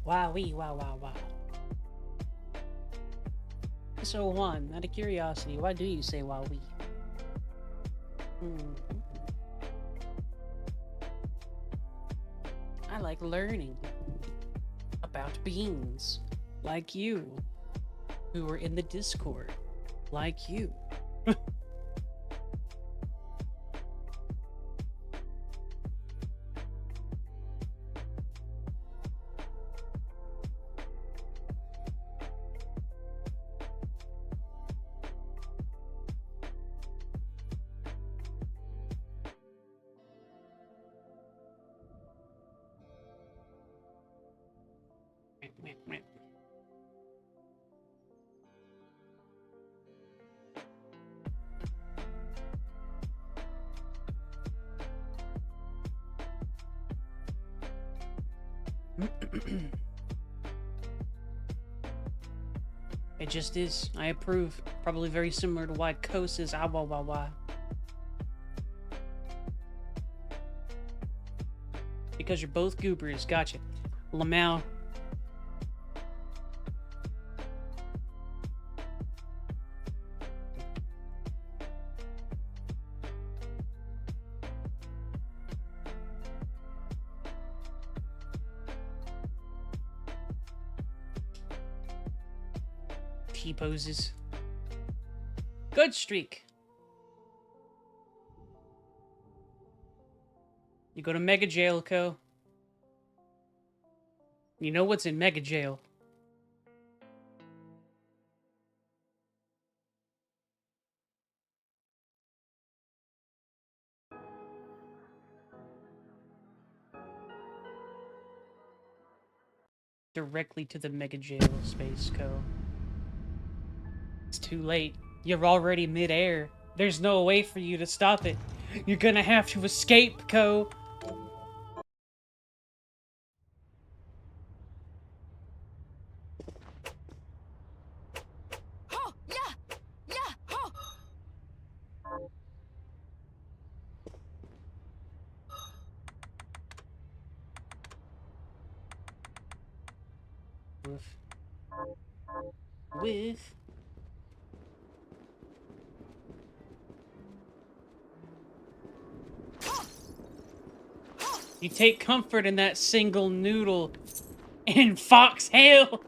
Wowee, wow, wow, wow. So, Juan, out of curiosity, why do you say wowee? Hmm. I like learning about beings like you, who are in the Discord, like you. It just is. I approve. Probably very similar to why Kos is ah wah wah wah. Because you're both goobers. Gotcha. Lamau. T-poses. Good streak. You go to Mega Jail, Co. You know what's in Mega Jail. Directly to the Mega Jail space, Co. It's too late. You're already mid-air. There's no way for you to stop it. You're gonna have to escape, Co. With you take comfort in that single noodle in Fox Hail.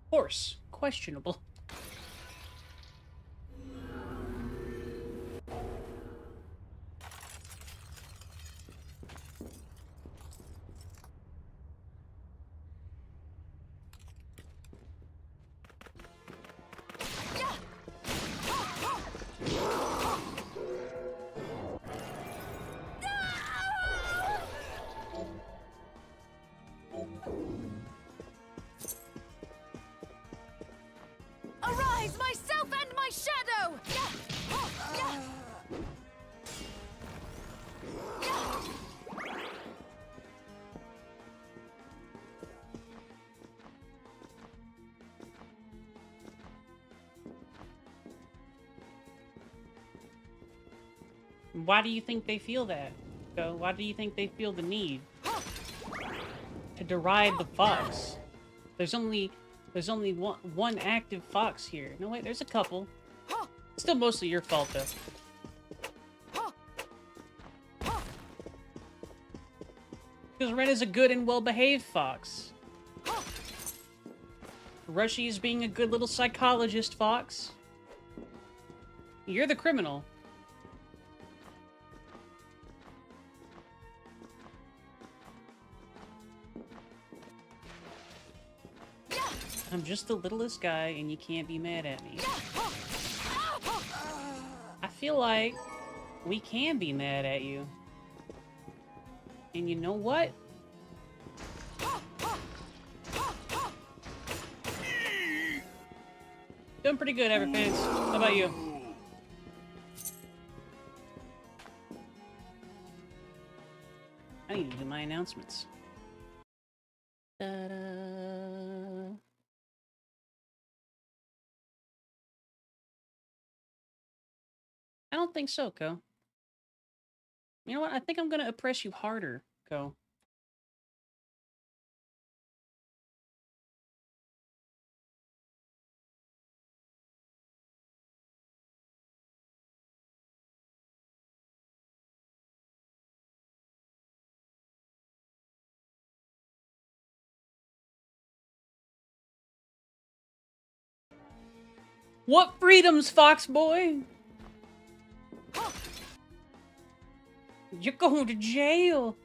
Horse, questionable. Arise, myself and my shadow! Why do you think they feel that? So why do you think they feel the need to deride the fox? There's only one active fox here. No wait, there's a couple. Still mostly your fault though. Because Red is a good and well-behaved fox. Rushy is being a good little psychologist fox. You're the criminal. I'm just the littlest guy, and you can't be mad at me. I feel like we can be mad at you. And you know what? Doing pretty good, Everpants. How about you? I need to do my announcements. Ta-da. I don't think so, Ko. You know what? I think I'm gonna oppress you harder, Ko. What freedoms, Fox Boy? You're going to jail.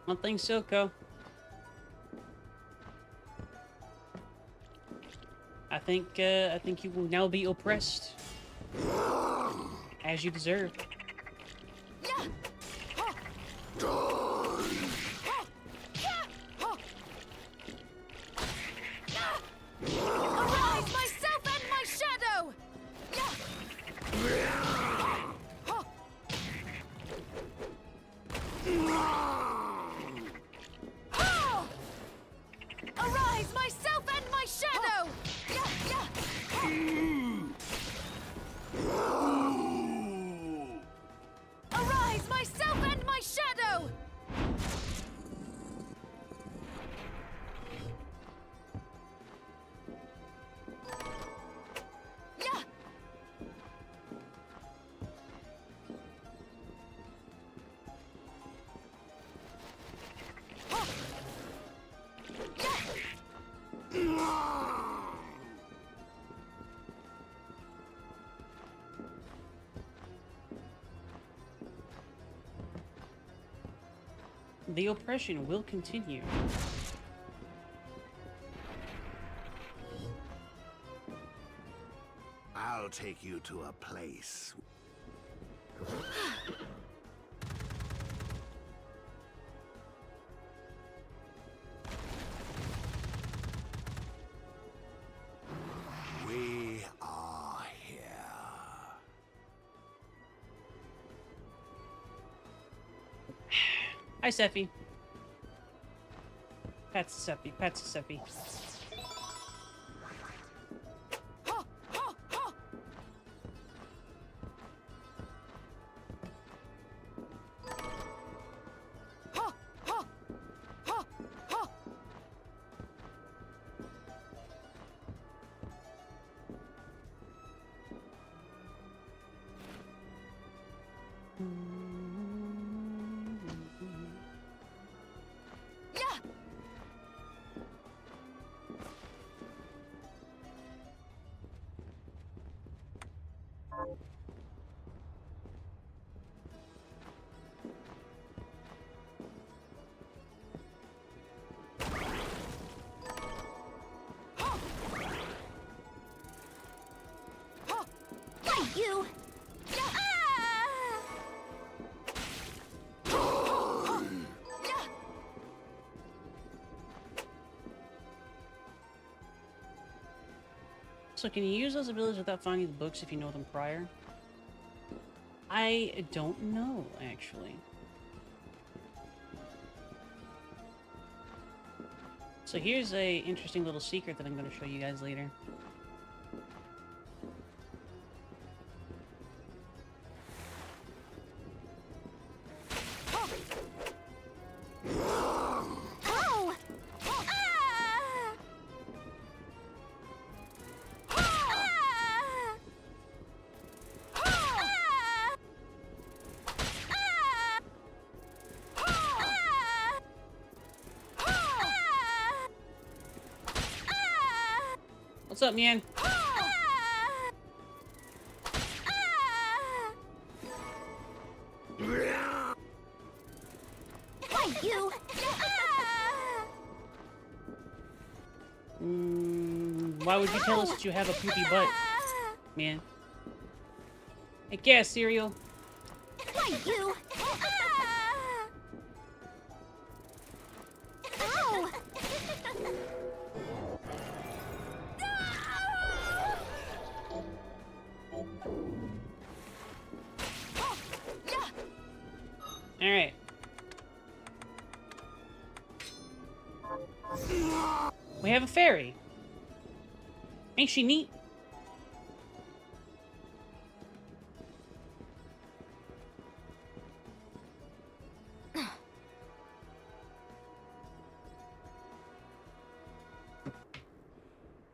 I don't think so, Ko. I think you will now be oppressed. As you deserve. Arise, myself and my shadow! Arise, myself and my shadow! Arise, myself and my shadow! The oppression will continue. I'll take you to a place. We are here. Hi, Sephi. That's Sephi. That's Sephi. You! So can you use those abilities without finding the books if you know them prior? I don't know, actually. So here's a interesting little secret that I'm going to show you guys later. What's up, man? You. Why would you tell us that you have a poopy butt, man? Hey, gas cereal. You. Ow. All right. We have a fairy. Ain't she neat?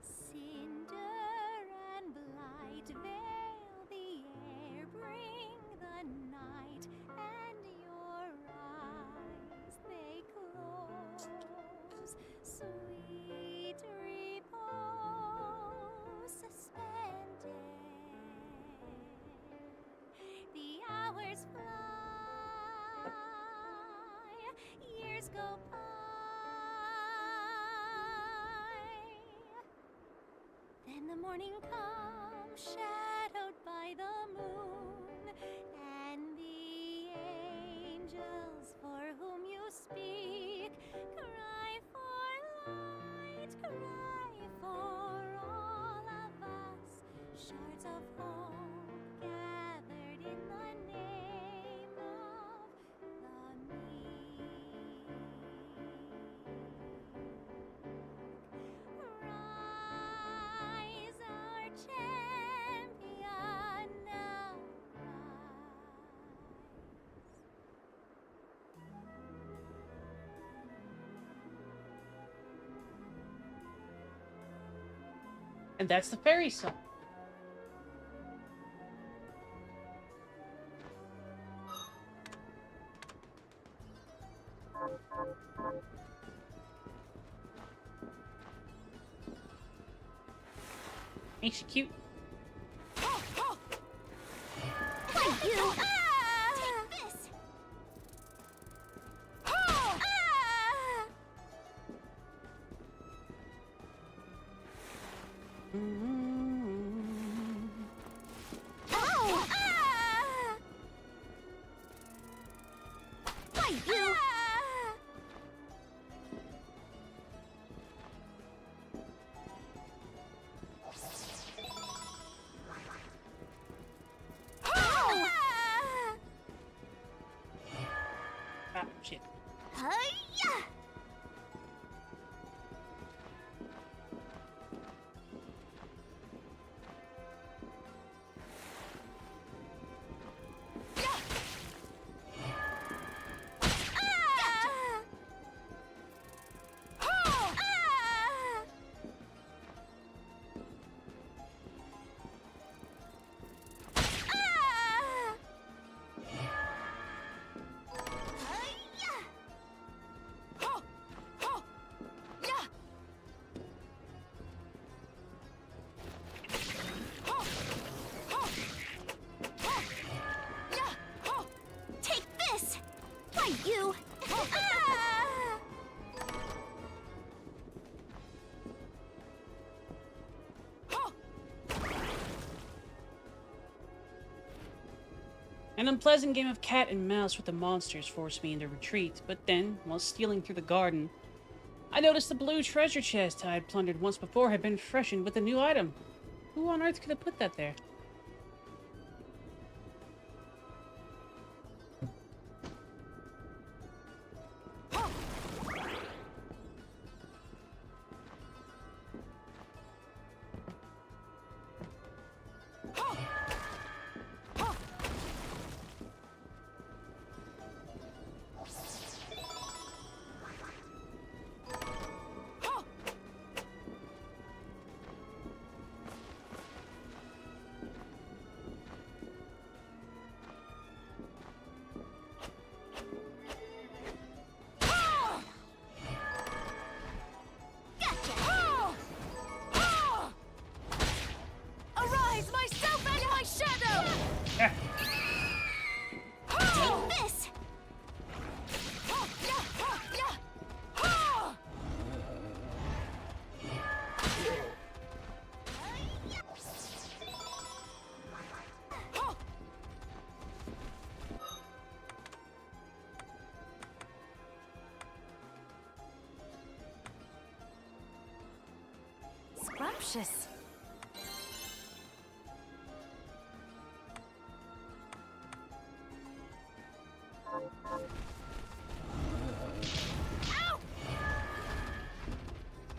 Cinder and blight veil the air, bring the night, and your eyes they close. Sweet repose suspended. The hours fly, years go by. Then the morning comes, shadowed by the moon, and the angels for whom you speak cry for light, cry for all of us, shards of hope gathered in the name of the meek. Rise, our champion, now rise. And that's the fairy song. Ain't she cute? You. Take this. Oh. You. Ah, shit. Hi-ya! Take this! Why, you! An unpleasant game of cat and mouse with the monsters forced me into retreat, but then, while stealing through the garden, I noticed the blue treasure chest I had plundered once before had been freshened with a new item. Who on earth could have put that there? recognize myself and my shadow! Ah. Take this! Scrumptious. Ow!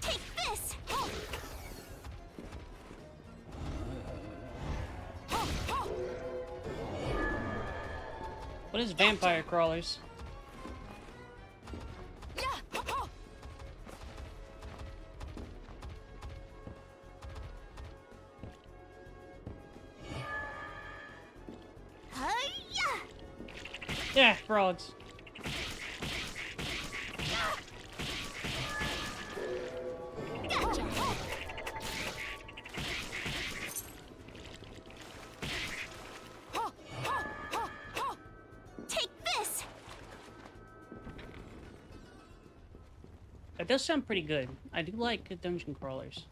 Take this! What is vampire crawlers? Yeah, frogs. Gotcha. Take this. That does sound pretty good. I do like dungeon crawlers.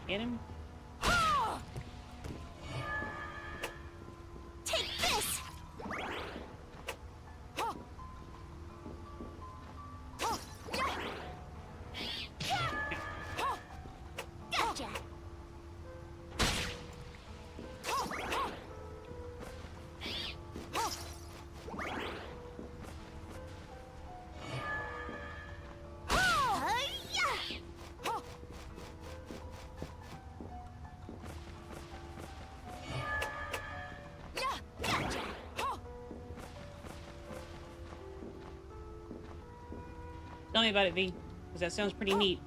Get him? Take this. Gotcha. Tell me about it, V, because that sounds pretty neat.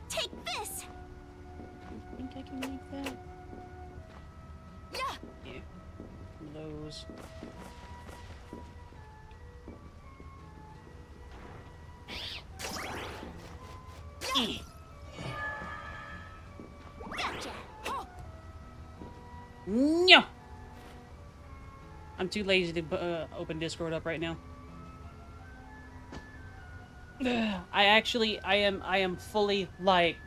Take this. I think I can make that. Yeah. Those. Gotcha. No! I'm too lazy to open Discord up right now. I am fully, like,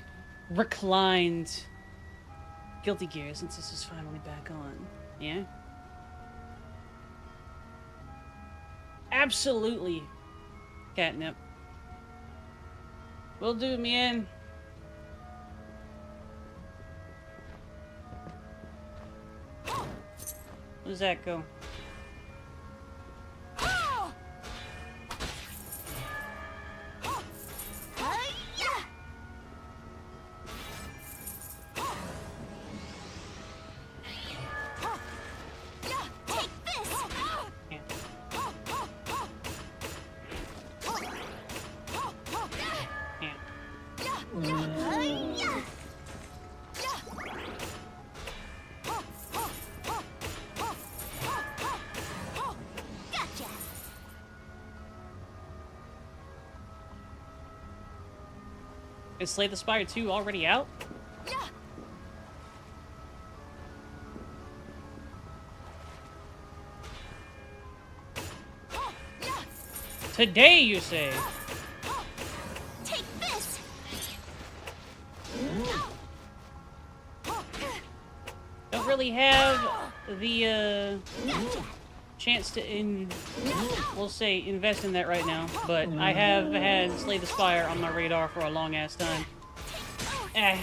reclined. Guilty Gear, since this is finally back on. Yeah? Absolutely. Catnip. Will do, man. Where does that go? Take this. Yeah. Yeah. Gotcha. Is Slay the Spire 2 already out? Today, you say? Take this. Don't really have the chance to we'll say invest in that right now, but I have had Slay the Spire on my radar for a long ass time. Eh.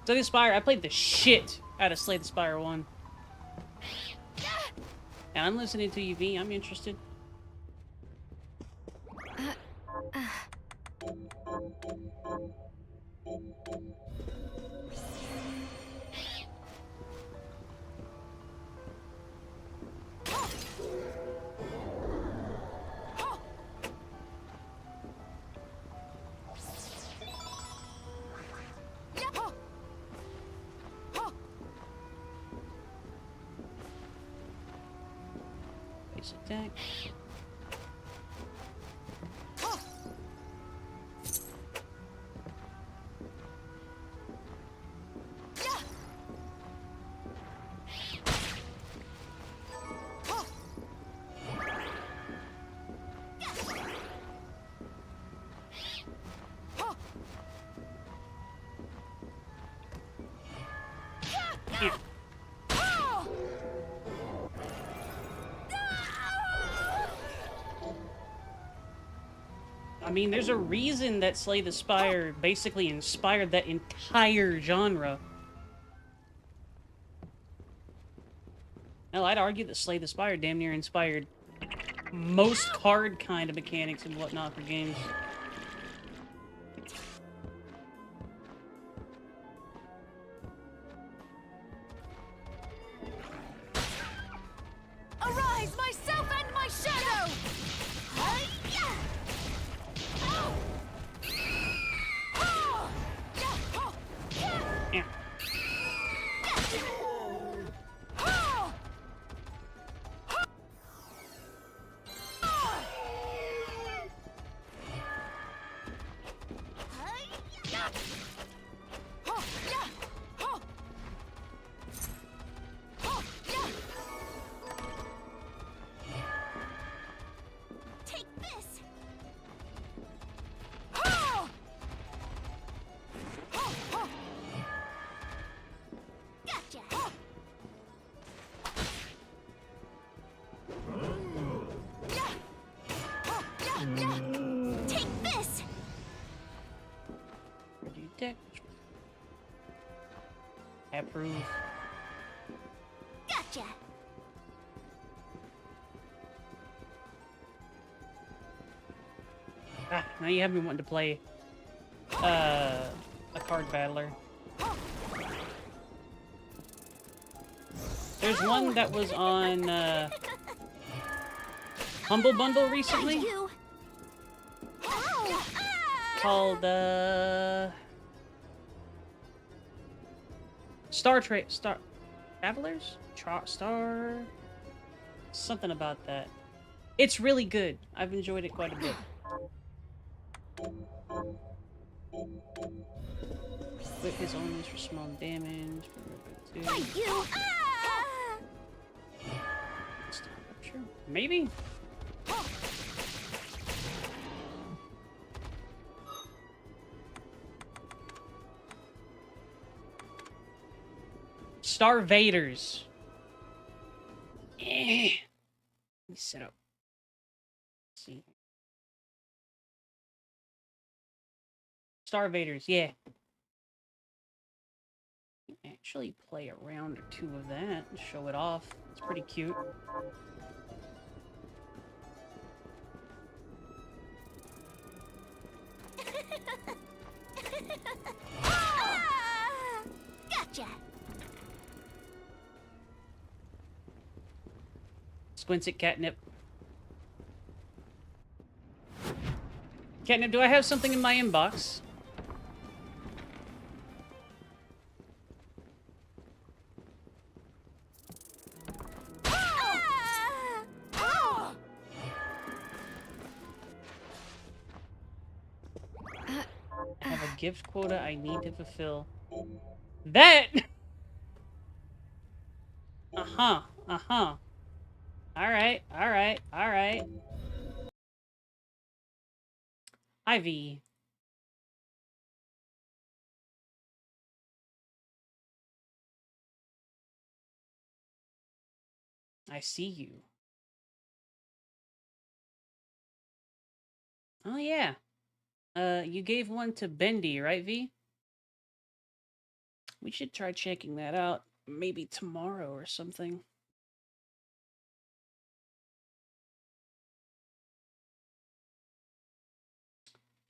Slay the Spire, I played the shit out of Slay the Spire 1. And I'm listening to you, V. I'm interested. Base attack. I mean, there's a reason that Slay the Spire basically inspired that entire genre. Hell, I'd argue that Slay the Spire damn near inspired most card kind of mechanics and whatnot for games. Arise, myself and my shadow! Hi-ya! Oh! Oh! Yeah! Oh! Yeah! Yeah. Oh! Hi-ya! Oh! Yeah! Oh! Oh! Yeah! Take this! Oh! Oh! Oh! Gotcha! Oh! Yeah! Oh! Yeah! Yeah! Take this! Ready, deck. Approve. Gotcha! Ah, now you have me wanting to play a card battler. There's one that was on Humble Bundle recently You! Oh! called Star Travelers? Star something about that. It's really good. I've enjoyed it quite a bit. Quit his omens for small damage. Thank you! Ah! Sure. Maybe? Star Vaders. Eh. Let me set up. Let's see. Star Vaders, yeah. Actually play a round or two of that and show it off. It's pretty cute. Ah! Gotcha! Squints at Catnip. Catnip, do I have something in my inbox? Ah! Oh! I have a gift quota I need to fulfill. That! Uh-huh, uh-huh. Alright, alright, alright. Ivy. I see you. Oh, yeah. You gave one to Bendy, right, V? We should try checking that out. Maybe tomorrow or something.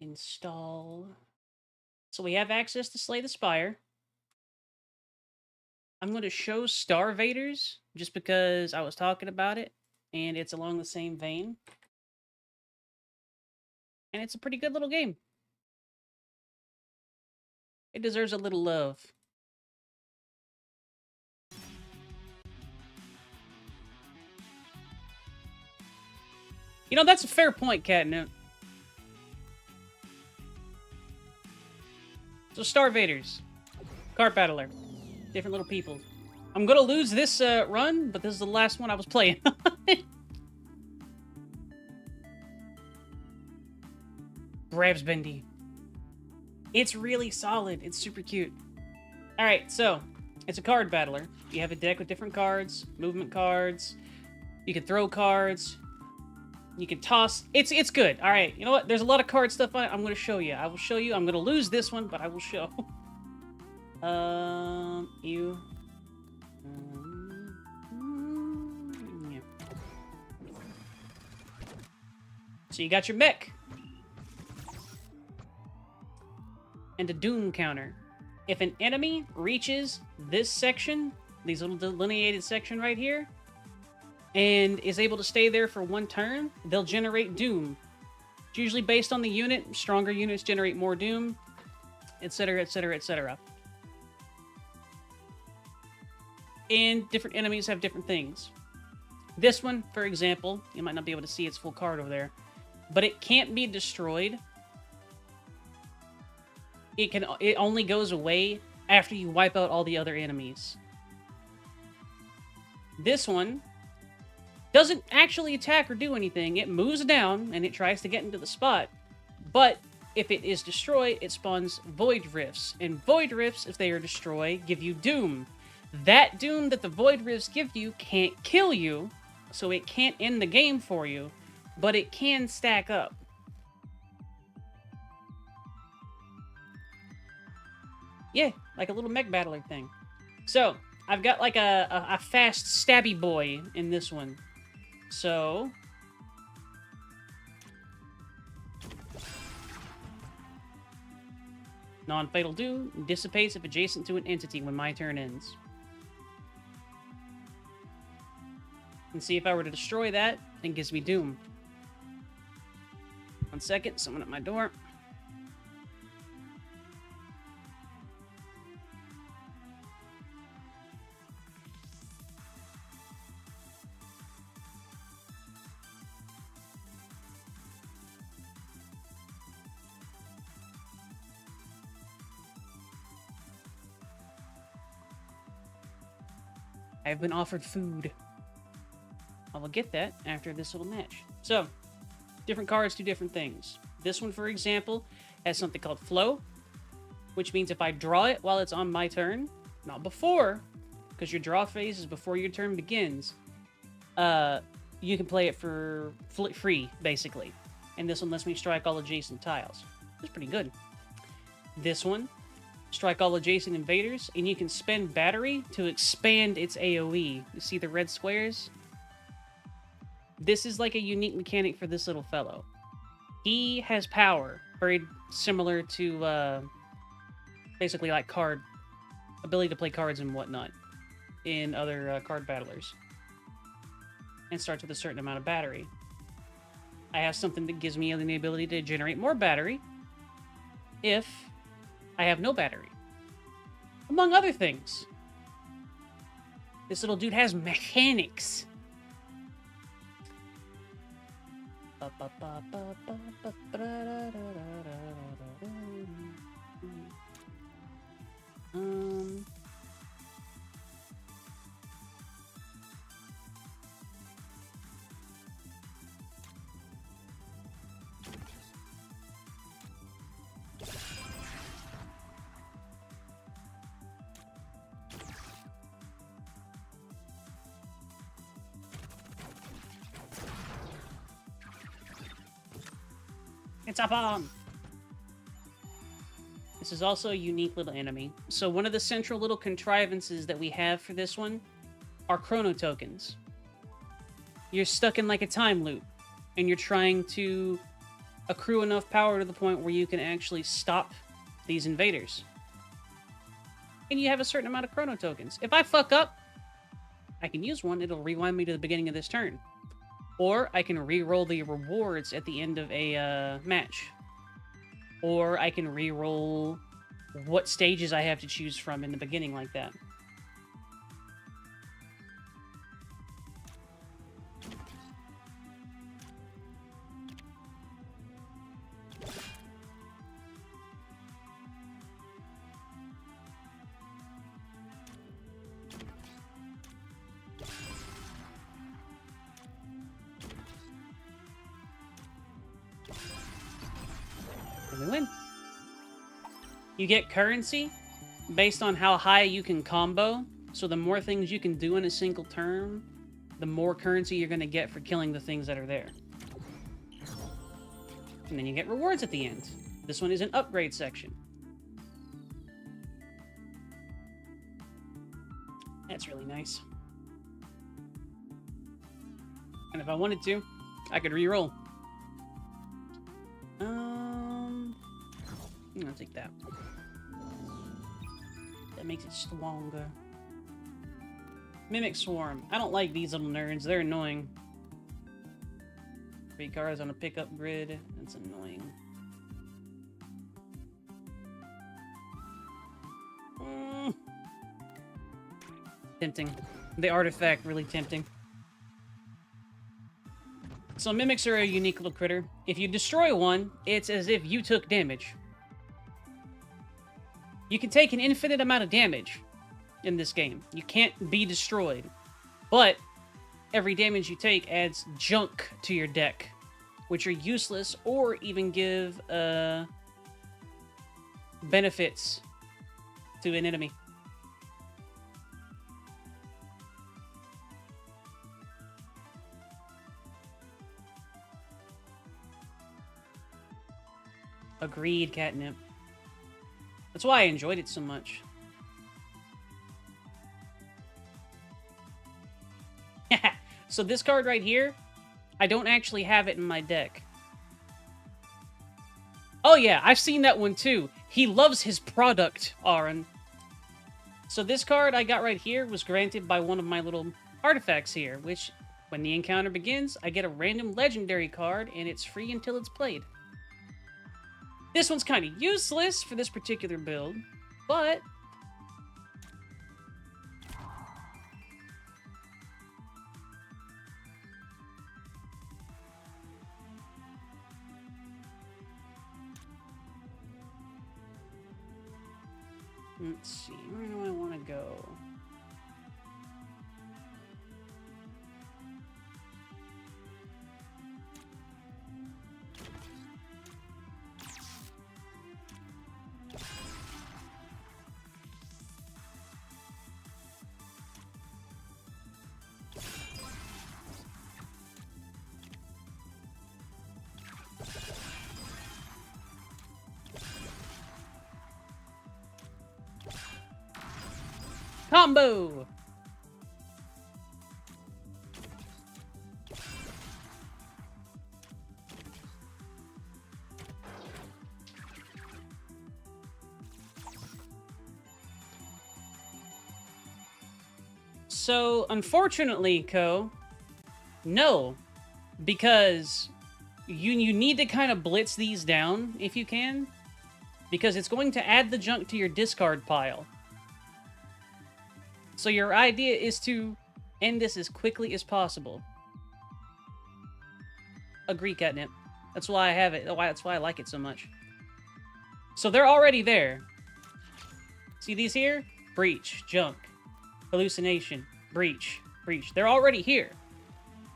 Install. So we have access to Slay the Spire. I'm going to show Star Vaders just because I was talking about it and it's along the same vein. And it's a pretty good little game. It deserves a little love. You know, that's a fair point, Catnip. So, Starvaders. Cart Battler. Different little people. I'm gonna lose this run, but this is the last one I was playing. Grabs Bendy. It's really solid. It's super cute. Alright, so, it's a card battler. You have a deck with different cards, movement cards. You can throw cards. You can toss. It's good. Alright, you know what? There's a lot of card stuff on it. I'm going to show you. I will show you. I'm going to lose this one, but I will show. You. Yeah. So you got your mech. And a Doom counter. If an enemy reaches this section, these little delineated section right here, and is able to stay there for one turn, they'll generate Doom. It's usually based on the unit. Stronger units generate more Doom, etc., etc., etc. And different enemies have different things. This one, for example, you might not be able to see its full card over there, but it can't be destroyed. It only goes away after you wipe out all the other enemies. This one doesn't actually attack or do anything. It moves down and it tries to get into the spot. But if it is destroyed, it spawns Void Rifts. And Void Rifts, if they are destroyed, give you Doom. That Doom that the Void Rifts give you can't kill you, so it can't end the game for you, but it can stack up. Yeah, like a little mech battler thing. So, I've got like a fast stabby boy in this one. So... Non-fatal Doom dissipates if adjacent to an entity when my turn ends. And see if I were to destroy that, it gives me Doom. 1 second, someone at my door. I've been offered food. I will get that after this little match. So, different cards do different things. This one, for example, has something called Flow, which means if I draw it while it's on my turn, not before, because your draw phase is before your turn begins, you can play it for free, basically. And this one lets me strike all adjacent tiles. That's pretty good. This one, strike all adjacent invaders, and you can spend battery to expand its AoE. You see the red squares? This is like a unique mechanic for this little fellow. He has power, very similar to, basically like ability to play cards and whatnot in other card battlers. And starts with a certain amount of battery. I have something that gives me the ability to generate more battery if I have no battery. Among other things. This little dude has mechanics. It's a bomb! This is also a unique little enemy. So one of the central little contrivances that we have for this one are chrono tokens. You're stuck in like a time loop, and you're trying to accrue enough power to the point where you can actually stop these invaders. And you have a certain amount of chrono tokens. If I fuck up, I can use one. It'll rewind me to the beginning of this turn. Or I can re-roll the rewards at the end of a match. Or I can re-roll what stages I have to choose from in the beginning like that. You get currency based on how high you can combo. So the more things you can do in a single turn, the more currency you're going to get for killing the things that are there. And then you get rewards at the end. This one is an upgrade section. That's really nice. And if I wanted to, I could re-roll. I'll take that. That makes it stronger. Mimic Swarm. I don't like these little nerds. They're annoying. 3 cards on a pickup grid. That's annoying. Tempting. The artifact, really tempting. So mimics are a unique little critter. If you destroy one, it's as if you took damage. You can take an infinite amount of damage in this game. You can't be destroyed. But every damage you take adds junk to your deck, which are useless or even give benefits to an enemy. Agreed, Catnip. That's why I enjoyed it so much. So this card right here, I don't actually have it in my deck. Oh yeah, I've seen that one too. He loves his product, Aaron. So this card I got right here was granted by one of my little artifacts here, which, when the encounter begins, I get a random legendary card, and it's free until it's played. This one's kind of useless for this particular build, but... let's see, where do I want to go? Combo! So, unfortunately, Ko, no. Because you need to kind of blitz these down, if you can. Because it's going to add the junk to your discard pile. So your idea is to end this as quickly as possible. Agree, Catnip. That's why I have it. That's why I like it so much. So they're already there. See these here? Breach, junk, hallucination, breach, breach. They're already here.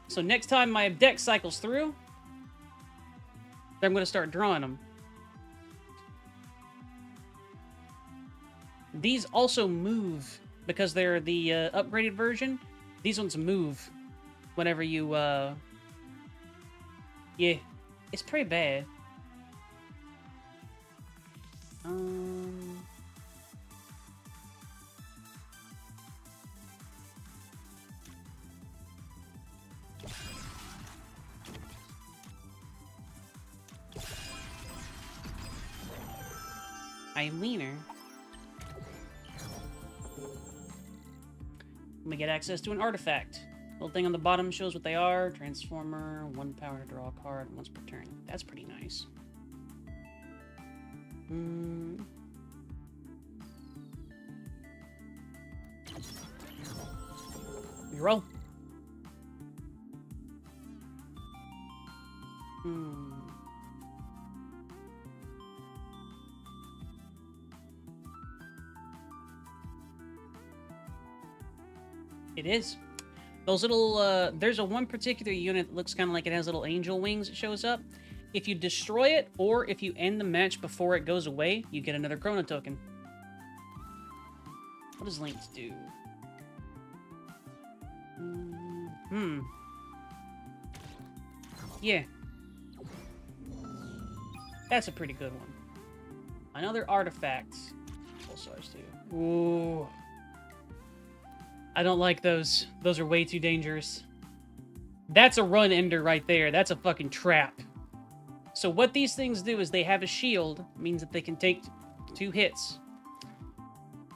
So next time my deck cycles through, then I'm going to start drawing them. These also move. Because they're the upgraded version, these ones move whenever you, yeah, it's pretty bad. Eileener. We get access to an artifact. Little thing on the bottom shows what they are. Transformer, 1 power to draw a card once per turn. That's pretty nice. Reroll. It is. Those little, there's one particular unit that looks kind of like it has little angel wings that shows up. If you destroy it, or if you end the match before it goes away, you get another Chrono Token. What does Link's do? Yeah. That's a pretty good one. Another artifact. Pulsars too. Ooh. I don't like those. Those are way too dangerous. That's a run ender right there. That's a fucking trap. So what these things do is they have a shield. Means that they can take 2 hits.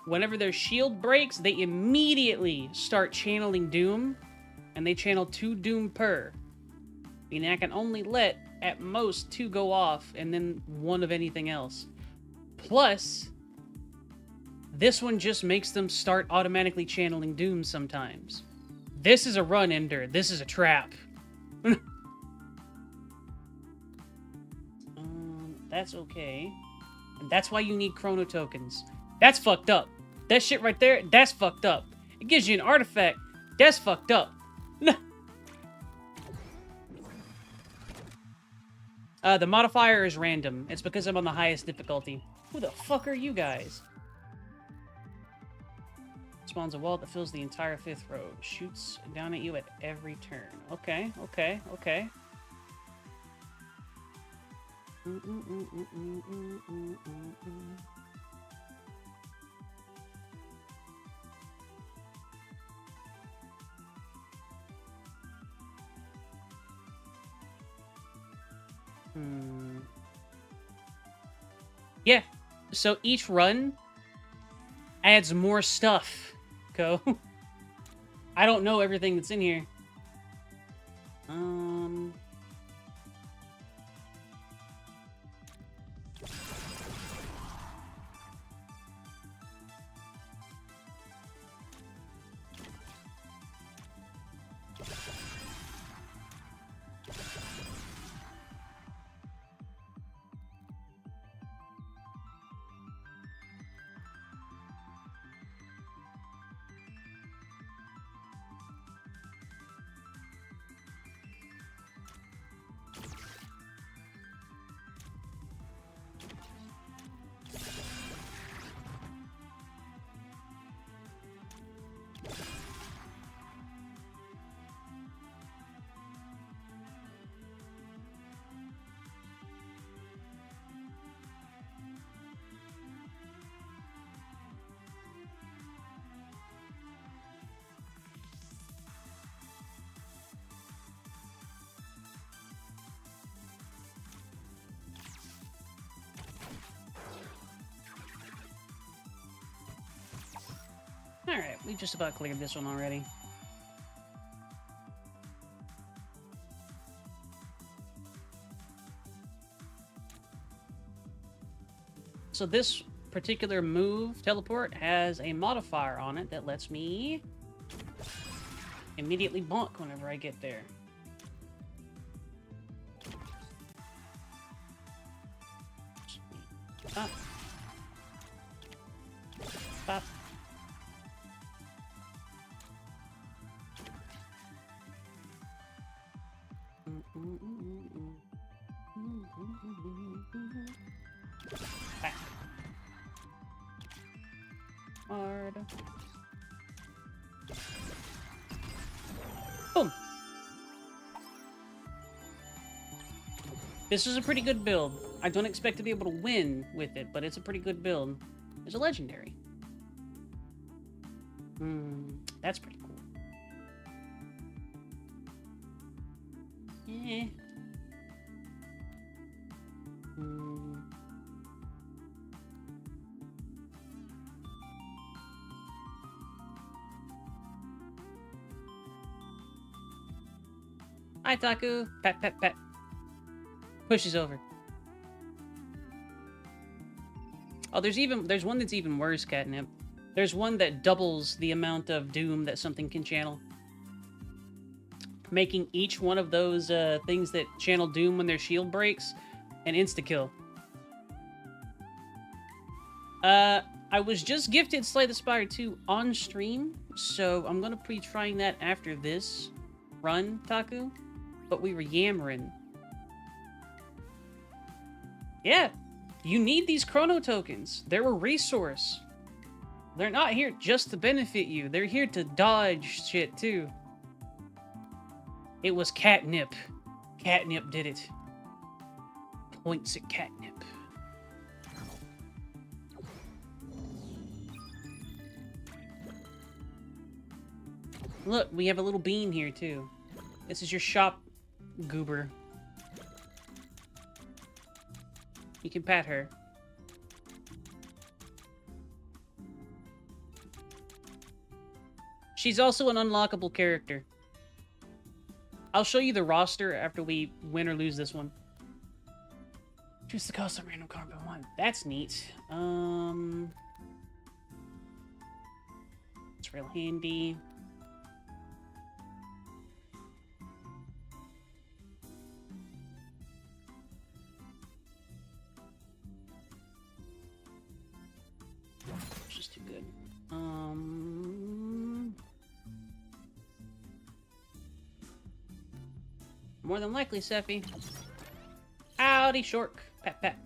Whenever their shield breaks, they immediately start channeling Doom. And they channel 2 Doom per. Meaning I can only let, at most, 2 go off. And then 1 of anything else. Plus, this one just makes them start automatically channeling Doom sometimes. This is a run ender. This is a trap. That's okay. And that's why you need Chrono Tokens. That's fucked up. That shit right there, that's fucked up. It gives you an artifact. That's fucked up. The modifier is random. It's because I'm on the highest difficulty. Who the fuck are you guys? Spawns a wall that fills the entire 5th row. Shoots down at you at every turn. Okay, okay, okay. Yeah, so each run adds more stuff. Go. I don't know everything that's in here. Alright, we just about cleared this one already. So this particular move, teleport, has a modifier on it that lets me immediately bonk whenever I get there. Stop. Stop. Back. Hard. Boom. This is a pretty good build. I don't expect to be able to win with it, but it's a pretty good build. There's a legendary. That's pretty cool. Yeah. Hi, Taku. Pat, pat, pat. Pushes over. Oh, there's one that's even worse, Catnip. There's one that doubles the amount of doom that something can channel. Making each one of those things that channel doom when their shield breaks an insta-kill. I was just gifted Slay the Spire 2 on stream, so I'm gonna be trying that after this run, Taku. But we were yammering. Yeah, you need these chrono tokens. They're a resource. They're not here just to benefit you. They're here to dodge shit, too. It was catnip. Catnip did it. Points at catnip. Look, we have a little bean here, too. This is your shop, goober. You can pat her. She's also an unlockable character. I'll show you the roster after we win or lose this one. Choose the cost of random combo 1. That's neat. It's real handy. It's just too good. More than likely, Sephi. Howdy, Shork. Pat, pat.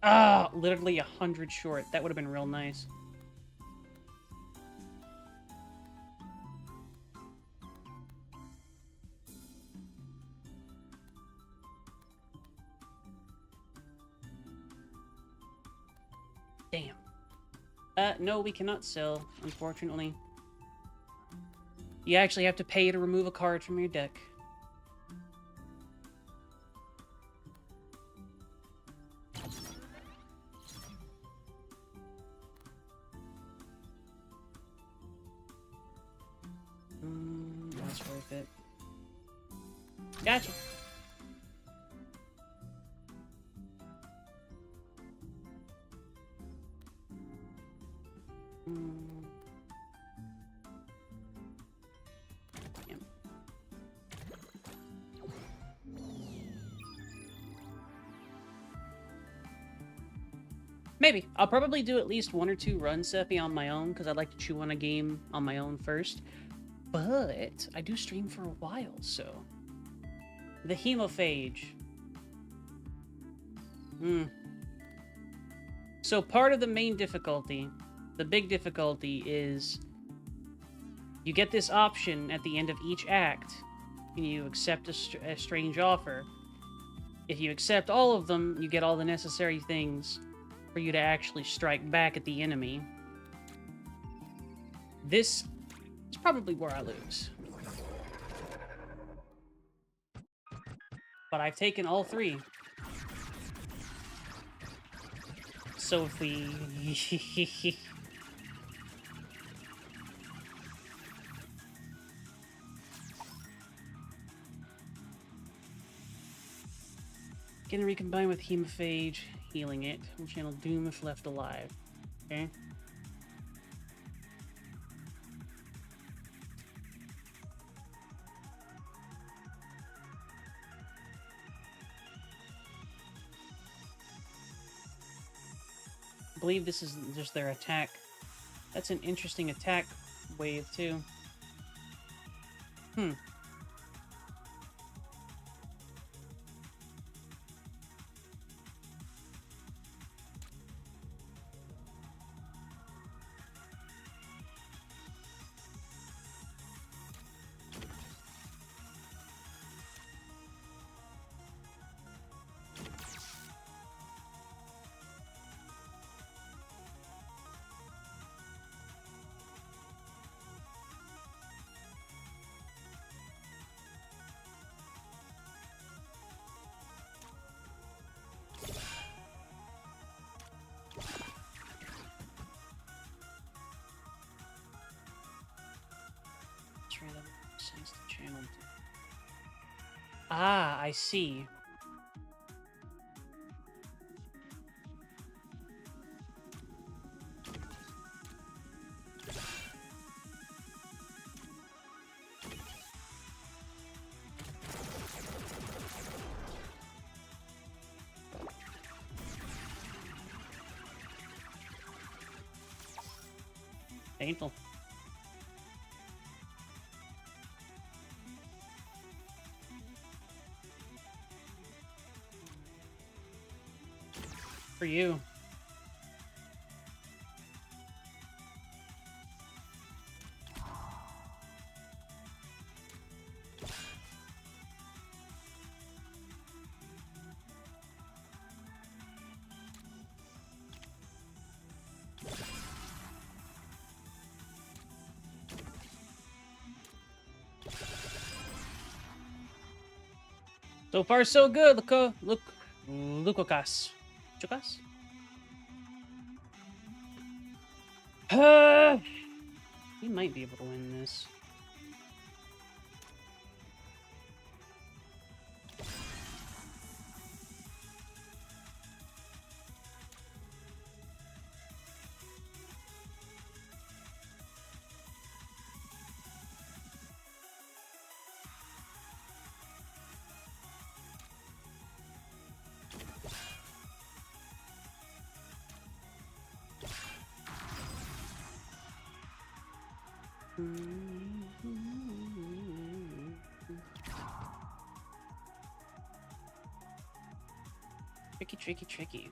Ah, literally 100 short. That would have been real nice. Damn. No, we cannot sell, unfortunately. You actually have to pay to remove a card from your deck. That's worth it. Gotcha. Damn. Maybe. I'll probably do at least 1 or 2 runs, Sephi, on my own, because I'd like to chew on a game on my own first. But I do stream for a while, so... The hemophage. So part of the main difficulty, the big difficulty, is you get this option at the end of each act, and you accept a strange offer. If you accept all of them, you get all the necessary things for you to actually strike back at the enemy. This is probably where I lose. But I've taken all 3. So if we... Gonna recombine with hemophage, healing it. We'll channel Doom if left alive. Okay? I believe this is just their attack. That's an interesting attack wave, too. Ah, I see. Painful. for you. So far, so good. Lukokas. Chukas? He might be able to win this. Tricky, tricky, tricky.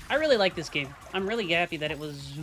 I really like this game. I'm really happy that it was...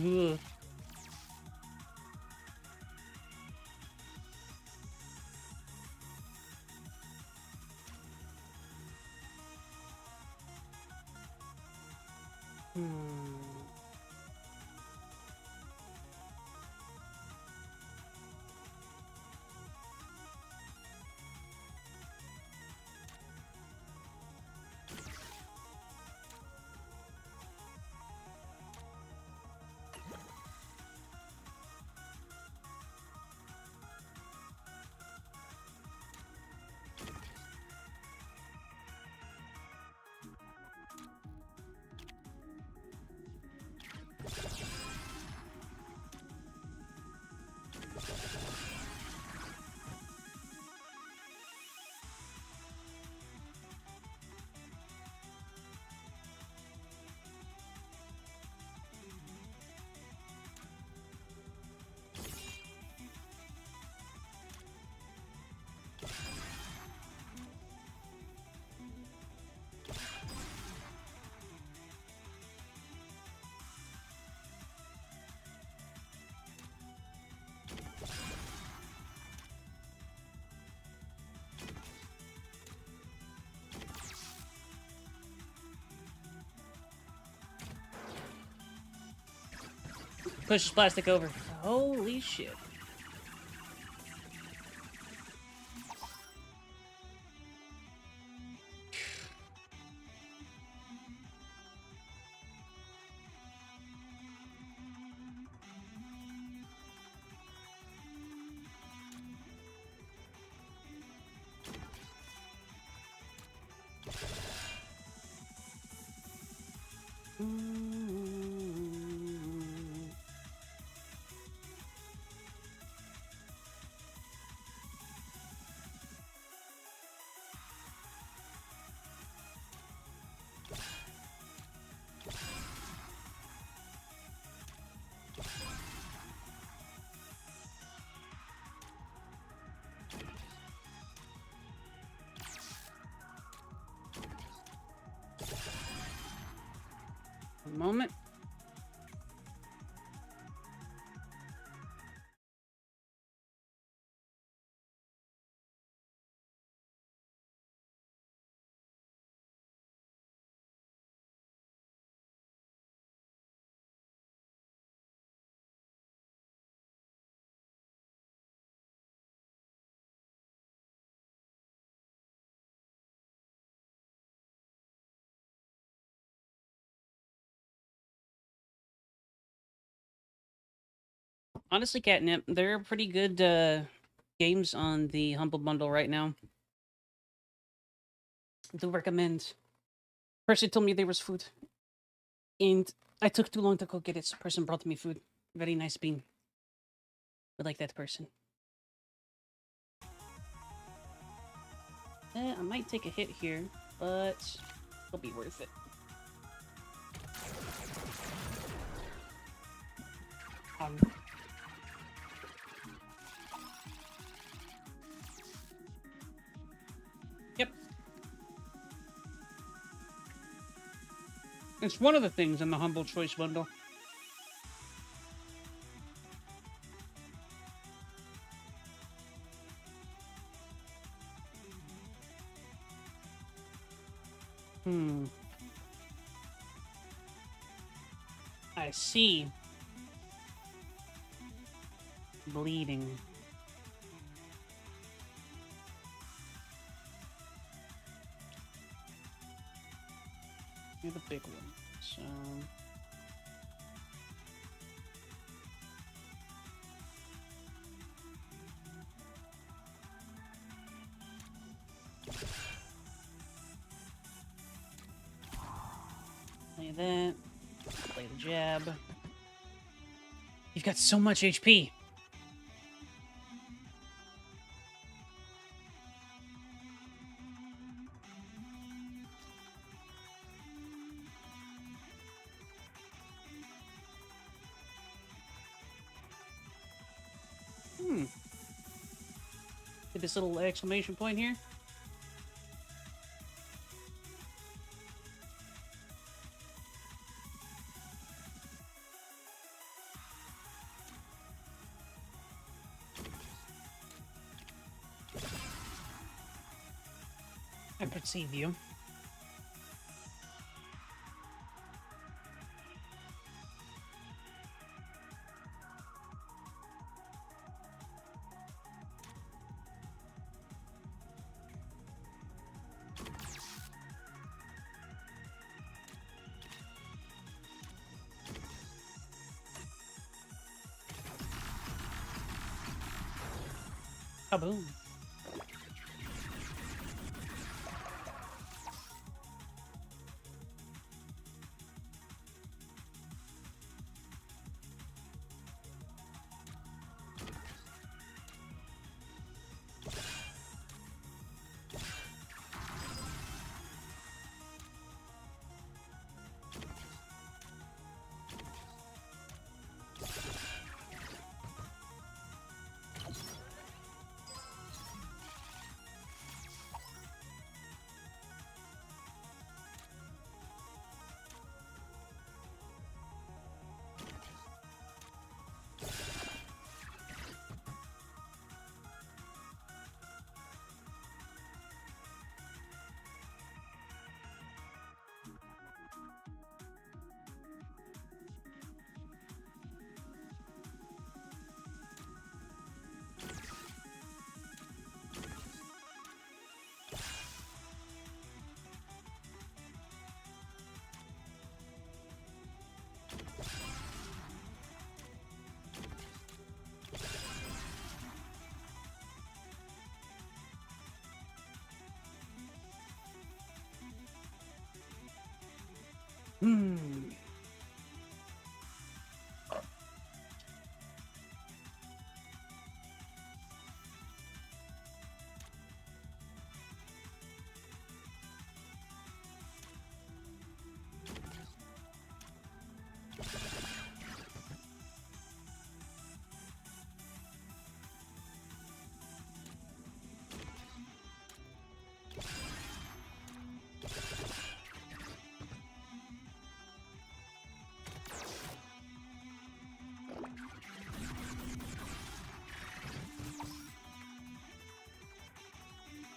Pushes plastic over. Holy shit. One moment. Honestly, Catnip, there are pretty good games on the Humble Bundle right now. Do recommend. Person told me there was food, and I took too long to go get it. So person brought me food. Very nice bean. I like that person. I might take a hit here, but it'll be worth it. Yep. It's one of the things in the Humble Choice bundle. I see. Bleeding. You're the big one, so... Play that. Play the jab. You've got so much HP. Get this little exclamation point here. I perceive you. Kaboom.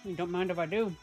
You don't mind if I do.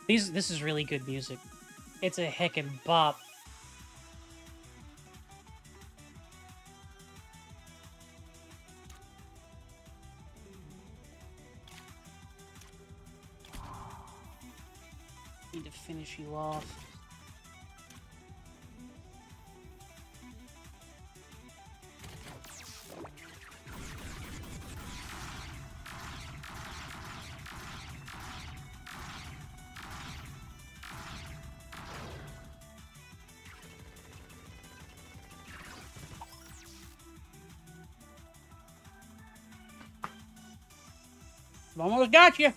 This is really good music. It's a heckin' bop. Need to finish you off. Almost got you.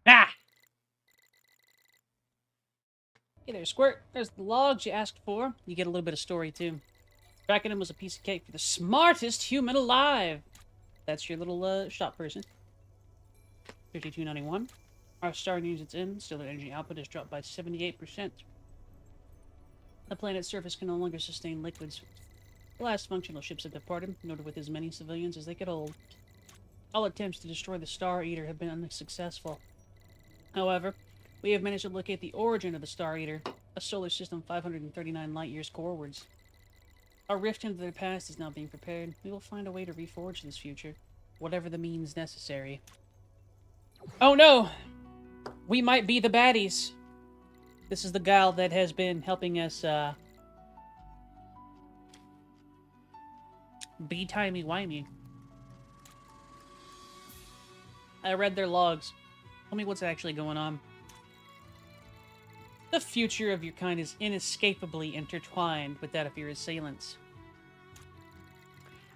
Ah! Hey there, Squirt. There's the logs you asked for. You get a little bit of story, too. Cracking him was a piece of cake for the smartest human alive. That's your little shop person. 5291. Our star needs its end. Stellar energy output has dropped by 78%. The planet's surface can no longer sustain liquids. The last functional ships have departed, noted with as many civilians as they could hold. All attempts to destroy the Star Eater have been unsuccessful. However, we have managed to locate the origin of the Star Eater, a solar system 539 light-years corewards. Our rift into their past is now being prepared. We will find a way to reforge this future, whatever the means necessary. Oh no! We might be the baddies. This is the gal that has been helping us, be timey-wimey. I read their logs. Tell me what's actually going on. The future of your kind is inescapably intertwined with that of your assailants.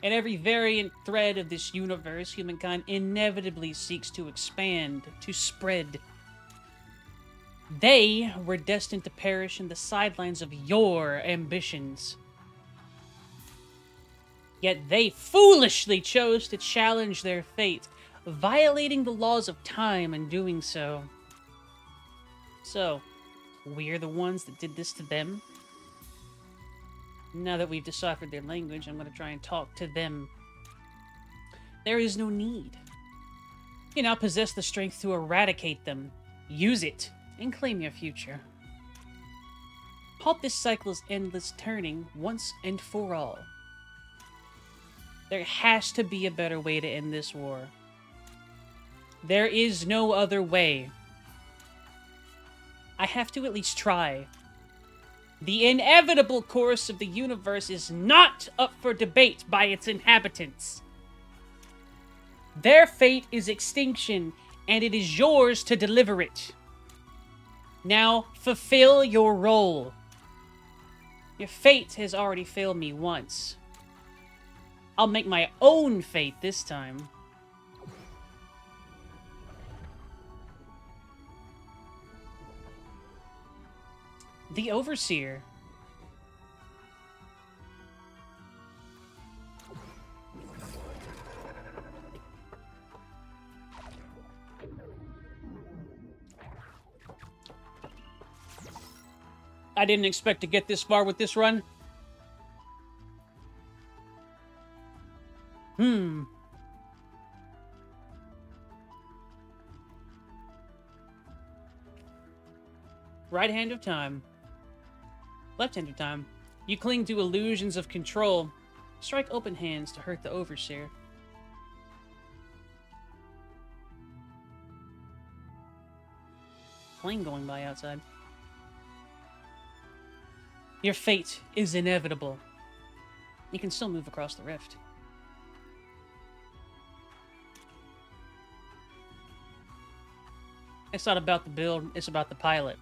In every variant thread of this universe, humankind inevitably seeks to expand, to spread. They were destined to perish in the sidelines of your ambitions. Yet they foolishly chose to challenge their fate, violating the laws of time in doing so. So, we're the ones that did this to them? Now that we've deciphered their language, I'm going to try and talk to them. There is no need. You now possess the strength to eradicate them. Use it, and claim your future. Halt this cycle's endless turning once and for all. There has to be a better way to end this war. There is no other way. I have to at least try. The inevitable course of the universe is not up for debate by its inhabitants. Their fate is extinction, and it is yours to deliver it. Now, fulfill your role. Your fate has already failed me once. I'll make my own fate this time. The Overseer. I didn't expect to get this far with this run. right hand of time. Left hand of time. You cling to illusions of control. Strike open hands to hurt the overseer. Plane going by outside. Your fate is inevitable. You can still move across the rift. It's not about the build, it's about the pilot.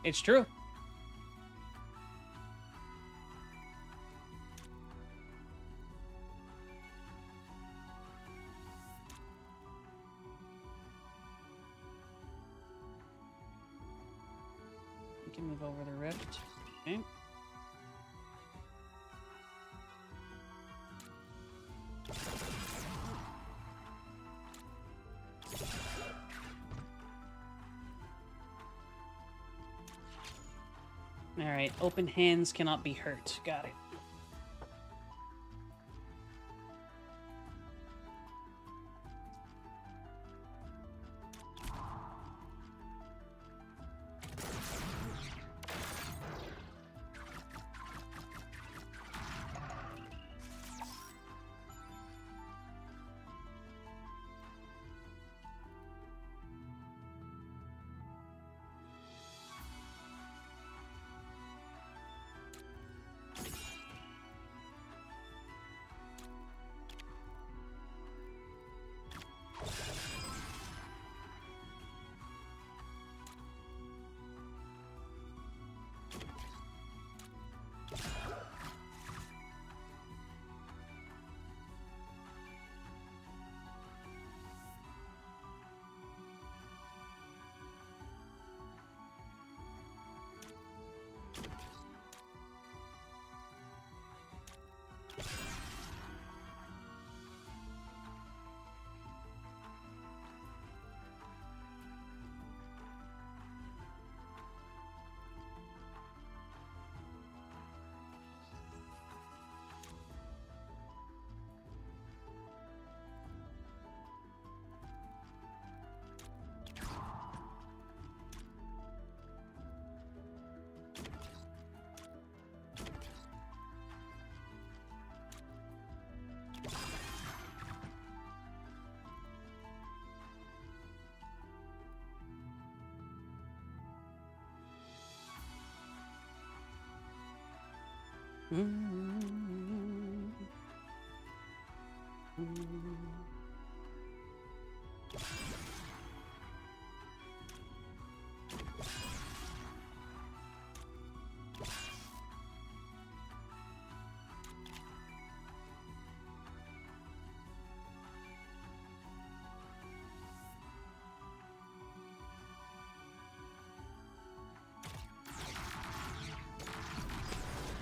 It's true. You can move over the rift. Okay. Alright, open hands cannot be hurt. Got it.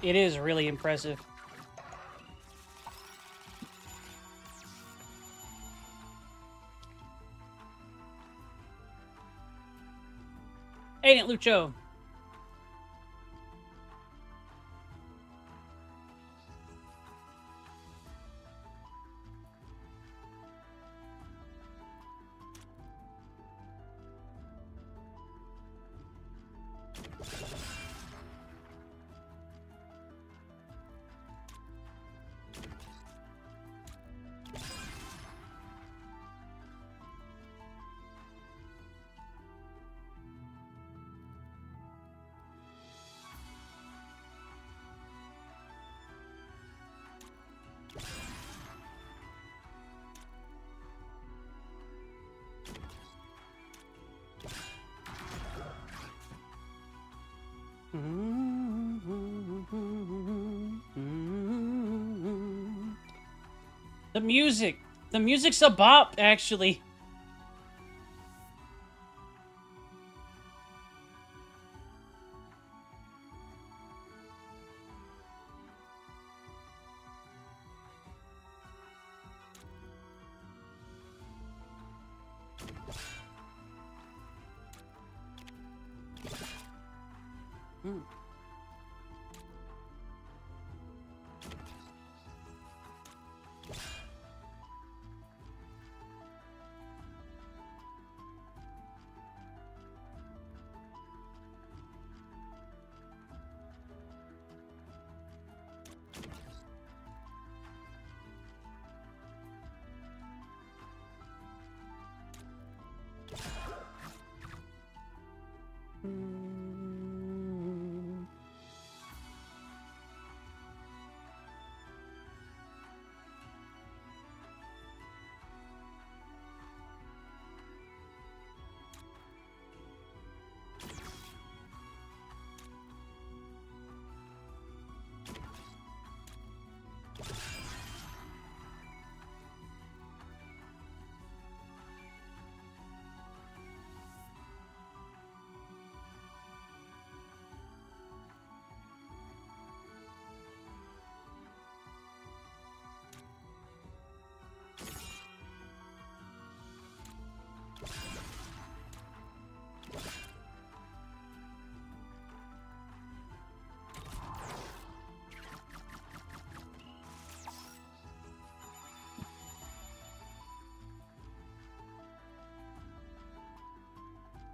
It is really impressive. Ain't it, Lucho? The music. The music's a bop, actually.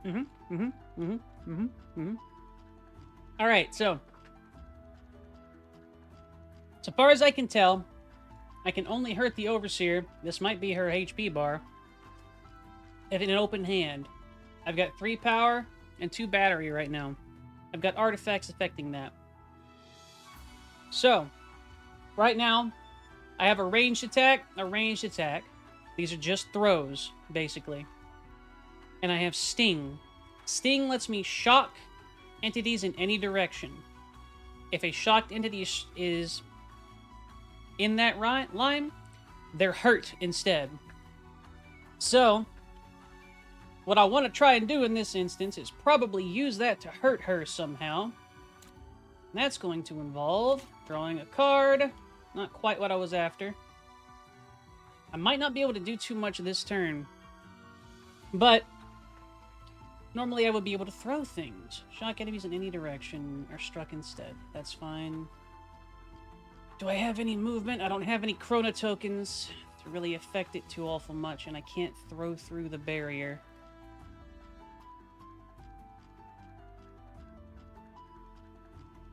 All right, so far as I can tell, I can only hurt the Overseer. This might be her HP bar. If in an open hand. I've got 3 power and 2 battery right now. I've got artifacts affecting that. So, right now, I have a ranged attack, a ranged attack. These are just throws, basically. And I have Sting. Sting lets me shock entities in any direction. If a shocked entity is in that line, they're hurt instead. So, what I want to try and do in this instance is probably use that to hurt her somehow. And that's going to involve drawing a card. Not quite what I was after. I might not be able to do too much this turn. But normally I would be able to throw things. Shock enemies in any direction are struck instead. That's fine. Do I have any movement? I don't have any Chrono tokens to really affect it too awful much, and I can't throw through the barrier.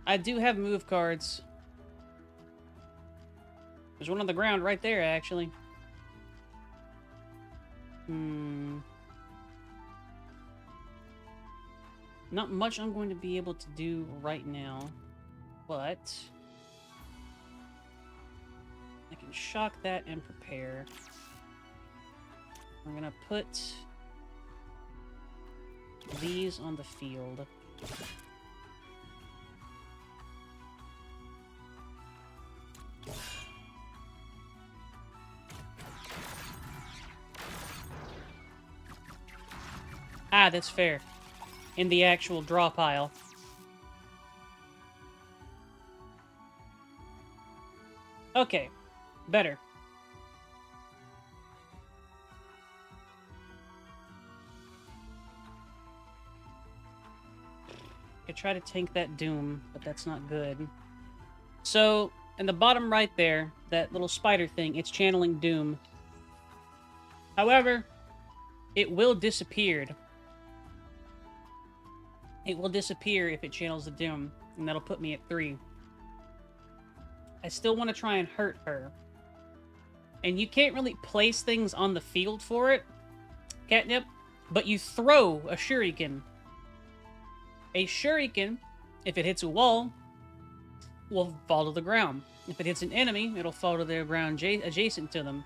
I do have move cards. There's one on the ground right there, actually. Not much I'm going to be able to do right now, but I can shock that and prepare. I'm gonna put these on the field. Ah, that's fair. In the actual draw pile. Okay. Better. I could try to tank that Doom, but that's not good. So, in the bottom right there, that little spider thing, it's channeling Doom. However, it will disappear. It will disappear if it channels the Doom, and that'll put me at 3. I still want to try and hurt her. And you can't really place things on the field for it, Catnip, but you throw a shuriken. A shuriken, if it hits a wall, will fall to the ground. If it hits an enemy, it'll fall to the ground adjacent to them.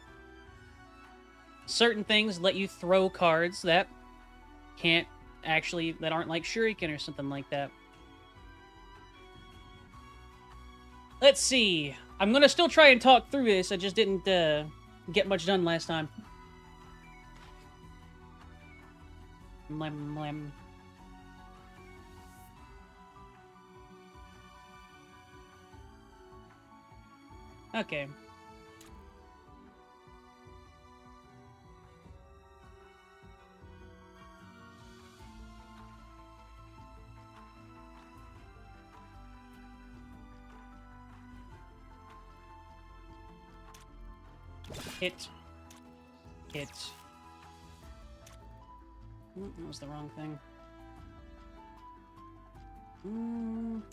Certain things let you throw cards that aren't like shuriken or something like that. Let's see. I'm gonna still try and talk through this. I just didn't get much done last time. Mlem. Okay. Hit. Hit. That was the wrong thing.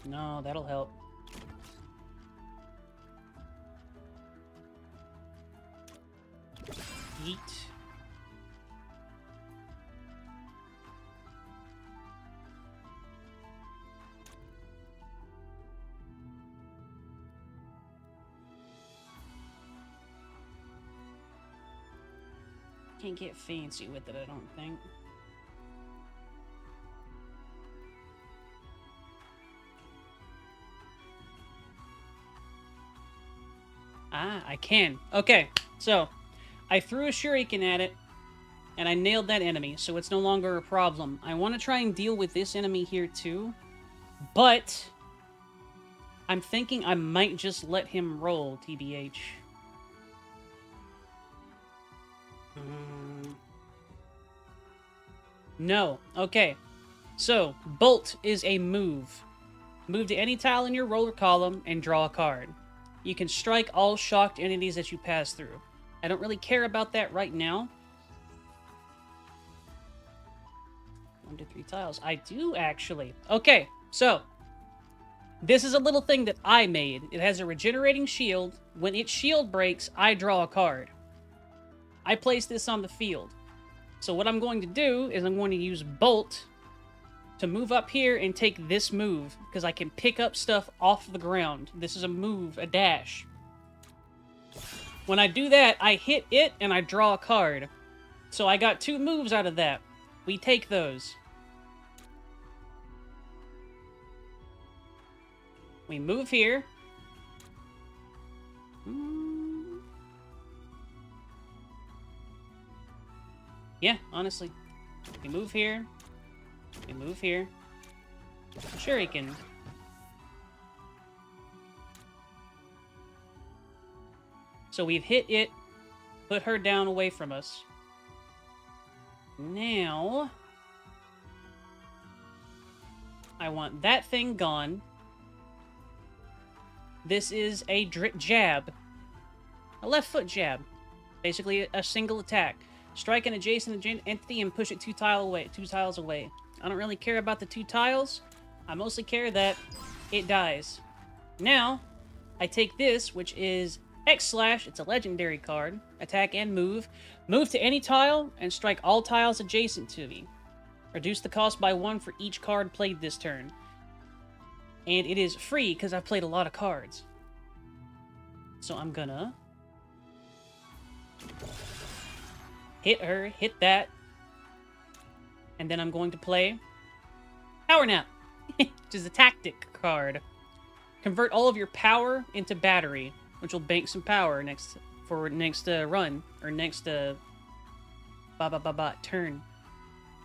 No, that'll help. Yeet. Can't get fancy with it, I don't think. Ah, I can. Okay, so I threw a shuriken at it, and I nailed that enemy, so it's no longer a problem. I want to try and deal with this enemy here too, but I'm thinking I might just let him roll, TBH. No. Okay. So, Bolt is a move. Move to any tile in your roller column and draw a card. You can strike all shocked entities that you pass through. I don't really care about that right now. 1 to 3 tiles. I do, actually. Okay, so this is a little thing that I made. It has a regenerating shield. When its shield breaks, I draw a card. I place this on the field. So what I'm going to do is I'm going to use Bolt to move up here and take this move, because I can pick up stuff off the ground. This is a move, a dash. When I do that, I hit it and I draw a card. So I got 2 moves out of that. We take those. We move here. Yeah, honestly. We move here. We move here. Shuriken. So we've hit it, put her down away from us. Now, I want that thing gone. This is a jab. A left foot jab. Basically a single attack. Strike an adjacent entity and push it 2 tiles away. I don't really care about the 2 tiles. I mostly care that it dies. Now, I take this, which is X/. It's a legendary card. Attack and move. Move to any tile and strike all tiles adjacent to me. Reduce the cost by 1 for each card played this turn. And it is free because I've played a lot of cards. So I'm gonna hit her, hit that. And then I'm going to play Power Nap, which is a tactic card. Convert all of your power into battery, which will bank some power next run, or next turn.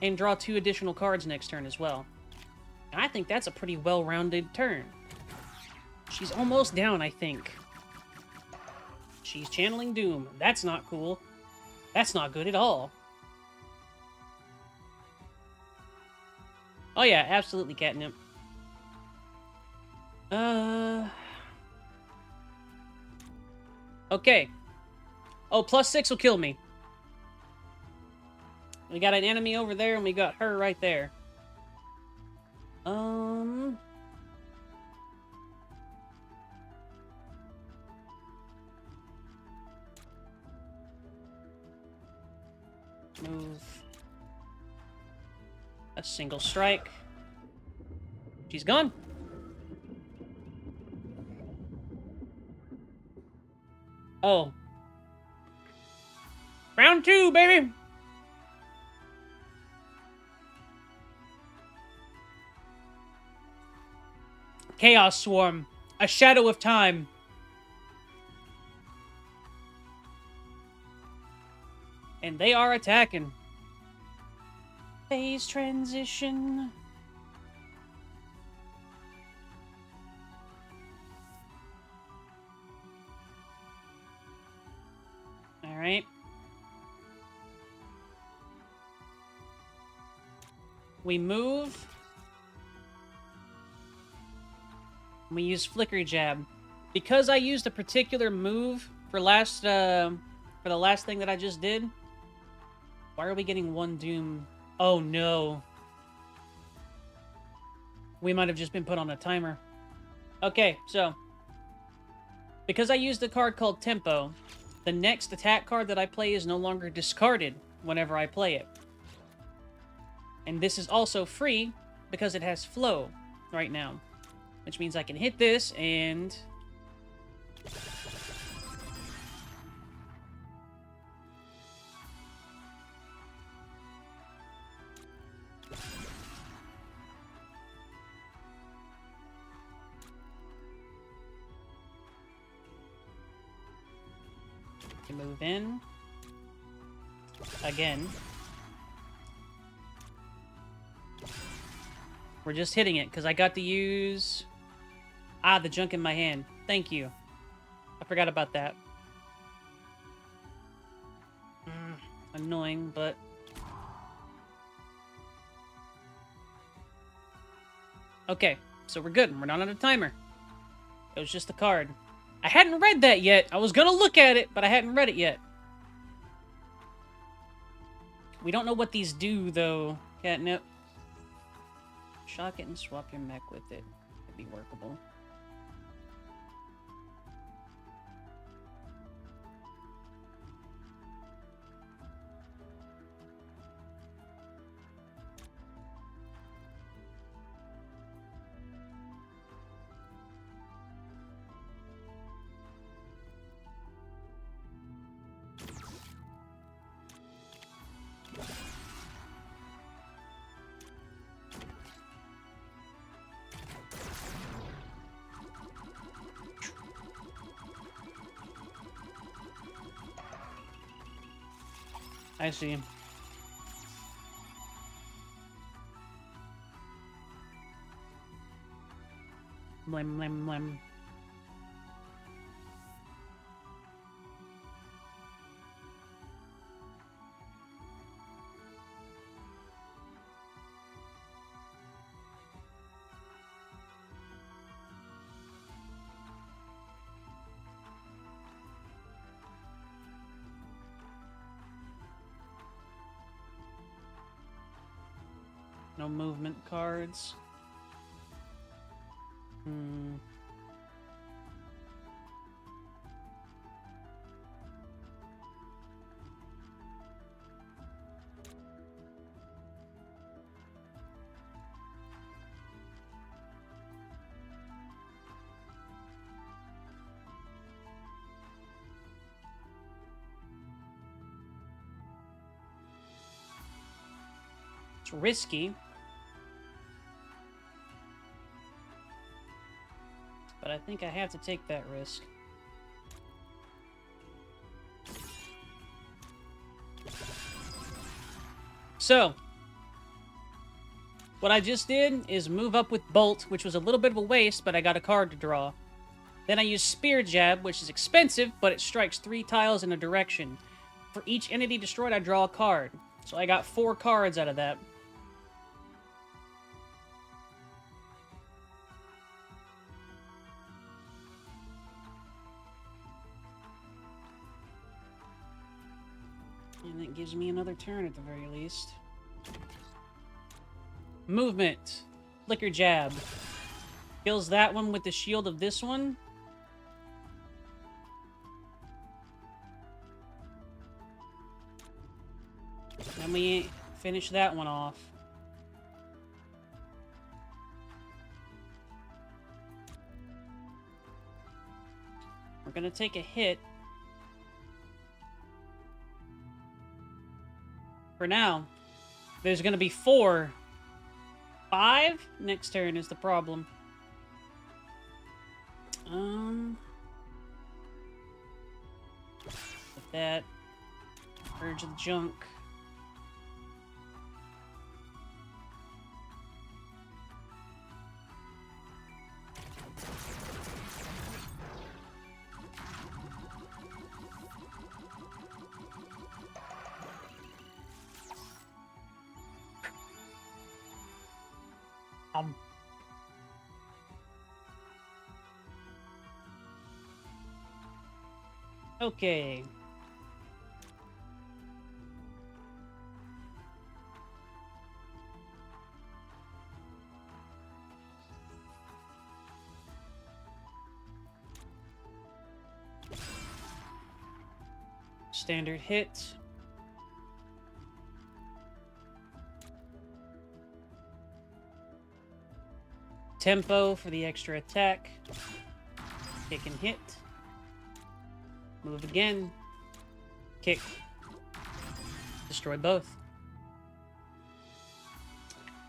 And draw 2 additional cards next turn as well. And I think that's a pretty well-rounded turn. She's almost down, I think. She's channeling Doom. That's not cool. That's not good at all. Oh yeah, absolutely catnip. Okay. Oh, +6 will kill me. We got an enemy over there, and we got her right there. Move. A single strike. She's gone. Oh. Round 2, baby! Chaos Swarm. A Shadow of Time. And they are attacking. Phase transition. Alright. We move. We use Flicker Jab. Because I used a particular move for the last thing that I just did. Why are we getting 1 Doom? Oh no. We might have just been put on a timer. Okay, so because I used a card called Tempo, the next attack card that I play is no longer discarded whenever I play it. And this is also free because it has flow right now. Which means I can hit this and... move in. Again. We're just hitting it, because I got to use... the junk in my hand. Thank you. I forgot about that. Annoying, but... Okay, so we're good. We're not on a timer. It was just a card. I hadn't read that yet. I was gonna look at it, but I hadn't read it yet. We don't know what these do, though, Catnip. Shock it and swap your mech with it. It'd be workable. I see. Blim, blim, blim. No movement cards. It's risky. But I think I have to take that risk. So, what I just did is move up with Bolt, which was a little bit of a waste, but I got a card to draw. Then I used Spear Jab, which is expensive, but it strikes 3 tiles in a direction. For each entity destroyed, I draw a card. So I got 4 cards out of that. And that gives me another turn at the very least. Movement. Flicker Jab. Kills that one with the shield of this one. Then we finish that one off. We're gonna take a hit. For now, there's gonna be 4. 5? Next turn is the problem. With that. Purge of the junk. Okay. Standard hit. Tempo for the extra attack. Kick and hit. Move again. Kick. Destroy both.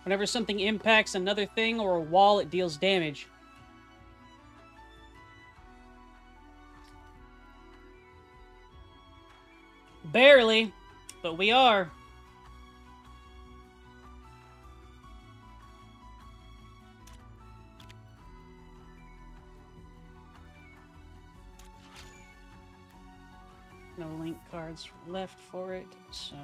Whenever something impacts another thing or a wall, it deals damage. Barely, but we are. No link cards left for it, so...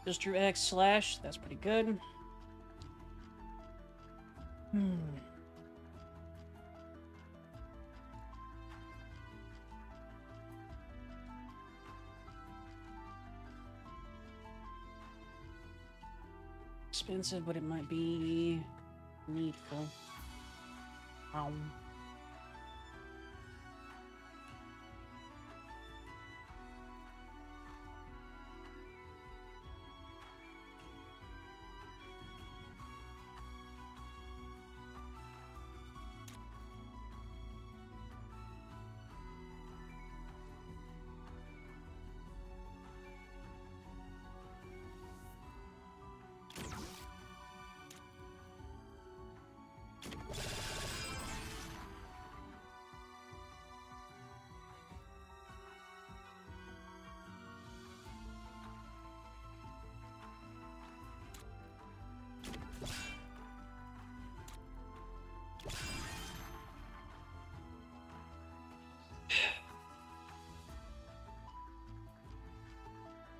Just drew X slash. That's pretty good. Expensive, but it might be needful.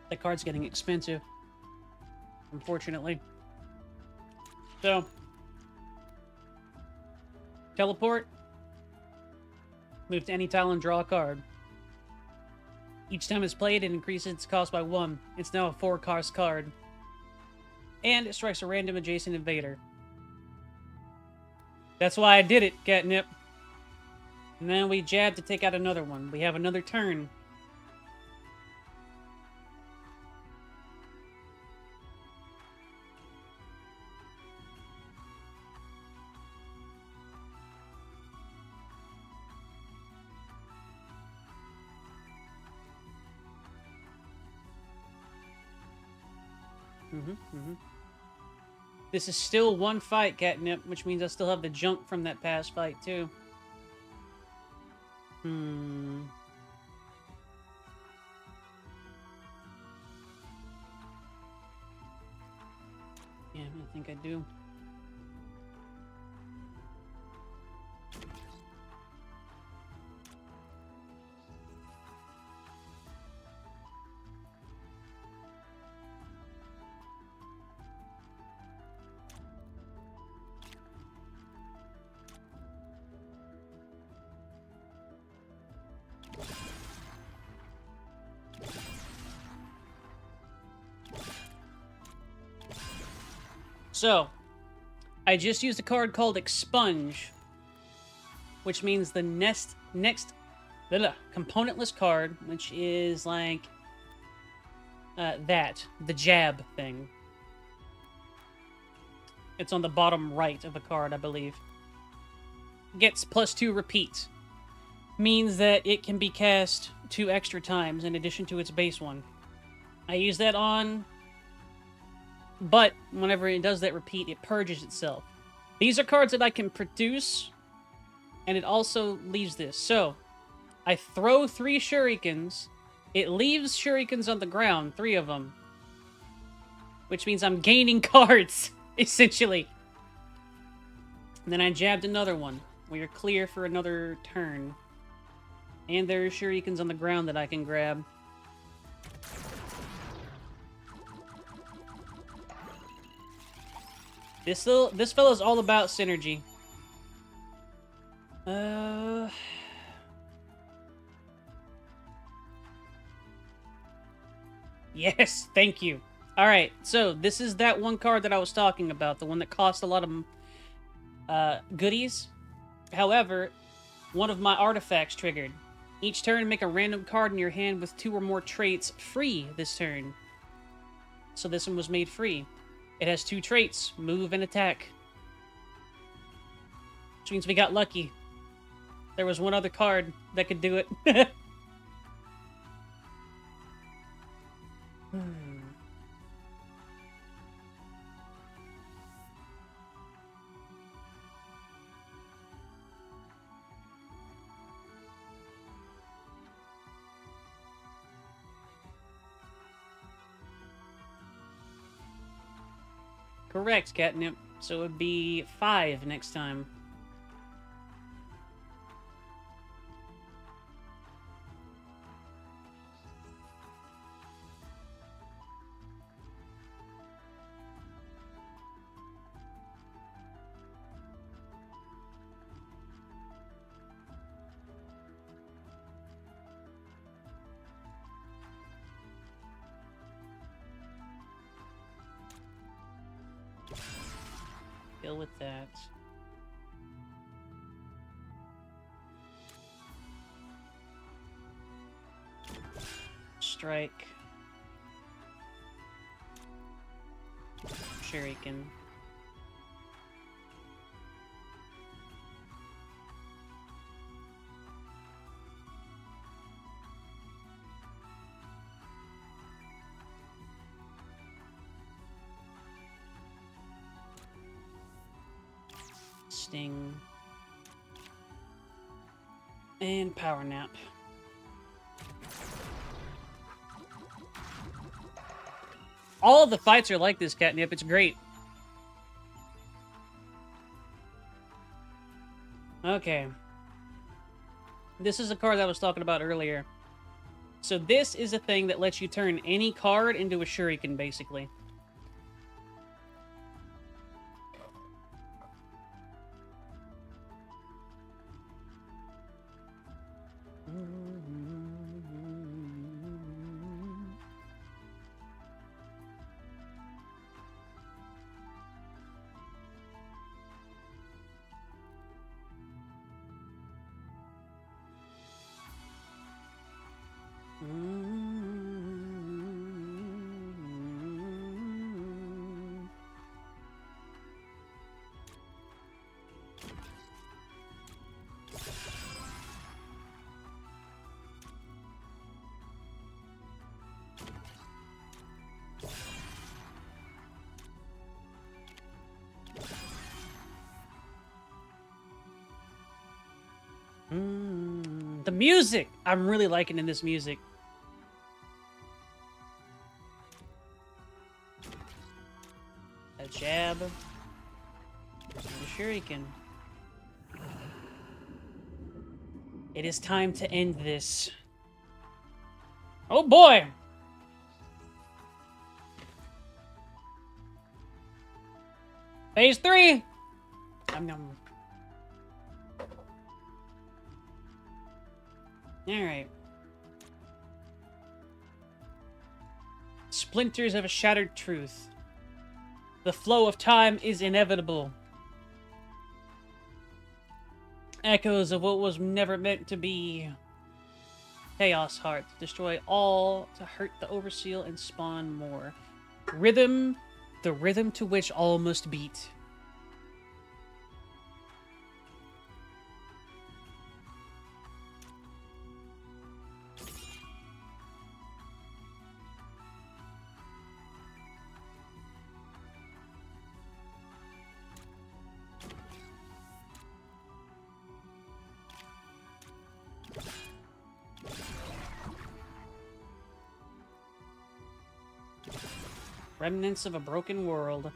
That card's getting expensive, unfortunately. So, teleport, move to any tile and draw a card. Each time it's played, it increases its cost by 1. It's now a 4-cost card. And it strikes a random adjacent invader. That's why I did it, Catnip. And then we jab to take out another one. We have another turn. This is still one fight, Catnip, which means I still have the junk from that past fight, too. Yeah, I think I do. So, I just used a card called Expunge, which means the next componentless card, which is like the jab thing. It's on the bottom right of the card, I believe. Gets +2 repeat. Means that it can be cast 2 extra times in addition to its base one. I use that on... But whenever it does that repeat, it purges itself. These are cards that I can produce, and it also leaves this. So, I throw 3 shurikens. It leaves shurikens on the ground, 3 of them. Which means I'm gaining cards, essentially. And then I jabbed another one. We are clear for another turn. And there are shurikens on the ground that I can grab. This fellow's all about synergy. Yes, thank you. Alright, so this is that one card that I was talking about, the one that cost a lot of goodies. However, one of my artifacts triggered. Each turn, make a random card in your hand with 2 or more traits free this turn. So this one was made free. It has 2 traits, move and attack. Which means we got lucky. There was one other card that could do it. Correct, Catnip. So it would be 5 next time. deal with that. Strike. Shuriken. Sting. And Power Nap. All of the fights are like this, Catnip. It's great. Okay. This is a card that I was talking about earlier. So this is a thing that lets you turn any card into a shuriken, basically. The music! I'm really liking in this music. A jab. And a shuriken. It is time to end this. Oh boy! Phase 3! Alright. Splinters of a shattered truth. The flow of time is inevitable. Echoes of what was never meant to be. Chaos Heart. Destroy all to hurt the Overseal and spawn more. Rhythm. The rhythm to which all must beat. Remnants of a broken world.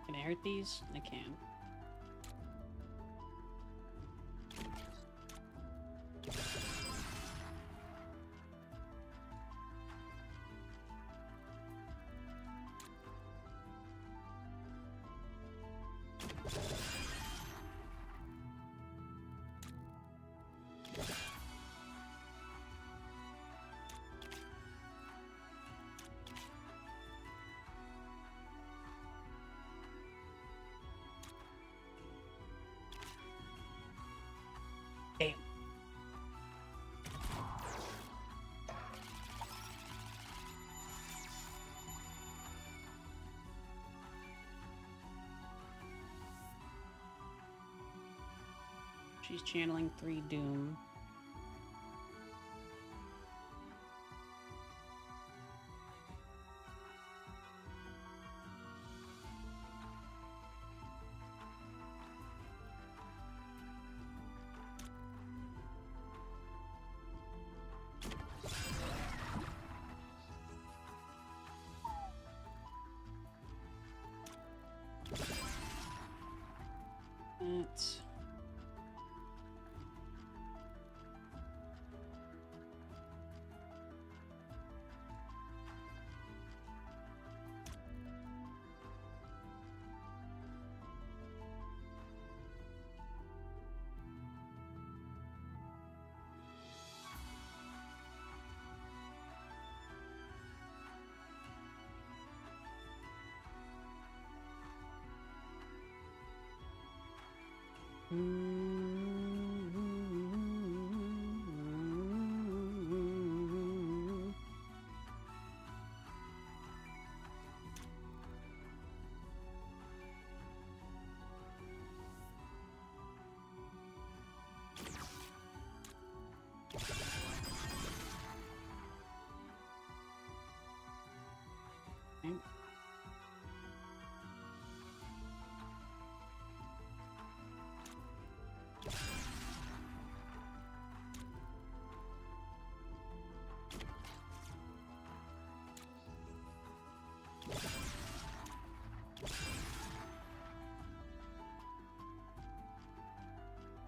Can I hurt these? I can. Damn. She's channeling 3 Doom.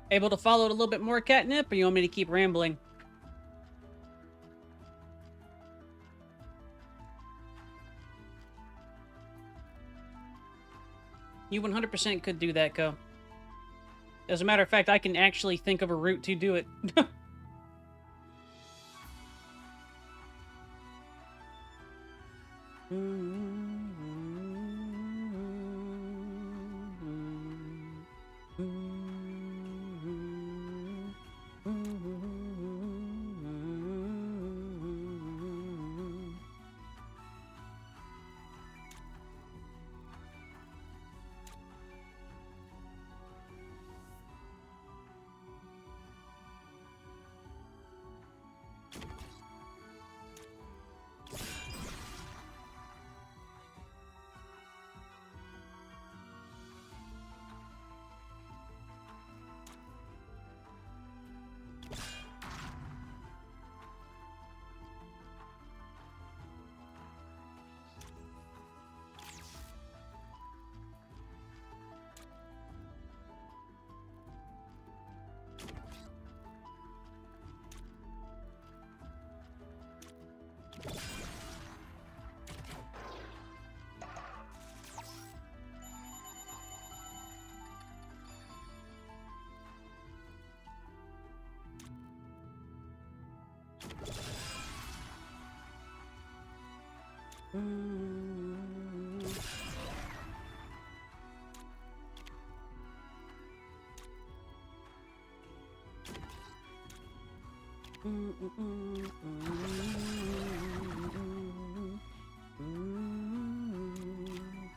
Able to follow it a little bit more, Catnip, or you want me to keep rambling? You 100% could do that, Ko. As a matter of fact, I can actually think of a route to do it.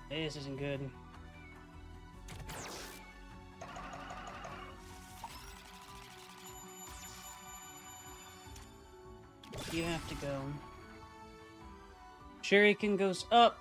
This isn't good. You have to go. Shuriken goes up.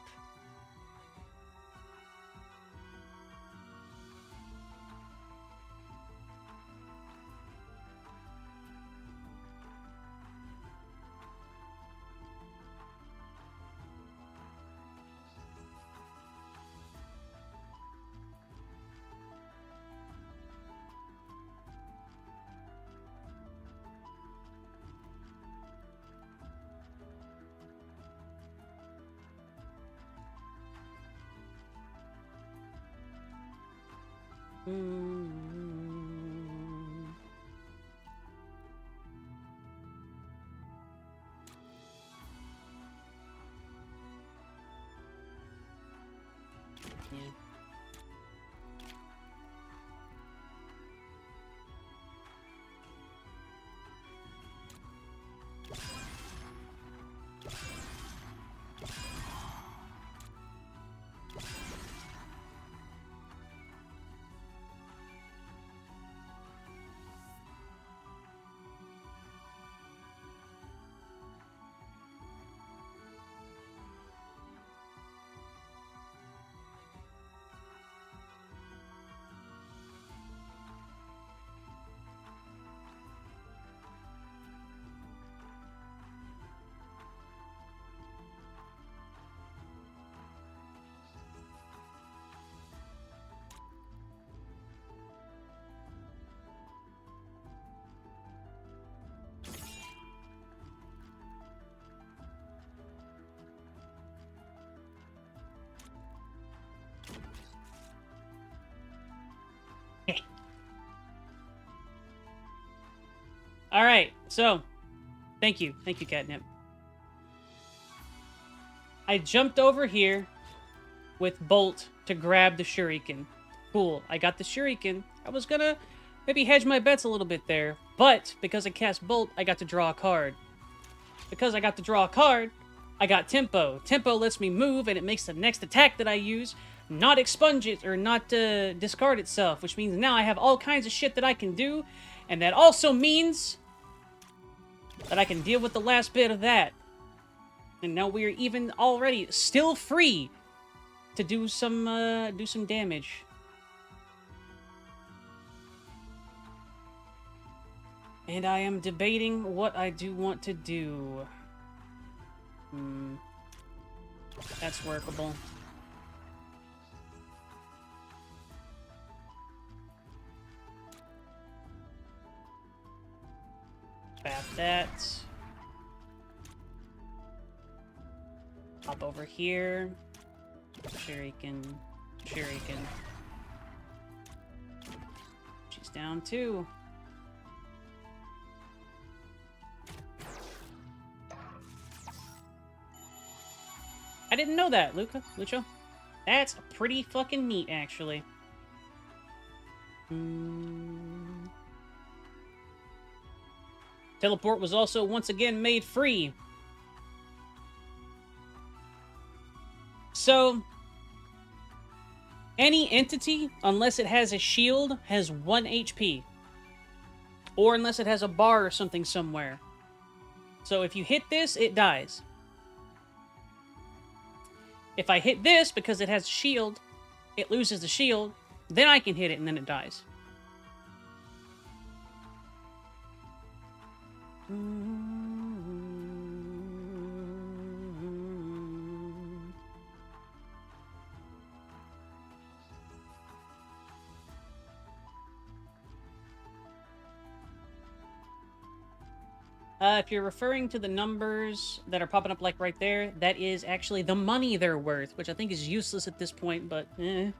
Yeah. All right, so thank you, Catnip. I jumped over here with Bolt to grab the Shuriken. Cool, I got the Shuriken. I was gonna maybe hedge my bets a little bit there. But because I cast Bolt, I got to draw a card. Because I got to draw a card, I got Tempo. Tempo lets me move, and it makes the next attack that I use not expunge it or not discard itself, which means now I have all kinds of shit that I can do, and that also means that I can deal with the last bit of that. And now we're even already still free to do some damage. And I am debating what I do want to do. That's workable. Tap that. Hop over here. Shuriken. Shuriken. She's down too. I didn't know that, Lucho. That's pretty fucking neat, actually. Teleport was also once again made free. So, any entity, unless it has a shield, has 1 HP. Or unless it has a bar or something somewhere. So if you hit this, it dies. If I hit this, because it has a shield, it loses the shield, then I can hit it and then it dies. If you're referring to the numbers that are popping up, like right there, that is actually the money they're worth, which I think is useless at this point, but eh.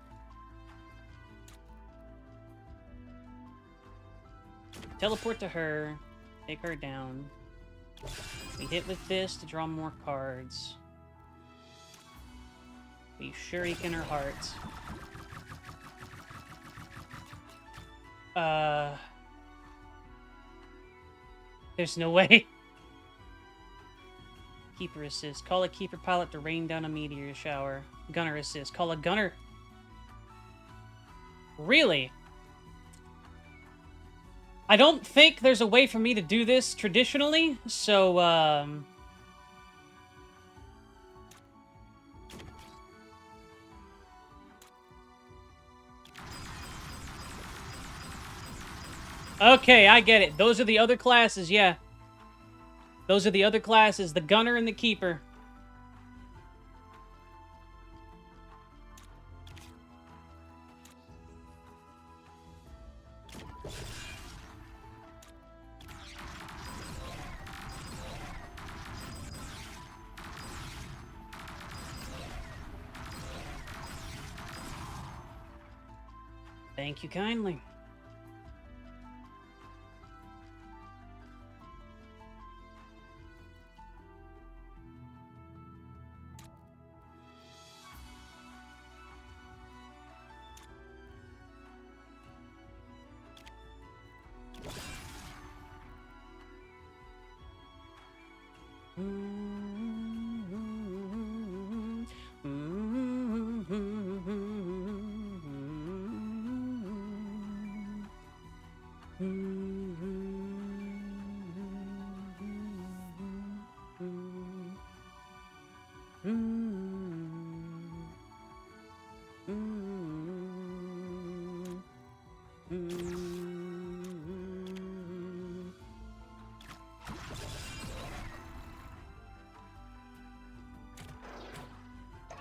Teleport to her, take her down. We hit with this to draw more cards. We shuriken her heart. There's no way. Keeper assist. Call a keeper pilot to rain down a meteor shower. Gunner assist. Call a gunner. Really? I don't think there's a way for me to do this traditionally, so, Okay, I get it. Those are the other classes, yeah. Those are the other classes, the gunner and the keeper. Thank you kindly.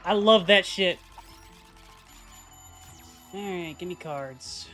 I love that shit. Alright, give me cards.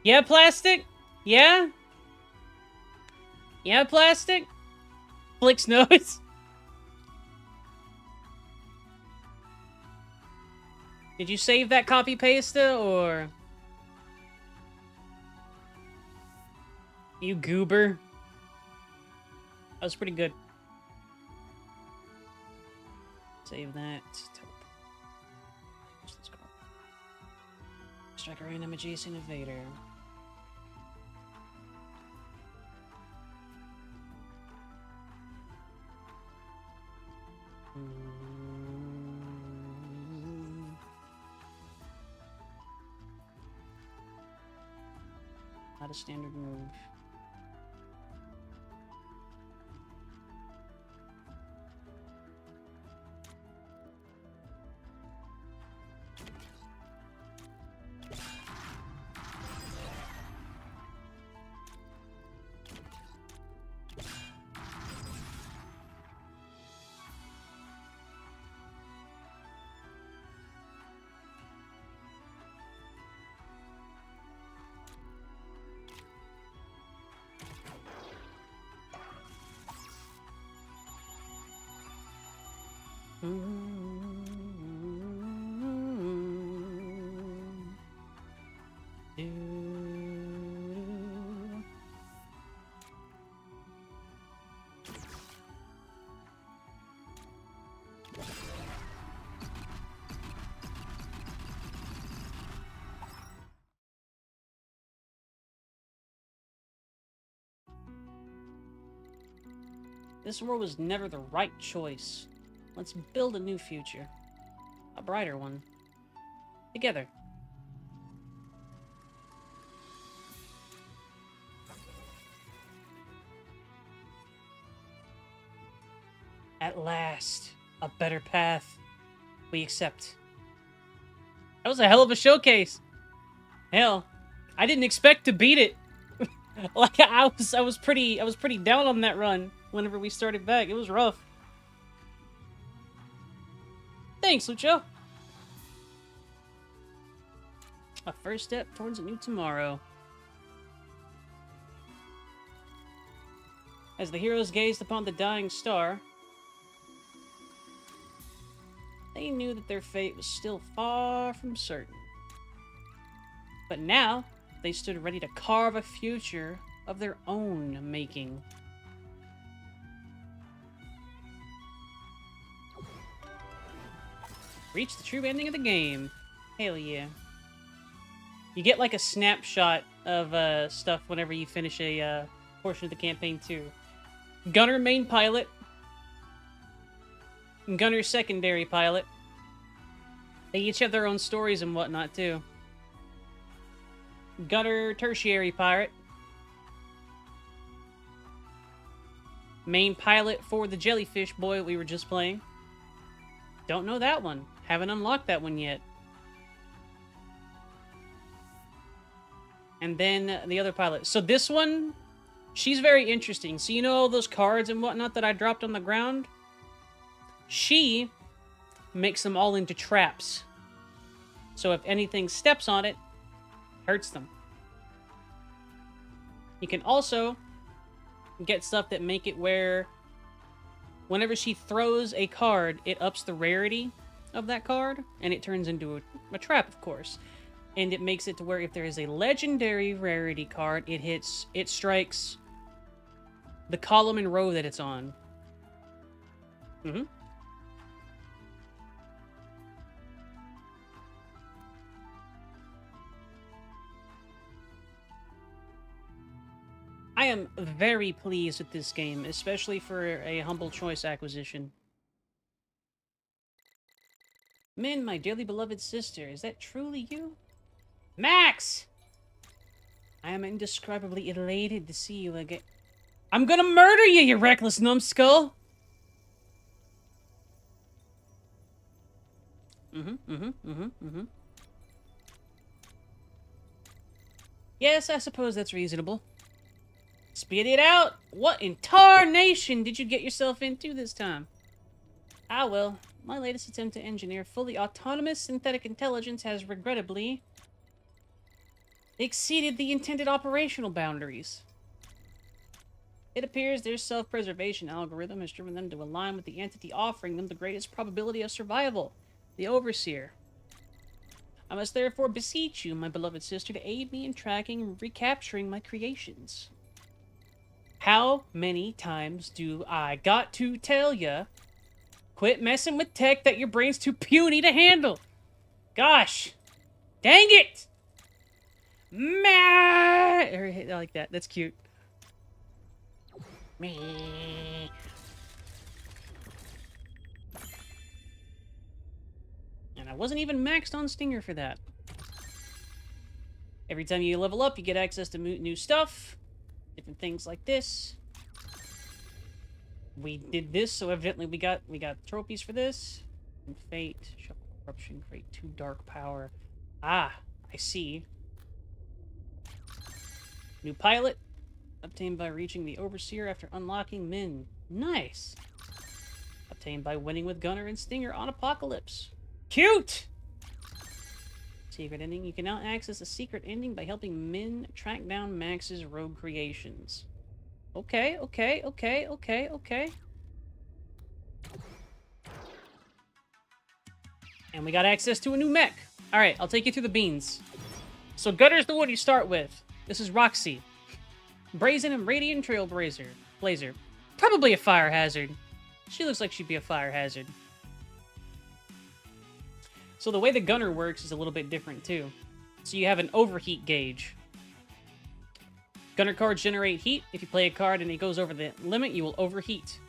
Yeah, plastic? Yeah? Yeah, plastic? Flicks nose. Did you save that copy pasta, or... You goober. That was pretty good. Save that. Strike a random adjacent invader. Not a standard move. This world was never the right choice. Let's build a new future. A brighter one. Together. At last, a better path. We accept. That was a hell of a showcase. Hell, I didn't expect to beat it. Like I was pretty down on that run whenever we started back. It was rough. Thanks, Lucho. A first step towards a new tomorrow. As the heroes gazed upon the dying star, they knew that their fate was still far from certain. But now, they stood ready to carve a future of their own making. Reach the true ending of the game. Hell yeah. You get like a snapshot of stuff whenever you finish a portion of the campaign too. Gunner main pilot. Gunner secondary pilot. They each have their own stories and whatnot too. Gunner tertiary pirate. Main pilot for the jellyfish boy we were just playing. Don't know that one. Haven't unlocked that one yet. And then the other pilot. So this one, she's very interesting. So you know all those cards and whatnot that I dropped on the ground? She makes them all into traps. So if anything steps on it, hurts them. You can also get stuff that make it where whenever she throws a card, it ups the rarity of that card, and it turns into a trap, of course. And it makes it to where if there is a legendary rarity card, it strikes the column and row that it's on. I am very pleased with this game, especially for a humble choice acquisition. Min, my dearly beloved sister, is that truly you? Max! I am indescribably elated to see you again. I'm gonna murder you, you reckless numbskull! Yes, I suppose that's reasonable. Spit it out! What in tarnation did you get yourself into this time? Ah well, my latest attempt to engineer fully autonomous synthetic intelligence has regrettably exceeded the intended operational boundaries. It appears their self-preservation algorithm has driven them to align with the entity offering them the greatest probability of survival, the Overseer. I must therefore beseech you, my beloved sister, to aid me in tracking and recapturing my creations. How many times do I got to tell ya? Quit messing with tech that your brain's too puny to handle. Gosh. Dang it! I like that. That's cute. Me. And I wasn't even maxed on Stinger for that. Every time you level up, you get access to new stuff. Different things like this. We did this, so evidently we got trophies for this. And Fate, Shuffle, Corruption, Create 2 Dark Power. Ah, I see. New pilot. Obtained by reaching the Overseer after unlocking Min. Nice! Obtained by winning with Gunner and Stinger on Apocalypse. Cute! Secret ending. You can now access a secret ending by helping Min track down Max's rogue creations. Okay. And we got access to a new mech. Alright, I'll take you through the beans. So Gunner's the one you start with. This is Roxy. Brazen and Radiant Trailblazer. Probably a fire hazard. She looks like she'd be a fire hazard. So the way the Gunner works is a little bit different too. So you have an overheat gauge. Gunner cards generate heat. If you play a card and it goes over the limit, you will overheat.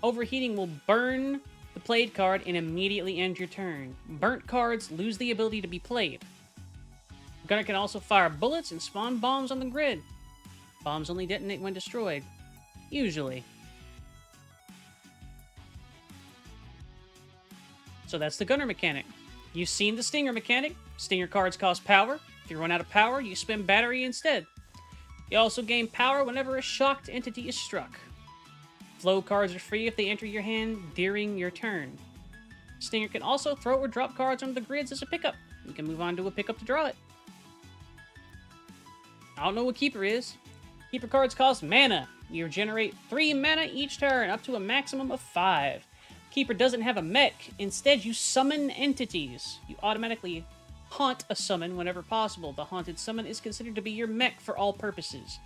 Overheating will burn the played card and immediately end your turn. Burnt cards lose the ability to be played. Gunner can also fire bullets and spawn bombs on the grid. Bombs only detonate when destroyed. Usually. So that's the Gunner mechanic. You've seen the Stinger mechanic. Stinger cards cost power. If you run out of power, you spend battery instead. You also gain power whenever a shocked entity is struck. Flow cards are free if they enter your hand during your turn. Stinger can also throw or drop cards onto the grids as a pickup. You can move on to a pickup to draw it. I don't know what Keeper is. Keeper cards cost mana. You generate 3 mana each turn, up to a maximum of 5. Keeper doesn't have a mech. Instead, you summon entities. You automatically haunt a summon whenever possible. The haunted summon is considered to be your mech for all purposes.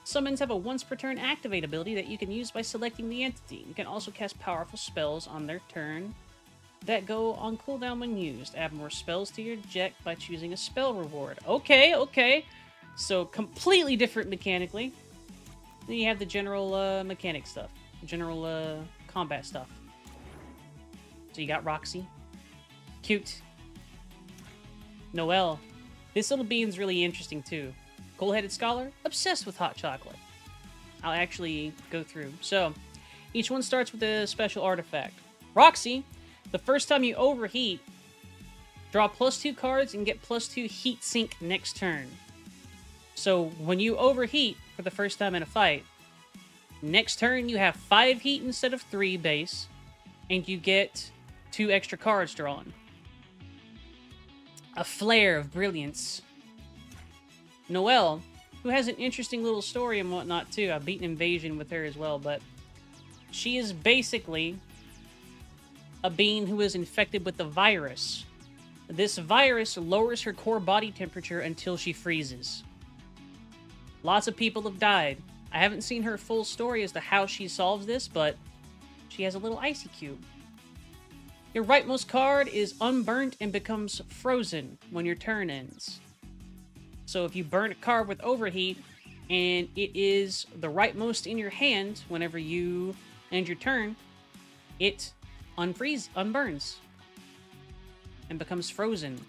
Summons have a once per turn activate ability that you can use by selecting the entity. You can also cast powerful spells on their turn that go on cooldown when used. Add more spells to your deck by choosing a spell reward. Okay. So, completely different mechanically. Then you have the general mechanic stuff. General combat stuff. So you got Roxy. Cute. Noelle. This little bean's really interesting too. Coal-headed scholar, obsessed with hot chocolate. I'll actually go through. So, each one starts with a special artifact. Roxy, the first time you overheat, draw +2 cards and get +2 heat sink next turn. So, when you overheat for the first time in a fight, next turn you have 5 heat instead of 3 base, and you get 2 extra cards drawn. A flare of brilliance. Noelle, who has an interesting little story and whatnot too. I've beaten Invasion with her as well, but she is basically a being who is infected with the virus. This virus lowers her core body temperature until she freezes. Lots of people have died. I haven't seen her full story as to how she solves this, but she has a little icy cube. Your rightmost card is unburnt and becomes frozen when your turn ends. So if you burn a card with overheat, and it is the rightmost in your hand whenever you end your turn, it unburns, and becomes frozen.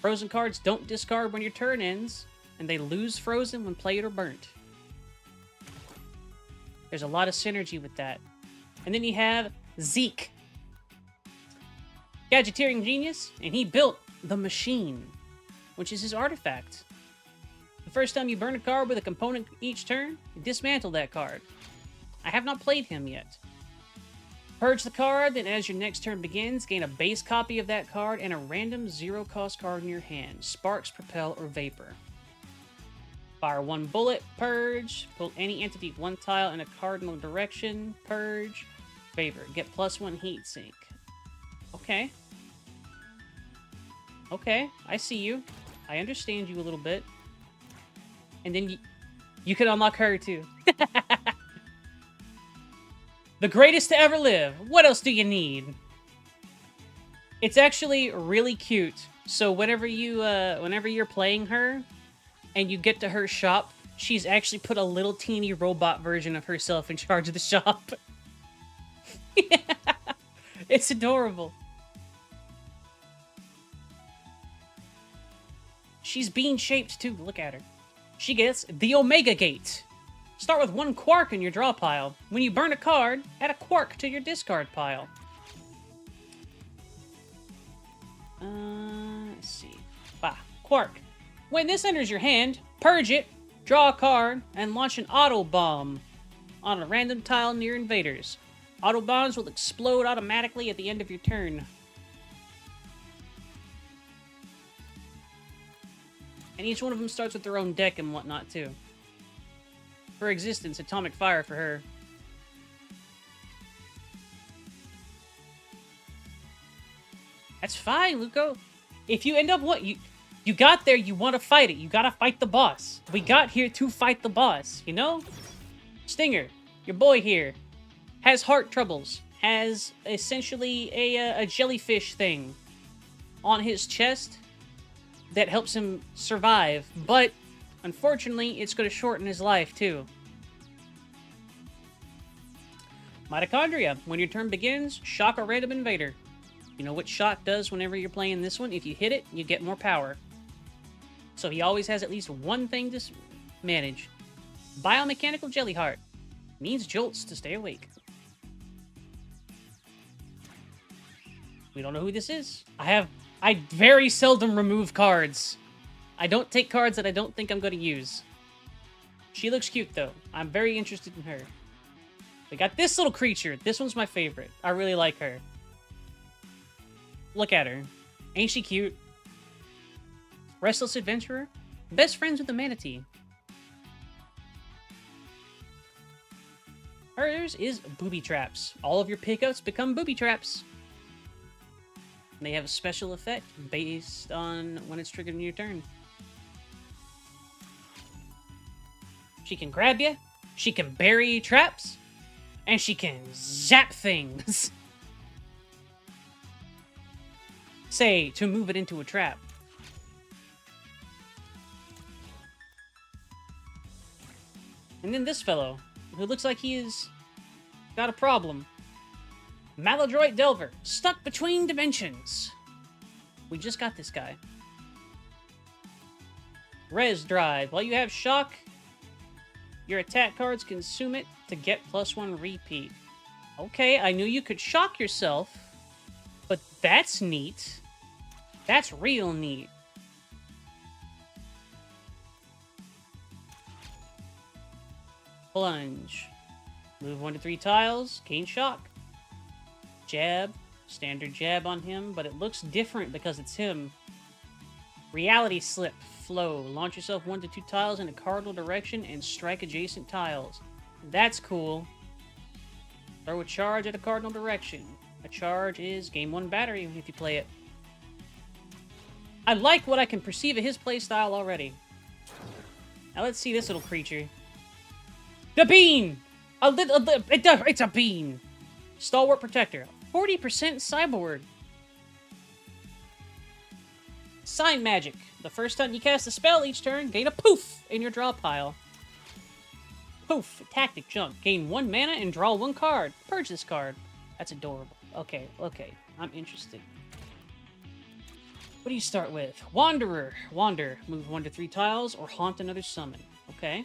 Frozen cards don't discard when your turn ends, and they lose frozen when played or burnt. There's a lot of synergy with that. And then you have Zeke. Gadgeteering genius, and he built the Machine, which is his artifact. The first time you burn a card with a component each turn, you dismantle that card. I have not played him yet. Purge the card, then as your next turn begins, gain a base copy of that card and a random 0-cost card in your hand. Sparks, Propel, or Vapor. Fire 1 bullet, purge. Pull any entity 1 tile in a cardinal direction, purge. Favor, get +1 heat sink. Okay. Okay, I see you. I understand you a little bit. And then you can unlock her too. The greatest to ever live. What else do you need? It's actually really cute. So whenever you're playing her and you get to her shop, she's actually put a little teeny robot version of herself in charge of the shop. Yeah. It's adorable. She's bean-shaped too. Look at her. She gets the Omega Gate. Start with 1 quark in your draw pile. When you burn a card, add a quark to your discard pile. Let's see. Quark. When this enters your hand, purge it, draw a card, and launch an auto bomb on a random tile near invaders. Auto bombs will explode automatically at the end of your turn. And each one of them starts with their own deck and whatnot, too. For existence, atomic fire for her. That's fine, Luco. If you end up you got there, you want to fight it. You gotta fight the boss. We got here to fight the boss, you know? Stinger, your boy here, has heart troubles. Has essentially a jellyfish thing on his chest that helps him survive. But, unfortunately, it's going to shorten his life, too. Mitochondria. When your turn begins, shock a random invader. You know what shock does whenever you're playing this one? If you hit it, you get more power. So he always has at least one thing to manage. Biomechanical Jelly Heart. Needs jolts to stay awake. We don't know who this is. I very seldom remove cards. I don't take cards that I don't think I'm going to use. She looks cute, though. I'm very interested in her. We got this little creature. This one's my favorite. I really like her. Look at her. Ain't she cute? Restless Adventurer. Best friends with the manatee. Hers is Booby Traps. All of your pickups become Booby Traps. They have a special effect based on when it's triggered in your turn. She can grab you, she can bury traps, and she can zap things. Say, to move it into a trap. And then this fellow, who looks like he is got a problem. Maladroit Delver, stuck between dimensions. We just got this guy. Res Drive. While you have shock, your attack cards consume it to get +1 repeat. Okay, I knew you could shock yourself, but that's neat. That's real neat. Plunge. Move 1 to 3 tiles, gain shock. Jab, standard jab on him, but it looks different because it's him. Reality Slip, flow. Launch yourself 1 to 2 tiles in a cardinal direction and strike adjacent tiles. That's cool. Throw a charge at a cardinal direction. A charge is game 1 battery if you play it. I like what I can perceive of his playstyle already. Now let's see this little creature. The bean! It's a bean! Stalwart Protector. 40% cyborg. Sign Magic. The first time you cast a spell each turn, gain a poof in your draw pile. Poof. Tactic Junk. Gain 1 mana and draw 1 card. Purge this card. That's adorable. Okay. I'm interested. What do you start with? Wanderer. Wander. Move 1 to 3 tiles or haunt another summon. Okay.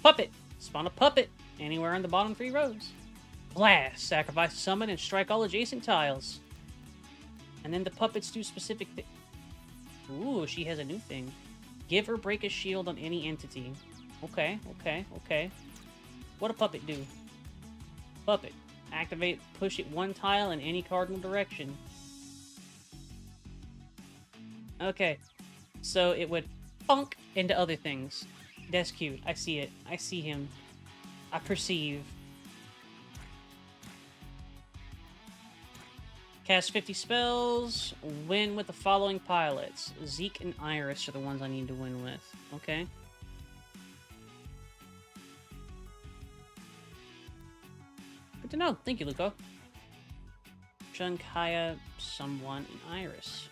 Puppet. Spawn a puppet anywhere on the bottom 3 rows. Blast. Sacrifice a summon and strike all adjacent tiles. And then the puppets do specific things. Ooh, she has a new thing. Give or break a shield on any entity. Okay. What a puppet do? Puppet. Activate, push it 1 tile in any cardinal direction. Okay. So it would funk into other things. That's cute. I see it. I see him. I perceive. Cast 50 spells. Win with the following pilots. Zeke and Iris are the ones I need to win with. Okay. Good to know. Thank you, Luco. Chun, Kaya, someone, and Iris.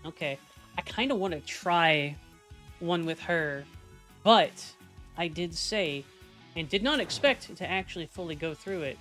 Okay. I kind of want to try one with her, but I did say, and did not expect to actually fully go through it.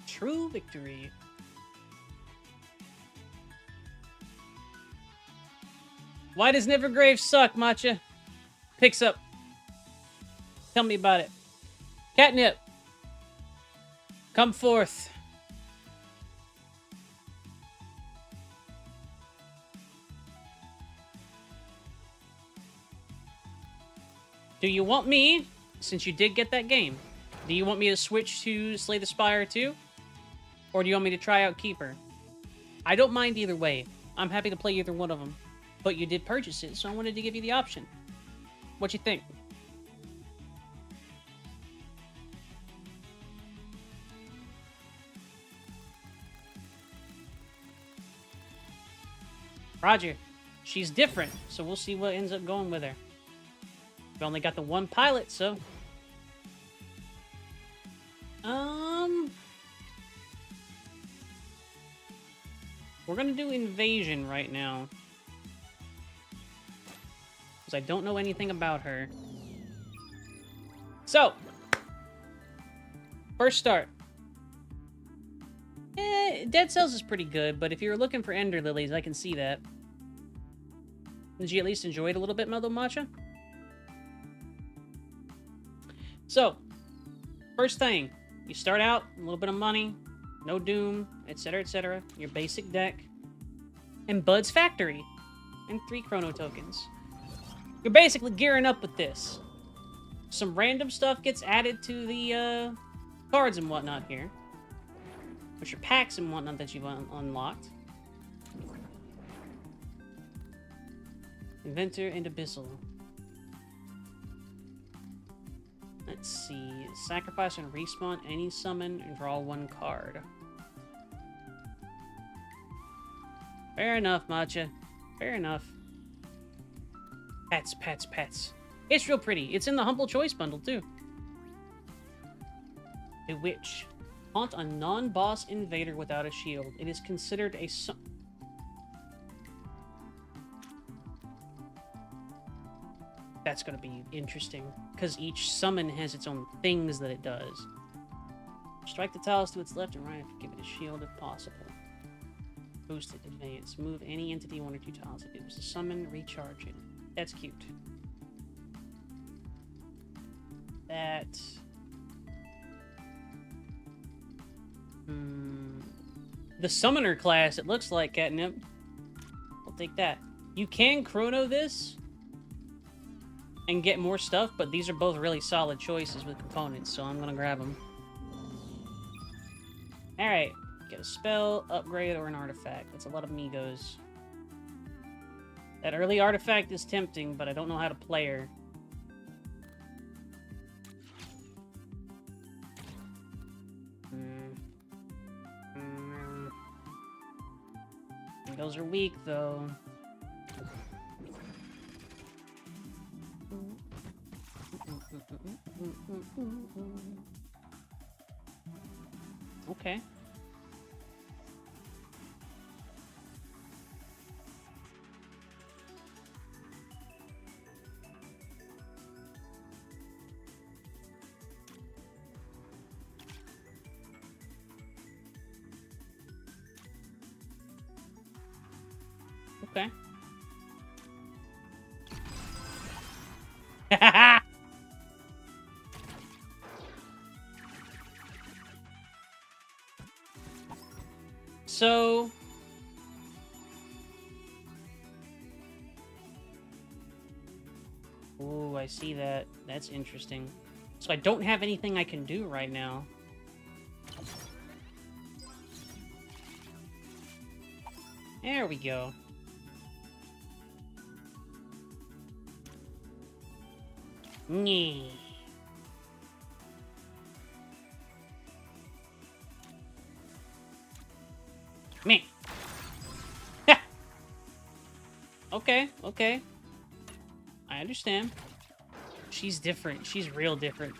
True victory. Why does Nevergrave suck, Matcha? Picks up. Tell me about it. Catnip. Come forth. Do you want me, since you did get that game, do you want me to switch to Slay the Spire too? Or do you want me to try out Keeper? I don't mind either way. I'm happy to play either one of them. But you did purchase it, so I wanted to give you the option. What you think? Roger. She's different, so we'll see what ends up going with her. We only got the one pilot, so... We're gonna do Invasion right now. Because I don't know anything about her. So! First start. Dead Cells is pretty good, but if you're looking for Ender Lilies, I can see that. Did you at least enjoy it a little bit, Mellow Matcha? So, first thing, you start out, a little bit of money, no Doom, etc., etc., your basic deck, and Bud's Factory, and 3 Chrono tokens. You're basically gearing up with this. Some random stuff gets added to the cards and whatnot here, which are packs and whatnot that you've unlocked. Inventor and Abyssal. Let's see. Sacrifice and respawn any summon and draw 1 card. Fair enough, Matcha. Fair enough. Pets, pets, pets. It's real pretty. It's in the Humble Choice bundle, too. Bewitch. Haunt a non-boss invader without a shield. It is considered a That's going to be interesting, because each summon has its own things that it does. Strike the tiles to its left and right, give it a shield if possible. Boosted advance. Move any entity 1 or 2 tiles. If it was a summon, recharge it. That's cute. That... The summoner class, it looks like, Catnip. I'll take that. You can chrono this and get more stuff, but these are both really solid choices with components, so I'm gonna grab them. Alright. Get a spell, upgrade, or an artifact. That's a lot of Migos. That early artifact is tempting, but I don't know how to play her. Those are weak, though. Okay. Okay. So... Ooh, I see that. That's interesting. So I don't have anything I can do right now. There we go. Nee. Me. Okay, okay. I understand. She's different. She's real different.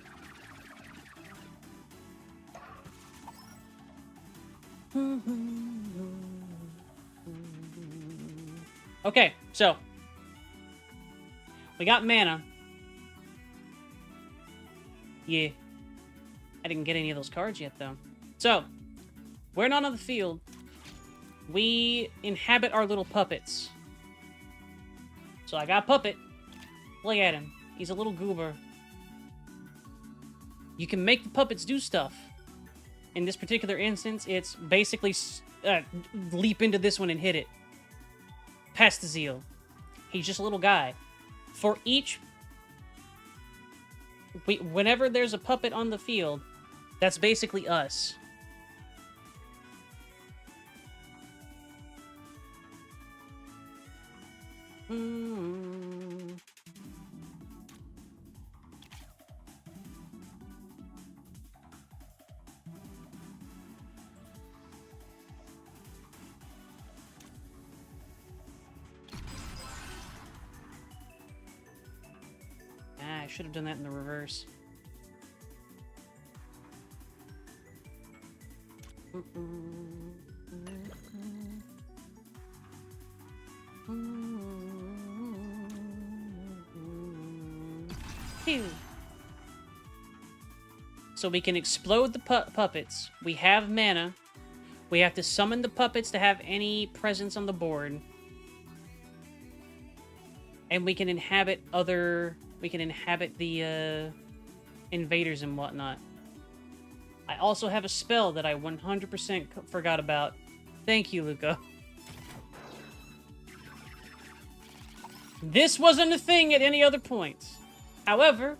Okay, so we got mana. Yeah. I didn't get any of those cards yet, though. So, we're not on the field. We inhabit our little puppets. So I got a puppet. Look at him. He's a little goober. You can make the puppets do stuff. In this particular instance, it's basically leap into this one and hit it. Pass the zeal. He's just a little guy. For each... whenever there's a puppet on the field, that's basically us. I should have done that in the reverse. Phew. So we can explode the puppets. We have mana. We have to summon the puppets to have any presence on the board. And we can inhabit other... we can inhabit the invaders and whatnot. I also have a spell that I 100% forgot about. Thank you, Luca. This wasn't a thing at any other point. However,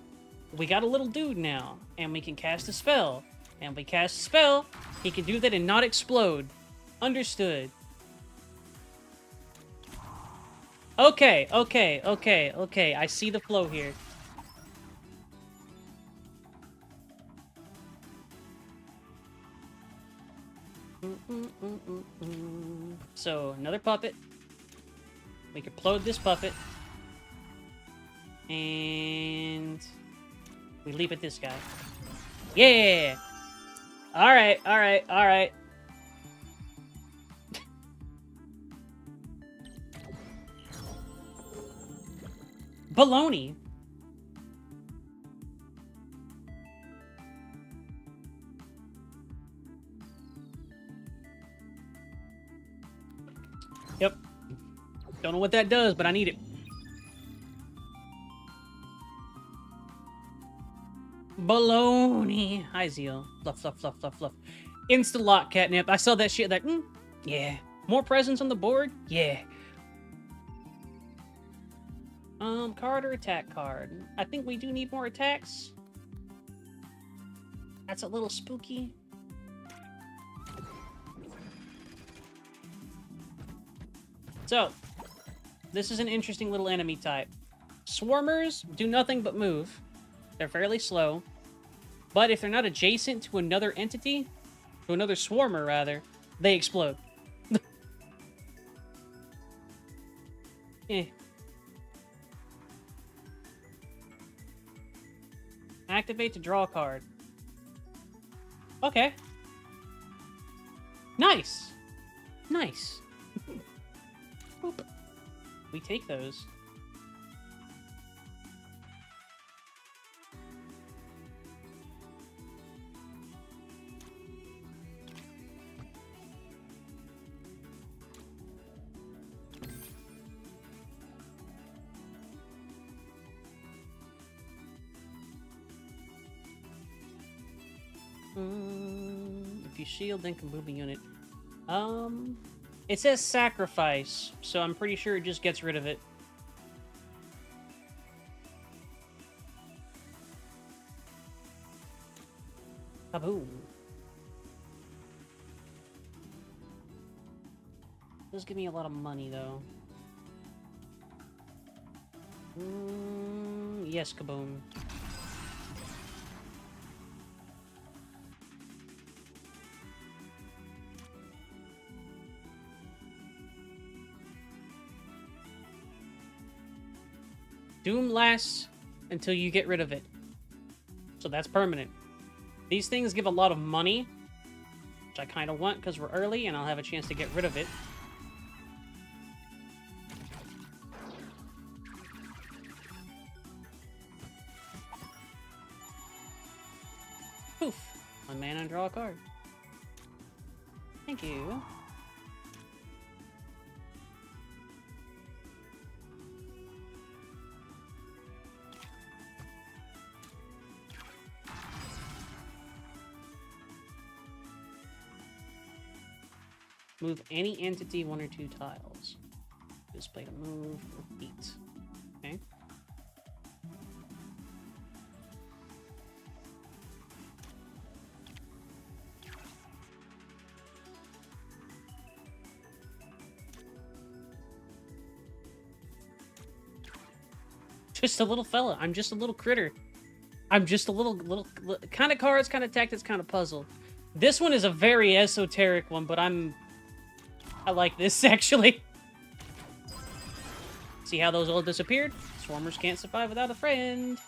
we got a little dude now, and we can cast a spell. And we cast a spell, he can do that and not explode. Understood. Okay, okay, okay, okay. I see the flow here. So, another puppet. We could plode this puppet. And... we leap at this guy. Yeah! Alright, alright, alright. Baloney. Yep. Don't know what that does, but I need it. Baloney. Hi, Zeal. Fluff, fluff, fluff, fluff, fluff. Insta-lock, catnip. I saw that shit like, yeah. More presence on the board? Yeah. Card or attack card? I think we do need more attacks. That's a little spooky. So, this is an interesting little enemy type. Swarmers do nothing but move. They're fairly slow. But if they're not adjacent to another entity, to another swarmer rather, they explode. Eh. Activate to draw a card. Okay. Nice. Nice. Boop. We take those. If you shield, then can move a unit. It says sacrifice, so I'm pretty sure it just gets rid of it. Kaboom. Does give me a lot of money, though. Yes, kaboom. Doom lasts until you get rid of it. So that's permanent. These things give a lot of money, which I kind of want because we're early and I'll have a chance to get rid of it. Poof. 1 mana and draw a card. Thank you. Move any entity 1 or 2 tiles. Display to move, repeat. Okay. Just a little fella. I'm just a little critter. I'm just a little kind of cards, kind of tactics, kind of puzzle. This one is a very esoteric one, but I like this, actually. See how those all disappeared? Swarmers can't survive without a friend.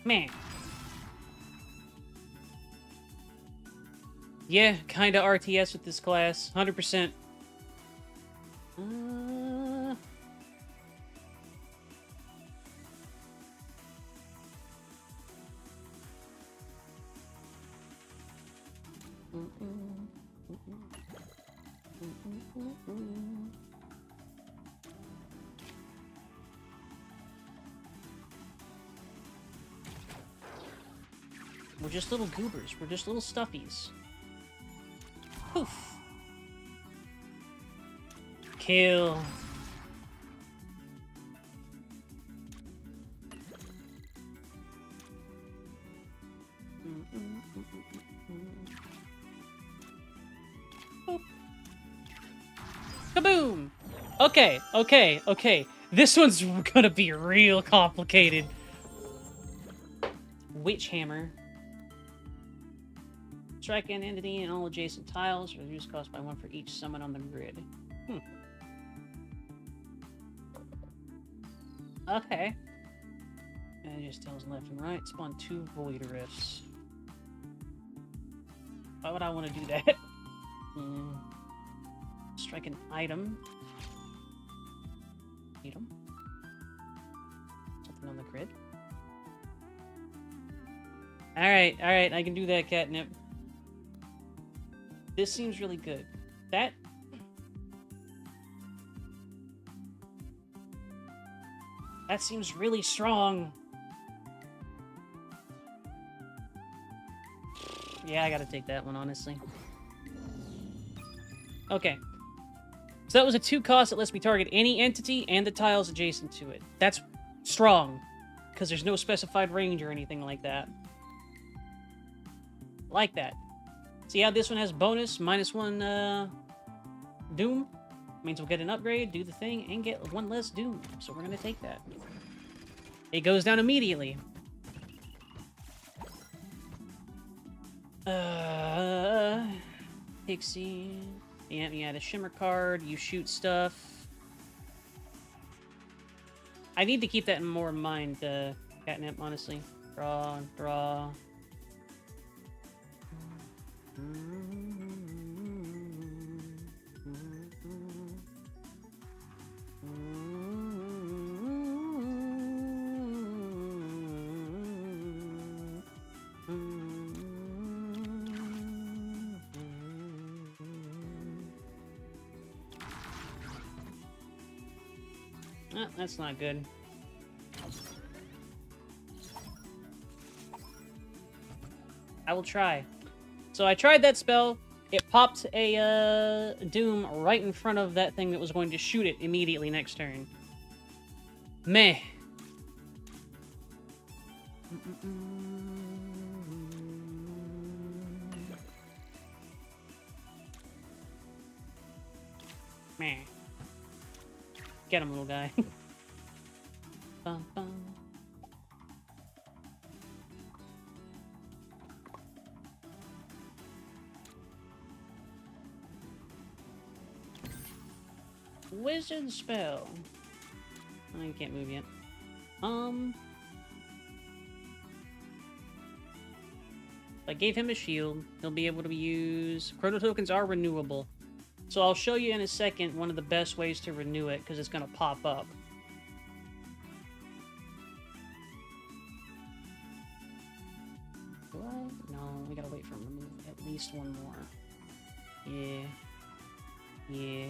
Man. Yeah, kinda RTS with this class. 100%. We're just little goobers. We're just little stuffies. Poof. Kill. Boop. Kaboom! Okay. This one's gonna be real complicated. Witch Hammer. Strike an entity and all adjacent tiles. Reduce cost by 1 for each summon on the grid. Okay. And it just tells left and right. Spawn 2 Void Rifts. Why would I want to do that? Strike an item. Item. Something on the grid. Alright, I can do that, Catnip. This seems really good. That seems really strong. Yeah, I gotta take that one, honestly. Okay. So that was a 2 cost that lets me target any entity and the tiles adjacent to it. That's strong, because there's no specified range or anything like that. Like that. See how this one has bonus, -1 Doom? Means we'll get an upgrade, do the thing, and get 1 less Doom. So we're gonna take that. It goes down immediately. Pixie. Yeah, the Shimmer card, you shoot stuff. I need to keep that more in mind, Catnip, honestly. Draw. That's not good. I will try. So I tried that spell. It popped a Doom right in front of that thing that was going to shoot it immediately next turn. Meh. Meh. Get him, little guy. Bum, bum. Wizard spell. Oh, you can't move yet. If I gave him a shield, he'll be able to use... Chrono tokens are renewable. So I'll show you in a second one of the best ways to renew it, because it's going to pop up. What? No, we gotta wait for him to move at least one more. Yeah. Yeah.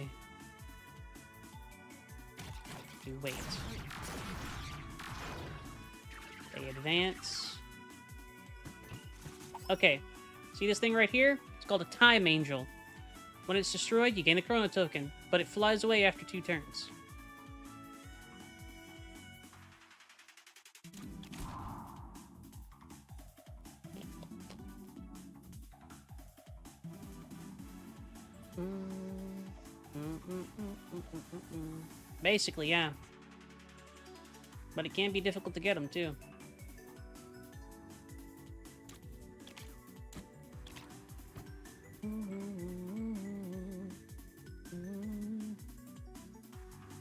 You wait. They advance. Okay. See this thing right here? It's called a Time Angel. When it's destroyed, you gain a Chrono Token, but it flies away after 2 turns. Basically, yeah. But it can be difficult to get them, too.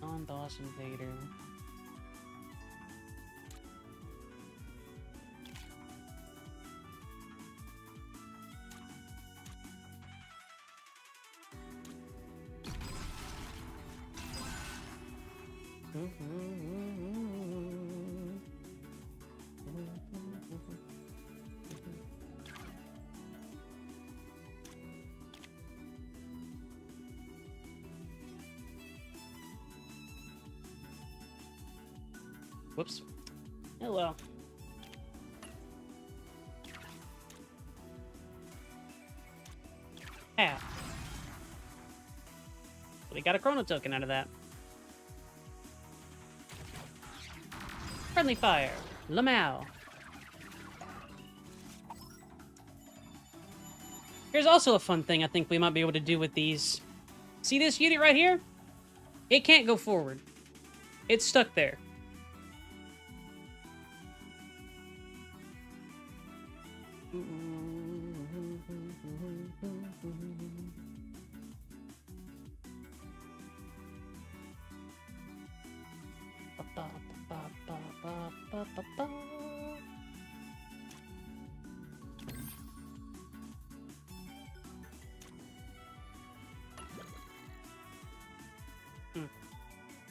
Non-boss invader. Whoops. Oh well. Yeah. We got a Chrono Token out of that. Friendly Fire. Lamau. Here's also a fun thing I think we might be able to do with these. See this unit right here? It can't go forward. It's stuck there.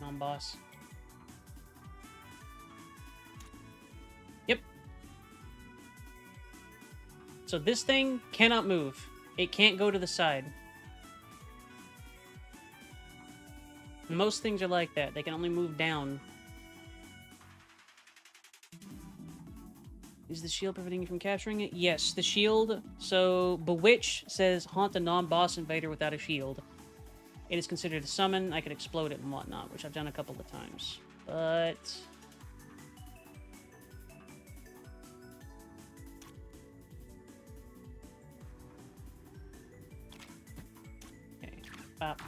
Non-boss. Yep. So this thing cannot move. It can't go to the side. Most things are like that. They can only move down. Is the shield preventing you from capturing it? Yes, the shield. So, Bewitch says haunt a non-boss invader without a shield. It is considered a summon. I could explode it and whatnot, which I've done a couple of times. But... okay, pop.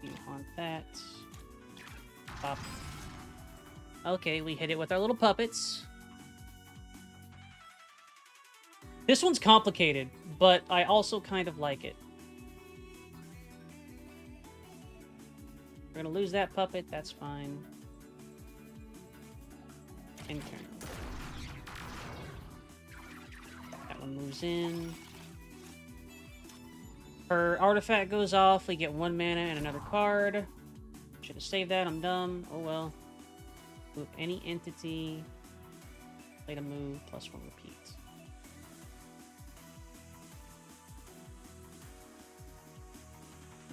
You haunt that. Pop. Okay, we hit it with our little puppets. This one's complicated, but I also kind of like it. We're gonna lose that puppet, that's fine. And turn. That one moves in. Her artifact goes off, we get 1 mana and another card. Should have saved that, I'm dumb. Oh well. Move any entity. Play to move, +1 repeat.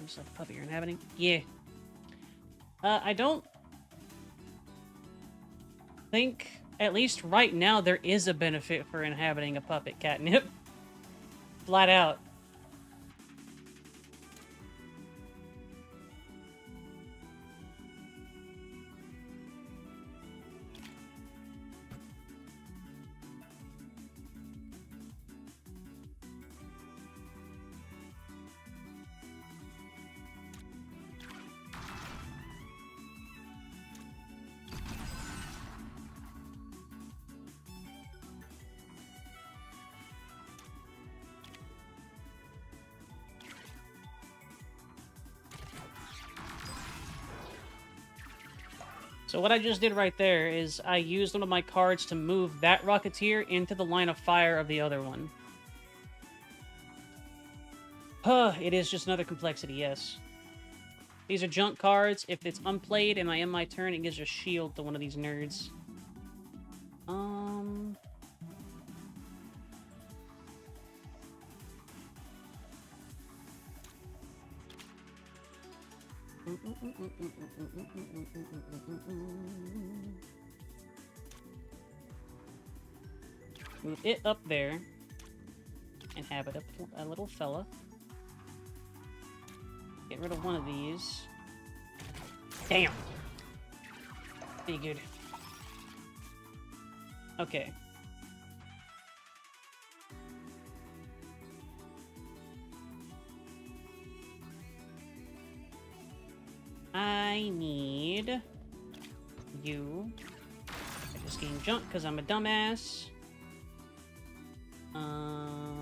Looks like a puppet you're inhabiting. Yeah. I don't think, at least right now, there is a benefit for inhabiting a puppet, Catnip. Flat out. So what I just did right there is I used one of my cards to move that Rocketeer into the line of fire of the other one. It is just another complexity, yes. These are junk cards. If it's unplayed and I end my turn, it gives a shield to one of these nerds. Move it up there. Inhabit a little fella. Get rid of one of these. Damn! Be good. Okay. I need you. I just gained junk because I'm a dumbass. No.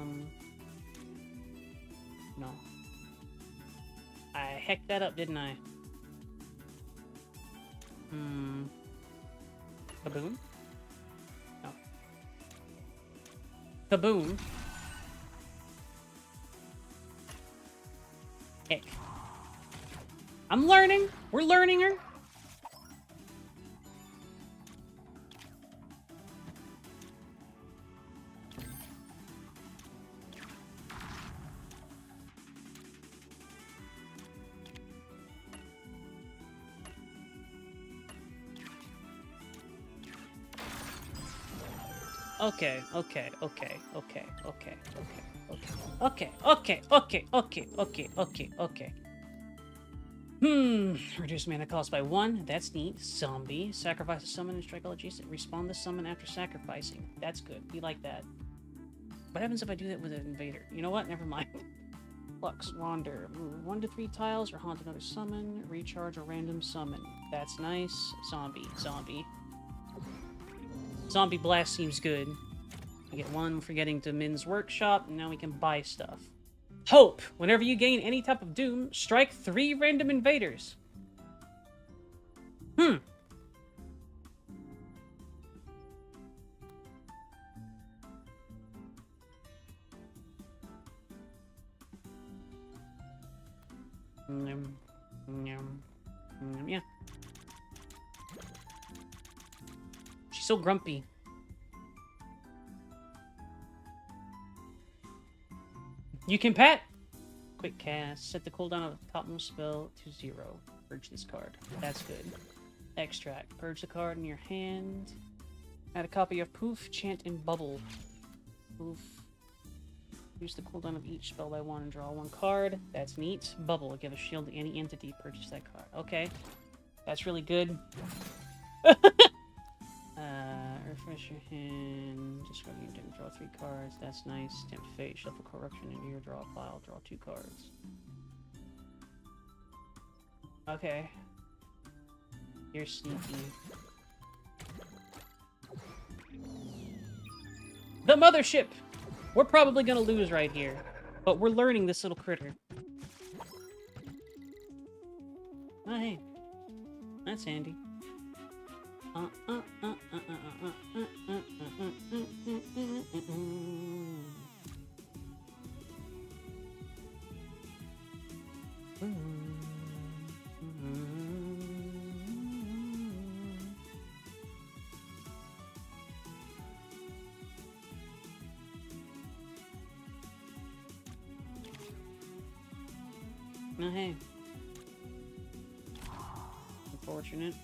I hecked that up, didn't I? Kaboom? No. Kaboom. Heck. I'm learning. We're learning her. Okay. Reduce mana cost by 1. That's neat. Zombie. Sacrifice a summon and strike all adjacent. Respawn the summon after sacrificing. That's good. We like that. What happens if I do that with an invader? You know what? Never mind. Flux. Wander. Move 1 to 3 tiles or haunt another summon. Recharge a random summon. That's nice. Zombie. Zombie Blast seems good. We get 1 for getting to Min's workshop, and now we can buy stuff. Hope! Whenever you gain any type of doom, strike 3 random invaders. Yeah. She's so grumpy. You can pet! Quick cast. Set the cooldown of the topmost spell to 0. Purge this card. That's good. Extract. Purge the card in your hand. Add a copy of Poof, Chant, and Bubble. Poof. Use the cooldown of each spell by 1 and draw 1 card. That's neat. Bubble. Give a shield to any entity. Purchase that card. Okay. That's really good. Refresh your hand. Discard your deck. Draw 3 cards. That's nice. Tempt Fate. Shuffle Corruption into your draw pile. Draw 2 cards. Okay. You're sneaky. The mothership! We're probably gonna lose right here. But we're learning this little critter. Oh, hey. That's handy. Oh, hey. Unfortunate.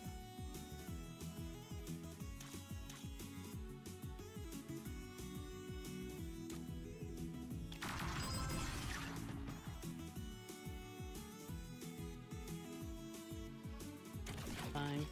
Fine.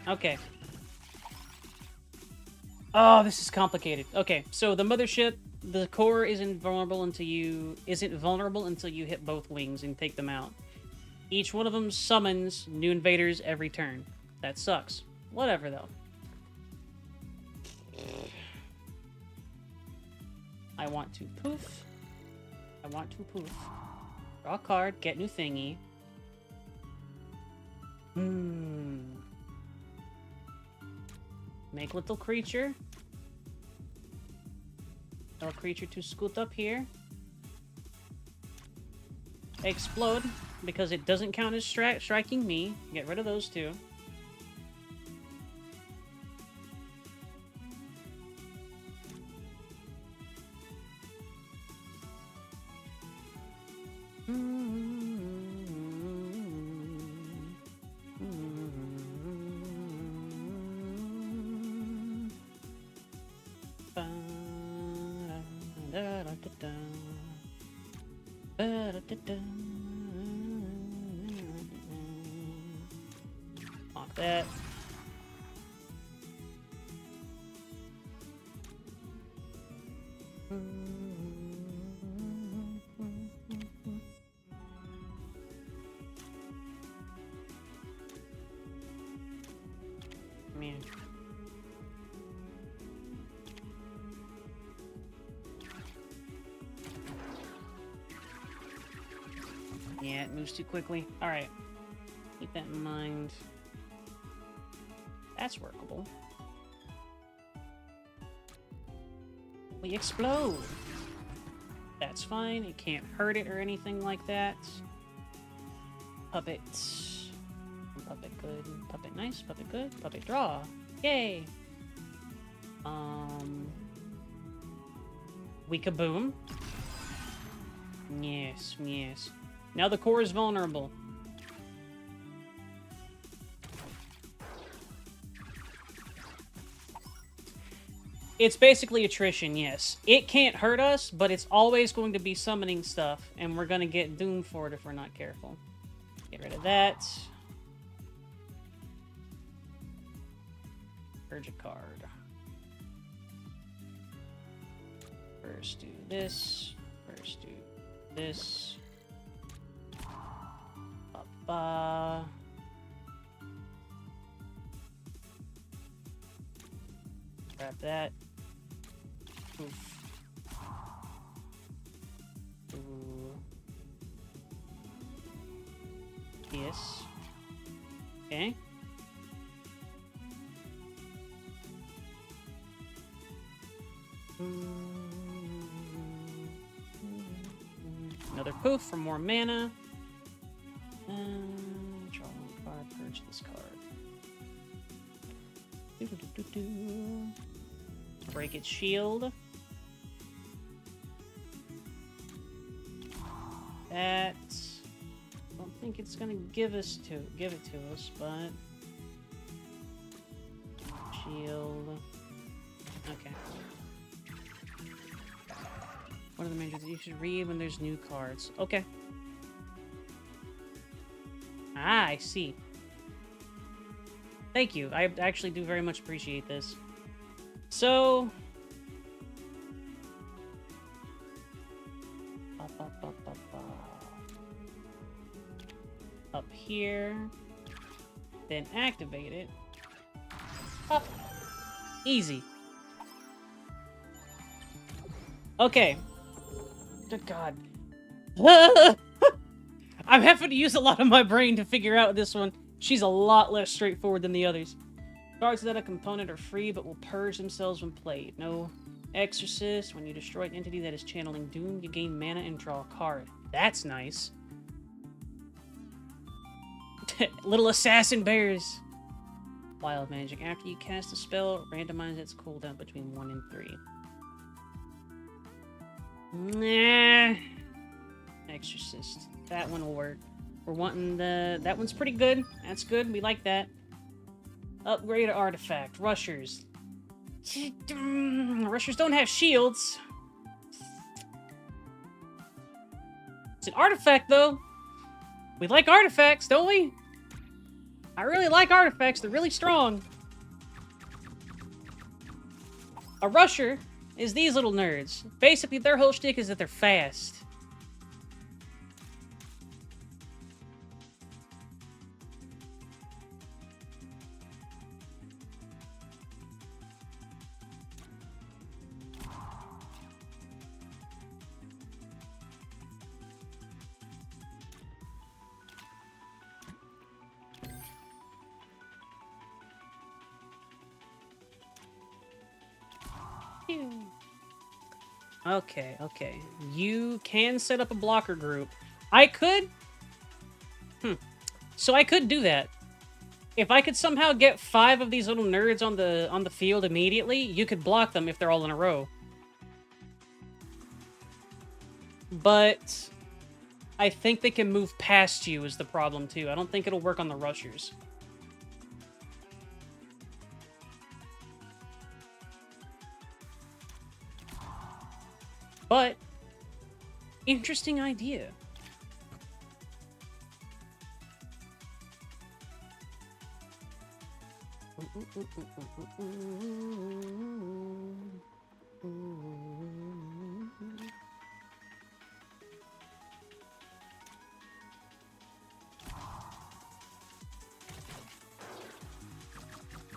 Okay. Oh, this is complicated. Okay, so the mothership, the core isn't vulnerable until you hit both wings and take them out. Each one of them summons new invaders every turn. That sucks. Whatever though. I want to poof. I want to poof. Draw a card, get new thingy. Make little creature. Little creature to scoot up here. Explode, because it doesn't count as striking me. Get rid of those two. Lock that. Man. Yeah, it moves too quickly. Alright. Keep that in mind. That's workable. We explode! That's fine. It can't hurt it or anything like that. Puppet. Puppet good. Puppet nice. Puppet good. Puppet draw. Yay! We kaboom. Yes, yes. Now the core is vulnerable. It's basically attrition, yes. It can't hurt us, but it's always going to be summoning stuff, and we're going to get doomed for it if we're not careful. Get rid of that. Purge a card. First do this. First do this. Grab that. Oof. Ooh. Yes. Okay. Another poof for more mana. Draw one card, purge this card. Break its shield. That I don't think it's gonna give it to us, but shield. Okay. One of the majors that you should read when there's new cards. Okay. Ah, I see. Thank you. I actually do very much appreciate this. So... Up here. Then activate it. Up. Easy. Okay. Good God. I'm having to use a lot of my brain to figure out this one. She's a lot less straightforward than the others. Cards without a component are free, but will purge themselves when played. No exorcist. When you destroy an entity that is channeling doom, you gain mana and draw a card. That's nice. Little assassin bears. Wild magic. After you cast a spell, randomize its cooldown between 1 and 3. Nah. Exorcist. That one will work. We're wanting the... That one's pretty good. That's good. We like that. Upgrade artifact. Rushers. Rushers don't have shields. It's an artifact, though. We like artifacts, don't we? I really like artifacts. They're really strong. A rusher is these little nerds. Basically, their whole shtick is that they're fast. Okay, okay. You can set up a blocker group. I could... So I could do that. If I could somehow get 5 of these little nerds on the field immediately, you could block them if they're all in a row. But... I think they can move past you is the problem, too. I don't think it'll work on the rushers. But, interesting idea.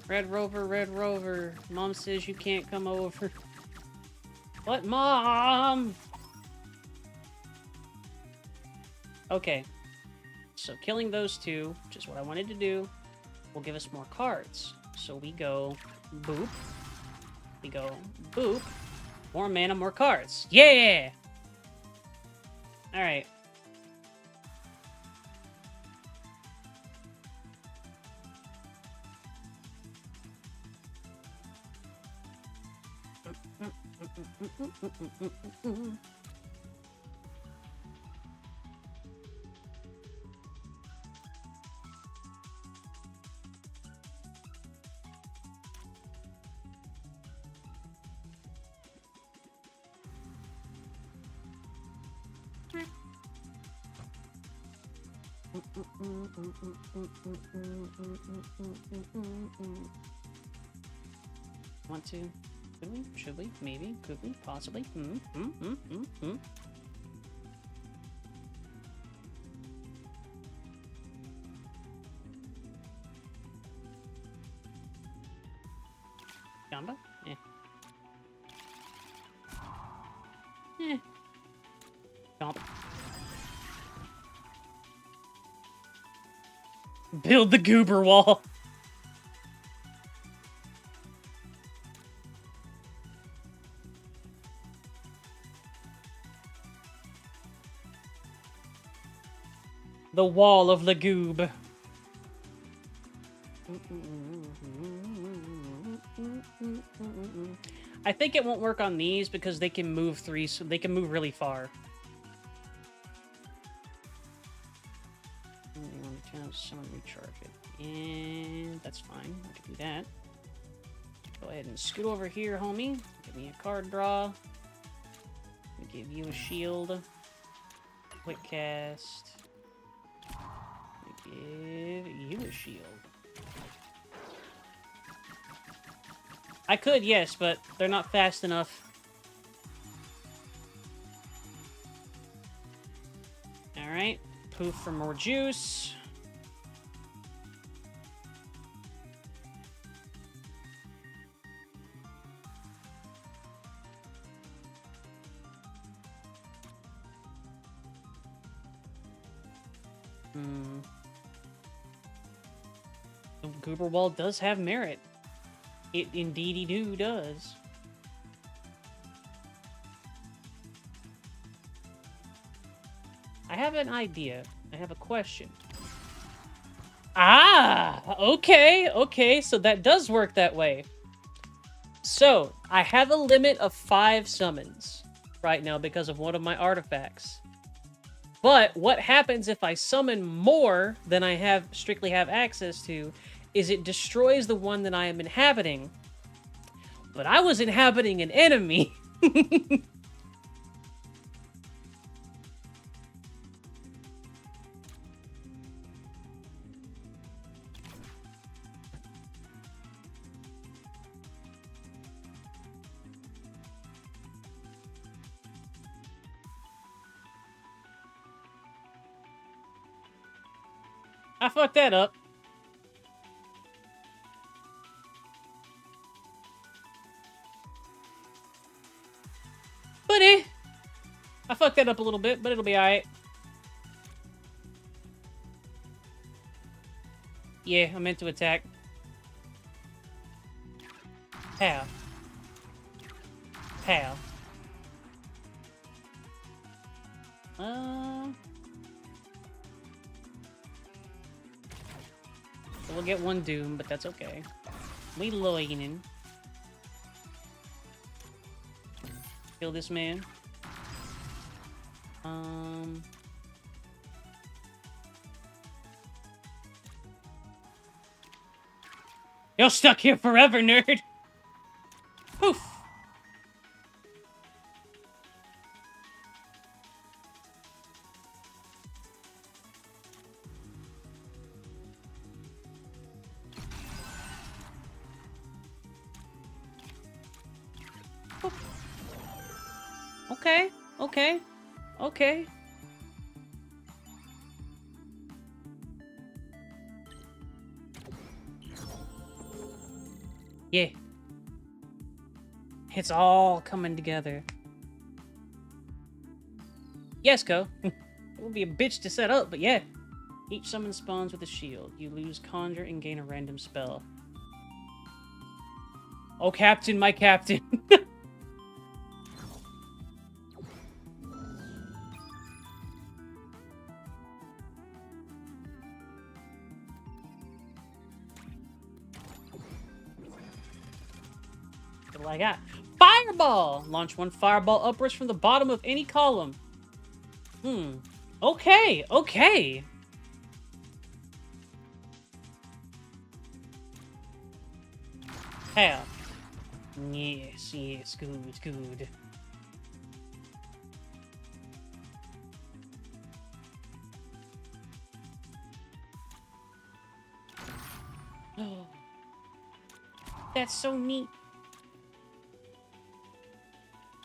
Red Rover, Mom says you can't come over. What, Mom? Okay. So killing those 2, which is what I wanted to do, will give us more cards. So we go boop. We go boop. More mana, more cards. Yeah! Alright. Want to? Could we? Should we? Maybe? Could we? Possibly? Jamba? Eh. Eh. Jump. Build the goober wall. The wall of the goob. I think it won't work on these because they can move 3, so they can move really far. Someone recharge it. And that's fine. I can do that. Go ahead and scoot over here, homie. Give me a card draw. Give you a shield. Quick cast. Give you a shield. I could, yes, but they're not fast enough. Alright. Poof for more juice. The Goober Wall does have merit. It indeedy-do does. I have an idea. I have a question. Ah! Okay, okay, so that does work that way. So, I have a limit of 5 summons right now because of one of my artifacts. But what happens if I summon more than I strictly have access to is it destroys the one that I am inhabiting. But I was inhabiting an enemy. I fucked that up. But I fucked that up a little bit, but it'll be alright. Yeah, I meant to attack. How? How? So we'll get one doom, but that's okay. We loinin'. Kill this man. You're stuck here forever, nerd! Poof! Okay, okay, okay. Yeah. It's all coming together. Yes, Ko. It would be a bitch to set up, but yeah. Each summon spawns with a shield. You lose conjure and gain a random spell. Oh, Captain, my Captain. What do I got? Fireball! Launch one fireball upwards from the bottom of any column. Okay, okay. Hell. Yes, yes, good, good. Oh. That's so neat.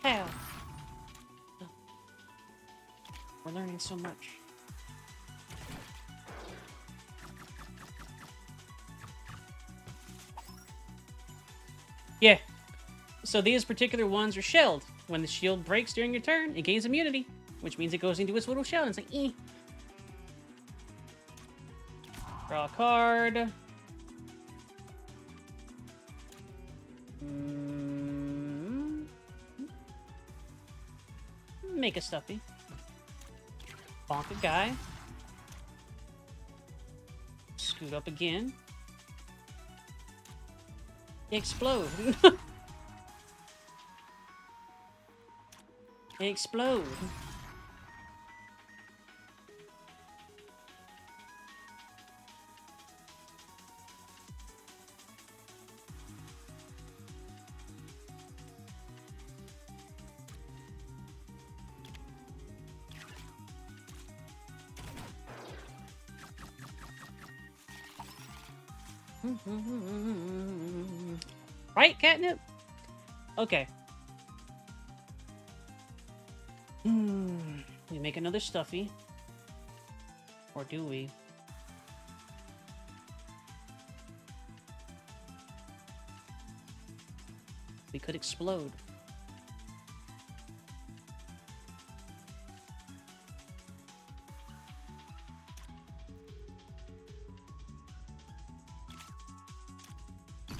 Hell. Oh. We're learning so much. Yeah. So these particular ones are shelled. When the shield breaks during your turn, it gains immunity, which means it goes into its little shell and it's like, eh. Draw a card. Make a stuffy. Bonk a guy. Scoot up again. Explode. Explode. Right, Catnip? Okay. We make another stuffy. Or do we? We could explode.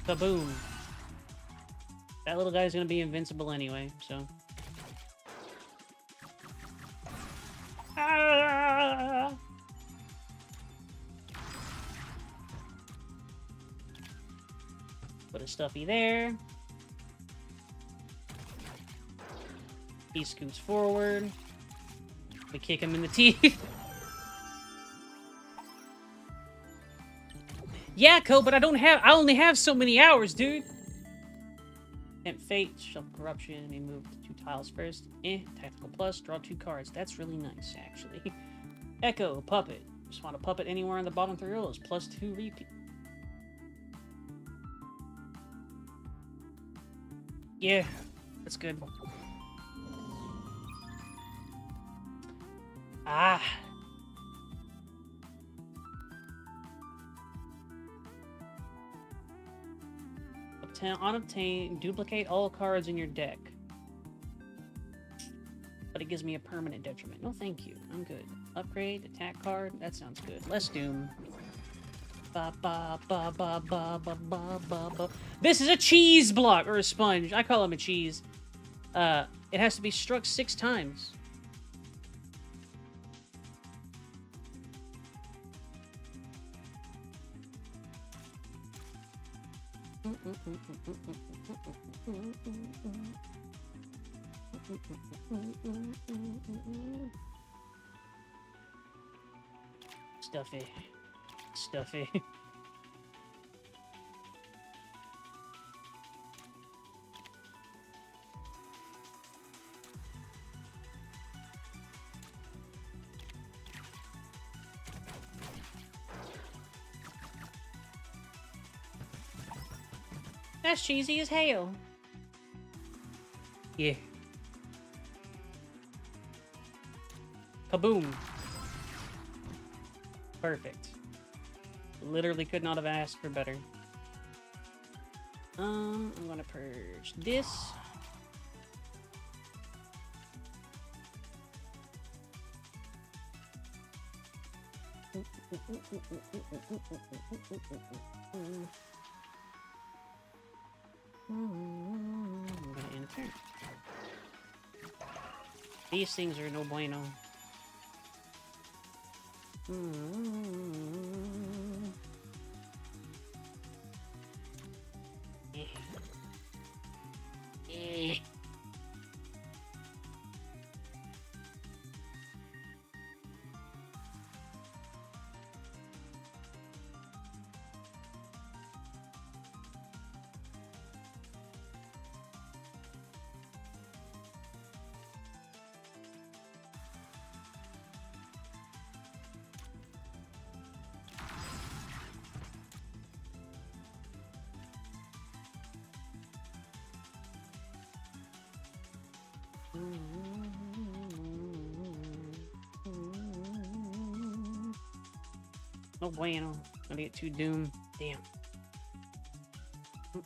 Kaboom. That little guy's gonna be invincible anyway, so. Ah! Put a stuffy there. He scoots forward. We kick him in the teeth. Yeah, Co, but I only have so many hours, dude. Tempt Fate, Shuffle Corruption, let me move 2 tiles first. Tactical Plus, draw 2 cards. That's really nice, actually. Echo, Puppet. Just want a puppet anywhere on the bottom 3 rows. +2 repeat. Yeah, that's good. Ah. On obtain, duplicate all cards in your deck. But it gives me a permanent detriment. No, thank you. I'm good. Upgrade, attack card. That sounds good. Less Doom. Ba ba ba ba ba ba ba ba ba. This is a cheese block or a sponge. I call him a cheese. It has to be struck 6 times. Stuffy. Stuffy. That's cheesy as hell. Yeah. Kaboom. Perfect. Literally could not have asked for better. I'm gonna purge this. I'm gonna end turn. These things are no bueno. No bueno. Gonna get 2 Doom. Damn. I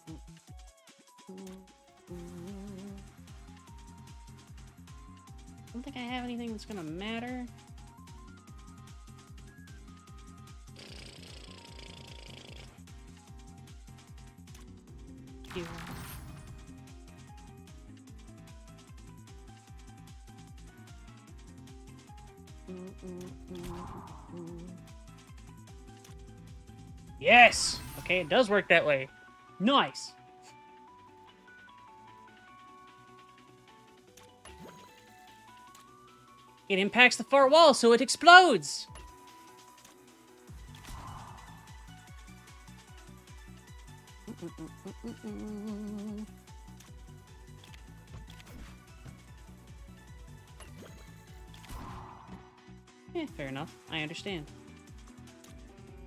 don't think I have anything that's gonna matter. Here. Yes! Okay, it does work that way. Nice! It impacts the far wall, so it explodes! Yeah, fair enough. I understand.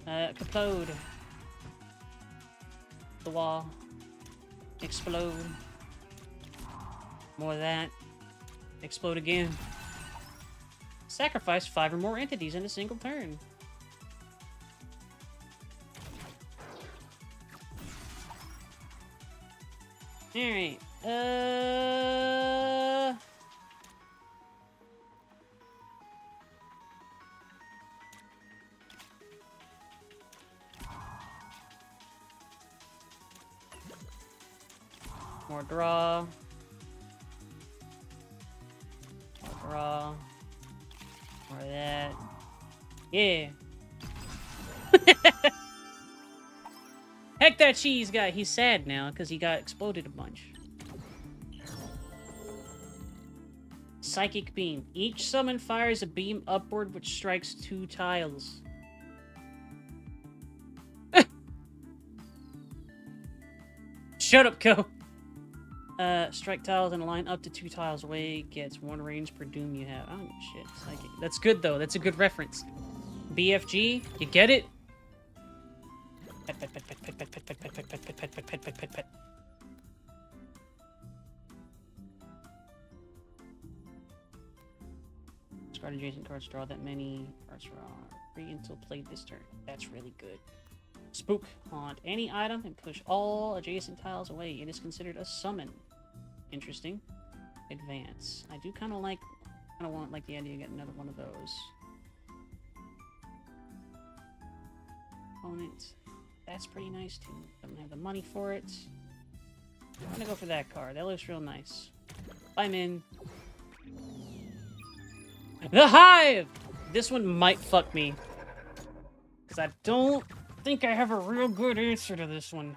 Capoed. The wall. Explode. More of that. Explode again. Sacrifice 5 or more entities in a single turn. Alright. More draw. More draw. More of that. Yeah. Heck that cheese guy. He's sad now because he got exploded a bunch. Psychic beam. Each summon fires a beam upward which strikes 2 tiles. Shut up, Ko. Strike tiles in a line up to 2 tiles away. Gets 1 range per doom you have. Oh, shit. Psychic. That's good, though. That's a good reference. BFG. You get it? Pet, pet, pet, pet, pet, pet, pet, pet, pet, pet, pet, pet, pet, pet, pet, pet, pet. Discard adjacent cards, draw that many cards, draw 3 until played this turn. That's really good. Spook. Haunt any item and push all adjacent tiles away. It is considered a summon. Interesting. Advance. I do kind of want like the idea to get another one of those. Opponent. That's pretty nice too. Don't have the money for it. I'm gonna go for that card. That looks real nice. I'm in. The Hive! This one might fuck me. Because I don't think I have a real good answer to this one.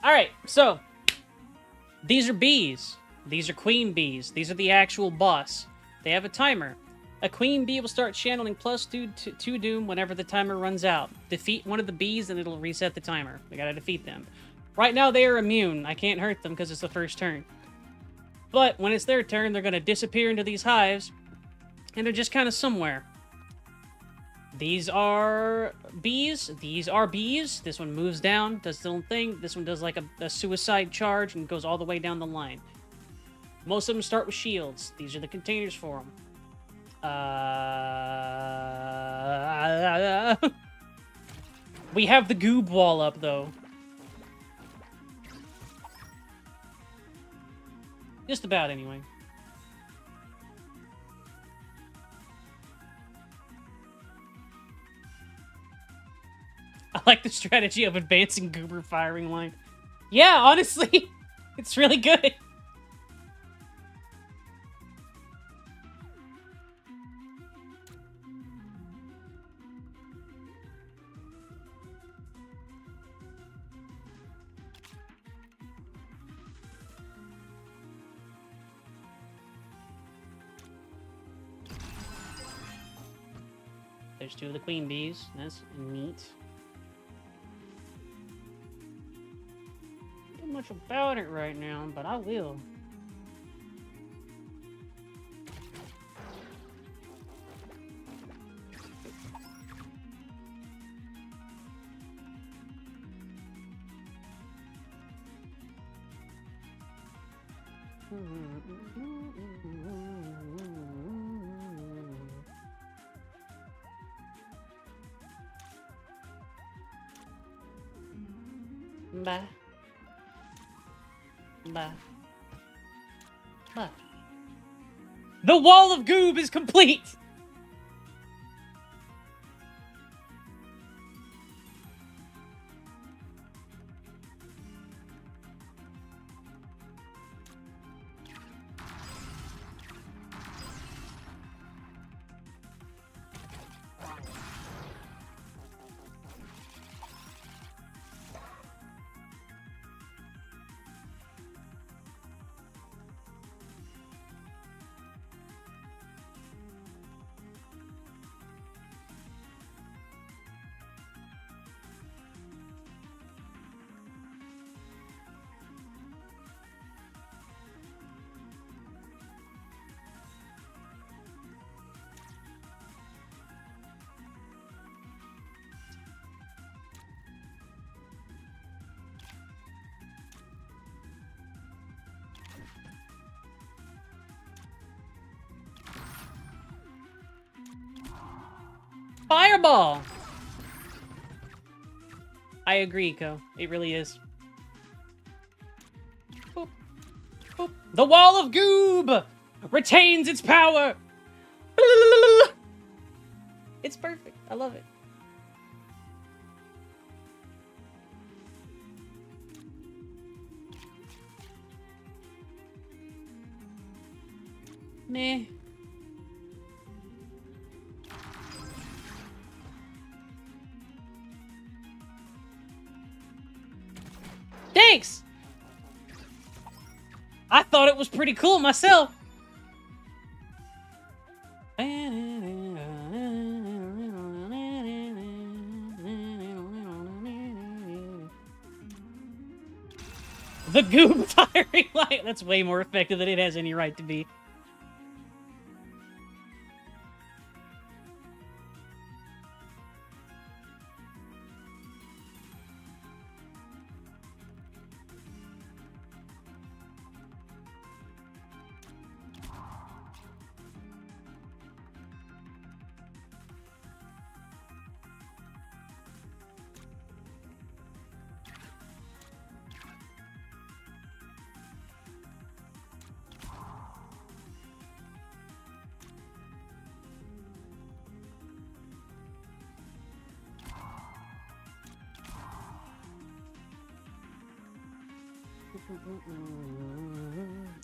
Alright, so these are bees. These are queen bees. These are the actual boss. They have a timer. A queen bee will start channeling +2 doom whenever the timer runs out. Defeat one of the bees and it'll reset the timer. We gotta defeat them. Right now they are immune. I can't hurt them because it's the first turn. But when it's their turn, they're gonna disappear into these hives and they're just kind of somewhere. These are bees. These are bees. This one moves down, does its own thing. This one does like a suicide charge and goes all the way down the line. Most of them start with shields. These are the containers for them. We have the goob wall up, though. Just about, anyway. I like the strategy of advancing goober firing line. Yeah, honestly, it's really good. There's 2 of the queen bees. That's neat. Not much about it right now, but I will. Bye. Bye. Bye. The wall of goob is complete! Fireball! I agree, Ko. It really is. Boop. Boop. The wall of goob retains its power. It's perfect. I love it. Meh. Thanks! I thought it was pretty cool myself. The goob firing light. That's way more effective than it has any right to be.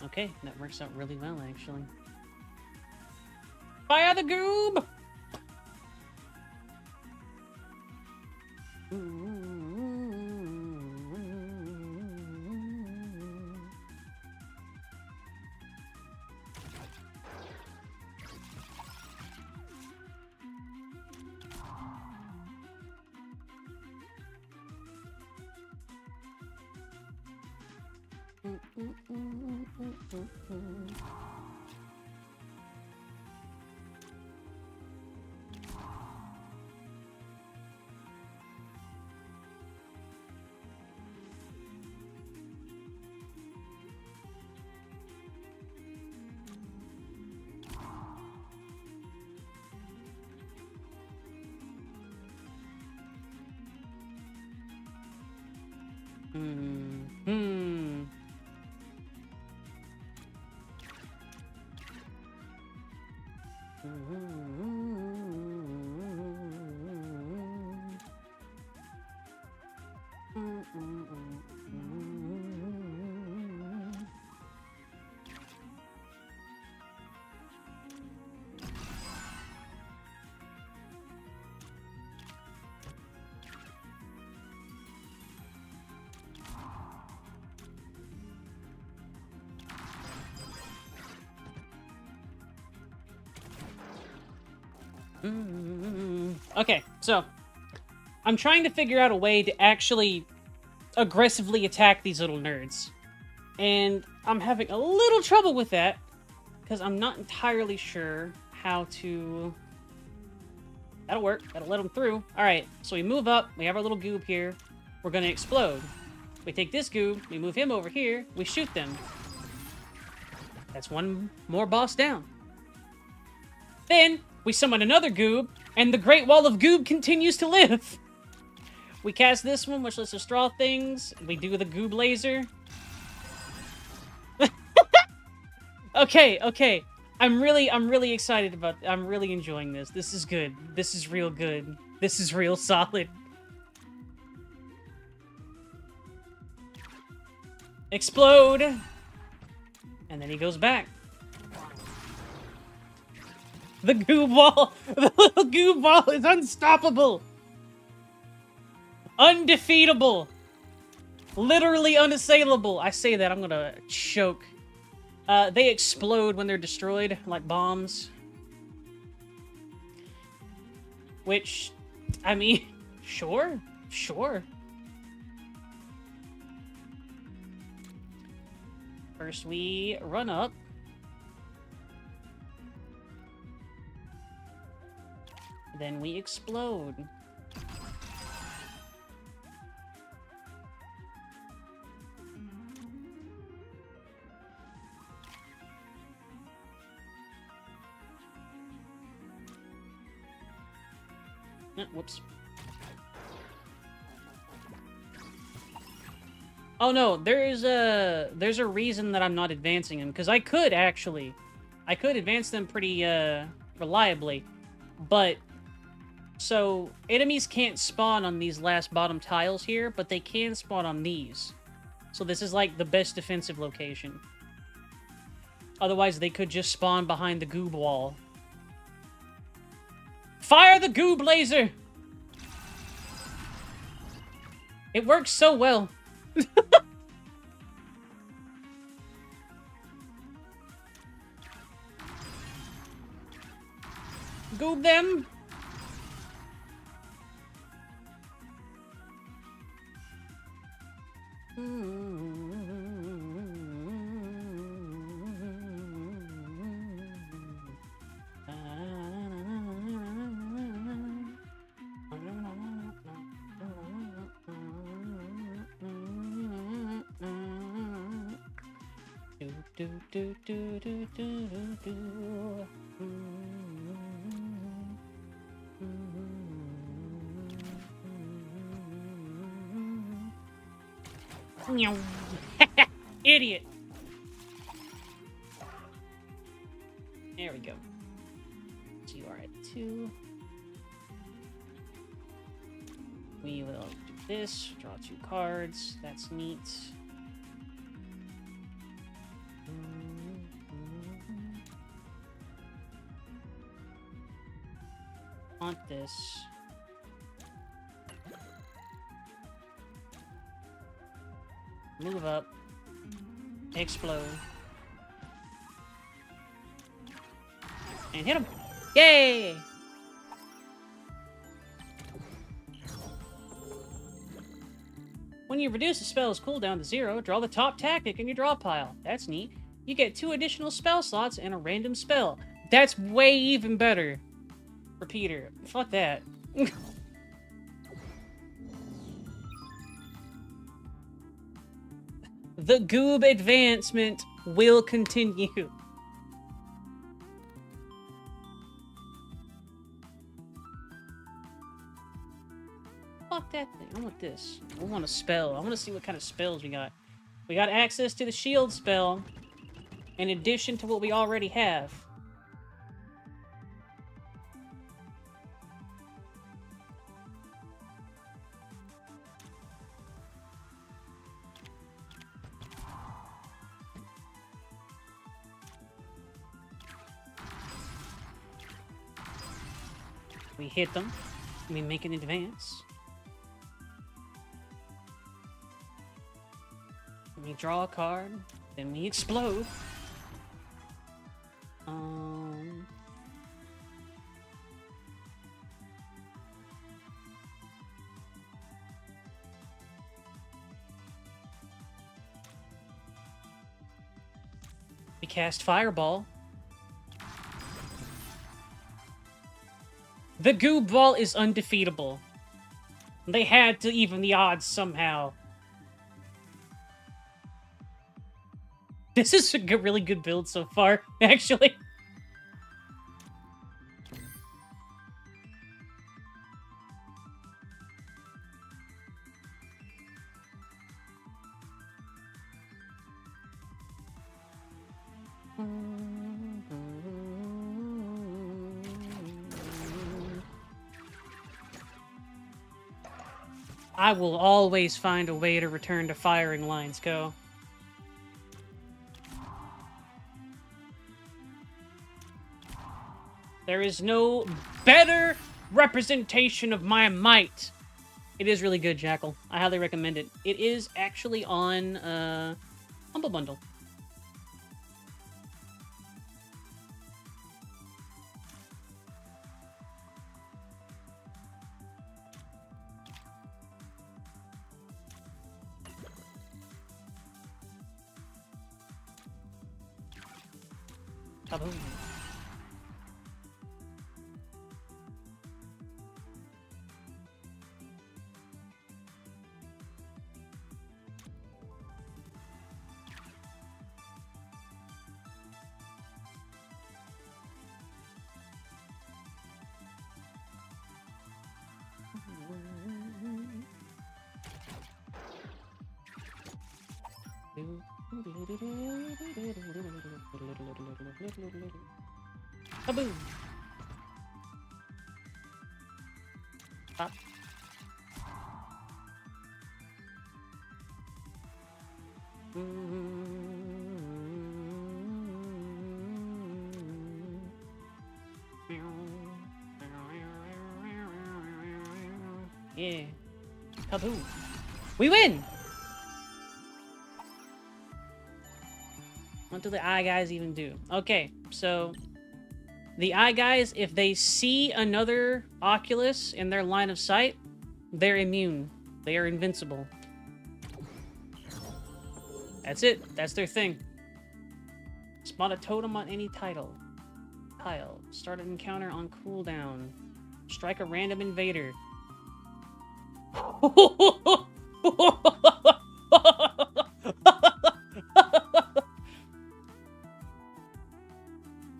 Okay, that works out really well, actually. Fire the goob! Okay, so I'm trying to figure out a way to actually aggressively attack these little nerds. And I'm having a little trouble with that because I'm not entirely sure how to... That'll work. That'll let them through. Alright, so we move up. We have our little goob here. We're going to explode. We take this goob. We move him over here. We shoot them. That's one more boss down. Then we summon another goob, and the Great Wall of Goob continues to live. We cast this one, which lets us draw things. We do the goob laser. Okay. I'm really excited about... I'm really enjoying this. This is good. This is real good. This is real solid. Explode! And then he goes back. The goob wall! The little goob wall is unstoppable! Undefeatable! Literally unassailable! I say that, I'm gonna choke. They explode when they're destroyed, like bombs. Which, I mean, sure. First we run up. Then we explode. Whoops. Oh no, there's a reason that I'm not advancing them, because I could advance them pretty reliably, but so enemies can't spawn on these last bottom tiles here, but they can spawn on these. So this is like the best defensive location. Otherwise, they could just spawn behind the goob wall. Fire the goob laser! It works so well. Goob them! Idiot. There we go. So you are at 2. We will do this. Draw 2 cards. That's neat. Want this. Move up. Explode. And hit him. Yay! When you reduce a spell's cooldown to 0, draw the top tactic in your draw pile. That's neat. You get 2 additional spell slots and a random spell. That's way even better for Peter. Fuck that. The goob advancement will continue. Fuck that thing. I want this. I want a spell. I want to see what kind of spells we got. We got access to the shield spell in addition to what we already have. We hit them. We make an advance. We draw a card. Then we explode. We cast Fireball. The goob ball is undefeatable. They had to even the odds somehow. This is a really good build so far, actually. I will always find a way to return to firing lines, Go. There is no better representation of my might. It is really good, Jackal. I highly recommend it. It is actually on Humble Bundle. Kaboom. Kaboom! Stop. Yeah. Kaboom. We win! What do the eye guys even do? Okay, so the eye guys, if they see another Oculus in their line of sight, they're immune. They are invincible. That's it. That's their thing. Spot a totem on any tile. Start an encounter on cooldown. Strike a random invader.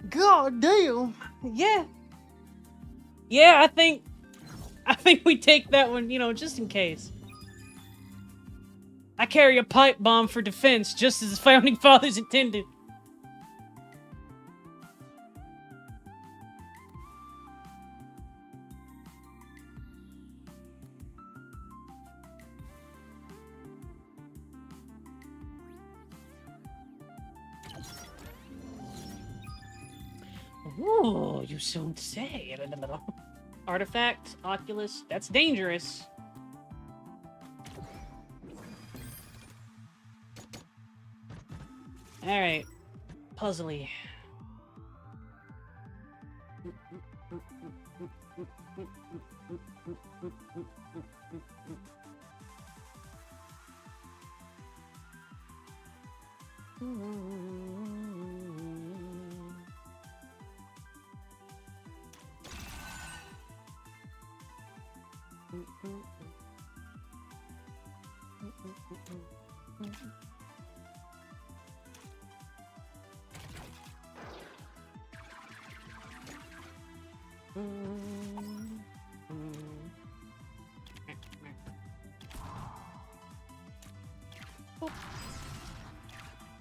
God damn. Yeah. Yeah, I think we take that one, you know, just in case. I carry a pipe bomb for defense, just as the founding fathers intended. Ooh, you soon say. Artifact, Oculus, that's dangerous. Alright. Puzzly.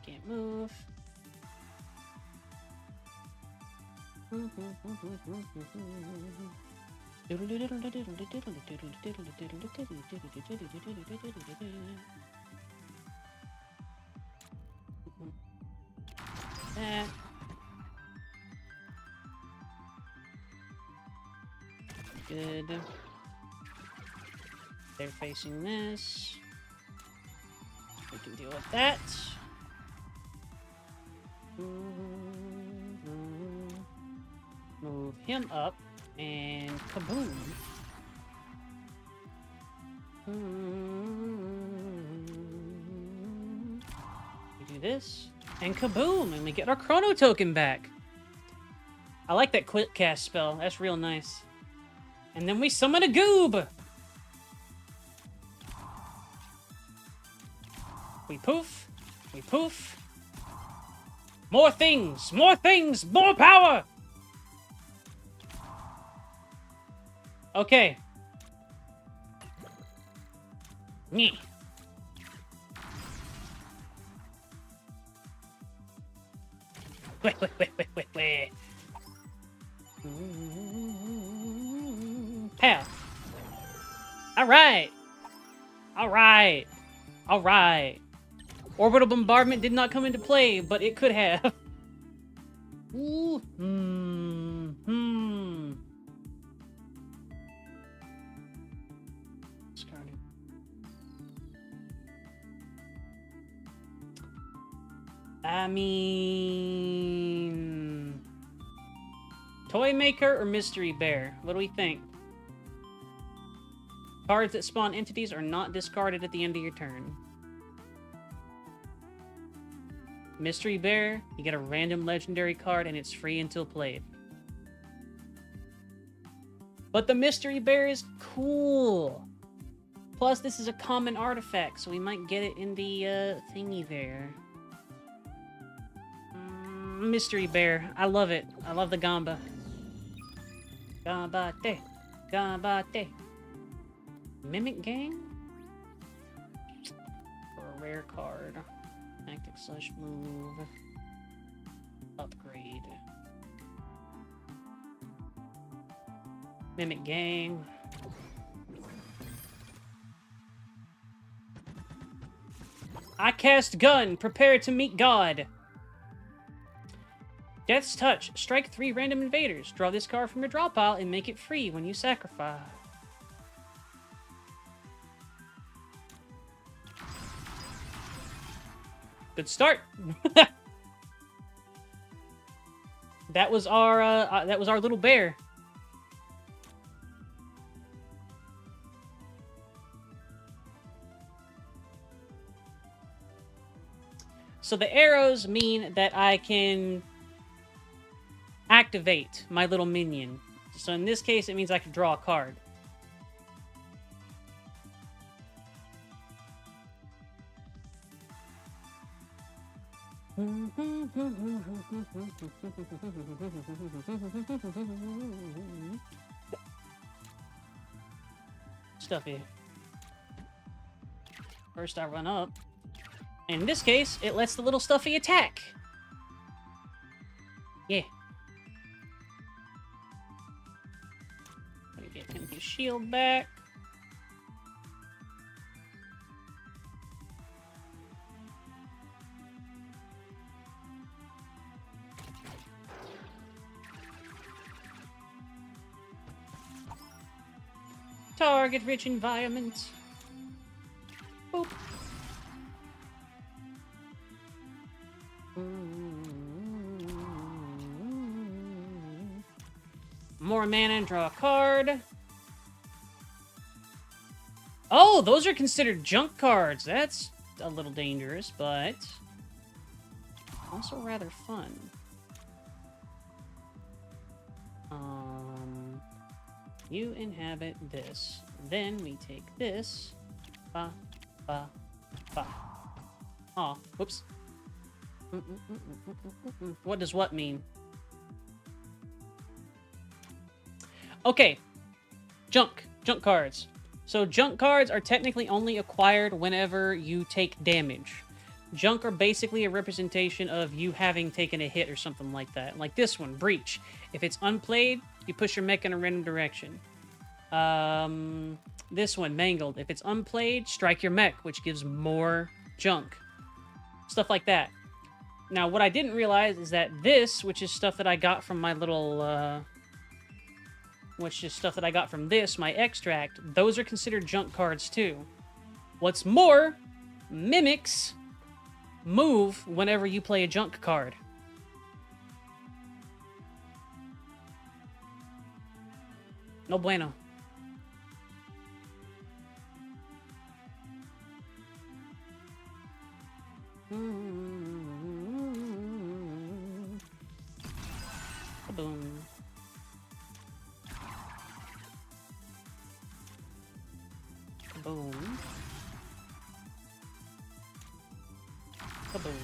Can't move. That. Good. They're facing this. We can deal with that. Move him up and kaboom. We do this and kaboom, and we get our chrono token back. I like that quick cast spell. That's real nice. And then we summon a goob. We poof. We poof. More things. More things. More power. Okay. Nyeh. Wait. Pow. Alright. Orbital bombardment did not come into play, but it could have. Ooh. Discarding. I mean... Toy Maker or Mystery Bear? What do we think? Cards that spawn entities are not discarded at the end of your turn. Mystery Bear, you get a random legendary card and it's free until played. But the Mystery Bear is cool! Plus, this is a common artifact, so we might get it in the thingy there. Mystery Bear, I love it. I love the Gamba. Gambate. Mimic Gang? For a rare card. Tactic slash move. Upgrade. Mimic gang. I cast gun. Prepare to meet God. Death's Touch. Strike 3 random invaders. Draw this card from your draw pile and make it free when you sacrifice. Good start. That was our little bear. So the arrows mean that I can activate my little minion. So in this case, it means I can draw a card. Stuffy. First I run up. In this case, it lets the little Stuffy attack. Yeah. Let me get him his shield back. Target rich environment. Boop. More mana and draw a card. Oh, those are considered junk cards. That's a little dangerous, but also rather fun. You inhabit this. Then we take this. Ba, ba, ba. Oh, whoops. What does what mean? Okay. Junk cards. So junk cards are technically only acquired whenever you take damage. Junk are basically a representation of you having taken a hit or something like that. Like this one, Breach. If it's unplayed, you push your mech in a random direction. This one, Mangled. If it's unplayed, strike your mech, which gives more junk. Stuff like that. Now, what I didn't realize is that this, which is stuff that I got from my little, which is stuff that I got from this, my extract, those are considered junk cards too. What's more, mimics move whenever you play a junk card. No bueno. Kaboom. Kaboom. Kaboom.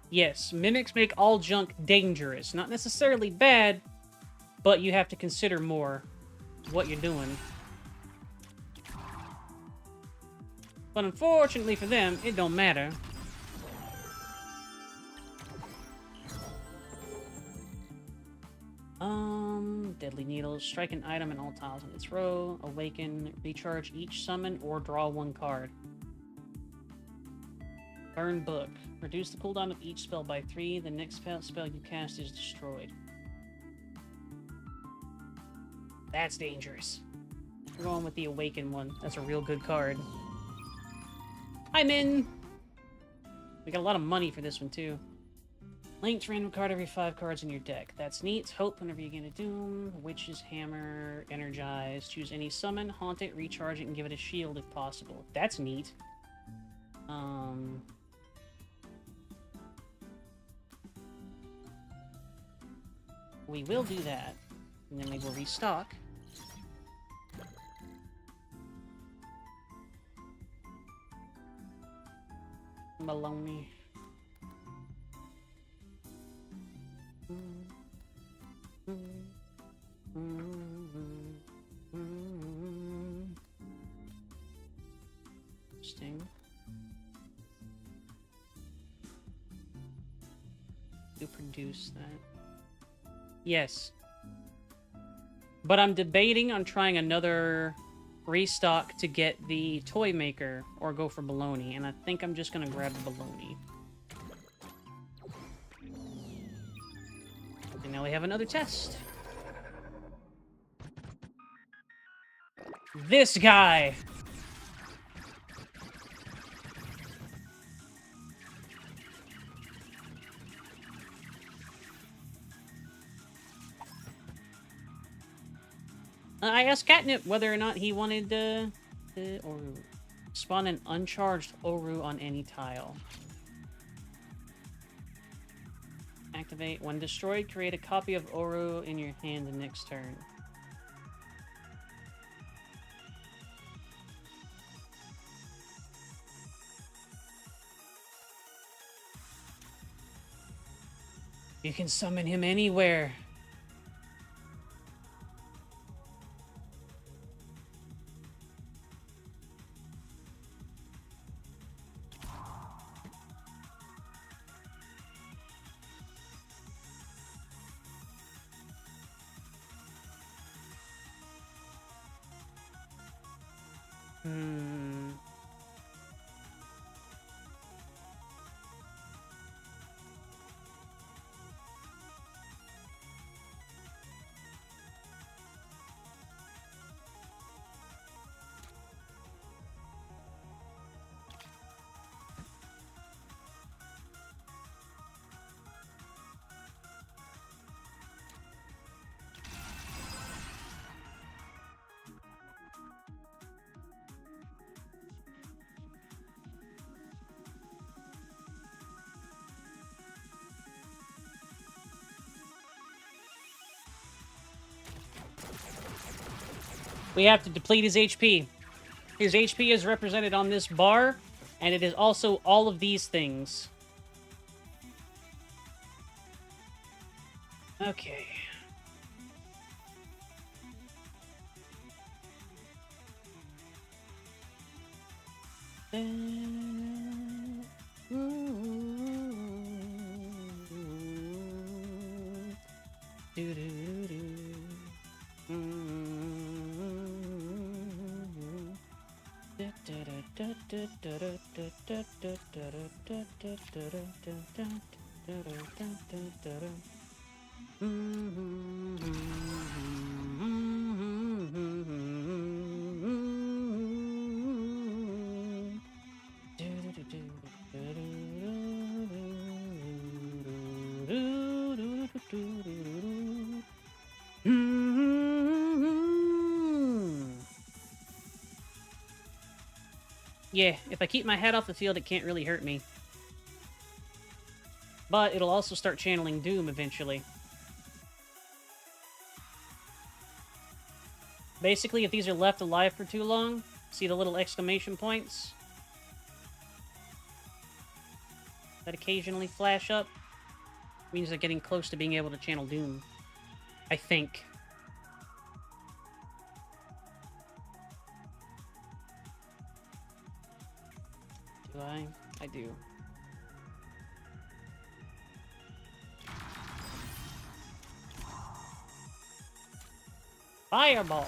Yes, mimics make all junk dangerous. Not necessarily bad, but you have to consider more what you're doing. But unfortunately for them, it don't matter. Deadly Needles. Strike an item in all tiles in its row. Awaken. Recharge each summon or draw one card. Burn Book. Reduce the cooldown of each spell by 3. The next spell you cast is destroyed. That's dangerous. We're going with the Awaken one. That's a real good card. Hi, Min! We got a lot of money for this one, too. Linked random card every 5 cards in your deck. That's neat. Hope whenever you get a Doom. Witch's Hammer. Energize. Choose any summon. Haunt it. Recharge it. And give it a shield if possible. That's neat. We will do that. And then we will restock. Baloney. reduce that. Yes. But I'm debating on trying another restock to get the toy maker or go for baloney, and I think I'm just gonna grab the baloney. And now we have another test. This guy! I asked Catnip whether or not he wanted Oru. Spawn an uncharged Oru on any tile. Activate. When destroyed, create a copy of Oru in your hand the next turn. You can summon him anywhere. We have to deplete his HP. His HP is represented on this bar, and it is also all of these things. Okay. Yeah, if I keep my head off the field, it can't really hurt me. But it'll also start channeling Doom eventually. Basically, if these are left alive for too long, see the little exclamation points that occasionally flash up? Means they're getting close to being able to channel Doom. I think. Do I? I do. Fireball!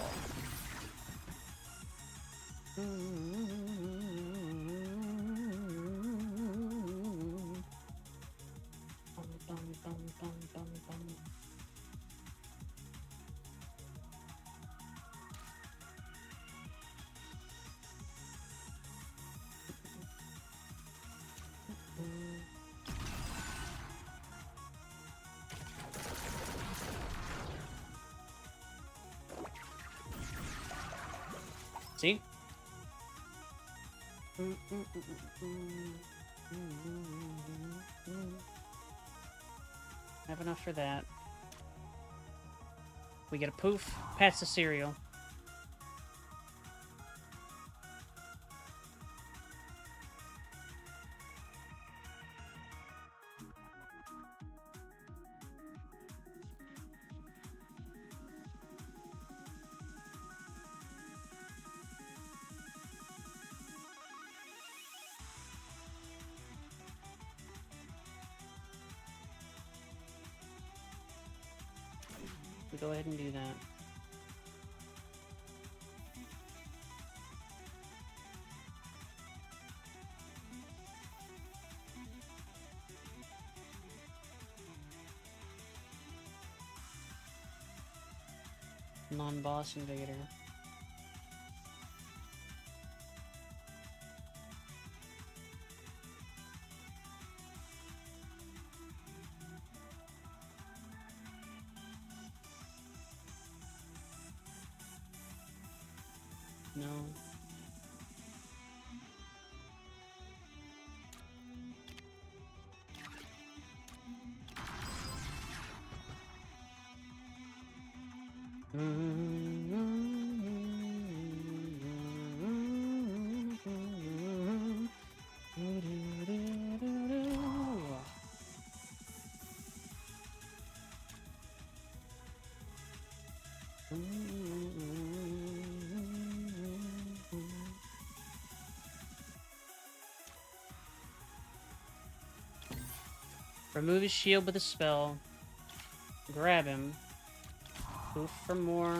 See? Have enough for that. We get a poof, pats the cereal. we go ahead and do that. Non-boss invader. No. Remove his shield with a spell. Grab him. Poof for more.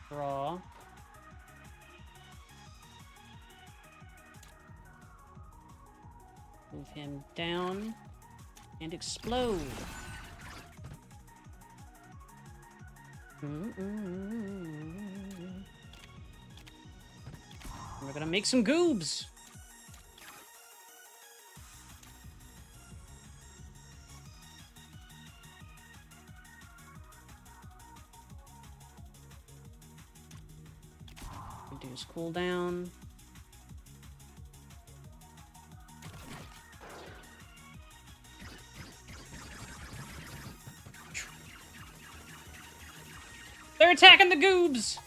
Draw. Move him down. And explode. We're gonna make some goobs. Reduce cooldown. They're attacking the goobs!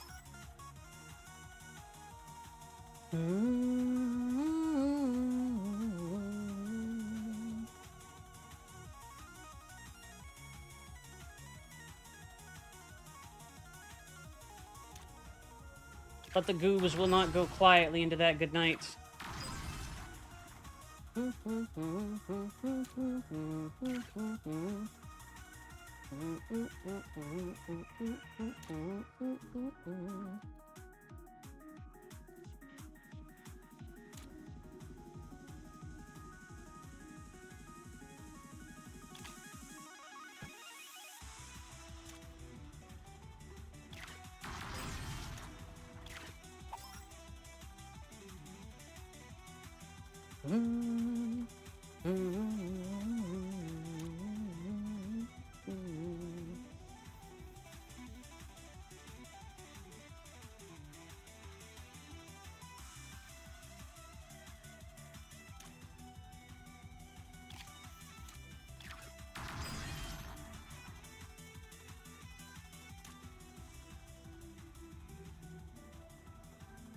But the goobs will not go quietly into that good night.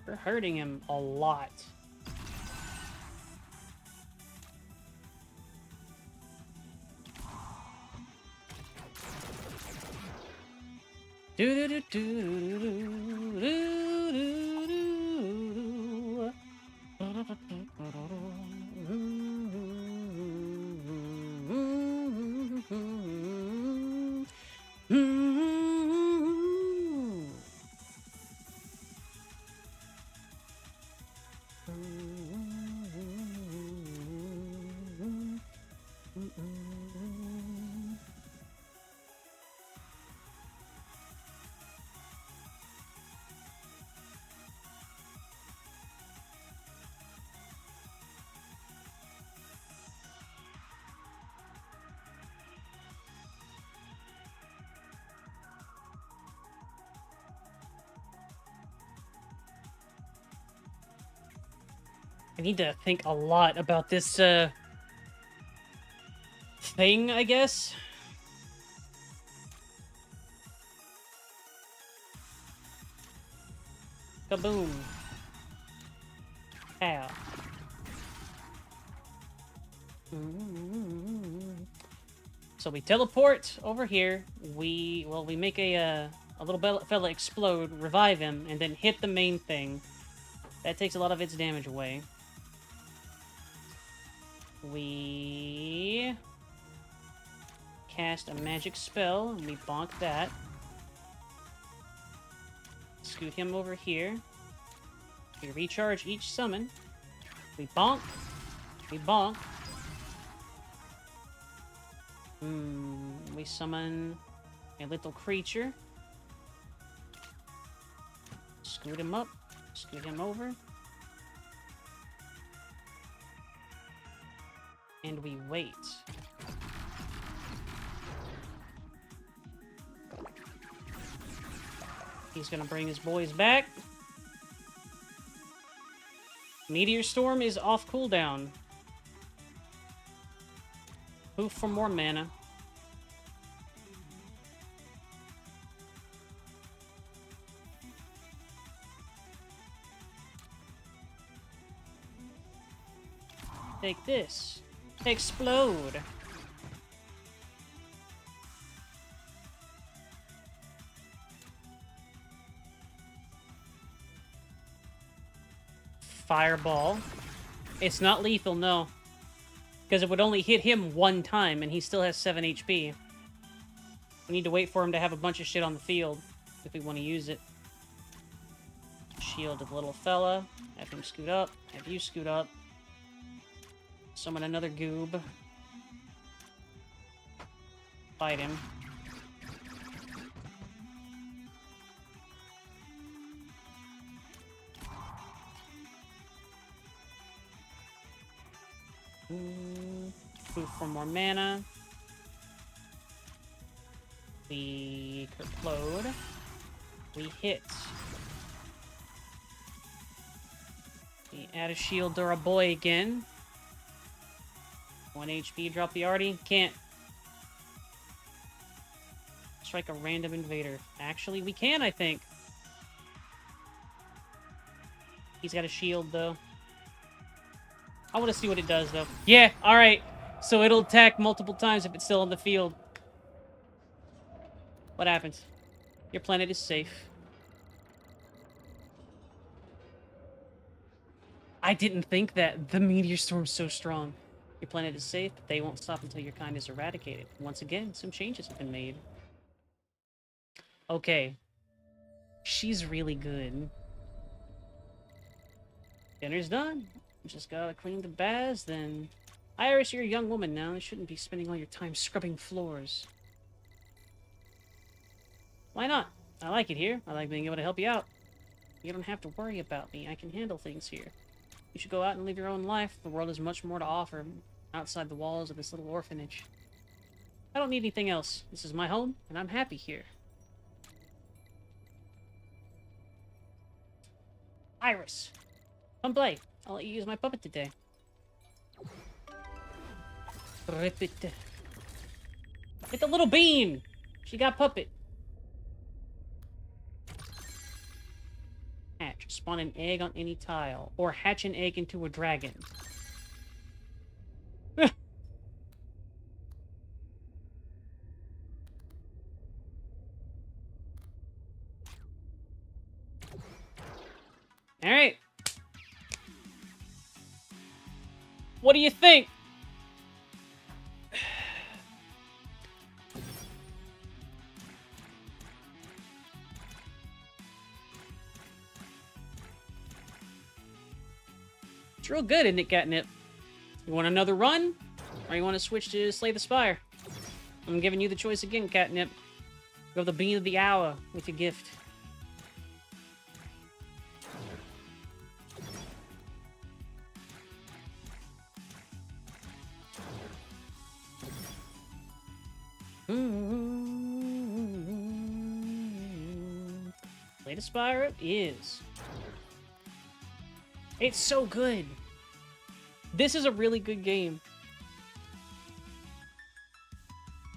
We're hurting him a lot. Do do do do do do do. I need to think a lot about this, thing, I guess. Kaboom. Ow. So we teleport over here. We make a little fella explode, revive him, and then hit the main thing. That takes a lot of its damage away. We cast a magic spell, and we bonk that. Scoot him over here. We recharge each summon. We bonk. We bonk. We summon a little creature. Scoot him up. Scoot him over. And we wait. He's gonna bring his boys back. Meteor Storm is off cooldown. Poof for more mana. Take this. Explode. Fireball. It's not lethal, no. Because it would only hit him one time, and he still has 7 HP. We need to wait for him to have a bunch of shit on the field if we want to use it. Shielded little fella. Have him scoot up. Have you scoot up. Summon another goob. Fight him. Poof for more mana. We Kerplode. We hit. We add a shield to our boy again. 1 HP, drop the Auri. Can't. Strike a random invader. Actually, we can, I think. He's got a shield, though. I want to see what it does, though. Yeah, alright. So it'll attack multiple times if it's still on the field. What happens? Your planet is safe. I didn't think that. The meteor storm's so strong. Your planet is safe, but they won't stop until your kind is eradicated. Once again, some changes have been made. Okay. She's really good. Dinner's done. Just gotta clean the baths, then... Iris, you're a young woman now. You shouldn't be spending all your time scrubbing floors. Why not? I like it here. I like being able to help you out. You don't have to worry about me. I can handle things here. You should go out and live your own life. The world has much more to offer outside the walls of this little orphanage. I don't need anything else. This is my home, and I'm happy here. Iris, come play. I'll let you use my puppet today. Rip it. Get the little bean! She got puppet. Hatch. Spawn an egg on any tile. Or hatch an egg into a dragon. Alright. What do you think? It's real good, isn't it, Catnip? You want another run? Or you want to switch to Slay the Spire? I'm giving you the choice again, Catnip. You have the Bean of the Hour with your gift. Slay the Spire it is. It's so good. This is a really good game.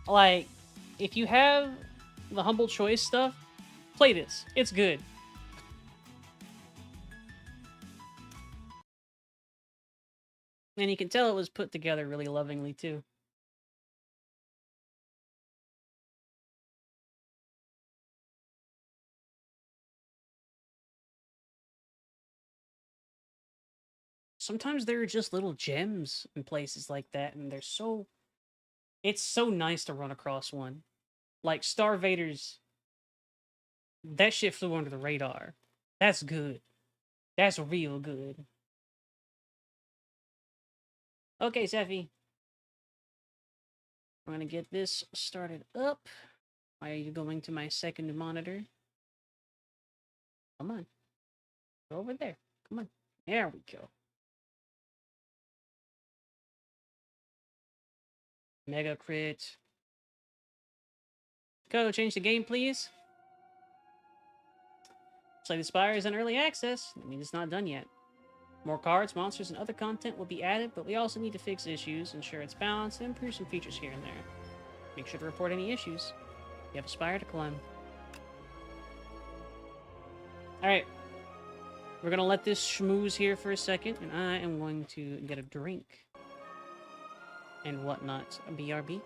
Like, if you have the Humble Choice stuff, play this. It's good. And you can tell it was put together really lovingly, too. Sometimes there are just little gems in places like that, and they're so It's so nice to run across one. Like, Starvaders, that shit flew under the radar. That's good. That's real good. Okay, Seffi. I'm gonna get this started up. Why are you going to my second monitor? Come on. Go over there. Come on. There we go. Mega crit. Go, change the game, please. Slay the Spire is in early access. That means it's not done yet. More cards, monsters, and other content will be added, but we also need to fix issues, ensure it's balanced, and improve some features here and there. Make sure to report any issues. You have a spire to climb. Alright. We're gonna let this schmooze here for a second, and I am going to get a drink. And whatnot. A BRB.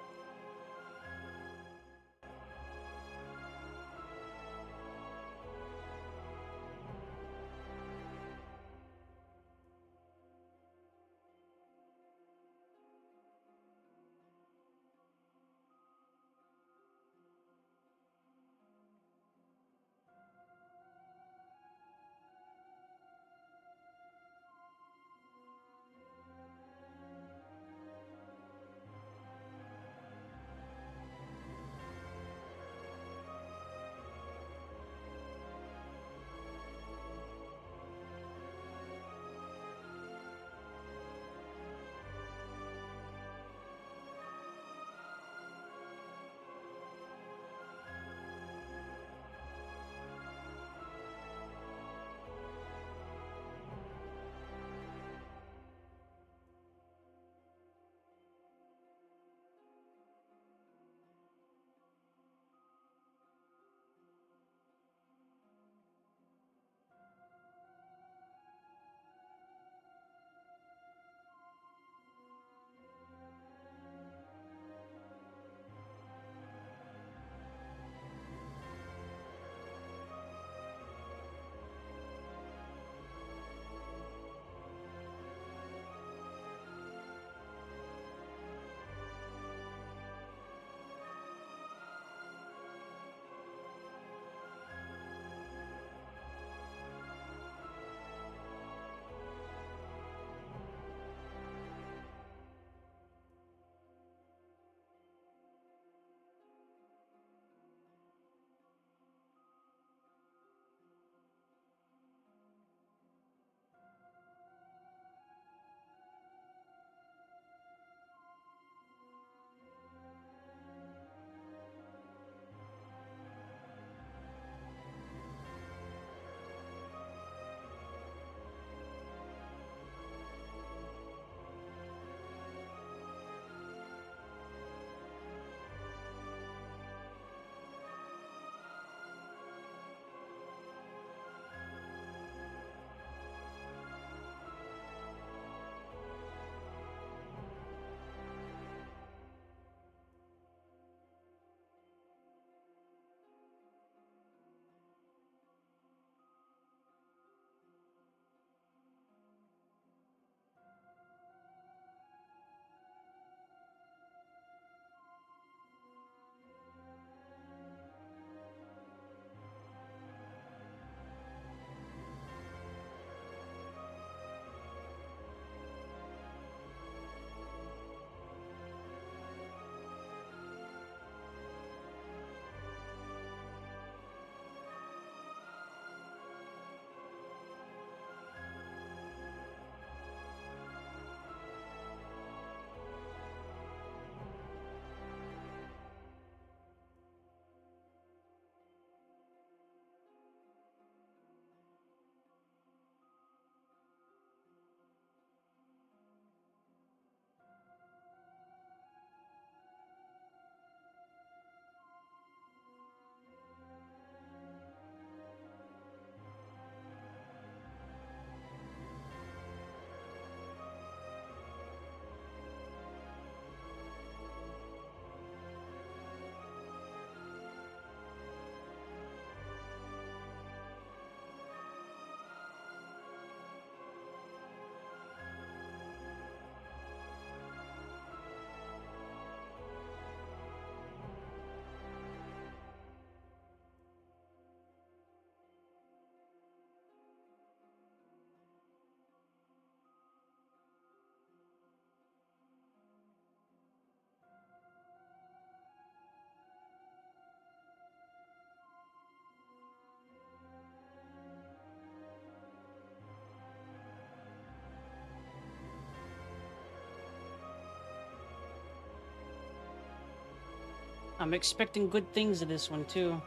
I'm expecting good things of this one, too.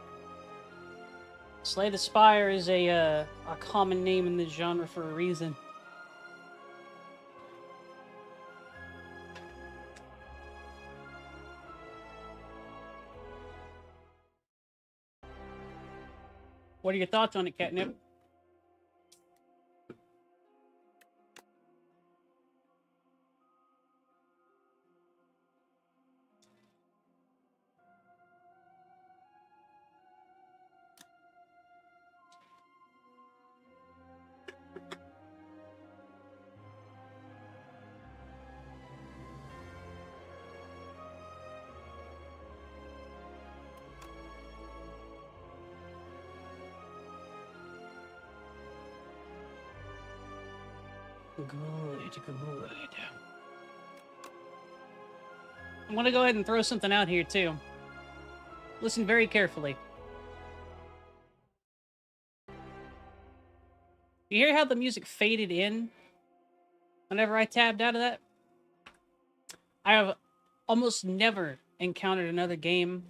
Slay the Spire is a common name in this genre for a reason. What are your thoughts on it, Catnip? Good. I'm gonna go ahead and throw something out here, too. Listen very carefully. You hear how the music faded in whenever I tabbed out of that? I have almost never encountered another game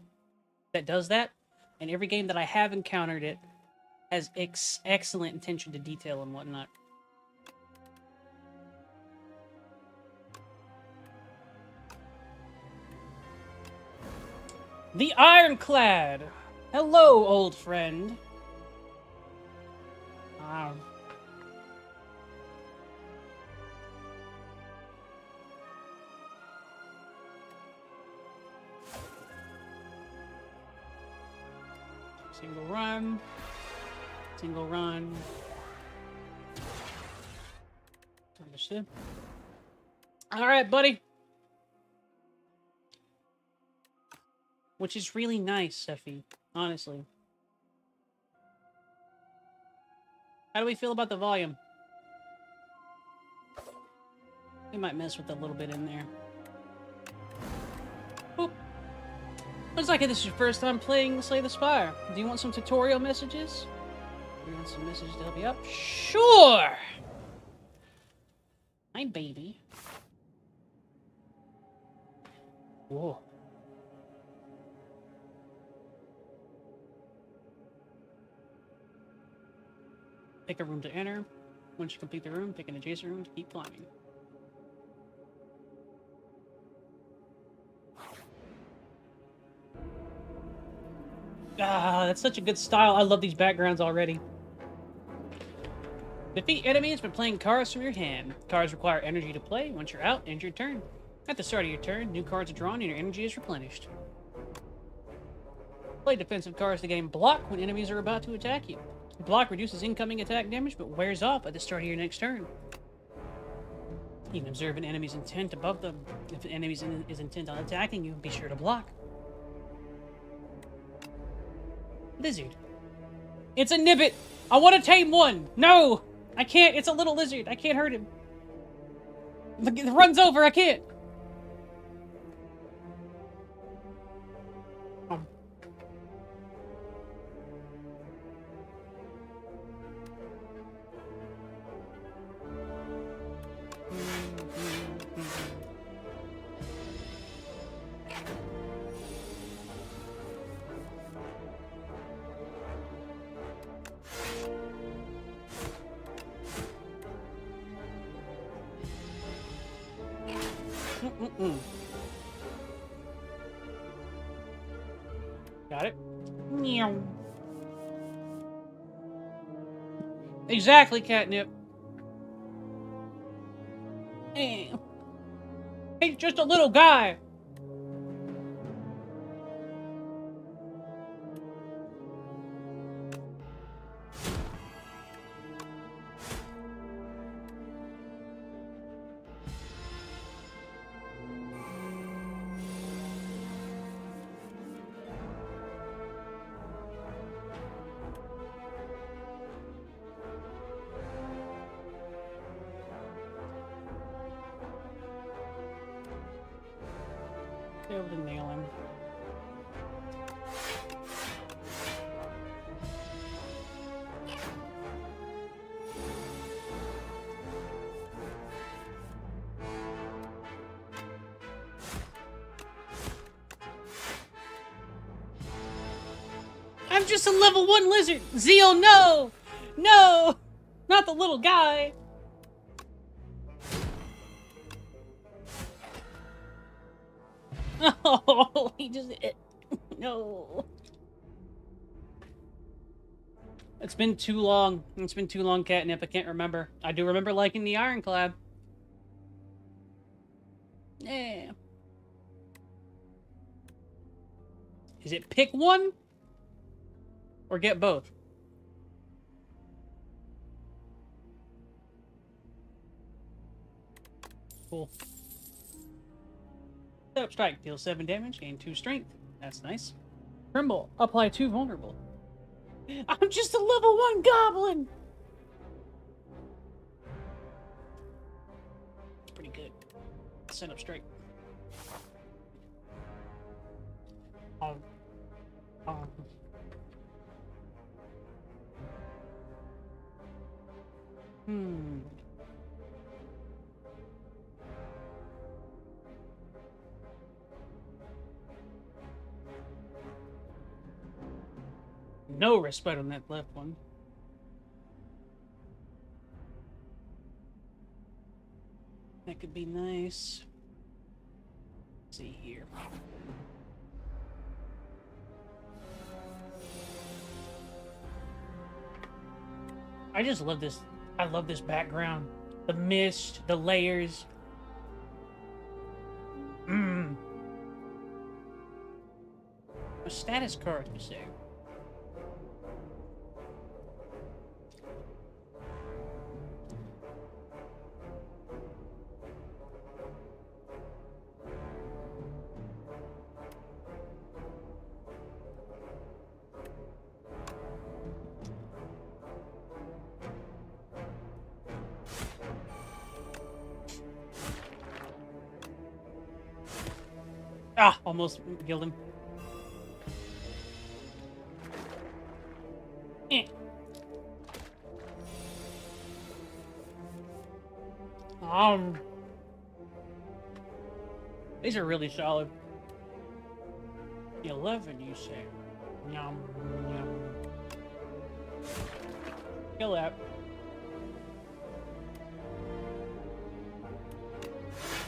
that does that, and every game that I have encountered it has excellent attention to detail and whatnot. The Ironclad! Hello, old friend. Wow. Single run. Single run. Understood. Alright, buddy. Which is really nice, Seffi. Honestly. How do we feel about the volume? We might mess with it a little bit in there. Boop. Looks like this is your first time playing Slay the Spire. Do you want some tutorial messages? Do you want some messages to help you out? Sure! Hi, baby. Whoa. Pick a room to enter. Once you complete the room, pick an adjacent room to keep climbing. Ah, that's such a good style. I love these backgrounds already. Defeat enemies by playing cards from your hand. Cards require energy to play. Once you're out, end your turn. At the start of your turn, new cards are drawn and your energy is replenished. Play defensive cards to gain block when enemies are about to attack you. Block reduces incoming attack damage, but wears off at the start of your next turn. You can observe an enemy's intent above them. If an enemy is intent on attacking you, be sure to block. Lizard. It's a nibbit! I want to tame one! No! I can't! It's a little lizard! I can't hurt him! It runs over! I can't! Got it. Meow. Exactly, Catnip. He's just a little guy. Be able to nail him. I'm just a level 1 lizard! Zeal, no! No! Not the little guy! Oh, he just... No. It's been too long. It's been too long, Catnip. I can't remember. I do remember liking the Ironclad. Yeah. Is it pick one? Or get both? Cool. Setup strike. Deal 7 damage. Gain 2 strength. That's nice. Tremble. Apply 2 vulnerable. I'm just a level 1 goblin! It's pretty good. Set up straight. No respite on that left one. That could be nice. Let's see here. I just love this. I love this background. The mist, the layers. A status card, you say? Ah, almost killed him. Eh. These are really solid. 11, you say? Yum, yum. Kill that.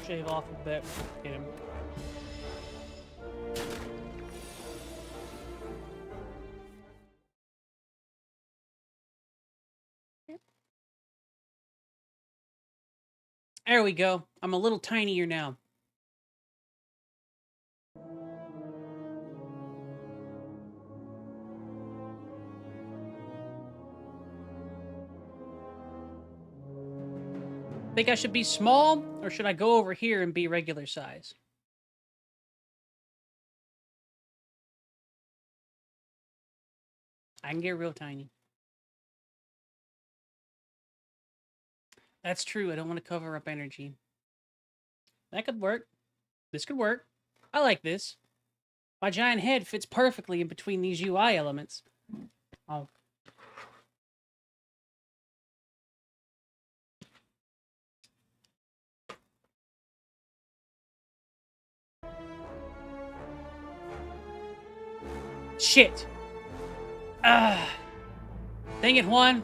Shave off a bit. Get him. There we go. I'm a little tinier now. Think I should be small, or should I go over here and be regular size? I can get real tiny. That's true. I don't want to cover up energy. That could work. This could work. I like this. My giant head fits perfectly in between these UI elements. Oh. Shit. Ah. Dang it, Juan.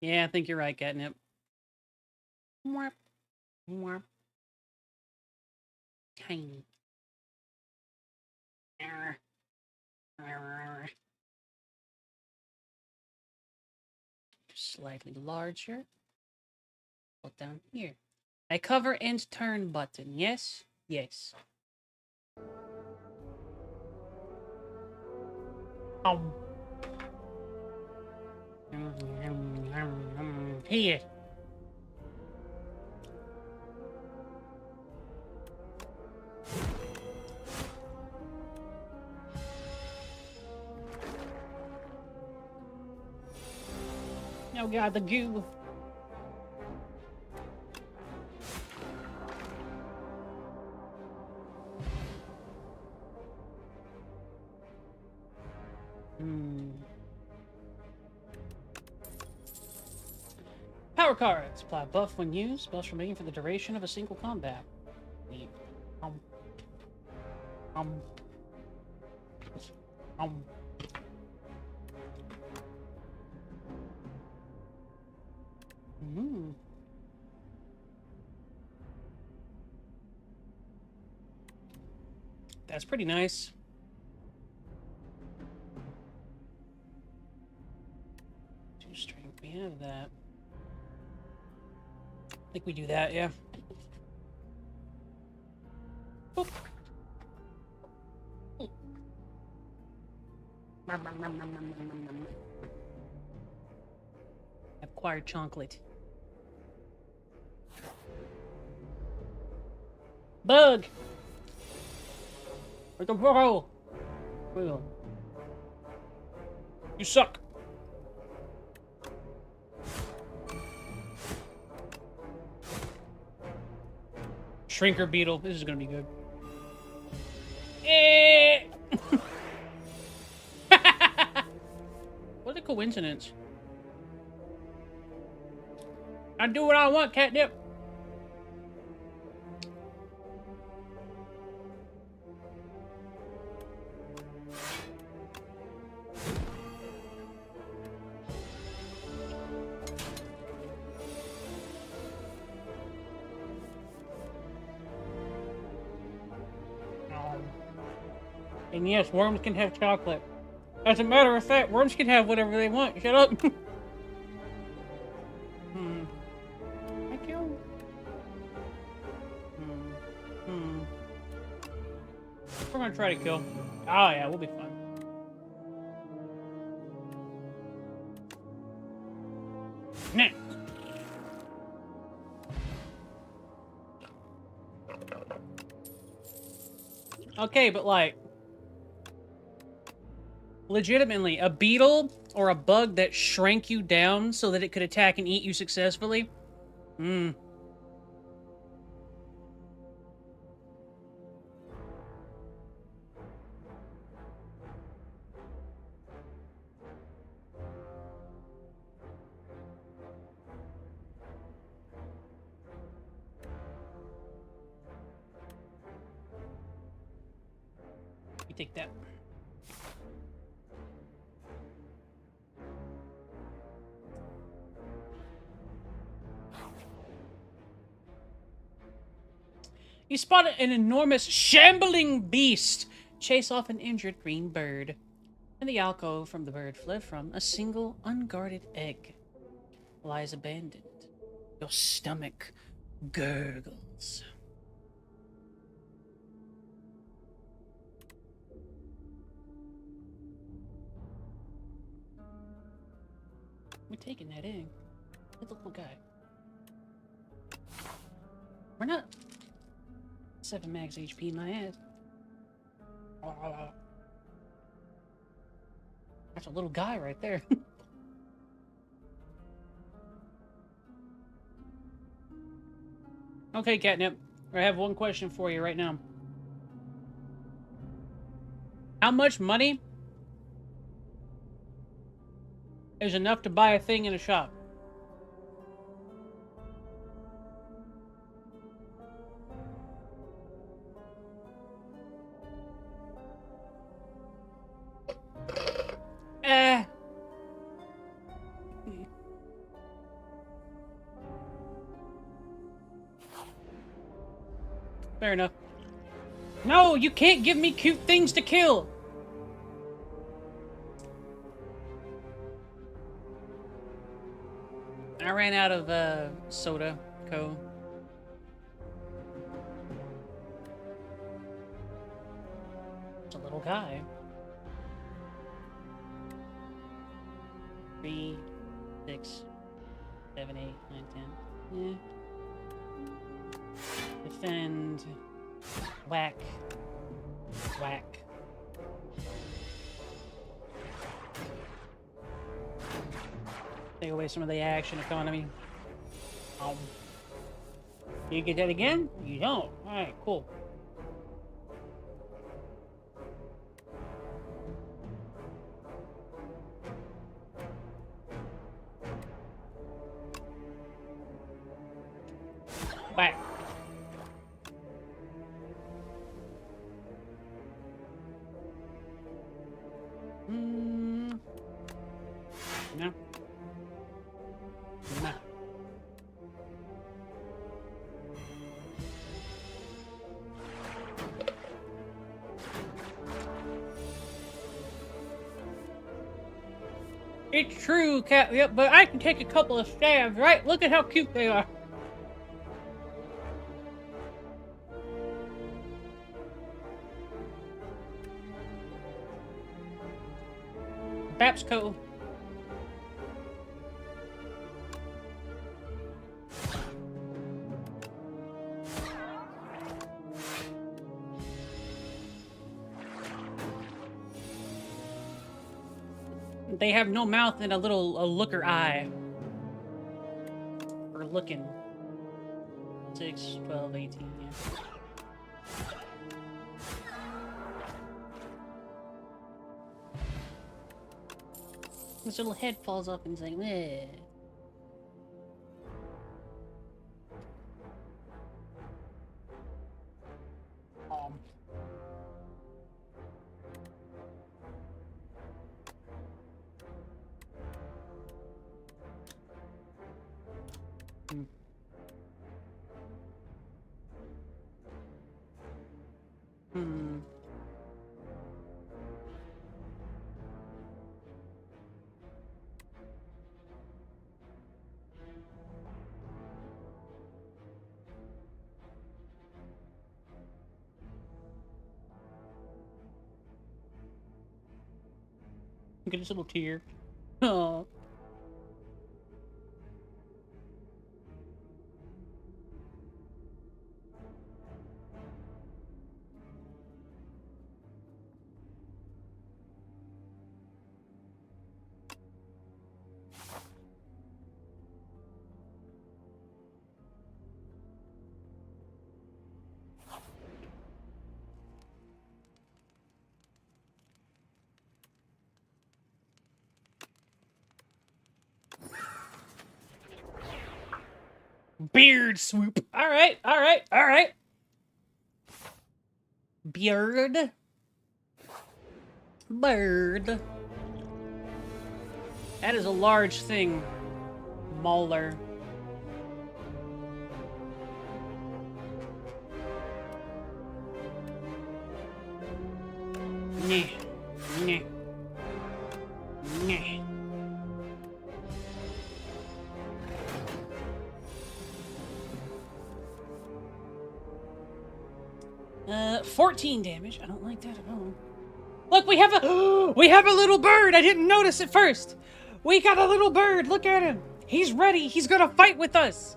Yeah, I think you're right, Catnip. Tiny. Slightly larger. Put down here. I cover and turn button. Yes? Yes. Here. Oh god, the goo. Power cards. Apply buff when used. Spells remain for the duration of a single combat. eat. Um. Mm. That's pretty nice. Two strength. We have that. I think we do that, yeah. Boop. Acquired chocolate. Bug! Like a bro! You suck! Shrinker beetle. This is gonna be good. Eh! What a coincidence. I do what I want, catnip. And yes, worms can have chocolate. As a matter of fact, worms can have whatever they want. Shut up. Thank you. We're gonna try to kill. Oh yeah, we'll be fine. Nah. Okay, but like, legitimately, a beetle or a bug that shrank you down so that it could attack and eat you successfully? Hmm. You take that. You spot an enormous, shambling beast chase off an injured green bird. In the alcove from the bird fled from, a single unguarded egg lies abandoned. Your stomach gurgles. We're taking that egg. Look at the little guy. We're not 7 max HP in my ass. That's a little guy right there. Okay, Catnip. I have one question for you right now. How much money is enough to buy a thing in a shop? Fair enough. No, you can't give me cute things to kill! I ran out of, soda, co. It's a little guy. 3, 6, 7, 8, 9, 10. Yeah. Defend. Whack. Whack. Take away some of the action economy. You get that again? You don't. Alright, cool. Whack. It's true, Cat. Yep, but I can take a couple of stabs, right? Look at how cute they are. Babsco. They have no mouth and a looker eye. For looking. 6, 12, 18, yeah. His little head falls off and he's like, meh. Get his little tear. Oh. Beard swoop. All right, all right, all right. Beard. Bird. That is a large thing. Mauler. Nah. Nah. Nah. 14 damage. I don't like that at all. Look, we have a little bird. I didn't notice at first. We got a little bird. Look at him. He's ready. He's gonna fight with us.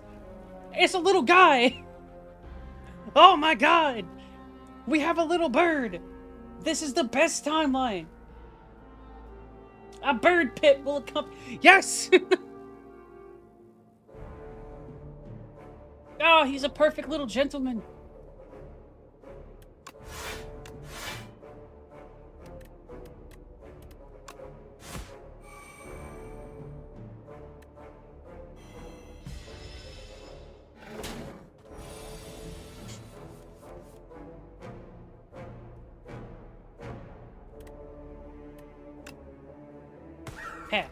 It's a little guy. Oh my god. We have a little bird. This is the best timeline. A bird pit will come. Yes. Oh, he's a perfect little gentleman. Pat.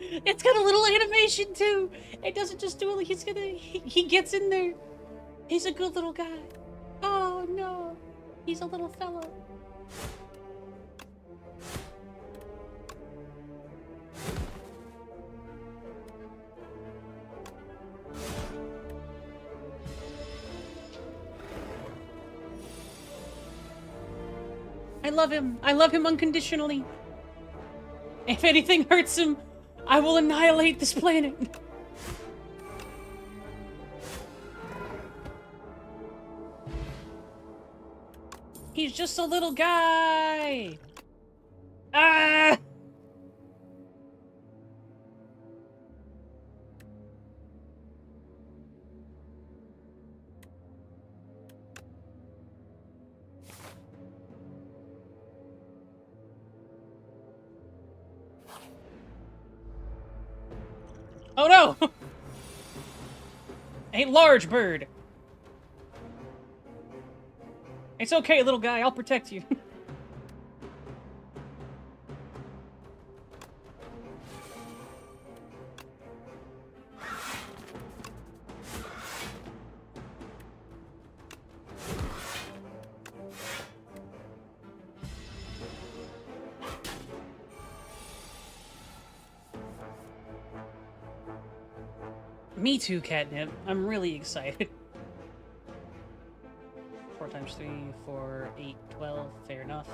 It's got a little animation too. It doesn't just do it. He gets in there. He's a good little guy. Oh no, he's a little fella. I love him. I love him unconditionally. If anything hurts him, I will annihilate this planet. He's just a little guy. Ah! Oh no! A large bird. It's okay, little guy. I'll protect you. Me too, Catnip. I'm really excited. 4 times 3, 4, 8, 12. Fair enough.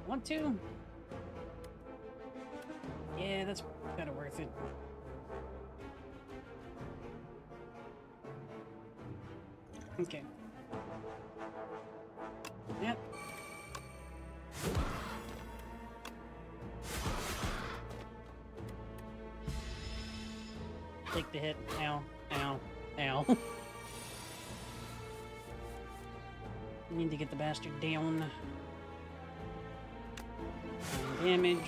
Want to? Yeah, that's kind of worth it. Okay. Yep. Take the hit. Ow. Ow. Ow. Need to get the bastard down. And damage.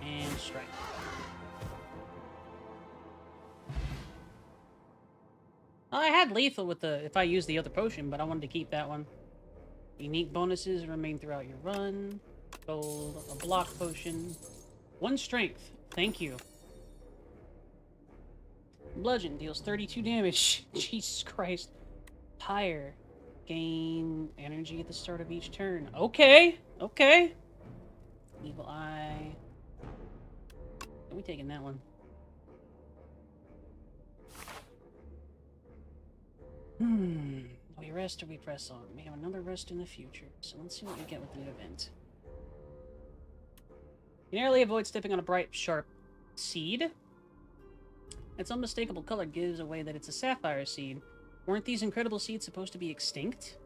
And strike. I had lethal with the if I used the other potion, but I wanted to keep that one. Unique bonuses remain throughout your run. Gold, a block potion. 1 strength. Thank you. Bludgeon deals 32 damage. Jesus Christ. Tire. Gain energy at the start of each turn. Okay. Okay. Evil Eye. Are we taking that one? Do we rest or we press on? We have another rest in the future, so let's see what we get with the event. You narrowly avoid stepping on a bright, sharp seed. Its unmistakable color gives away that it's a sapphire seed. Weren't these incredible seeds supposed to be extinct?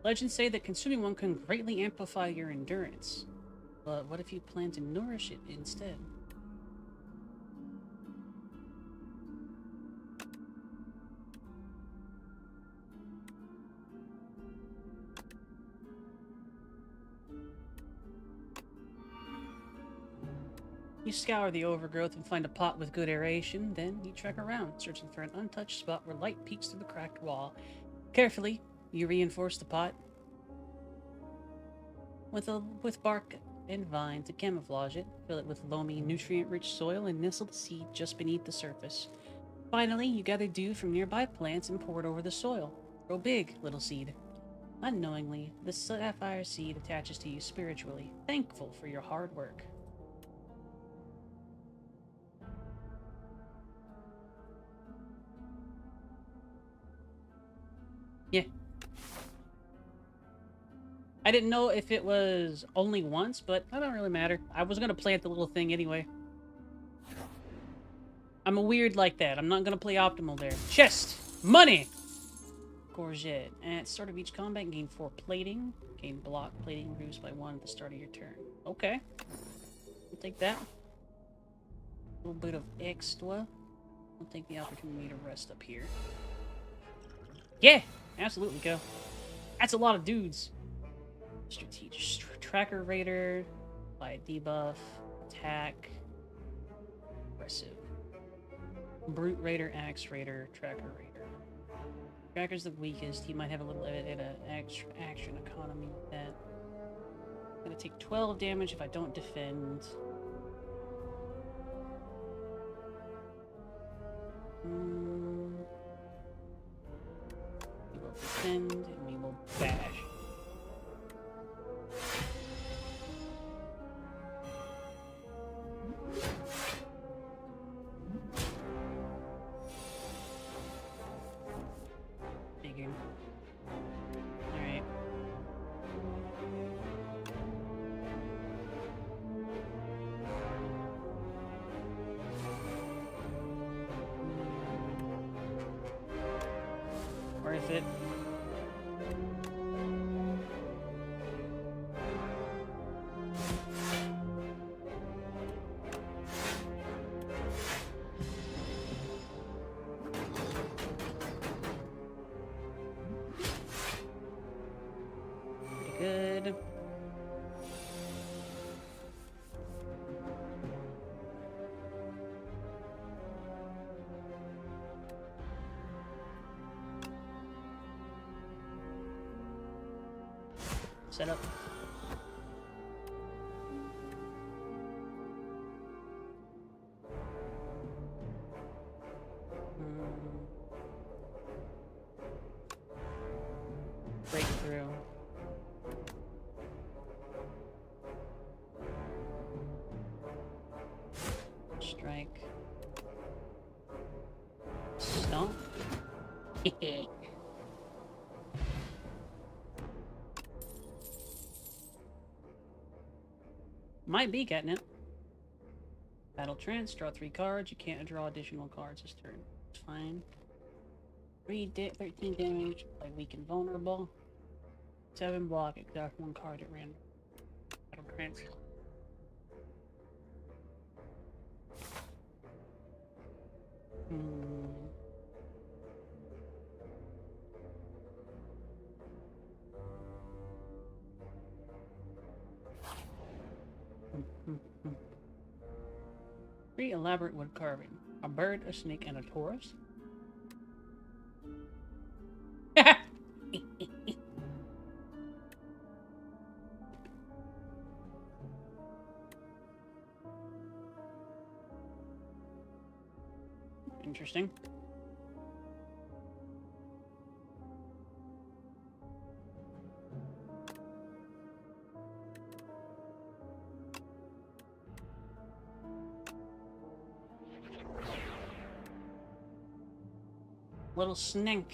Legends say that consuming one can greatly amplify your endurance. But what if you plan to nourish it instead? You scour the overgrowth and find a pot with good aeration, then you trek around, searching for an untouched spot where light peeks through the cracked wall. Carefully, you reinforce the pot with bark and vine to camouflage it, fill it with loamy, nutrient-rich soil, and nestle the seed just beneath the surface. Finally, you gather dew from nearby plants and pour it over the soil. Grow big, little seed. Unknowingly, the sapphire seed attaches to you spiritually, thankful for your hard work. Yeah. I didn't know if it was only once, but that don't really matter. I was gonna plant the little thing anyway. I'm a weird like that. I'm not gonna play optimal there. Chest! Money! Courgette. At start of each combat, gain 4 plating. Gain block plating reduced by 1 at the start of your turn. Okay. I'll take that. A little bit of extra. I'll take the opportunity to rest up here. Yeah! Absolutely, go. That's a lot of dudes. Strategic Tracker Raider. Apply debuff. Attack. Aggressive. Brute Raider, Axe Raider, Tracker Raider. Tracker's the weakest. He might have a little bit of action economy with that. I'm gonna take 12 damage if I don't defend. We will defend, and we will bash. Figured. Alright. Worth it. Pretty good. Set up. Breakthrough. Strike. Might be catnip. Battle trance, draw 3 cards. You can't draw additional cards this turn. It's fine. 13 damage, play weak and vulnerable. 7 block, exhaust 1 card at random. Battle trance. Pretty elaborate wood carving. A bird, a snake, and a Taurus. Interesting. Little snink.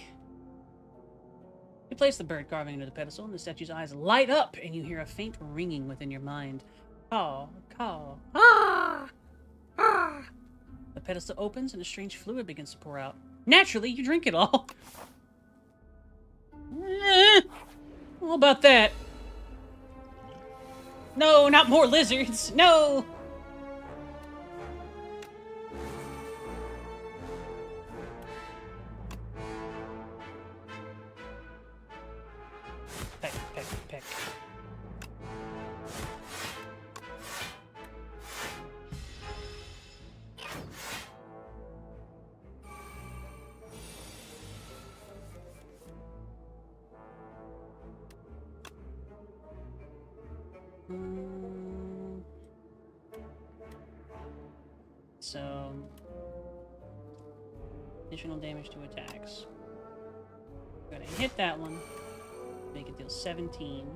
You place the bird carving into the pedestal, and the statue's eyes light up, and you hear a faint ringing within your mind. Caw, caw, ah, ah. The pedestal opens, and a strange fluid begins to pour out. Naturally, you drink it all. How about that? No, not more lizards. No. Peck, peck, peck. So, additional damage to attacks. I'm gonna hit that one. Make it deal 17.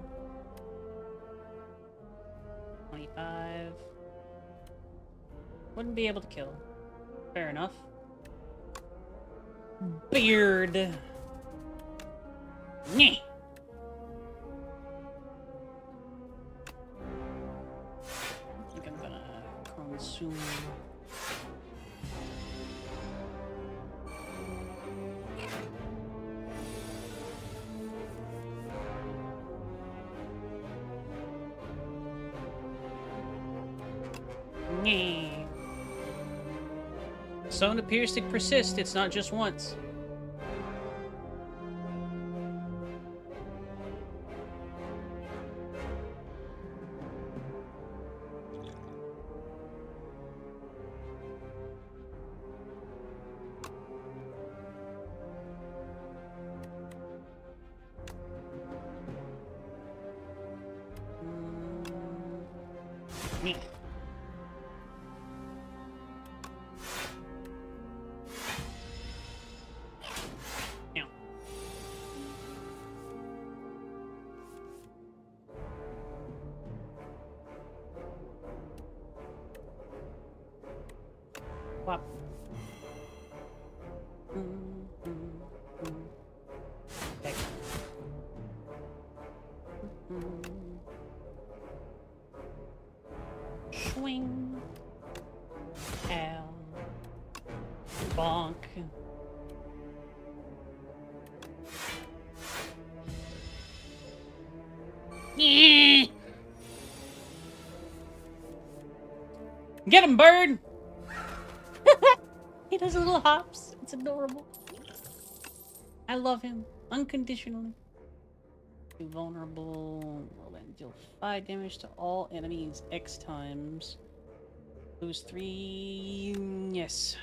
25. Wouldn't be able to kill. Fair enough. Beard. Nyeh. I think I'm gonna consume. Zone appears to persist. It's not just once. Whop. Peck. Swing. Ow. Bonk. Get him, bird! He does little hops. It's adorable. I love him unconditionally. Too vulnerable. Well then, deal 5 damage to all enemies X times. Lose 3. Yes.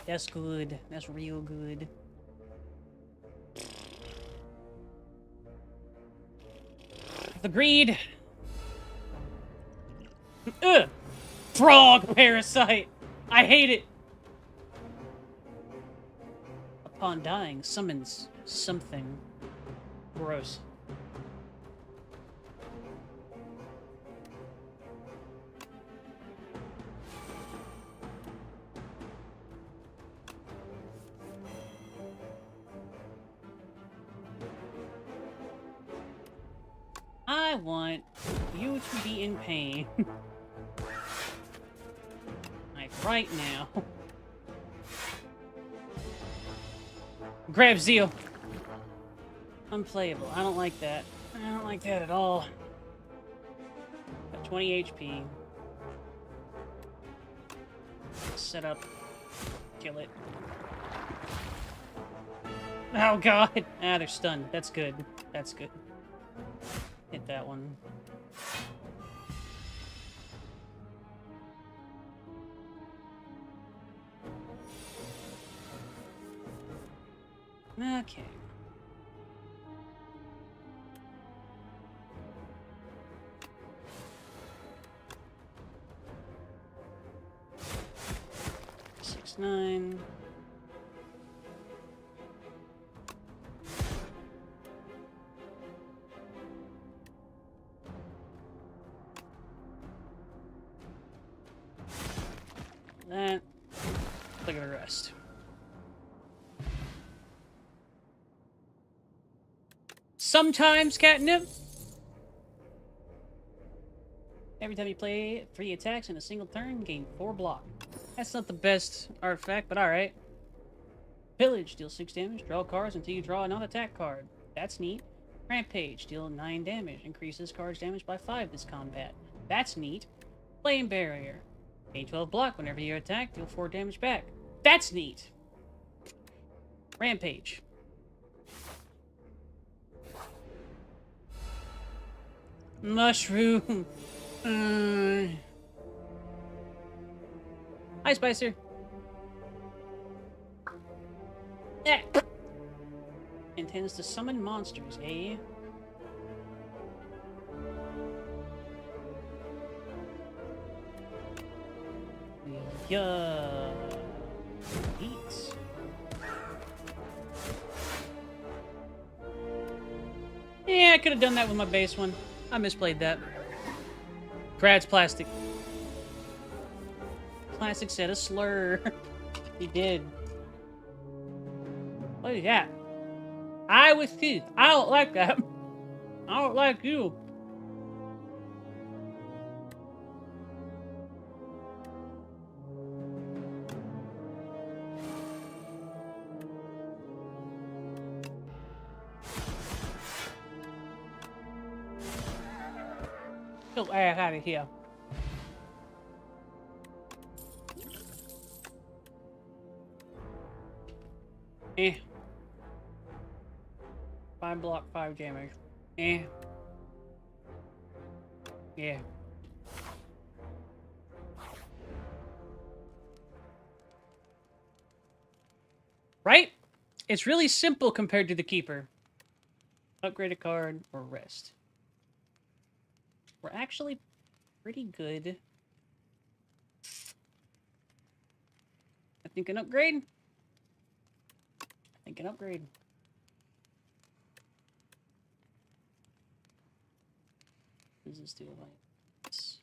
That's good. That's real good. Agreed. Ugh. Frog parasite! I hate it! Upon dying, summons something. Gross. I want you to be in pain. Like, right now. Grab Zeal. Unplayable. I don't like that. I don't like that at all. Got 20 HP. Set up. Kill it. Oh god! Ah, they're stunned. That's good. That's good. Hit that one. Okay. Six, 9. That. Look at the rest. Sometimes catnip. Every time you play 3 attacks in a single turn, gain 4 block. That's not the best artifact, but alright. Pillage, deal 6 damage, draw cards until you draw a non-attack card. That's neat. Rampage, deal 9 damage, increases cards damage by 5 this combat. That's neat. Flame Barrier, gain 12 block whenever you attack, deal 4 damage back. That's neat. Rampage. Mushroom. Hi, Spicer. Yeah. Intends to summon monsters, eh? Yeah. Eat. Yeah, I could have done that with my base one. I misplayed that. Brad's plastic. Plastic said a slur. He did. What is that? Eye with teeth. I don't like that. I don't like you. Get ass out of here. Eh. 5 block, 5 damage. Eh. Yeah. Right? It's really simple compared to the Keeper. Upgrade a card or rest. We're actually pretty good. I think an upgrade. I think an upgrade. What does this do? Like, it's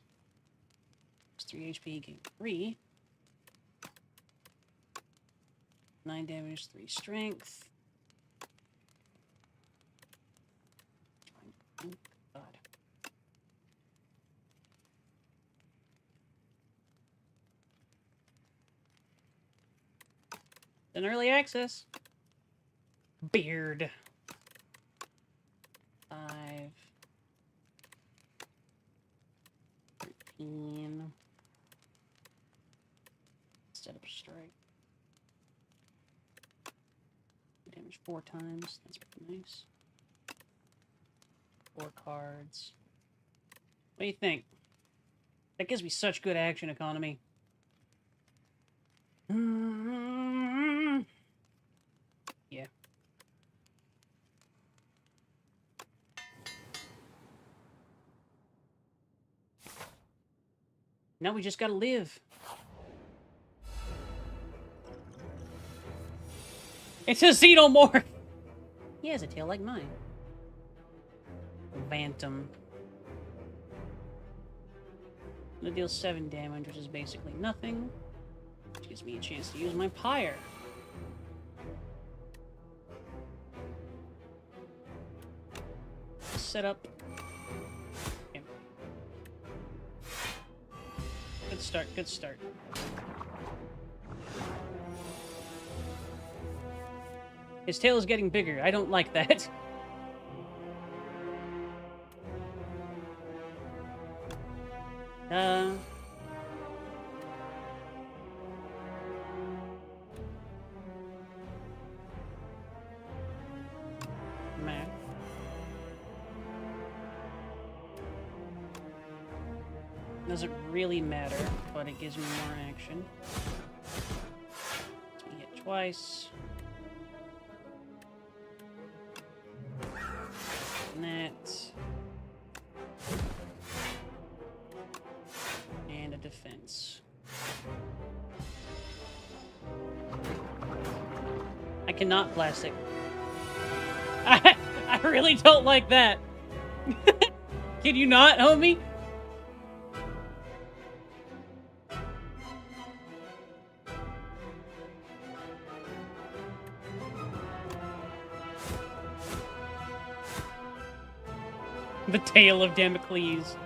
3 HP, gain 3. 9 damage, 3 strength. Oh, God. An early access. Beard. 5. 13. Set up strike. Damage 4 times. That's pretty nice. 4 cards. What do you think? That gives me such good action economy. Yeah. Now we just gotta live. It's a xenomorph! He has a tail like mine. Bantam. I'm gonna deal 7 damage, which is basically nothing. Which gives me a chance to use my pyre. Set up. Good start, good start. His tail is getting bigger. I don't like that. Man. Doesn't really matter, but it gives me more action. So we hit twice. That. And a defense. I cannot plastic. I really don't like that. Can you not, homie? The tail of Damocles.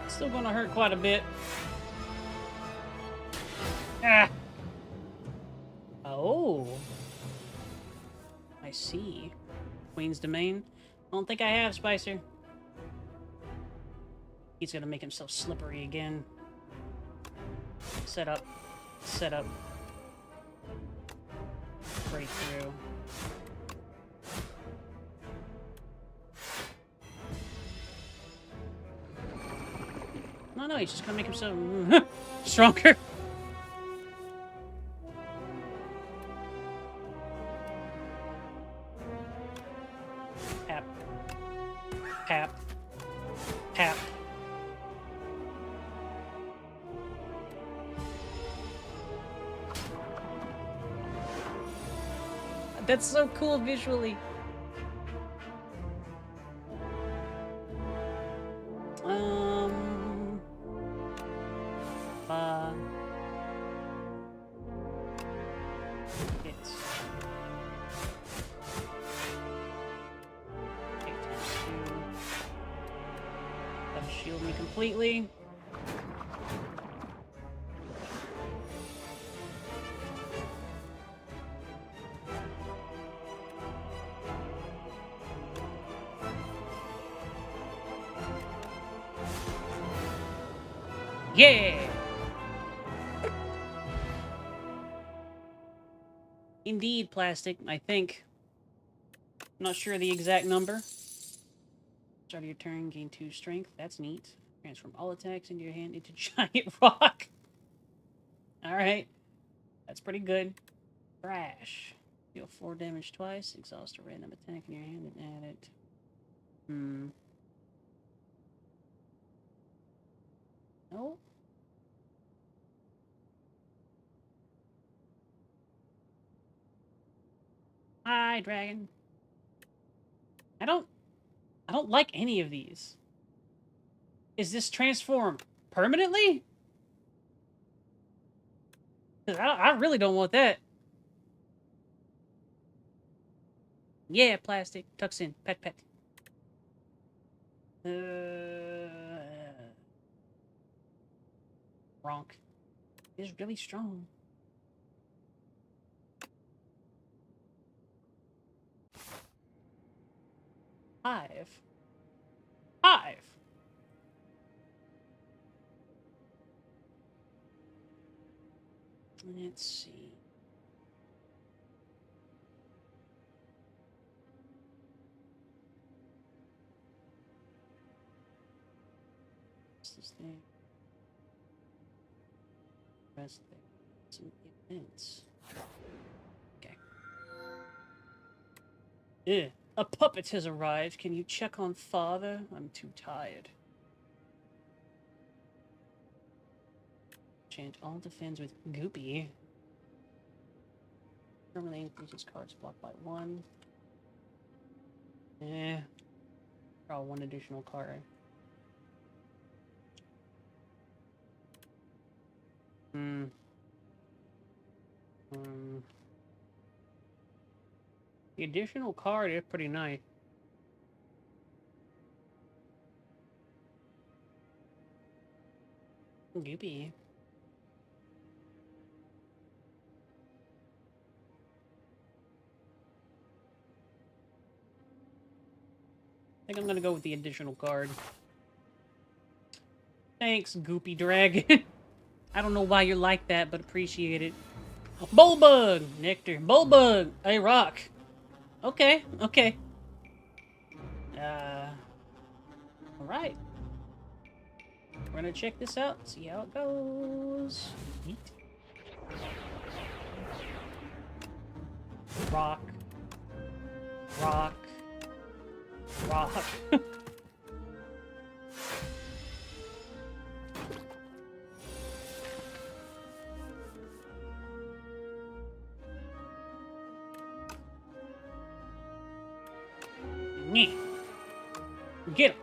Still gonna hurt quite a bit. Ah. Oh. I see. Queen's Domain. I don't think I have, Spicer. He's gonna make himself slippery again. Set up. Set up. Breakthrough. No, he's just gonna make himself stronger. Pap. Pap. Pap. That's so cool visually. Hits. Okay, ×2. That'll shield me completely. Yeah! Indeed, plastic, I think. I'm not sure the exact number. Start of your turn, gain 2 strength. That's neat. Transform all attacks into your hand into giant rock. Alright. That's pretty good. Crash. Deal 4 damage twice. Exhaust a random attack in your hand and add it. No. Hi, dragon. I don't like any of these. Is this transform permanently? 'Cause I really don't want that. Yeah, plastic. Tucks in. Pet, pet. Ronk. Is really strong. Hive. Hive. Let's see. What's this thing? Rest there. Some events. Okay. Ugh. A puppet has arrived. Can you check on father? I'm too tired. Chant all defends with Goopy. Permanently increases cards blocked by 1. Draw 1 additional card. The additional card is pretty nice. Goopy. I think I'm gonna go with the additional card. Thanks, Goopy Dragon. I don't know why you're like that, but appreciate it. Bullbug! Nectar. Bullbug! Hey, rock. Okay, okay. Alright. We're gonna check this out, see how it goes. Yeet. Rock. Rock. Rock. Get him.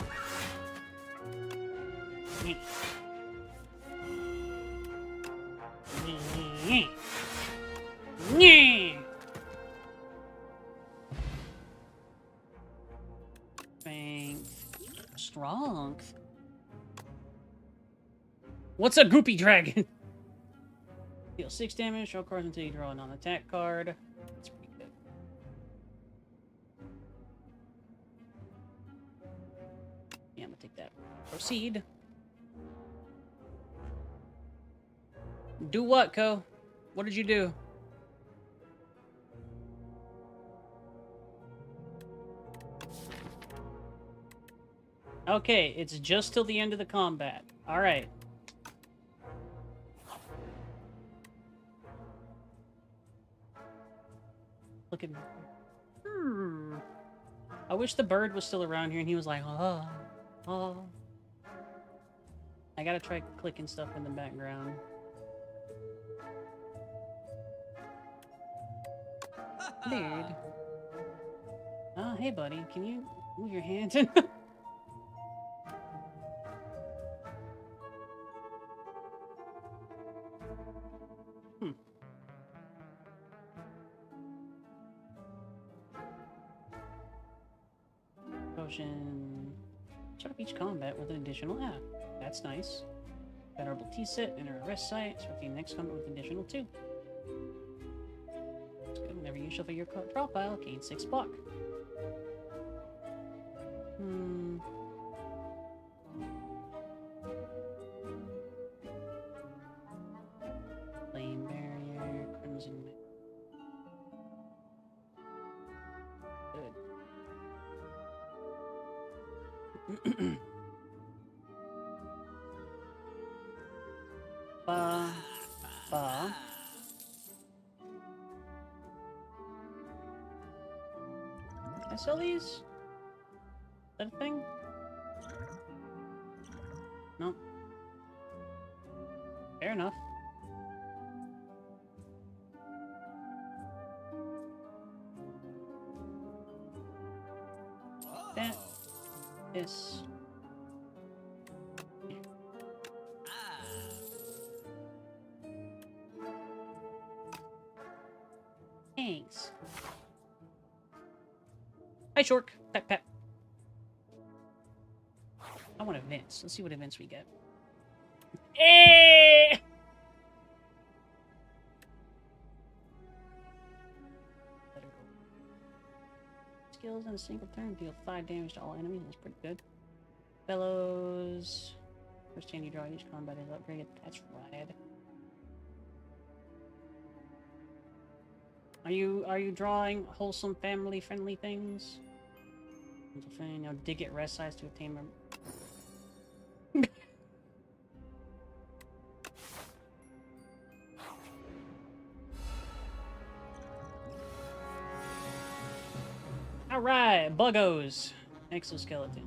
Strength. What's a Goopy Dragon? Deal 6 damage, draw cards until you draw a non-attack card. That's pretty good. Yeah, I'm gonna take that. Proceed. Do what, Ko? What did you do? Okay, it's just till the end of the combat. Alright. Look at me. I wish the bird was still around here and he was like, oh, oh. I gotta try clicking stuff in the background. Dude. Oh, hey, buddy. Can you move your hands? Potion. Start each combat with an additional app. That's nice. Venerable T-set, enter a rest site. Start the next combat with additional 2. That's good. Whenever you shuffle your draw pile, gain 6 block. Flame barrier, crimson. Good. Ba. Can I sell these? Is that a thing? No. Fair enough. That is... Thanks. Hi, Shork. Pep, pep. I want events. Let's see what events we get. Eh! Skills in a single turn deal 5 damage to all enemies. That's pretty good. Bellows. First time you draw each combat is upgraded. That's rad. Are you drawing wholesome, family-friendly things? Now dig it rest size to obtain them. Alright, Buggos. Exoskeleton.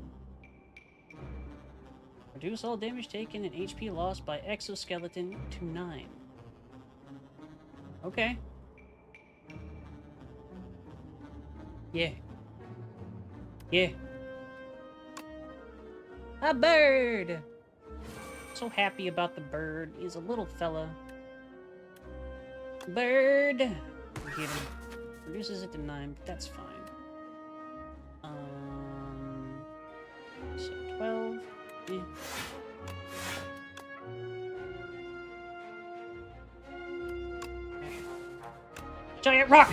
Reduce all damage taken and HP lost by exoskeleton to 9. Okay. Yeah. Yeah. A bird! So happy about the bird. He's a little fella. Bird! Get him. Reduces it to 9, but that's fine. So 12. Yeah. Giant rock!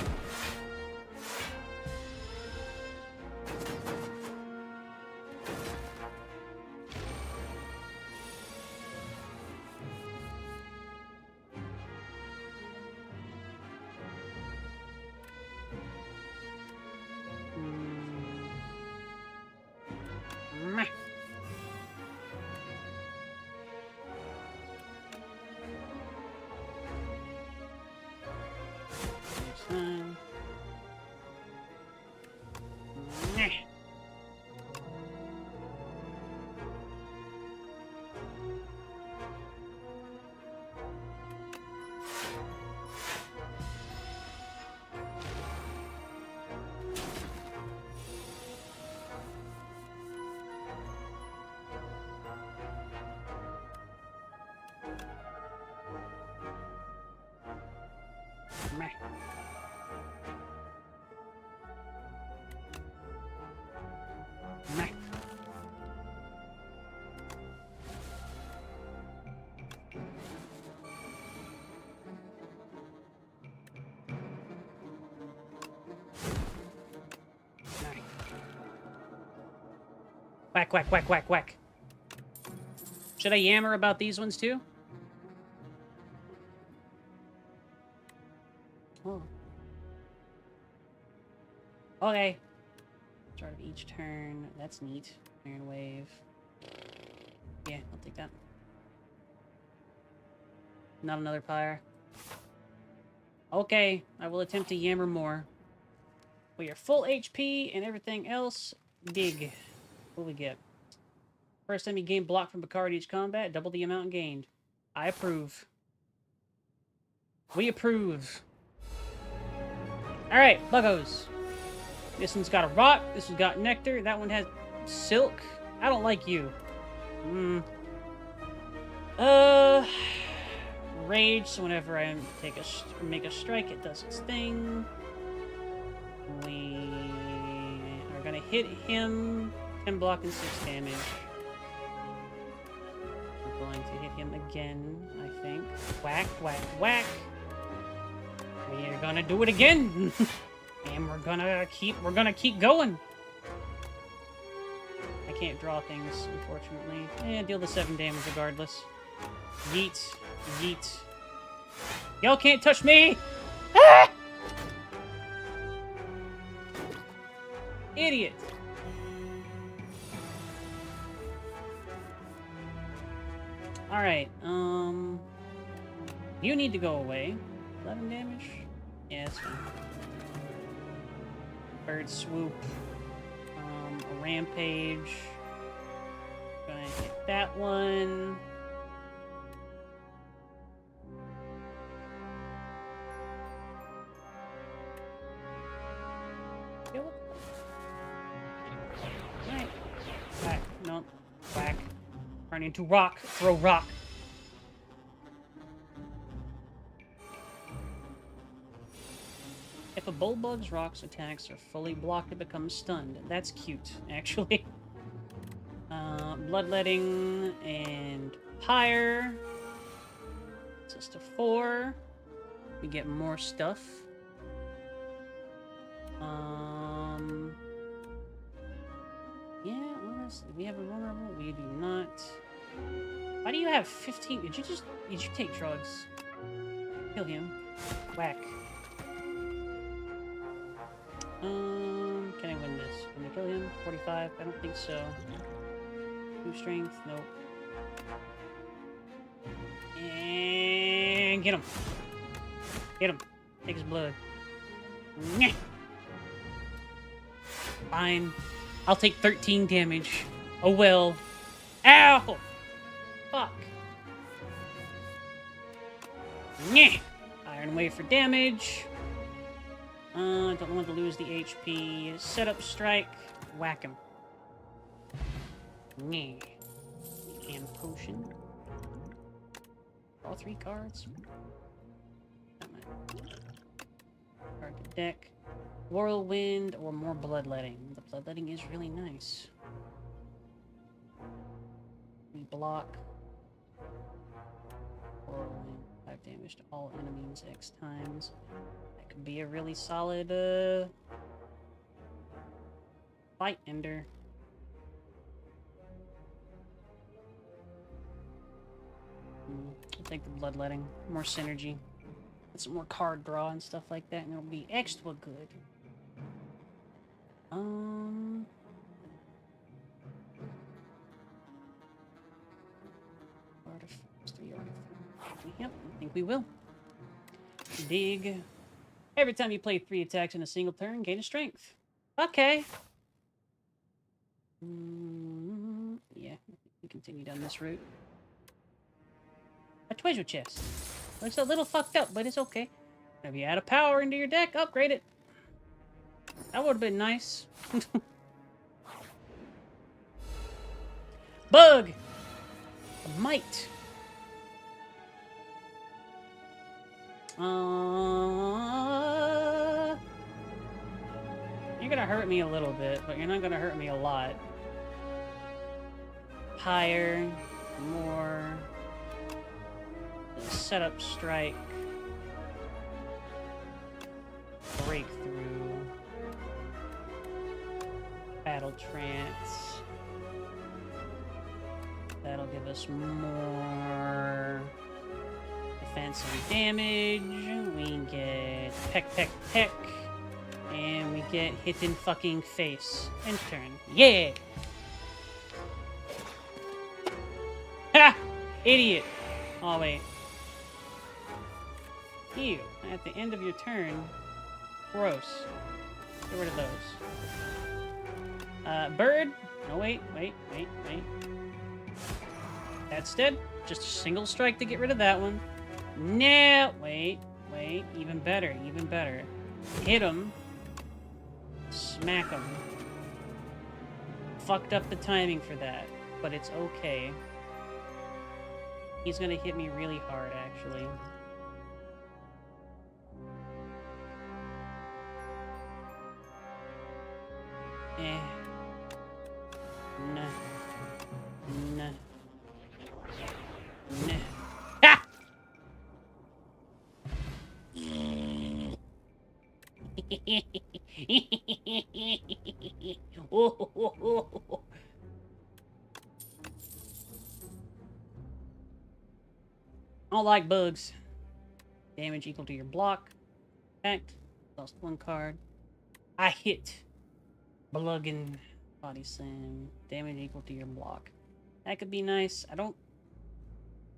Meh. Nine. Meh. Meh. Meh. Whack, whack, whack, whack, whack. Should I yammer about these ones too? Oh. Okay. Start of each turn. That's neat. Iron Wave. Yeah, I'll take that. Not another pyre. Okay, I will attempt to yammer more. We are full HP and everything else. Dig. What do we get? First time you gain block from Picard each combat, double the amount gained. I approve. We approve. Alright, buggos. This one's got a rock. This one's got nectar. That one has silk. I don't like you. Rage. So whenever I make a strike, it does its thing. We are gonna hit him. 10 block and 6 damage. We're going to hit him again, I think. Whack, whack, whack. We are gonna do it again. And we're gonna keep going. I can't draw things, unfortunately. And deal the 7 damage regardless. Yeet. Yeet. Y'all can't touch me! Ah! Idiot. Alright, you need to go away. 11 damage? Yeah, that's fine. Bird swoop. A rampage. Gonna hit that one. Kill it. Right. Whack. Nope. Whack. Turn into rock. Throw rock. If a Bullbug's rocks attacks are fully blocked, it becomes stunned. That's cute, actually. Bloodletting and Pyre. It's just a 4. We get more stuff. Yeah, honestly, we have a vulnerable. We do not. Why do you have 15? Did you take drugs? Kill him. Whack. Can I win this? Can I kill him? 45? I don't think so. 2 strength? Nope. And get him. Get him. Take his blood. Nyeh. Fine. I'll take 13 damage. Oh well. Ow! Fuck. Nyeh. Iron Wave for damage. Don't want to lose the HP. Set up strike. Whack him. Nyeh. And potion. All 3 cards. Not much. Target deck. Whirlwind or more bloodletting. The bloodletting is really nice. We block. Whirlwind. 5 damage to all enemies X times. That could be a really solid fight ender. I'll take the bloodletting. More synergy. Get some more card draw and stuff like that, and it'll be extra good. Artifacts, 3 artifacts. Yep, I think we will. Dig. Every time you play 3 attacks in a single turn, gain a strength. Okay. Yeah, we continue down this route. A treasure chest. Looks a little fucked up, but it's okay. If you add a power into your deck, upgrade it. That would have been nice. Bug! A mite. You're gonna hurt me a little bit, but you're not gonna hurt me a lot. Higher, more. Setup strike. Breakthrough. Battle trance. That'll give us more defense and damage. We get peck, peck, peck. And we get hit in fucking face. End turn. Yeah! Ha! Idiot! Oh, wait. Ew. At the end of your turn. Gross. Get rid of those. Bird. No, wait. That's dead. Just a single strike to get rid of that one. No. Wait. Even better. Hit him. Smack him. Fucked up the timing for that. But it's okay. He's gonna hit me really hard, actually. Nah. Ha! I don't like bugs. Damage equal to your block. Fact. Lost 1 card. I hit. Bluggin. Body slam. Damage equal to your block. That could be nice. I don't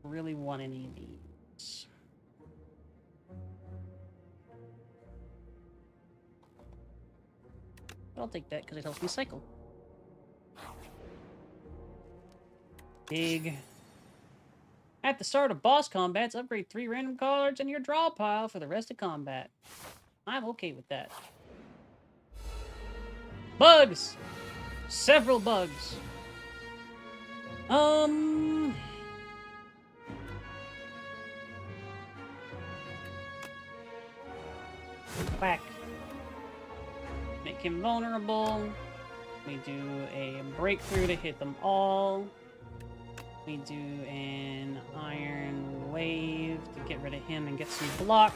really want any of these. But I'll take that because it helps me cycle. Dig. At the start of boss combats, upgrade 3 random cards in your draw pile for the rest of combat. I'm okay with that. Bugs! Several bugs. Whack. Make him vulnerable. We do a breakthrough to hit them all. We do an iron wave to get rid of him and get some block.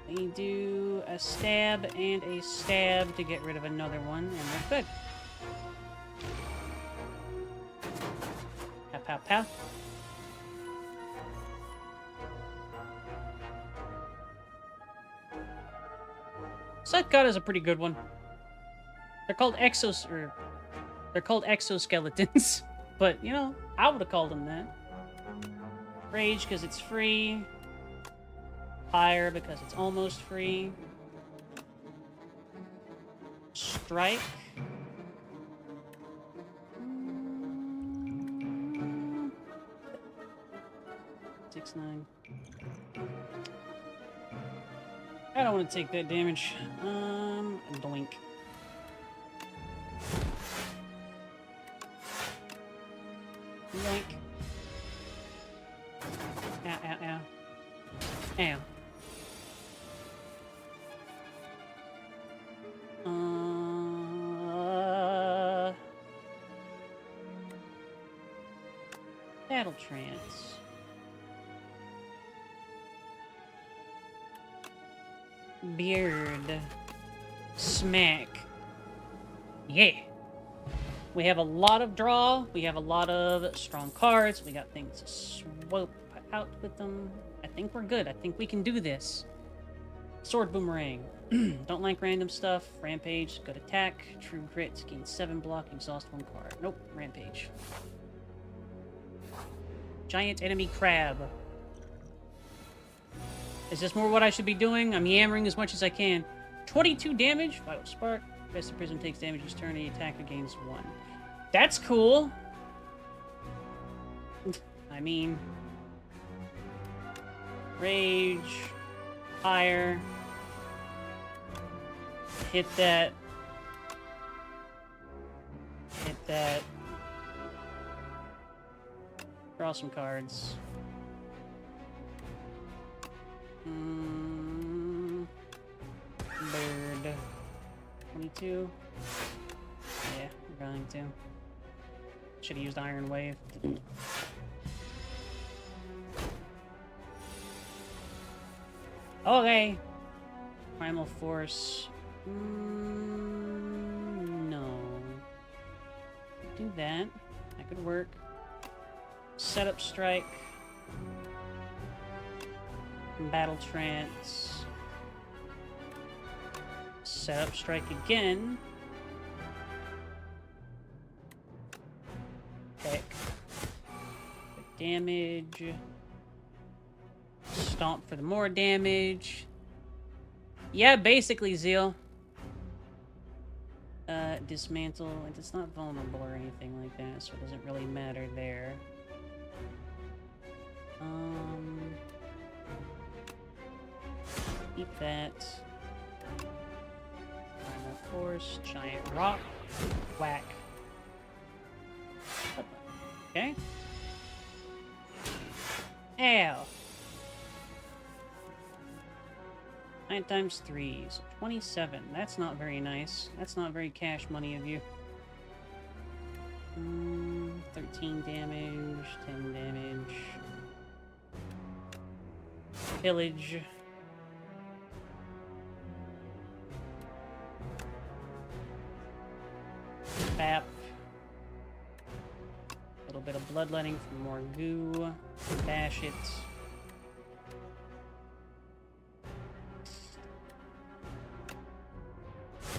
We do a stab and a stab to get rid of another one, and we're good. Pow, pow, pow. Scythe God is a pretty good one. They're called exoskeletons. But, you know, I would have called them that. Rage because it's free. Fire because it's almost free. Strike. Six, 9. I don't want to take that damage. Doink. Yoink. Ow, ow, ow. Ow. Battle trance. Beard. Smack. Yeah. We have a lot of draw. We have a lot of strong cards. We got things to swope out with them. I think we're good. I think we can do this. Sword Boomerang. Don't like random stuff. Rampage. Good attack. True Grit. Gain 7 block. Exhaust 1 card. Nope. Rampage. Giant Enemy Crab. Is this more what I should be doing? I'm yammering as much as I can. 22 damage. Vital Spark. Best of Prism takes damage each turn. The attacker gains 1. That's cool. I mean... Rage. Fire. Hit that. Hit that. Draw some cards. Bird. 22. Yeah, we're going to. Should have used Iron Wave. Okay. Primal Force. No. Do that. That could work. Setup Strike. Battle Trance. Setup Strike again. Heck. Damage. Stomp for the more damage. Yeah, basically, Zeal. Dismantle. It's not vulnerable or anything like that, so it doesn't really matter there. Keep that. Primal Force. Giant Rock. Whack. Okay. Ow. 9 times 3, so 27. That's not very nice. That's not very cash money of you. 13 damage, 10 damage. Pillage. Bap. A little bit of bloodletting for more goo. Bash it.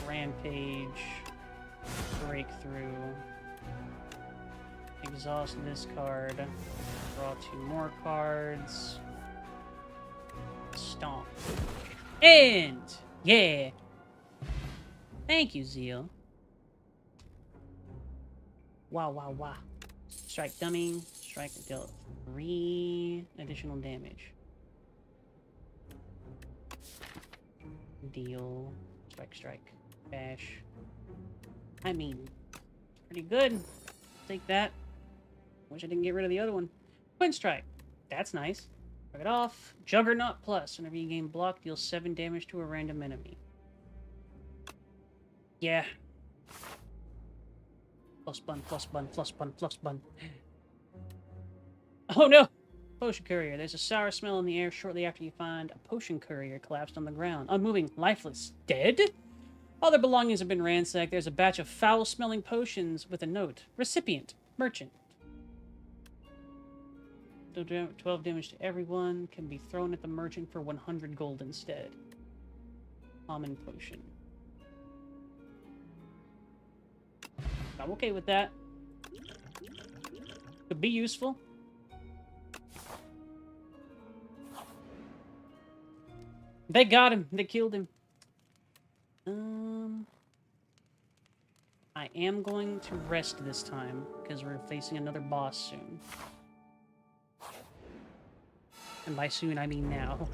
Rampage. Breakthrough. Exhaust this card. Draw 2 more cards. Stomp. And! Yeah! Thank you, Zeal. Wow, wow, wow. Strike dummy. Strike dealt 3 additional damage. Deal. Strike, strike. Bash. I mean, pretty good. Take that. Wish I didn't get rid of the other one. Twin Strike. That's nice. Knock it off. Juggernaut Plus. Whenever you gain block, deal 7 damage to a random enemy. Yeah. Plus bun, plus bun, plus bun, plus bun. Oh no! Potion Courier. There's a sour smell in the air shortly after you find a Potion Courier collapsed on the ground. Unmoving, lifeless, dead? All their belongings have been ransacked. There's a batch of foul-smelling potions with a note. Recipient. Merchant. 12 damage to everyone. Can be thrown at the merchant for 100 gold instead. Common potion. I'm okay with that. Could be useful. They got him. They killed him. I am going to rest this time, because we're facing another boss soon. And by soon, I mean now.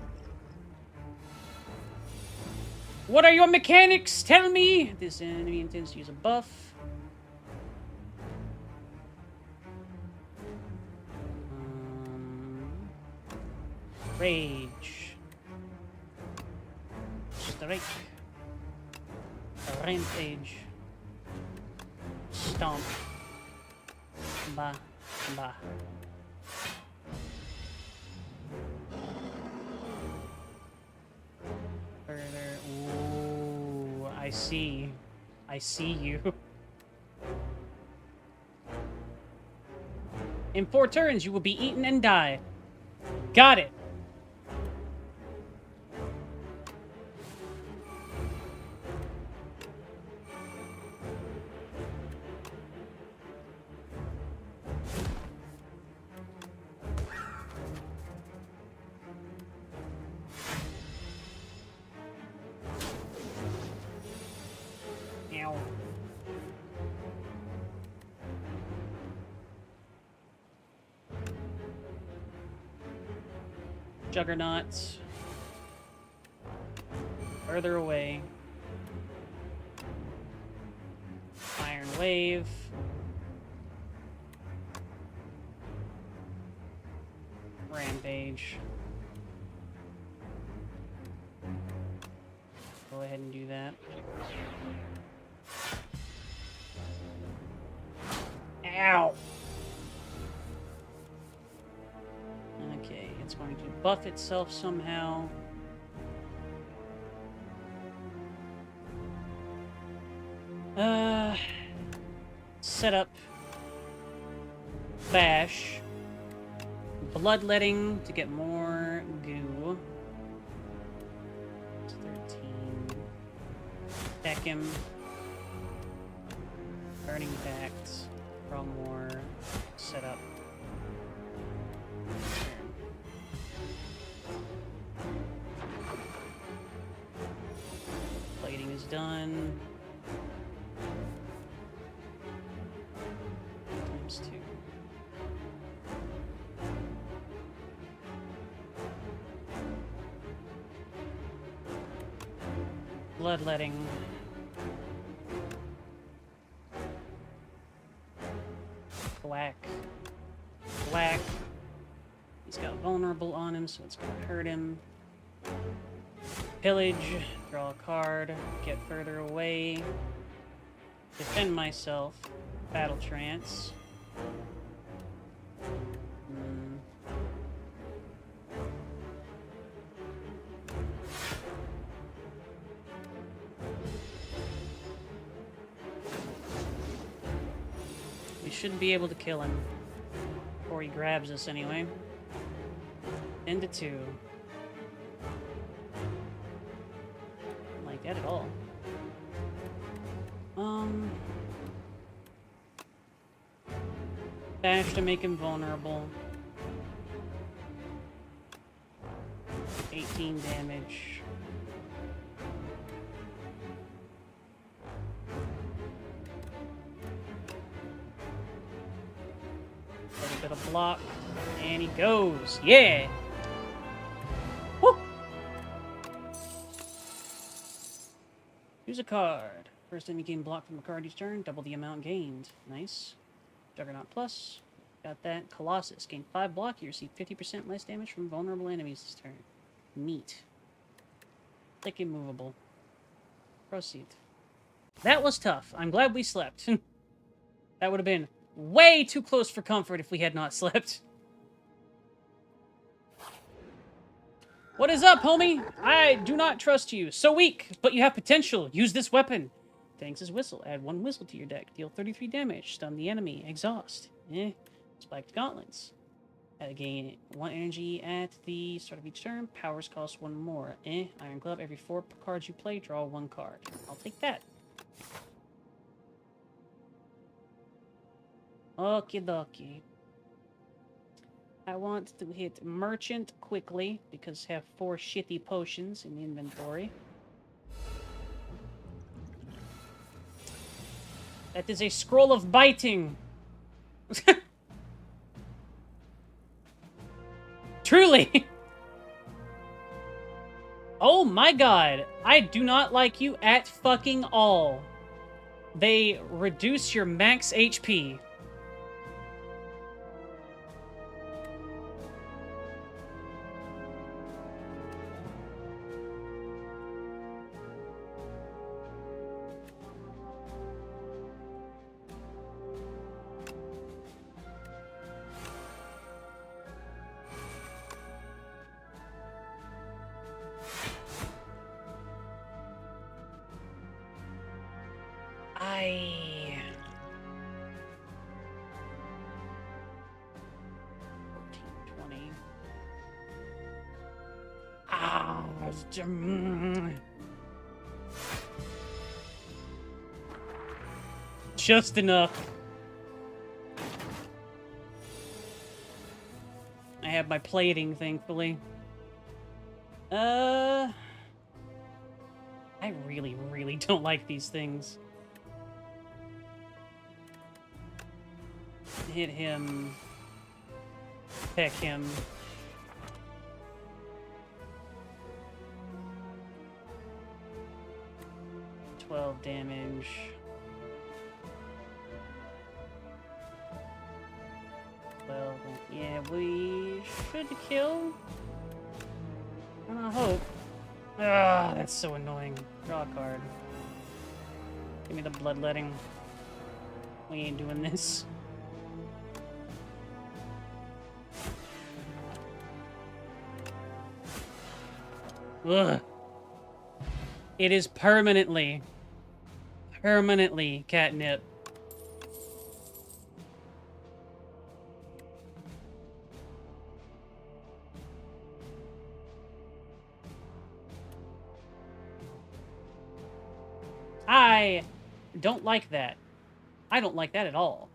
What are your mechanics? Tell me! This enemy intends to use a buff. Rage. Strike. Rampage. Stomp. Bah. Bah. I see. I see you. In 4 turns, you will be eaten and die. Got it. Ow. Juggernauts. Further away. Iron Wave. Rampage. Go ahead and do that. Ow! Okay, it's going to buff itself somehow. Set up Bash. Bloodletting to get more goo. 13. Deck him. Burning Pact. Draw more. Set up. Plating is done. Times 2. Bloodletting. Black. Black. He's got vulnerable on him, so it's gonna hurt him. Pillage. Draw a card. Get further away. Defend myself. Battle Trance. We shouldn't be able to kill him. Before he grabs us anyway. Into 2. Don't like that at all. Bash to make him vulnerable. 18 damage. A little bit of block. And he goes. Yeah! Woo! Choose a card. First time you gain block from a card each turn, double the amount gained. Nice. Juggernaut Plus. Got that. Colossus. Gain 5 block. You receive 50% less damage from vulnerable enemies this turn. Neat. Click immovable. Proceed. That was tough. I'm glad we slept. That would have been way too close for comfort if we had not slept. What is up, homie? I do not trust you. So weak, but you have potential. Use this weapon. Thanks his whistle. Add 1 whistle to your deck. Deal 33 damage. Stun the enemy. Exhaust. Spiked gauntlets. Gain 1 energy at the start of each turn. Powers cost 1 more. Iron Glove. Every 4 cards you play, draw 1 card. I'll take that. Okie dokie. I want to hit Merchant quickly, because I have 4 shitty potions in the inventory. That is a scroll of biting. Truly. Oh my god. I do not like you at fucking all. They reduce your max HP. I 14, 20. Ah, just enough. I have my plating, thankfully. I really, really don't like these things. Hit him. Peck him. $12 damage. Well, yeah, we should kill. I hope. Ah, that's so annoying. Draw a card. Give me the bloodletting. We ain't doing this. Ugh. It is permanently catnip. I don't like that. I don't like that at all.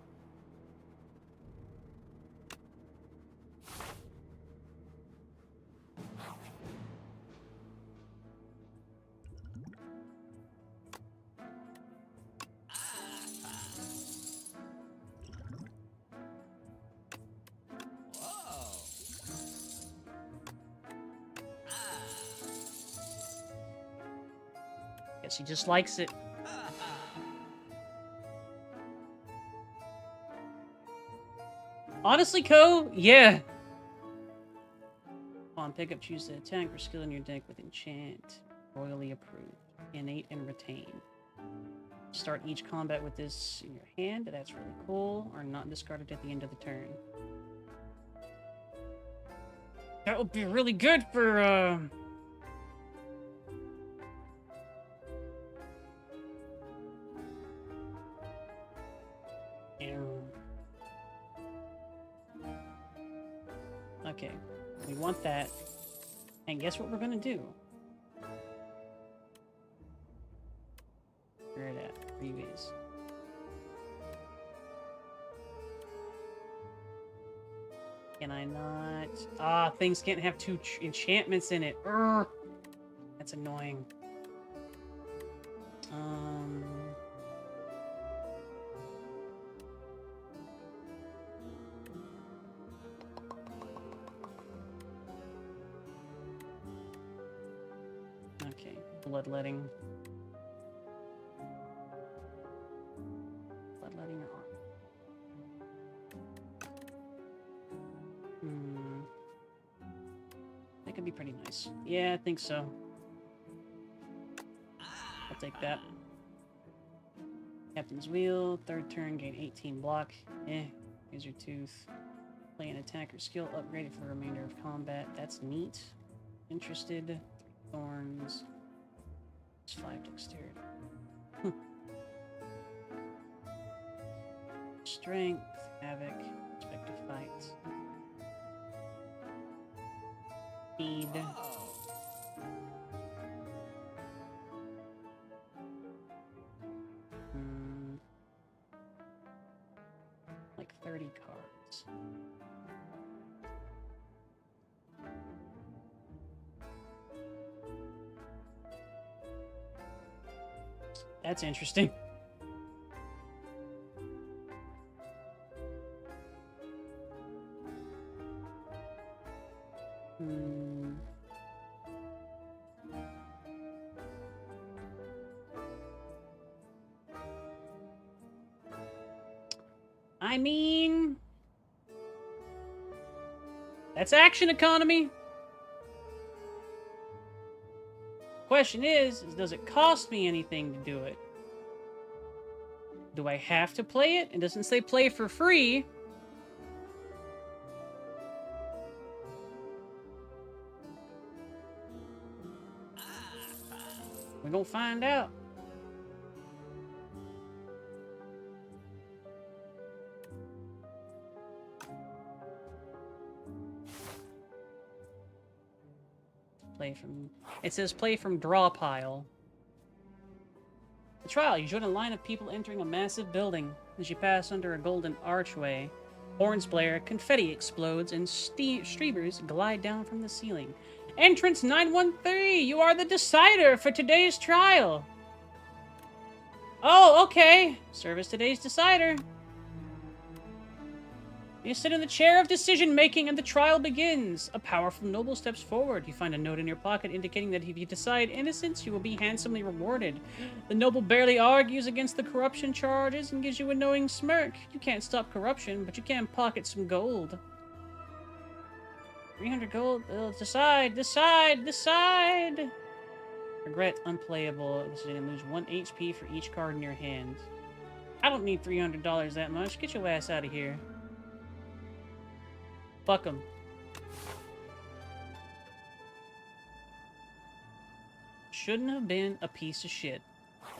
Guess he just likes it. Honestly, Ko, yeah. On pickup, choose the attack or skill in your deck with enchant. Royally approved. Innate and retain. Start each combat with this in your hand. That's really cool. Or not discarded at the end of the turn. That would be really good for, Okay, we want that. And guess what we're gonna do? Where it at? Freebies. Can I not? Ah, things can't have two enchantments in it. Urgh. That's annoying. Okay, bloodletting. Bloodletting or armor? That could be pretty nice. Yeah, I think so. I'll take that. Captain's Wheel, third turn, gain 18 block. Here's your tooth. Play an attack or skill upgraded for the remainder of combat. That's neat. Interested. Thorns. It's 5 dexterity. Strength, havoc, expect to fight. Speed. Like 30 cards. That's interesting. I mean, that's action economy. Question is does it cost me anything to do it? Do I have to play it? It doesn't say play for free. We're gonna find out. Play from... It says play from draw pile. The trial. You join a line of people entering a massive building. As you pass under a golden archway, horns blare, confetti explodes, and streamers glide down from the ceiling. Entrance 913! You are the decider for today's trial! Oh, okay. Serve as today's decider. You sit in the chair of decision-making and the trial begins. A powerful noble steps forward. You find a note in your pocket indicating that if you decide innocence, you will be handsomely rewarded. The noble barely argues against the corruption charges and gives you a knowing smirk. You can't stop corruption, but you can pocket some gold. 300 gold. Decide, decide, decide! Regret, unplayable. So you're gonna lose 1 HP for each card in your hand. I don't need $300 that much. Get your ass out of here. Fuck him. Shouldn't have been a piece of shit.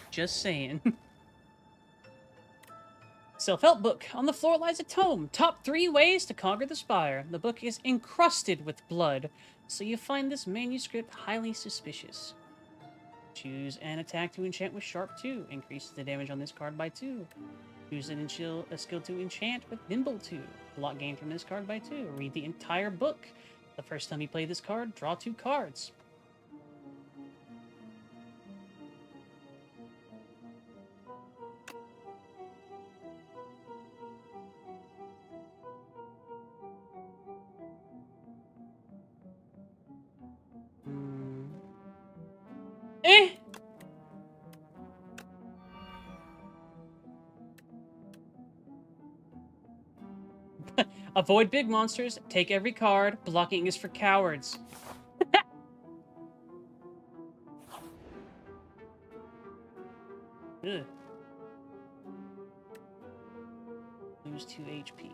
Just saying. Self-help book. On the floor lies a tome. Top 3 ways to conquer the spire. The book is encrusted with blood, so you find this manuscript highly suspicious. Choose an attack to enchant with Sharp 2. Increases the damage on this card by 2. Choose a skill to enchant with Nimble 2. Block gain from this card by 2. Read the entire book. The first time you play this card, draw 2 cards. Eh! Avoid big monsters. Take every card. Blocking is for cowards. Ugh. Lose 2 HP.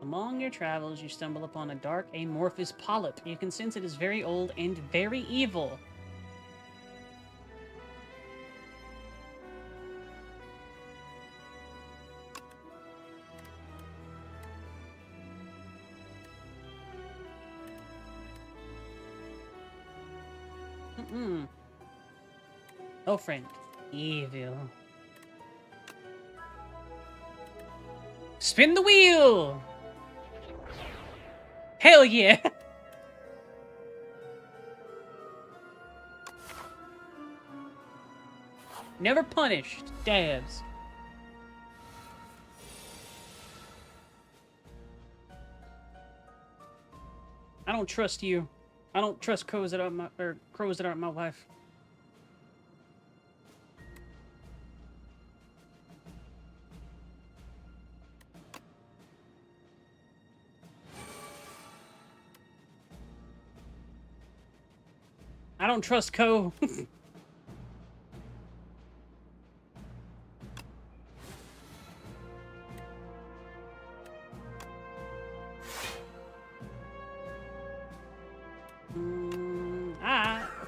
Among your travels, you stumble upon a dark, amorphous polyp. You can sense it is very old and very evil. Oh, friend. Evil. Spin the wheel! Hell yeah! Never punished. Dabs. I don't trust you. I don't trust crows that aren't my wife. I don't trust Co.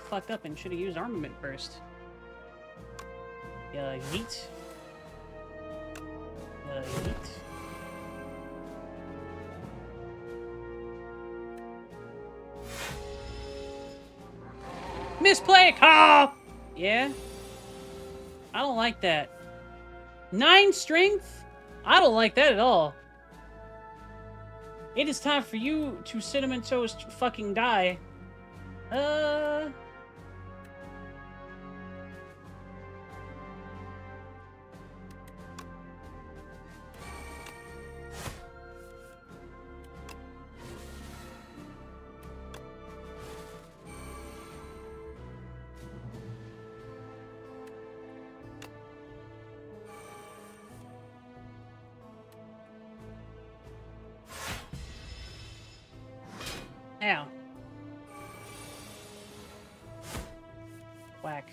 Fucked up and should have used armament first. Yeet. Yeet. Misplay! Ah! Yeah? I don't like that. 9 strength? I don't like that at all. It is time for you to cinnamon toast fucking die. Ow. Whack.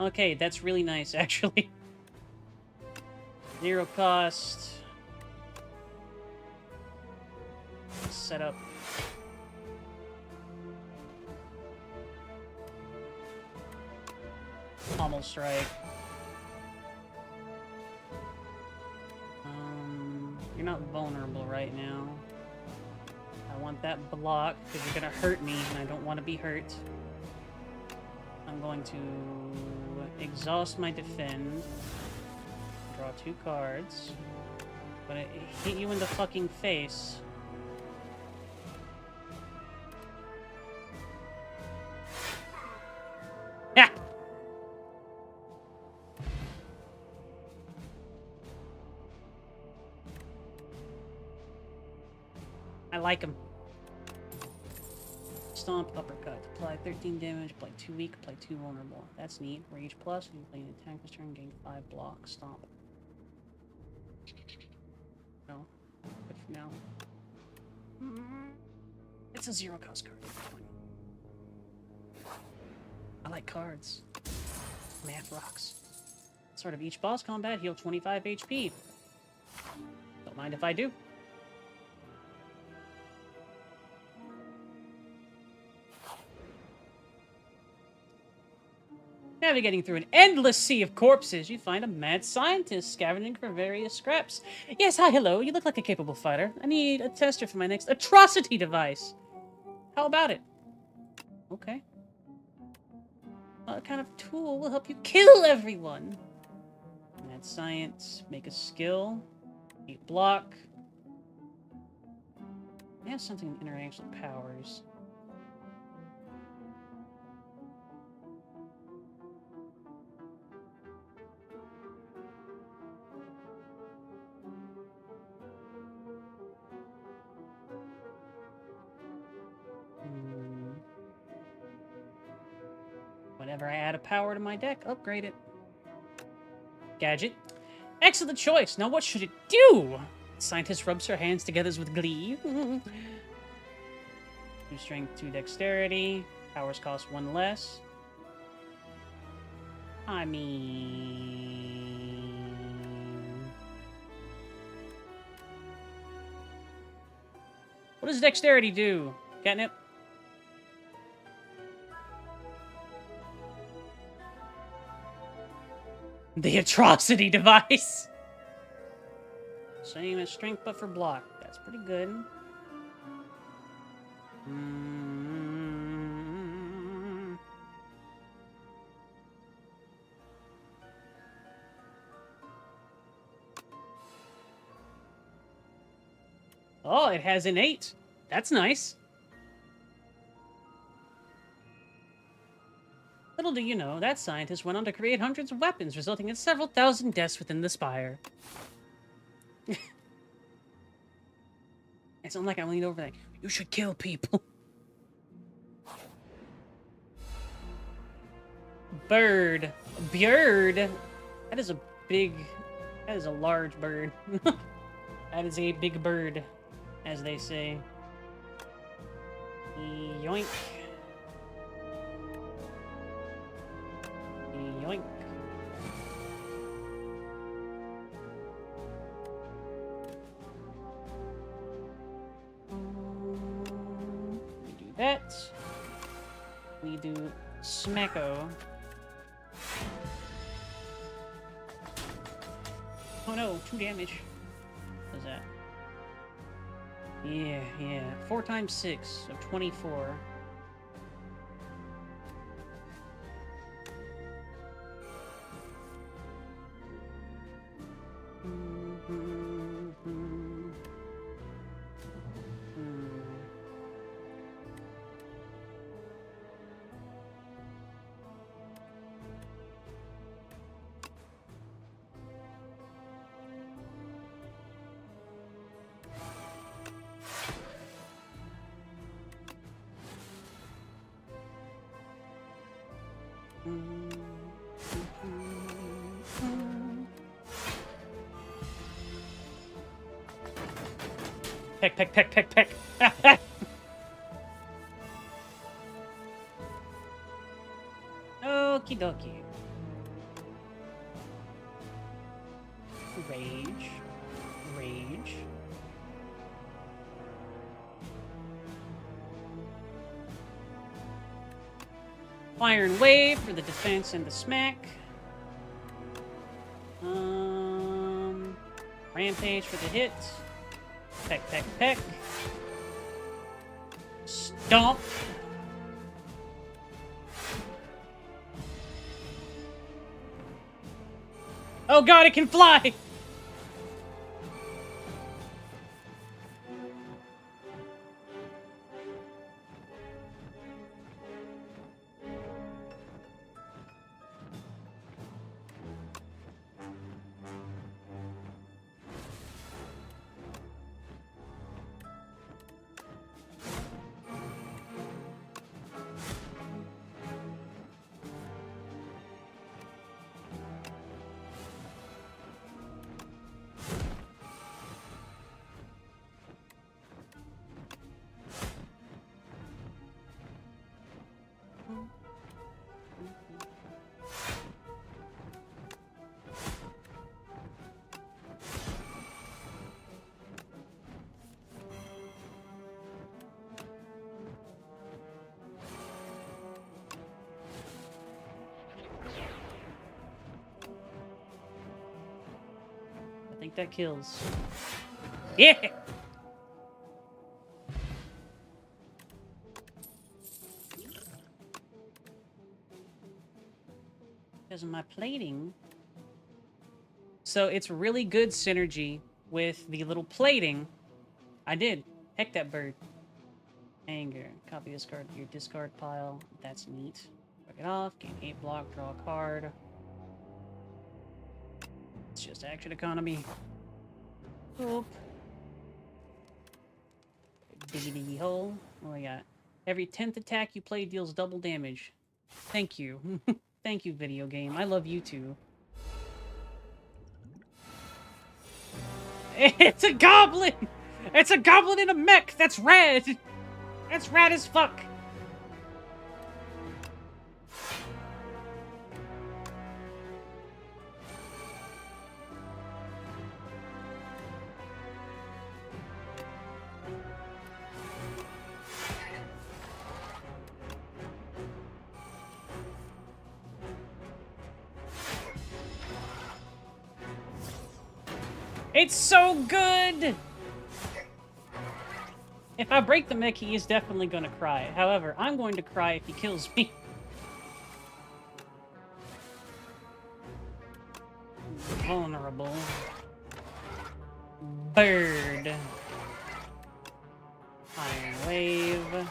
Okay, that's really nice, actually. 0 cost. Set up. Pommel strike. You're not vulnerable right now. I want that block, because you're gonna hurt me, and I don't want to be hurt. I'm going to exhaust my defend. Draw 2 cards. But it hit you in the fucking face. Yeah. I like him. Stomp, uppercut. Apply 13 damage, apply 2 weak, apply 2 vulnerable. That's neat. Rage plus, when you play an attack this turn, gain 5 block. Stomp. No. Good for now. It's a 0 cost card. I like cards. Math rocks. Start of each boss combat, heal 25 HP. Don't mind if I do. Navigating through an endless sea of corpses, you find a mad scientist scavenging for various scraps. Yes, hi, hello. You look like a capable fighter. I need a tester for my next atrocity device. How about it? Okay. What kind of tool will help you kill everyone? Mad science. Make a skill. 8 block. It has something in international powers. Whenever I add a power to my deck, upgrade it. Gadget. Excellent choice. Now what should it do? Scientist rubs her hands together with glee. 2 strength, 2 dexterity. Powers cost 1 less. I mean... What does dexterity do? Catnip? The atrocity device! Same as strength, but for block. That's pretty good. Oh, it has an 8. That's nice. Little do you know, that scientist went on to create hundreds of weapons, resulting in several thousand deaths within the Spire. It's not like I leaned over like, you should kill people. Bird. Bird. That is a large bird. That is a big bird, as they say. Yoink. Yoink. We do that. We do smacko. Oh no, 2 damage. What is that? Yeah. 4 times 6, so 24. Peck. Okie dokie. Rage. Fire and Wave for the defense and the smack. Rampage for the hit. Peck, peck, peck. Stomp. Oh god, it can fly! I think that kills. Yeah! Because of my plating. So it's really good synergy with the little plating. I did. Heck that bird. Anger. Copy this card to your discard pile. That's neat. Break it off. Gain 8 block. Draw a card. It's just action economy. Oop. Diggy diggy hole. What do we got? Every 10th attack you play deals double damage. Thank you. Thank you, video game. I love you too. It's a goblin! It's a goblin in a mech! That's rad! That's rad as fuck! It's so good! If I break the mech, he is definitely gonna cry. However, I'm going to cry if he kills me. Vulnerable. Bird. Iron Wave.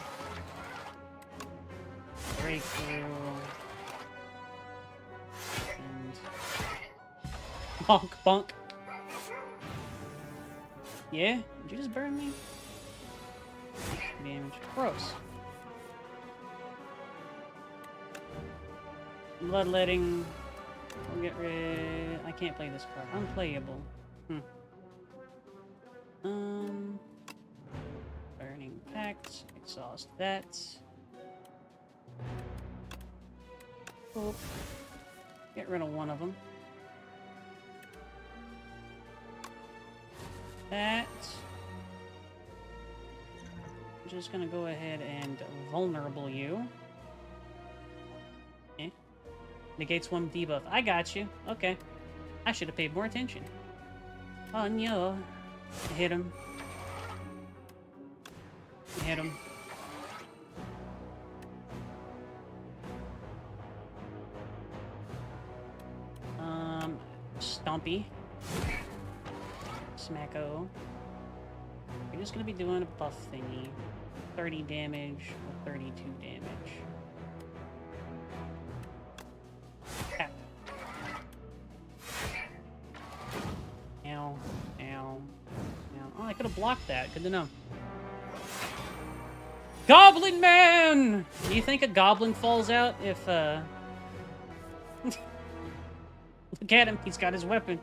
Breakthrough. And... bonk, bonk. Yeah? Did you just burn me? Damage. Gross. Bloodletting. We'll get rid... I can't play this card. Unplayable. Burning Pact. Exhaust that. Oop. Get rid of one of them. That. I'm just gonna go ahead and vulnerable you. Eh. Negates one debuff. I got you. Okay. I should have paid more attention. Oh no. Hit him. Hit him. Stompy. Smacko. We're just gonna be doing a buff thingy. 30 damage or 32 damage. Tap. Ow. Ow. Ow. Oh, I could have blocked that. Good to know. Goblin Man! Do you think a goblin falls out if, Look at him. He's got his weapon.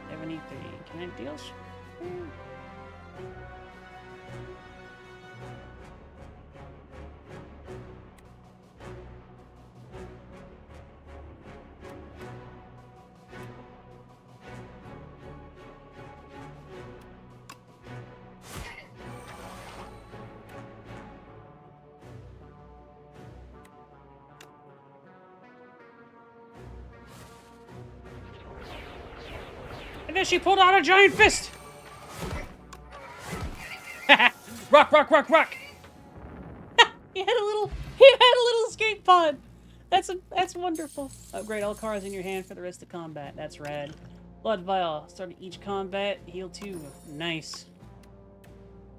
73. Can I deal? this, she pulled out a giant fist! Rock, rock, rock, rock! He had a little escape pod! That's wonderful. Upgrade all cards in your hand for the rest of combat. That's rad. Blood vial. Start each combat. Heal 2. Nice.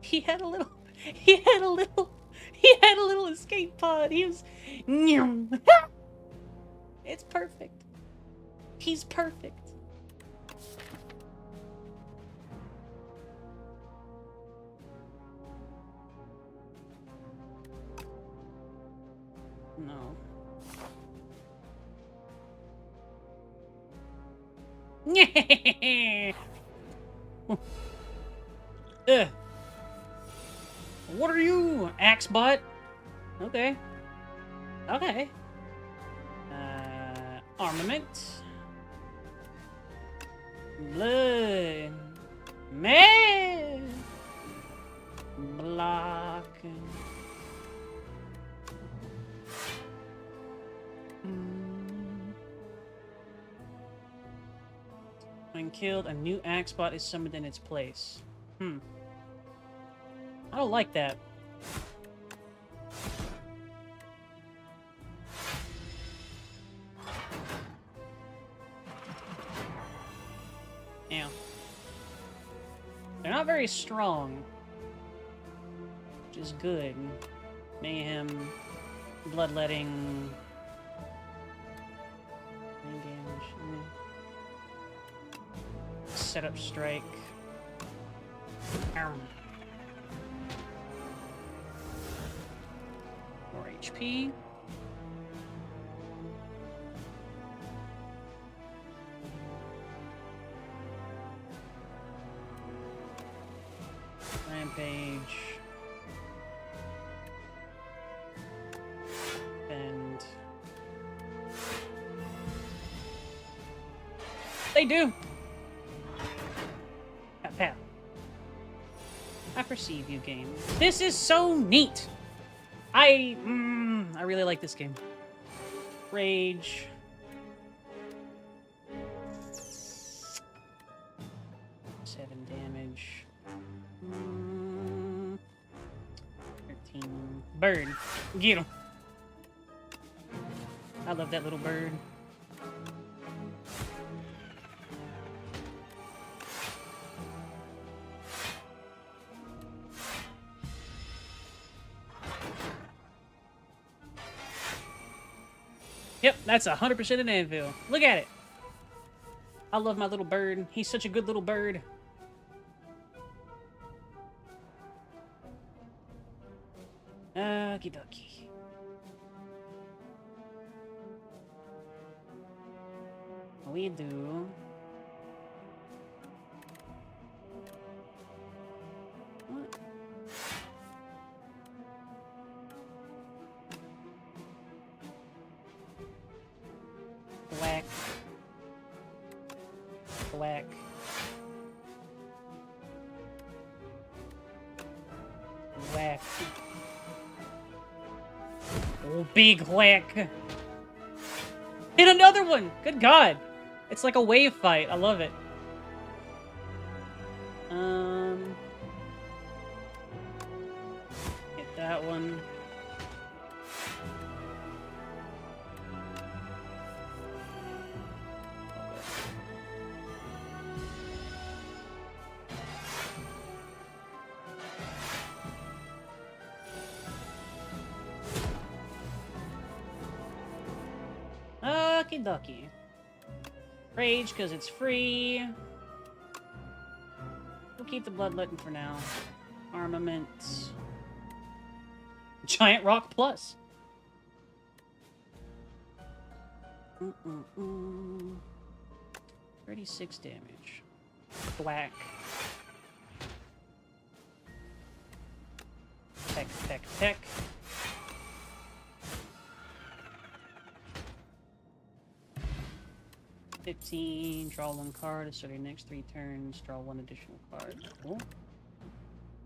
He had a little escape pod. He was It's perfect. He's perfect. No. What are you, axe butt? Okay. Okay. Armament. Blood. Man. Block. When killed, a new axe bot is summoned in its place. I don't like that. Yeah. They're not very strong, which is good. Mayhem, bloodletting, main damage. Setup strike. More HP. Rampage. And they do. Pat. I perceive you, game. This is so neat. I really like this game. Rage. Seven damage. 13. Bird. Get him. I love that little bird. Yep, that's 100% an anvil. Look at it. I love my little bird. He's such a good little bird. Okie dokie. We do. What? Whack. Whack. Whack. Oh, big whack. Hit another one! Good God! It's like a wave fight. I love it. Hit that one. Okie dokie. Rage, because it's free. We'll keep the bloodletting for now. Armament. Giant Rock Plus. 36 damage. Whack. Peck, peck, peck. 15, draw one card, start your next 3 turns, draw 1 additional card. Cool.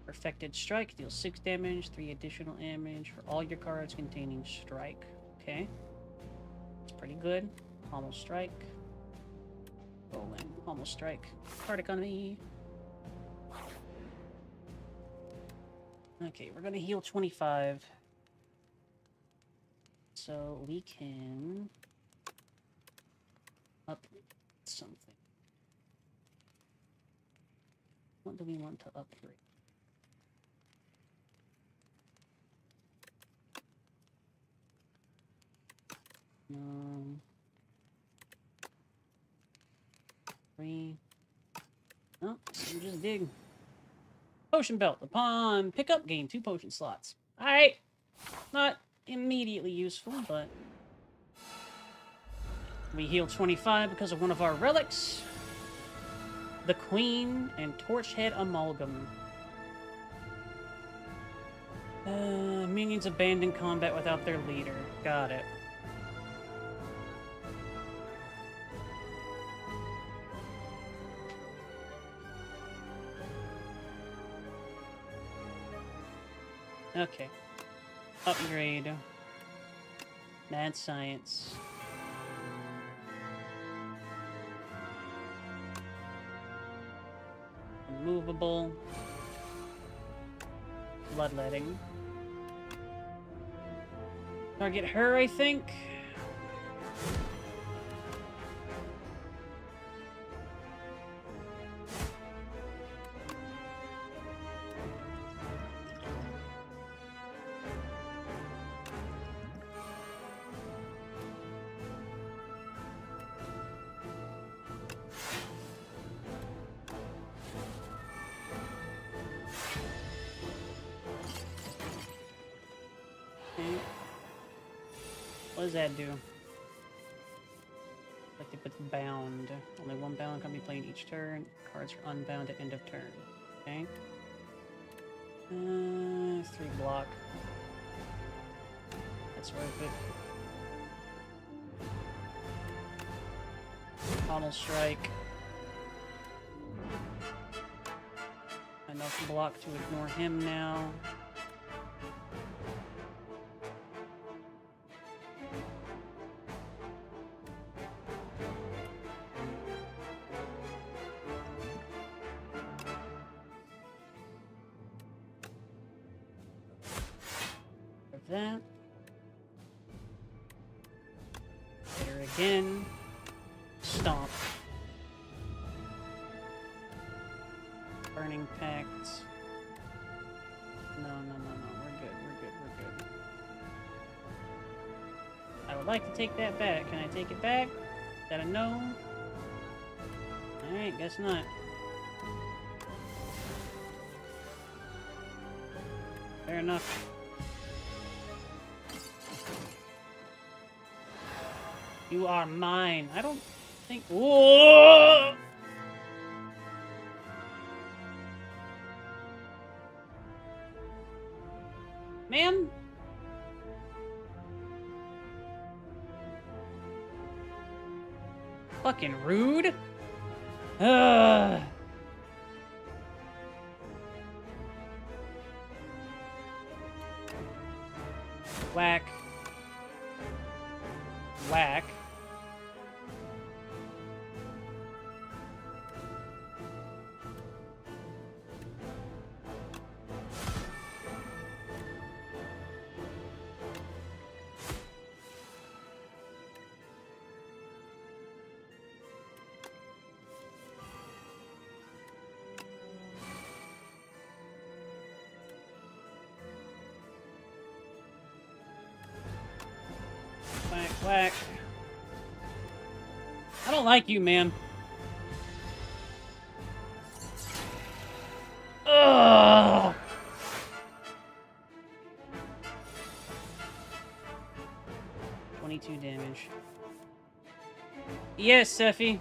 Perfected Strike, deals 6 damage, 3 additional damage for all your cards containing Strike. Okay. It's pretty good. Almost Strike. Rolling. Almost strike. Hard economy. Okay, we're gonna heal 25. So we can upgrade something. What do we want to upgrade? Three. Oh, so just dig. Potion belt. Upon pickup, gain 2 potion slots. Alright. Not immediately useful, but we heal 25 because of one of our relics. The Queen and Torchhead Amalgam. Minions abandon combat without their leader. Got it. Okay. Upgrade. Mad science. Movable. Bloodletting. Target her, I think. What does that do? Like they put bound. Only one bound can be played each turn. Cards are unbound at end of turn. Okay. 3 block. That's worth it. Tunnel strike. Enough block to ignore him now. That. Hit her again. Stomp. Burning Pact. No. We're good. I would like to take that back. Can I take it back? Is that a no? Alright, guess not. Fair enough. You are mine. I don't think. Whoa! Man. Fucking rude. Ugh. Whack. Whack. Whack, whack. I don't like you, man. Ugh. $22 damage. Yes, Sephi.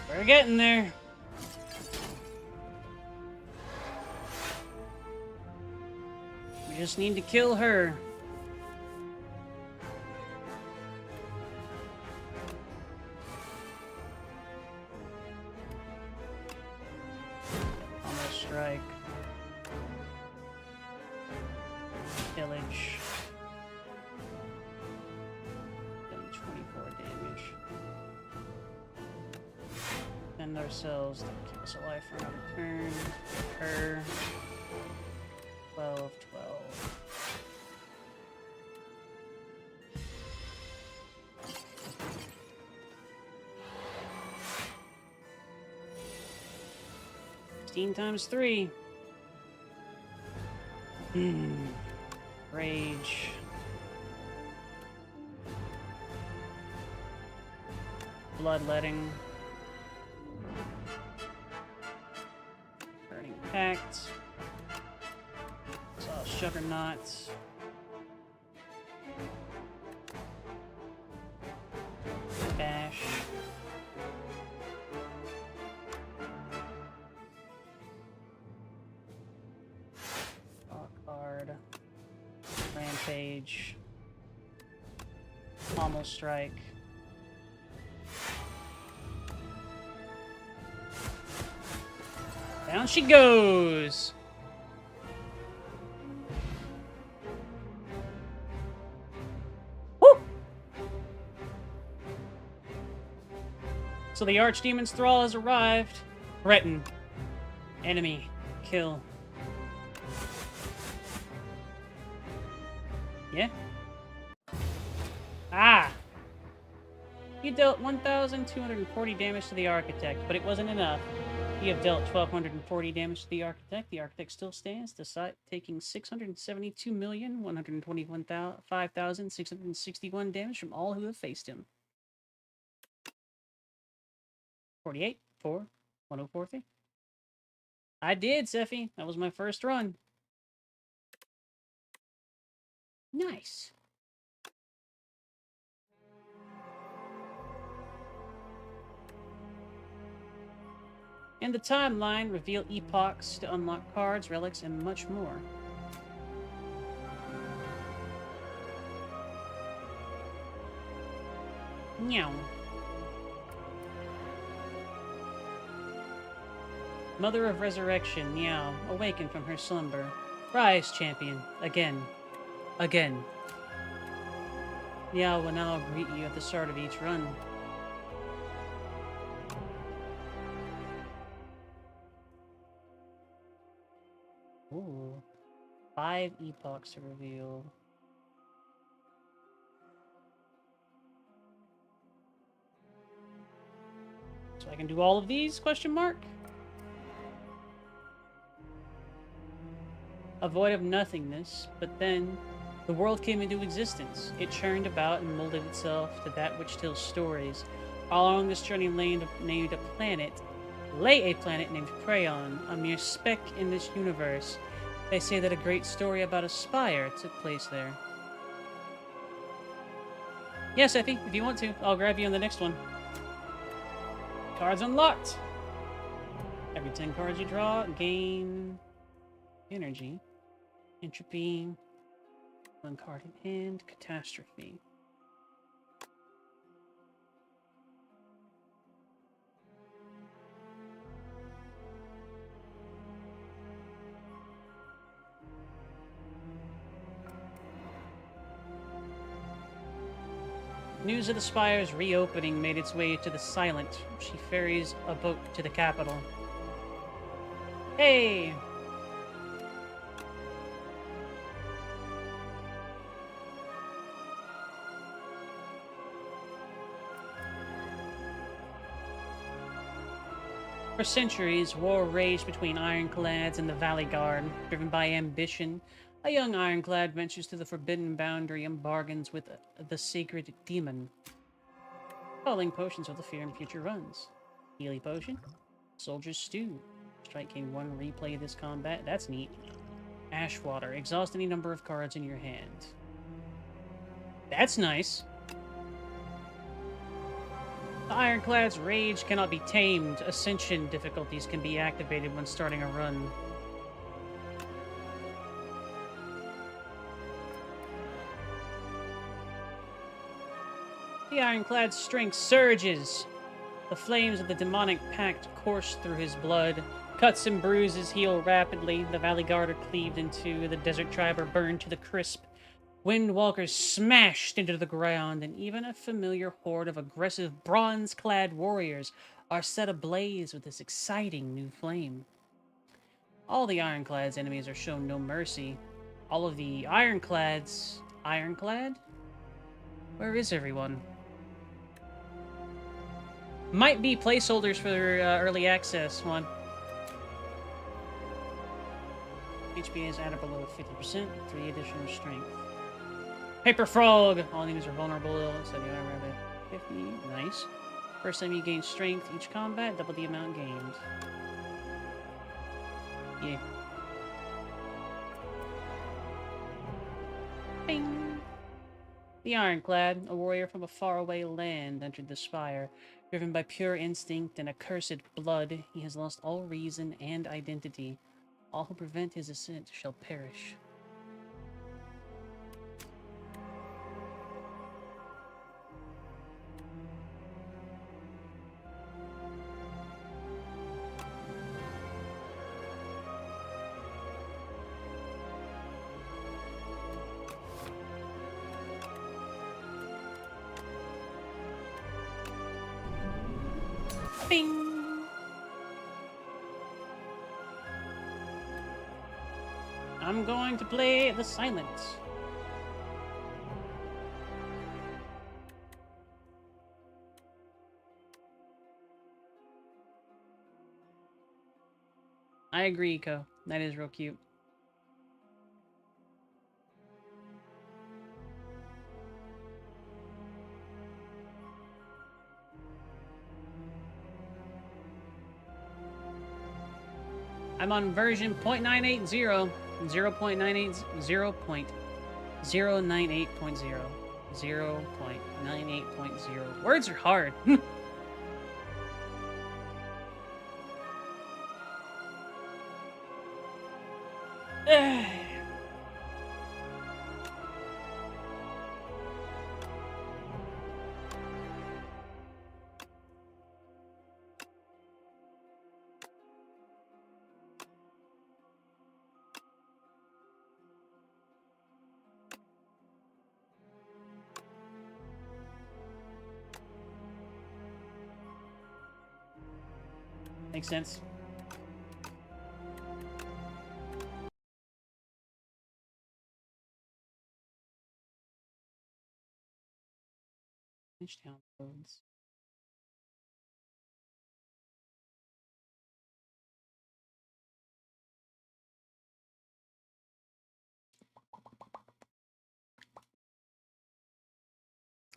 We're getting there. We just need to kill her. Almost strike. Pillage. Done 24 damage. Send ourselves to cancel life for another turn. Her. 12. 16 times 3. Rage. Bloodletting. Burning Pact. Saw Juggernaut. Bash. Draw a card. Rampage. Pommel Strike. Down she goes! Woo! So the Archdemon's Thrall has arrived. Threaten. Enemy. Kill. Yeah? Ah! You dealt 1,240 damage to the Architect, but it wasn't enough. You have dealt 1,240 damage to the Architect. The Architect still stands, taking 672,125,661 damage from all who have faced him. 48, 4, 1043. I did, Sephi. That was my first run. Nice. In the timeline, reveal epochs to unlock cards, relics, and much more. Meow. Mother of Resurrection, Meow, awaken from her slumber. Rise, champion, again. Again. Meow will now greet you at the start of each run. Ooh. 5 epochs to reveal. So I can do all of these? Question mark. A void of nothingness, but then the world came into existence. It churned about and molded itself to that which tells stories. All along this journey lay a planet named Crayon, a mere speck in this universe. They say that a great story about a spire took place there. Yes, Effie, if you want to, I'll grab you on the next one. Cards unlocked! Every 10 cards you draw, gain energy, entropy, 1 card in hand, catastrophe. News of the Spire's reopening made its way to the Silent. She ferries a boat to the capital. Hey! For centuries, war raged between ironclads and the Valley Guard. Driven by ambition, a young ironclad ventures to the forbidden boundary and bargains with the sacred demon. Following potions of the fear in future runs. Healy Potion. Soldier's Stew. Strike King 1, replay this combat. That's neat. Ashwater. Exhaust any number of cards in your hand. That's nice. The Ironclad's rage cannot be tamed. Ascension difficulties can be activated when starting a run. The Ironclad's strength surges. The flames of the demonic pact course through his blood. Cuts and bruises heal rapidly. The Valley Guard are cleaved into. The Desert Tribe are burned to the crisp. Windwalkers smashed into the ground, and even a familiar horde of aggressive bronze-clad warriors are set ablaze with this exciting new flame. All the Ironclad's enemies are shown no mercy. All of the Ironclads... Ironclad? Where is everyone? Might be placeholders for early access one. HP is added below 50%, 3 additional strength. Paper Frog! All enemies are vulnerable, so the armor at 50. Nice. First time you gain strength each combat, double the amount gained. Yeah. Bing! The Ironclad, a warrior from a faraway land, entered the spire. Driven by pure instinct and accursed blood, he has lost all reason and identity. All who prevent his ascent shall perish. Bing! I'm going to play the silence. I agree, Ko. That is real cute. I'm on version 0.980, 0.98, 0.098.0, 0.98.0. Words are hard. Makes sense. Finish downloads.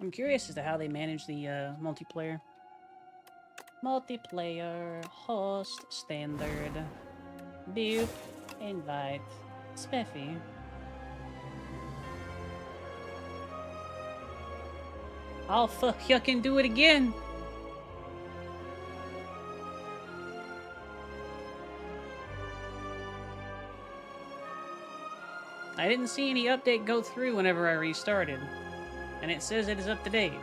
I'm curious as to how they manage the multiplayer. Multiplayer, host, standard, boop, invite, Speffy. I'll fucking do it again. I didn't see any update go through whenever I restarted, and it says it is up to date.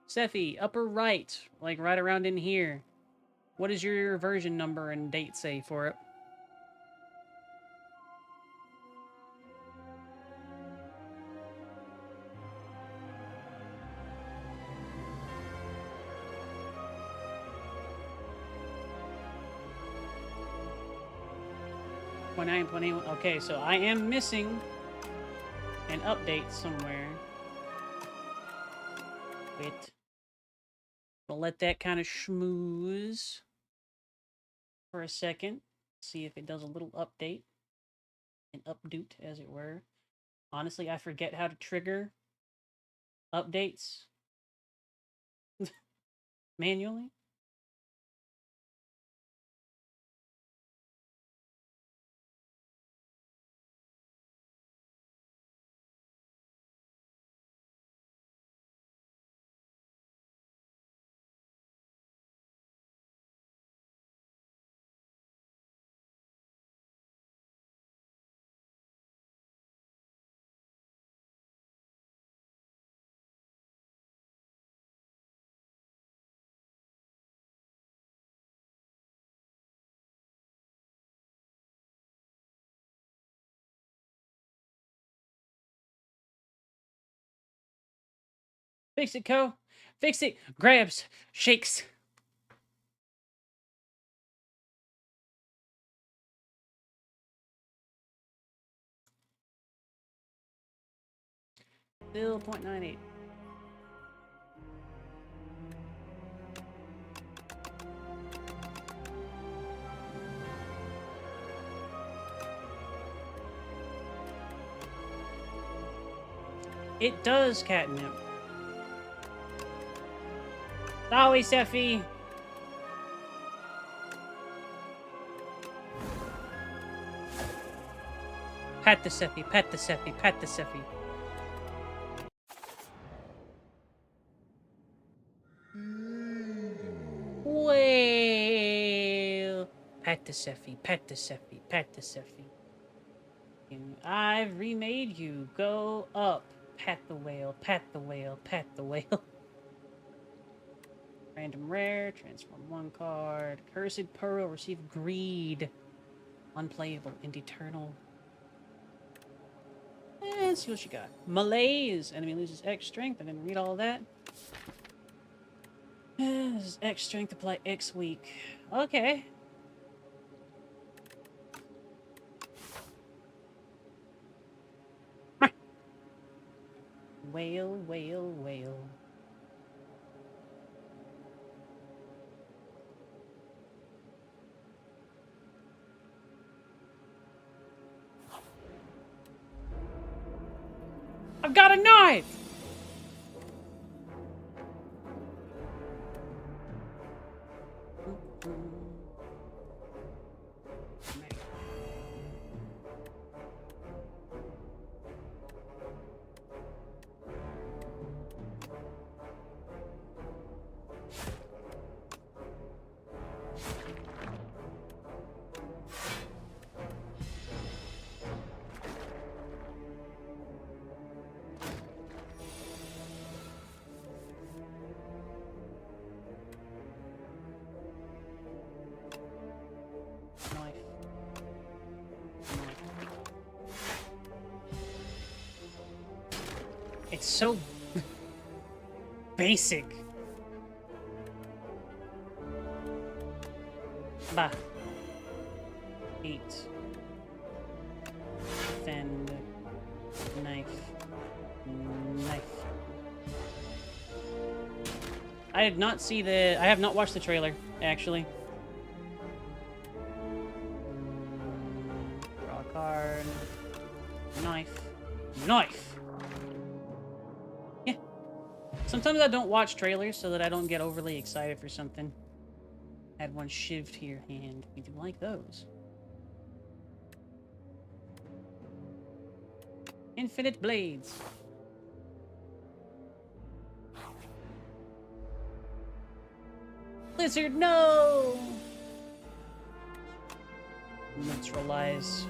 Sephi, upper right, like right around in here. What does your version number and date say for it? Okay, so I am missing an update somewhere. Wait. We'll let that kind of schmooze for a second. See if it does a little update. An update, as it were. Honestly, I forget how to trigger updates manually. Fix it, Co. Fix it. Grabs. Shakes. Still 0.98. It does catnip. Sorry, Seffi. Pat the Seffi, pat the Seffi, pat the Seffi. Well, pat the Seffi, pat the Seffi, pat the Seffi. I've remade you. Go up. Pat the whale, pat the whale, pat the whale. Random rare, transform one card. Cursed Pearl, receive greed. Unplayable and eternal. Let's see what you got. Malaise. Enemy loses X strength. I didn't read all of that. This is X strength, apply X weak. Okay. Whale, whale, whale. I've got a knife! It's so basic. Bah. Eat. Defend. Knife. Knife. I did not see the... I have not watched the trailer, actually. Draw a card. Knife. Knife! Sometimes I don't watch trailers so that I don't get overly excited for something. Add one shiv to your hand. We do like those. Infinite blades. Blizzard, no! Neutralize.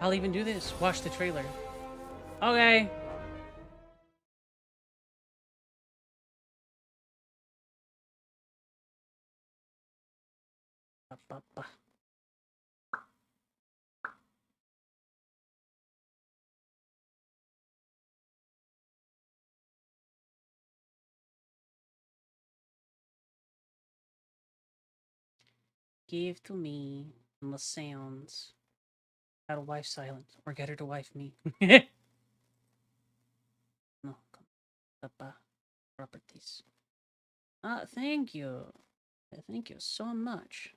I'll even do this. Watch the trailer. Okay. Give to me the sounds. How to wife silent, or get her to wife me. No, come. Properties. Thank you. Thank you so much.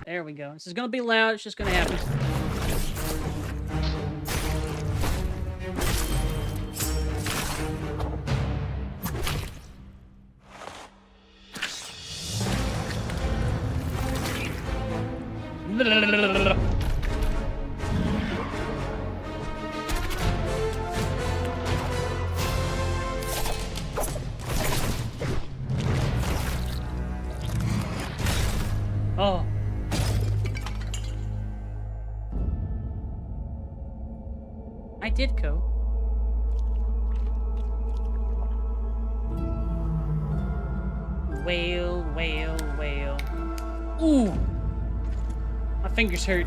There we go. This is gonna be loud. It's just gonna happen. Oh. I did go. Whale, whale, whale. Ooh! My fingers hurt.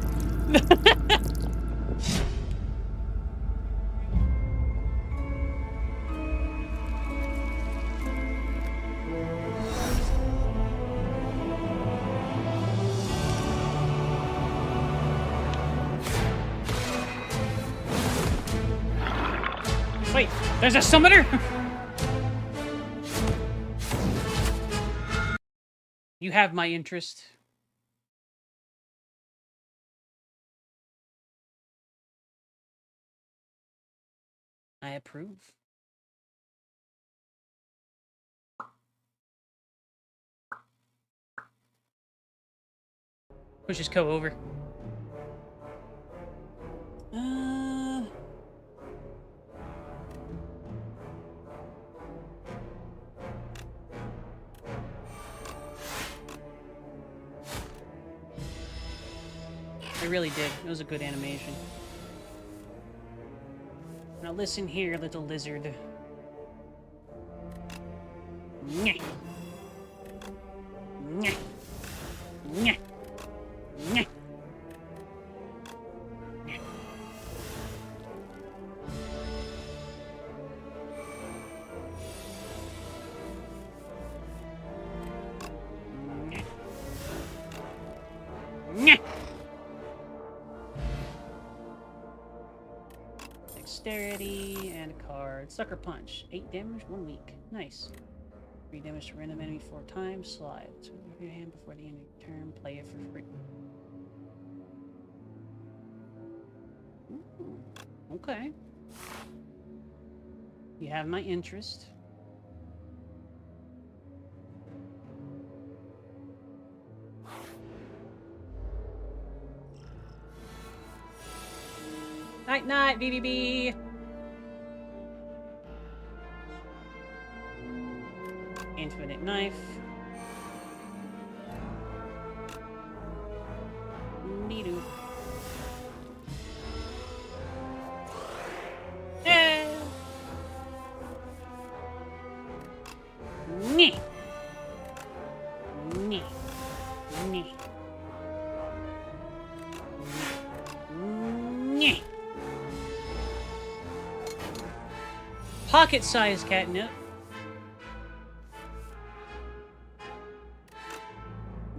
Wait, there's a summoner? You have my interest. I approve. Push his co over. It really did. It was a good animation. Now listen here, little lizard. Nyeh. Nyeh. Nyeh. Nyeh. Nyeh. Nyeh. Dexterity and a card. Sucker Punch. 8 damage, 1 week. Nice. 3 damage to random enemy 4 times. Slide. So move your hand before the end of your turn. Play it for free. Ooh, okay. You have my interest. Night night, BBB. Infinite knife. Needoo. Eh. Nyeh. Nyeh. Nyeh. Nyeh. Pocket-sized catnip.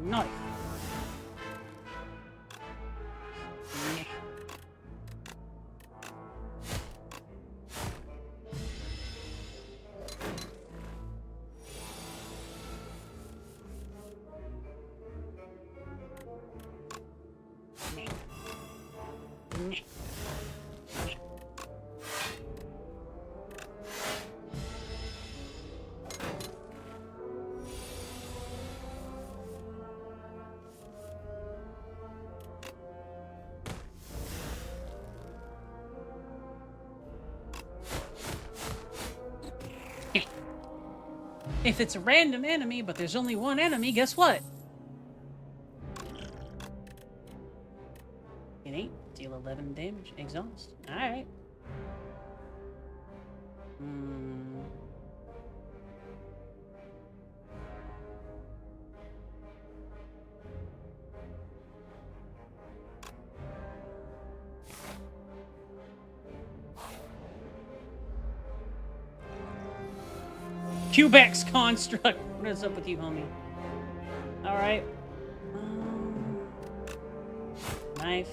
Knife. Nyeh. Nyeh. Nyeh. If it's a random enemy, but there's only one enemy, guess what? An 8, deal 11 damage, exhaust. Alright. Cubex construct. What is up with you, homie? Alright. Knife,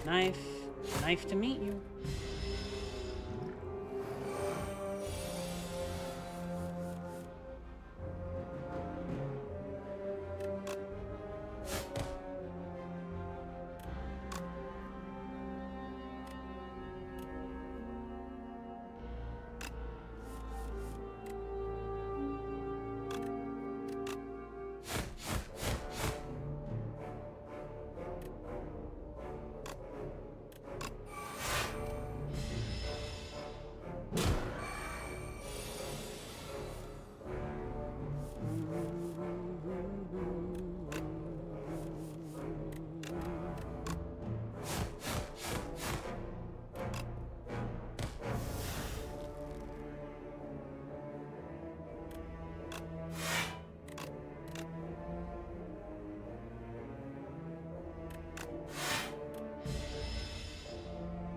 knife, knife to meet you.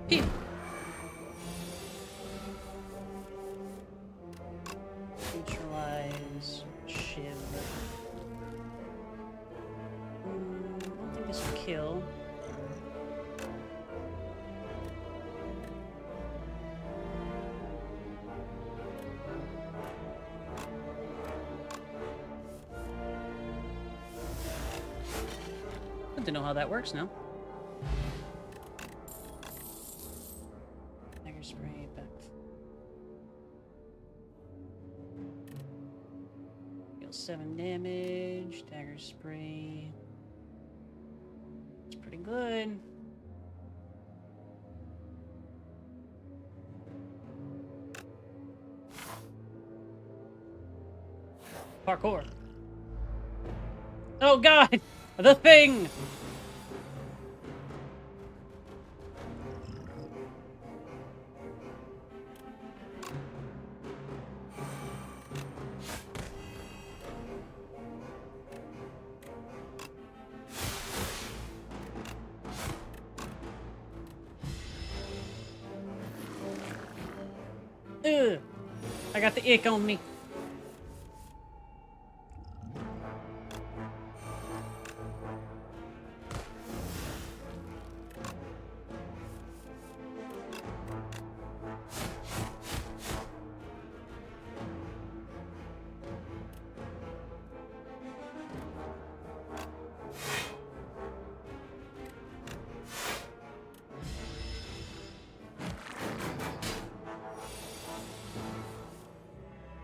Pew! Neutralize. Shiv. I don't think this will kill. Good to know how that works now. Dagger spray back. Deal 7 damage. Dagger spray. It's pretty good. Parkour. Oh god! The thing! Ugh. I got the ick on me.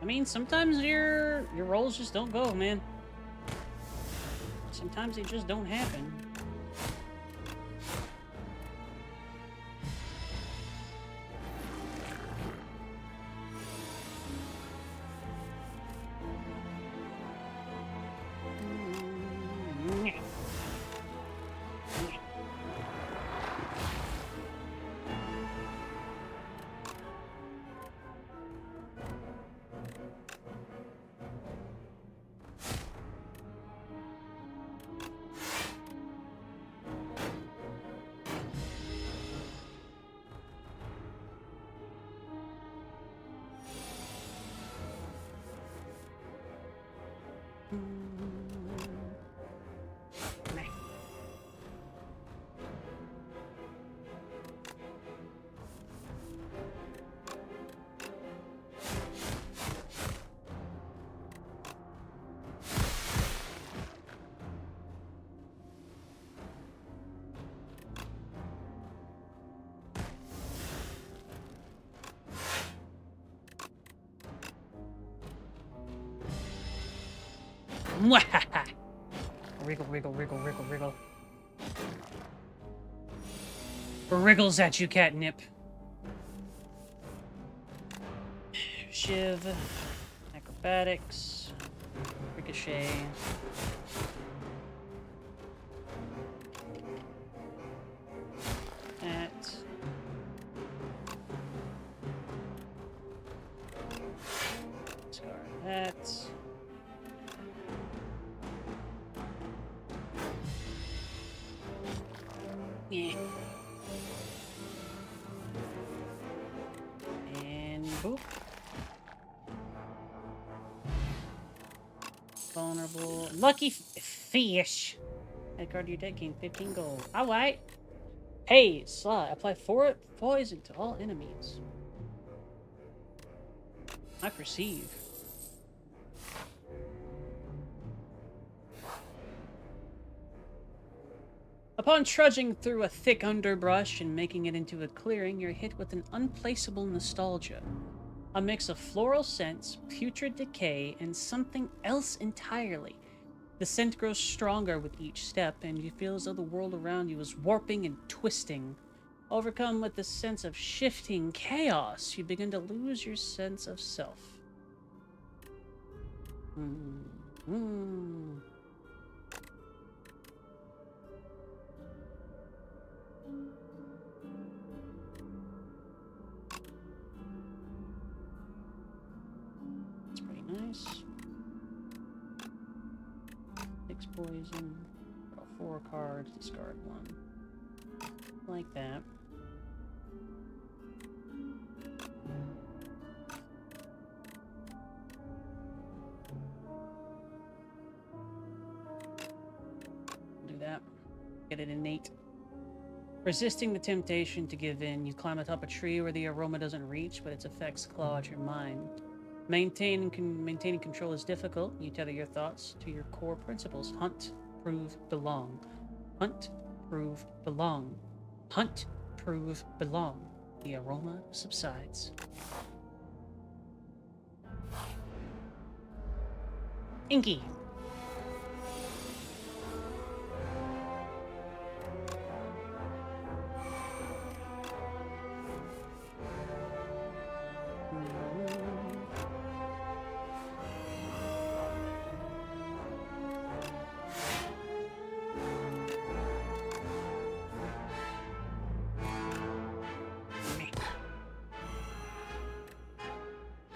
I mean, sometimes your rolls just don't go, man. Sometimes they just don't happen. Wriggle, wriggle, wriggle, wriggle, wriggle. Wriggles at you, catnip. Shiv. Acrobatics. Ricochet. That. Discard that. Yeah. And boop. Vulnerable. Lucky fish. Add card to your deck, gain 15 gold. Alright. Hey, Sly, apply poison to all enemies. I perceive. Upon trudging through a thick underbrush and making it into a clearing, you're hit with an unplaceable nostalgia. A mix of floral scents, putrid decay, and something else entirely. The scent grows stronger with each step, and you feel as though the world around you is warping and twisting. Overcome with the sense of shifting chaos, you begin to lose your sense of self. That's pretty nice. 6 poison. Draw 4 cards, discard 1. Like that. Get it innate. Resisting the temptation to give in, you climb atop a tree where the aroma doesn't reach, but its effects claw at your mind. Maintaining control is difficult. You tether your thoughts to your core principles. Hunt, prove, belong. Hunt, prove, belong. Hunt, prove, belong. The aroma subsides. Inky.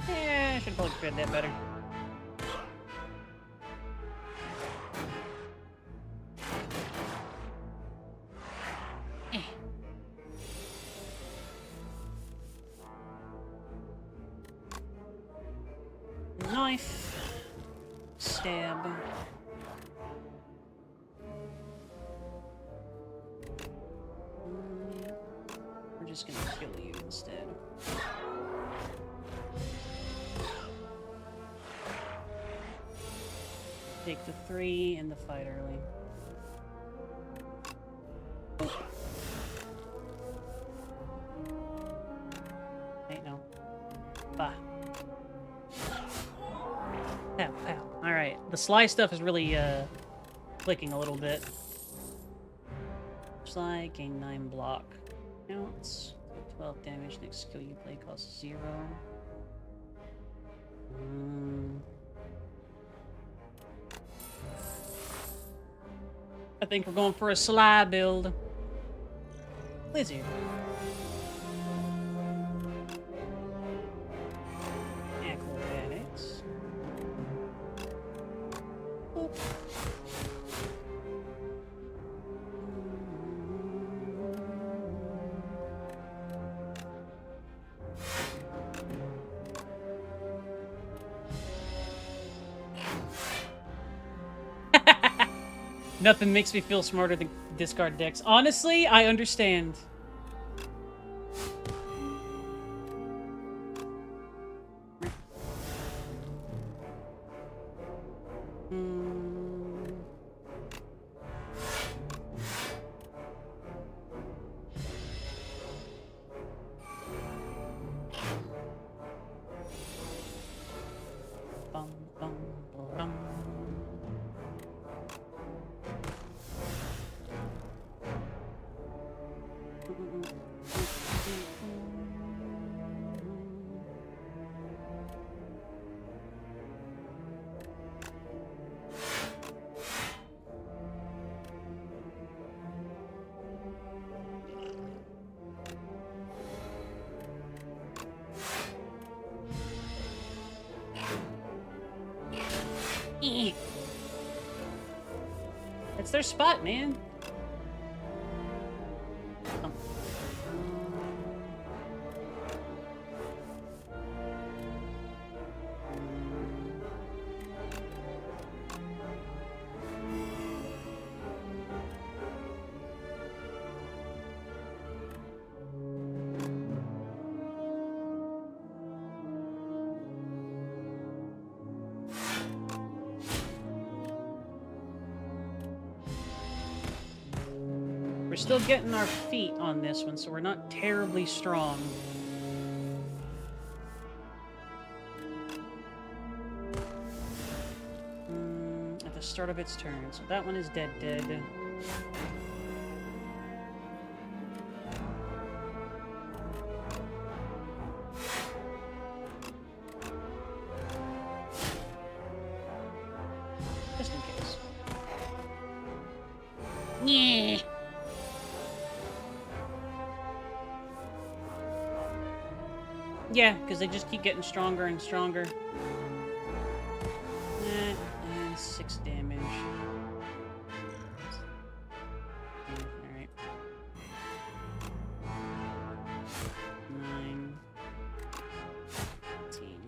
Yeah, I should probably read that better. Knife. Stab. We're just gonna kill you instead. Take the 3 and the fight early. Wait, no. Bah. Pow, pow. Alright, the sly stuff is really, clicking a little bit. Sly, gain 9 block. Counts. 12 damage, next skill you play costs 0. I think we're going for a sly build. Lizard. Acrobatics. Oop. Nothing makes me feel smarter than discard decks. Honestly, I understand. Bum, bum, bum. It's their spot, man. Oh. We're still getting our feet on this one, so we're not terribly strong. At the start of its turn, so that one is dead. Just in case. Yeah. Yeah, because they just keep getting stronger and stronger. And 6 damage. Alright. 9. 18.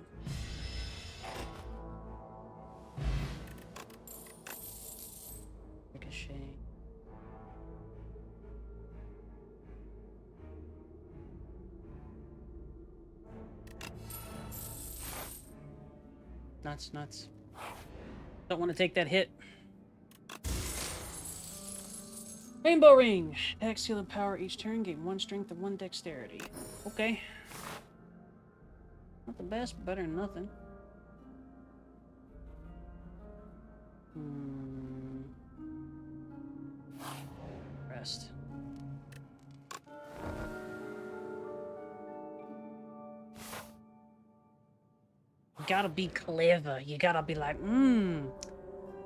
Ricochet. nuts, nuts. Don't want to take that hit. Rainbow Ring. X heal and power each turn. Gain 1 strength and 1 dexterity. Okay. Not the best, but better than nothing. Rest. You gotta be clever. You gotta be like,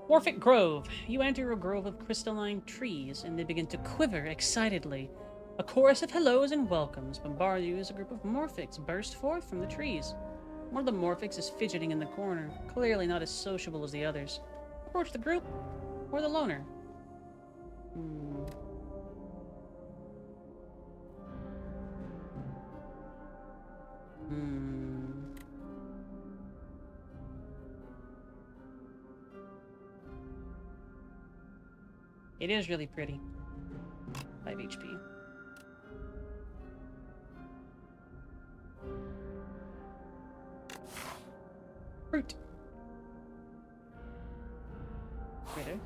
Morphic Grove. You enter a grove of crystalline trees, and they begin to quiver excitedly. A chorus of hellos and welcomes bombard you as a group of Morphics burst forth from the trees. One of the Morphics is fidgeting in the corner, clearly not as sociable as the others. Approach the group, or the loner. It is really pretty. 5 HP. Fruit. Critter.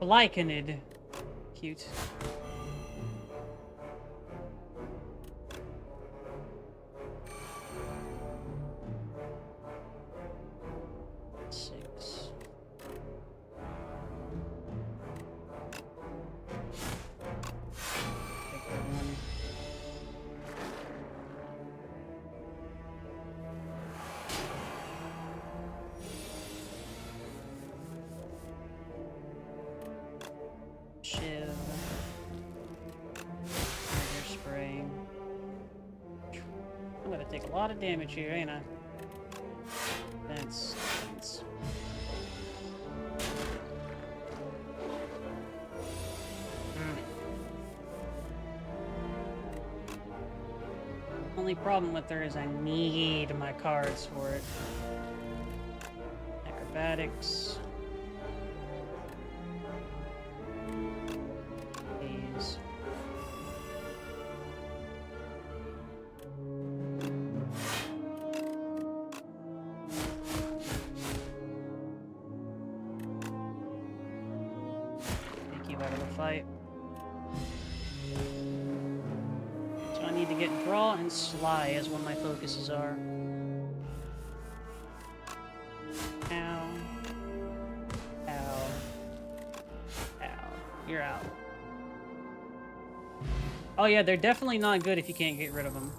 Lycanid. Cute. Shiv. Trigger spray. I'm gonna take a lot of damage here, ain't I? That's... Only problem with her is I need my cards for it. Acrobatics. These. Take you out of the fight. So I need to get draw and sly as what my focuses are. Ow. Ow. Ow. You're out. Oh yeah, they're definitely not good if you can't get rid of them.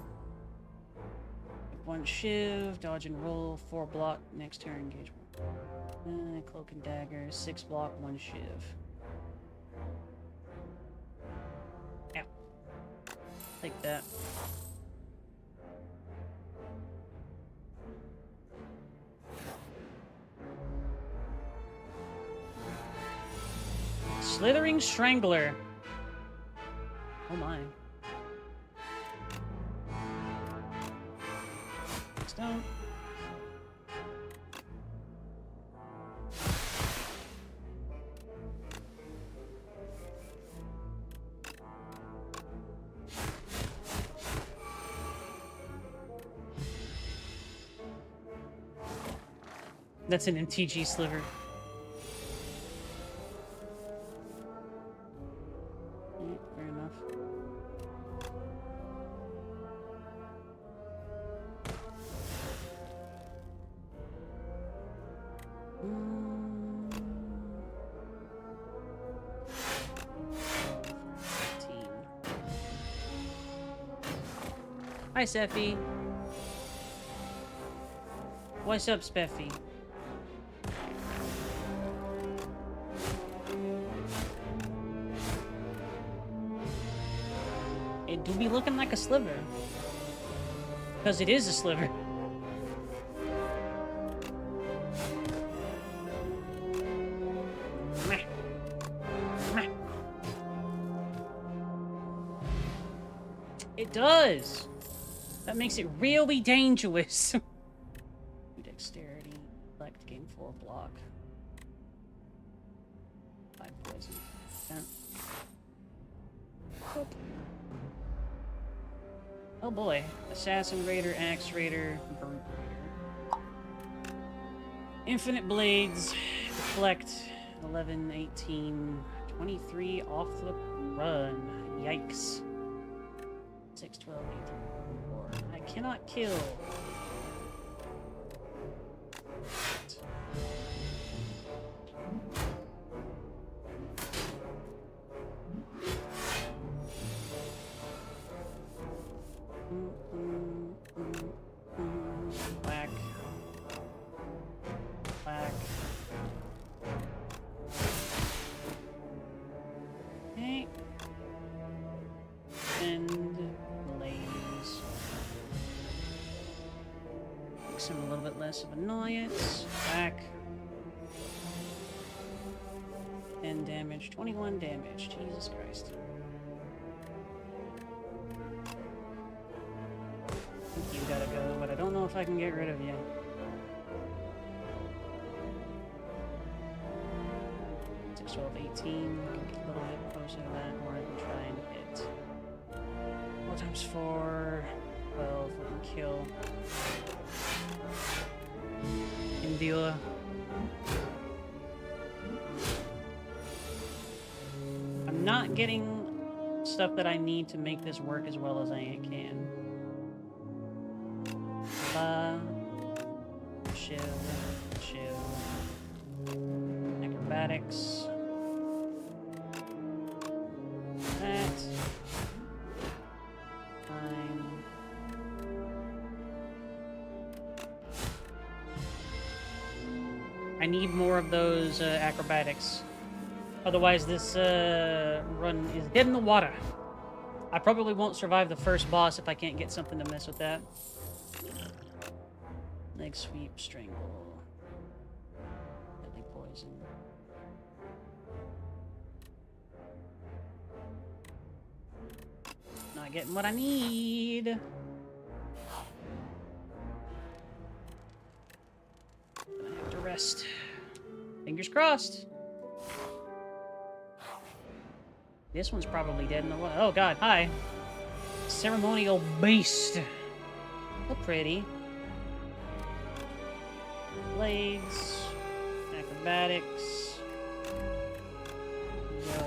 1 shiv, dodge and roll, 4 block, next turn engagement. Cloak and dagger, 6 block, 1 shiv. Ow. Take that. Slithering Strangler. Oh my. Stone. That's an MTG sliver. Fair enough. Hi, Seffy. What's up, Speffy? It do be looking like a sliver. Because it is a sliver. Meh. Meh. It does! That makes it really dangerous. Dexterity, select, gain 4 block. 5 poison. 10. Oh boy. Assassin Raider, Axe Raider, Brute Raider. Infinite Blades, Deflect, 11, 18, 23 off the run. Yikes. 6, 12, 18, 4. I cannot kill. Whack. Whack. Okay. And blaze. Makes him a little bit less of annoyance. Whack. 10 damage. 21 damage. Jesus Christ. You gotta go, but I don't know if I can get rid of you. Six, 12, 18. Get a little bit closer to that, or I can try and hit. 4 times 4. 12. We can kill. Endure. I'm not getting stuff that I need to make this work as well as I can. Shiv, acrobatics. That. Fine. I need more of those acrobatics. Otherwise, this run is dead in the water. I probably won't survive the first boss if I can't get something to mess with that. Leg sweep, strangle. Deadly poison. Not getting what I need. I have to rest. Fingers crossed. This one's probably dead in the water. Oh god, hi. Ceremonial beast. So pretty. Blades, acrobatics, go,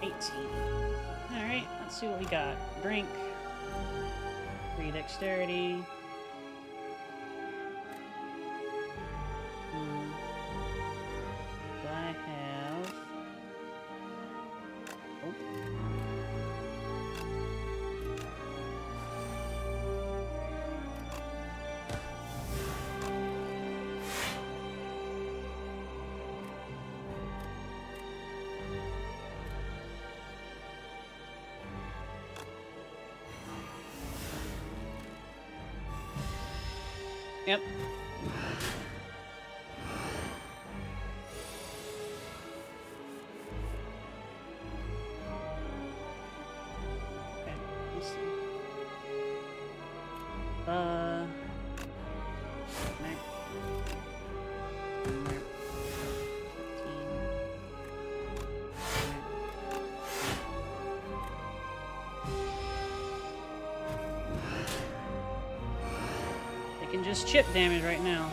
18. Alright, let's see what we got. Drink, 3 dexterity. Yep. Okay, let's see. Can just chip damage right now.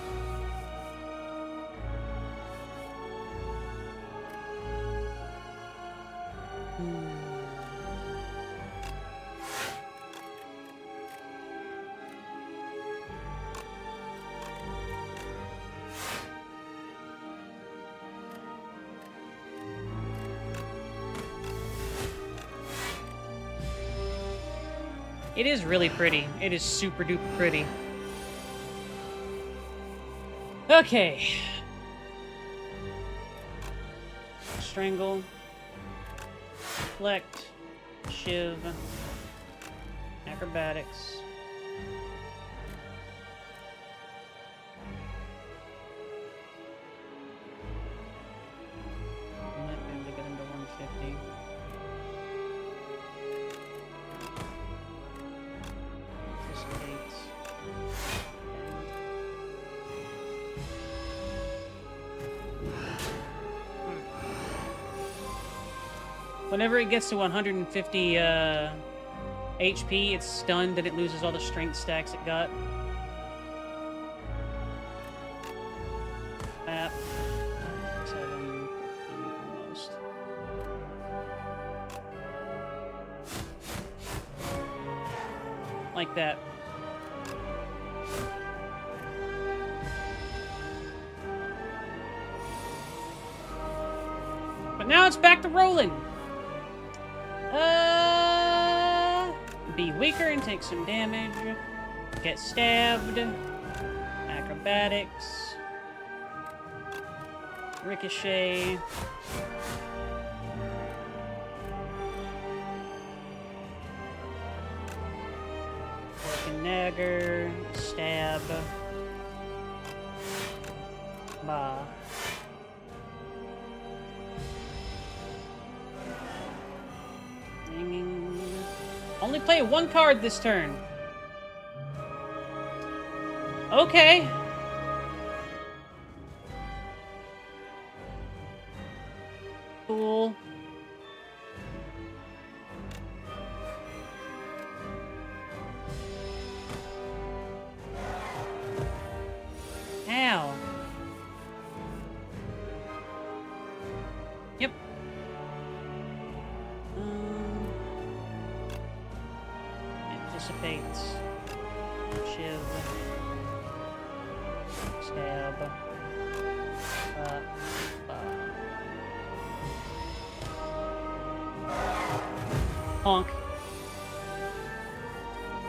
It is really pretty. It is super duper pretty. Okay. Strangle. Deflect. Shiv. Acrobatics. I might be able to get him to 150. Whenever it gets to 150 HP, it's stunned and it loses all the strength stacks it got. Map. 7, 14, almost. Like that. But now it's back to rolling. Be weaker and take some damage. Get stabbed. Acrobatics. Ricochet. Nagger. Stab. Bah. Only play one card this turn. Okay. Cool. Ow. Yep. Anticipates. Shiv. Stab. Honk.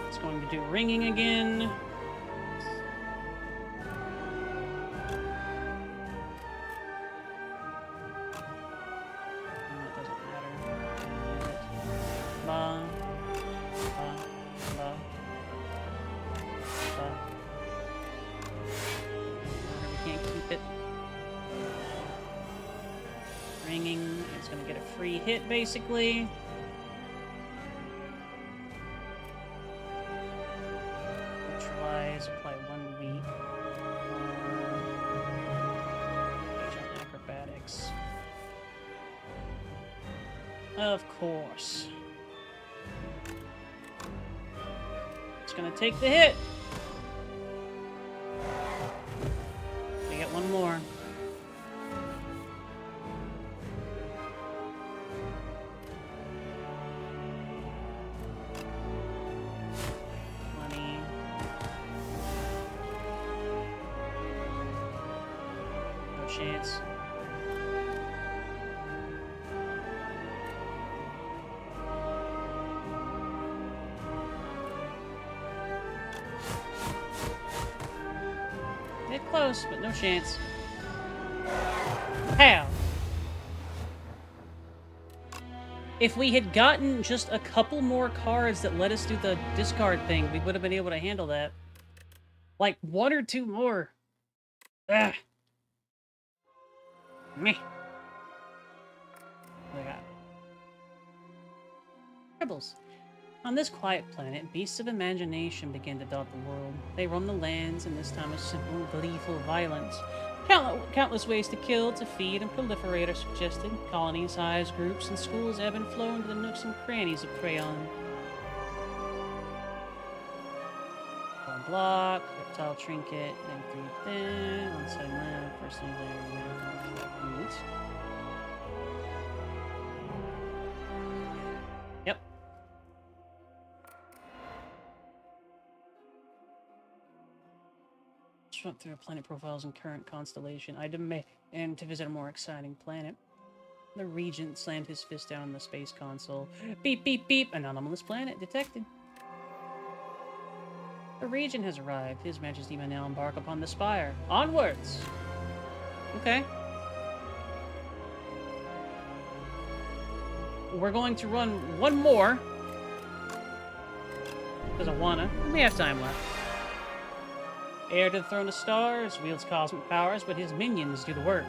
It's going to do ringing again. That doesn't matter. Ba. Ba. Ba. Ba. We can't keep it. Ringing. It's going to get a free hit, basically. Apply 1 week. Page on acrobatics. Of course. It's gonna take the hit. We get one more. Chance. Get close, but no chance. How? If we had gotten just a couple more cards that let us do the discard thing, we would have been able to handle that. Like 1 or 2 more. Ugh. Meh. What I got? Tribbles. On this quiet planet, beasts of imagination begin to dot the world. They roam the lands, and this time of simple, gleeful violence. Countless ways to kill, to feed, and proliferate are suggested. Colonies, hives, groups, and schools ebb and flow into the nooks and crannies of prey on. One block, reptile trinket, then 3 thin, on side left, first thing there. Yep. Just went through planet profiles and current constellation. I demand to visit a more exciting planet. The Regent slammed his fist down on the space console. Beep, beep, beep. An anomalous planet detected. The Regent has arrived. His Majesty may now embark upon the Spire. Onwards! Okay. We're going to run one more. Because I wanna. We have time left. Heir to the Throne of Stars, wields cosmic powers, but his minions do the work.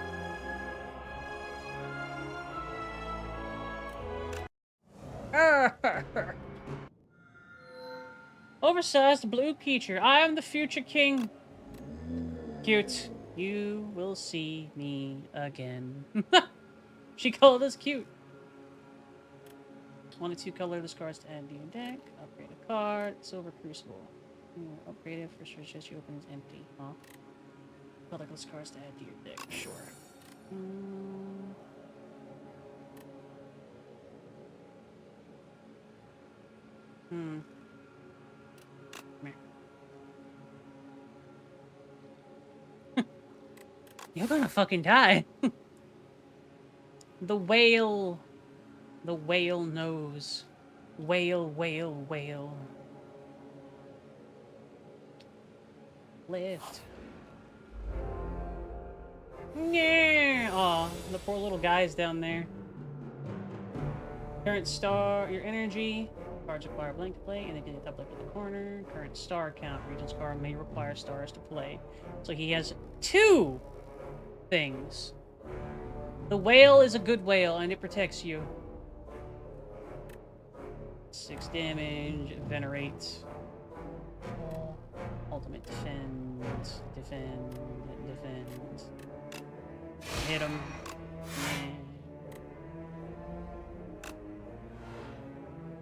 Oversized blue creature. I am the future king. Cute. You will see me again. She called us cute. 1 to 2 colorless cards to add to your deck. Upgrade a card. Silver Crucible. Upgrade it for sure. Just you open is empty. Huh? Colorless cards to add to your deck. Sure. Meh. You're gonna fucking die. The whale. The whale knows. Whale, whale, whale. Lift. Yeah. Aw, the poor little guys down there. Current star, your energy. Cards require blank to play, and they can top left at the corner. Current star count. Regent's card may require stars to play. So he has 2 things. The whale is a good whale, and it protects you. 6 damage. Venerate. Ultimate defend. Defend. Defend. Hit him.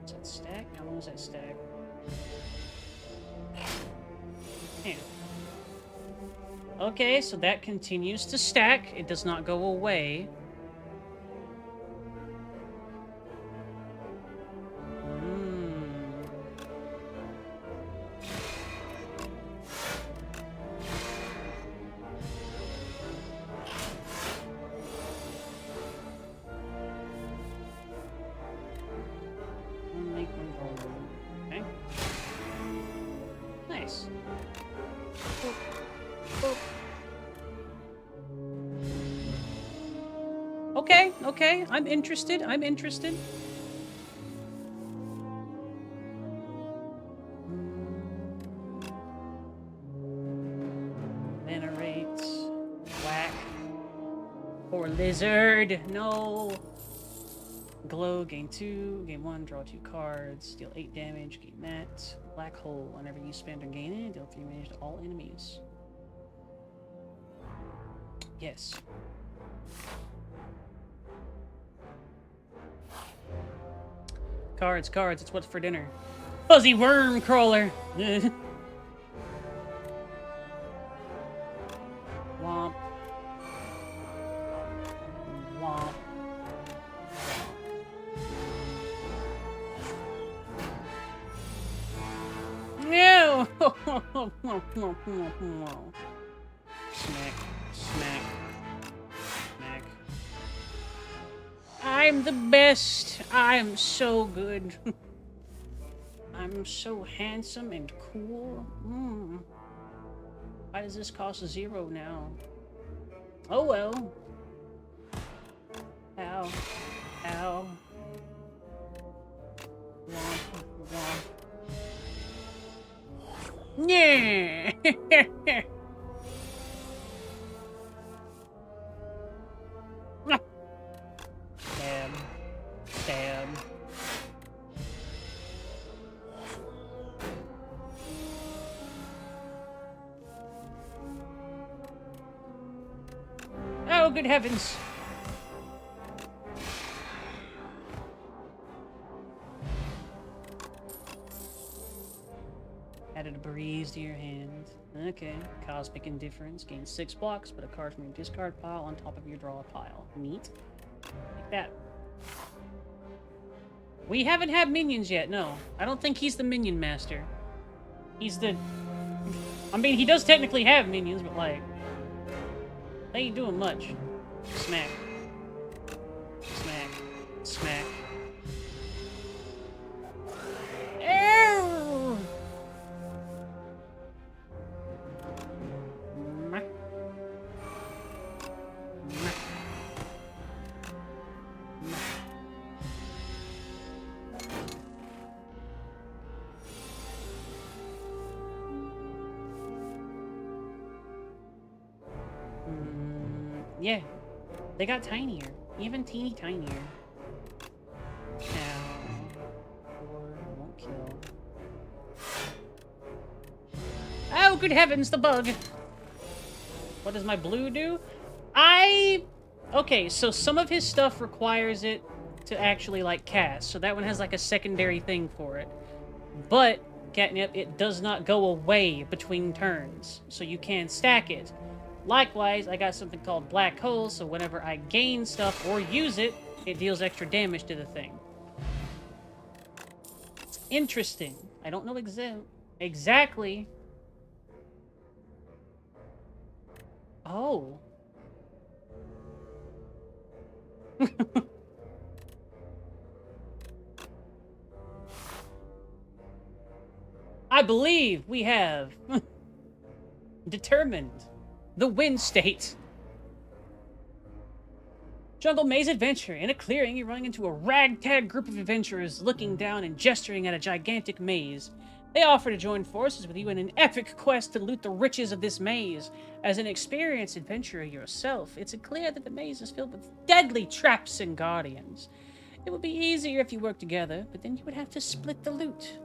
Is that stack? How long is that stack? Damn. Okay, so that continues to stack. It does not go away. Okay. Nice. Boop. Boop. Okay, okay. I'm interested. I'm interested. Venerate. Whack. Poor lizard. No. Glow, gain 2, gain 1, draw 2 cards, deal 8 damage, gain that. Black hole, whenever you spend or gain it, deal 3 damage to all enemies. Yes. Cards, cards, it's what's for dinner. Fuzzy worm crawler! Womp. Womp. No! Smack, smack, smack. I'm the best. I'm so good. I'm so handsome and cool. Why does this cost 0 now? Oh well. Ow. Ow. Womp, womp. Yeah. Stab. Stab. Oh, good heavens. Added a breeze to your hand. Okay. Cosmic Indifference. Gain 6 blocks, put a card from your discard pile on top of your draw pile. Neat. Like that. We haven't had minions yet, no. I don't think he's the minion master. He's the... I mean, he does technically have minions, but like... They ain't doing much. Smack. Smack. Smack. Ew! Yeah, they got tinier, even teeny tinier. Won't kill. Oh, good heavens, the bug! What does my blue do? Okay, so some of his stuff requires it to actually, like, cast. So that one has, like, a secondary thing for it. But, catnip, it does not go away between turns. So you can stack it. Likewise, I got something called Black Hole, so whenever I gain stuff or use it, it deals extra damage to the thing. Interesting. I don't know exactly. Oh. I believe we have determined the win state. Jungle Maze Adventure. In a clearing, you're running into a ragtag group of adventurers looking down and gesturing at a gigantic maze. They offer to join forces with you in an epic quest to loot the riches of this maze. As an experienced adventurer yourself, it's clear that the maze is filled with deadly traps and guardians. It would be easier if you worked together, but then you would have to split the loot.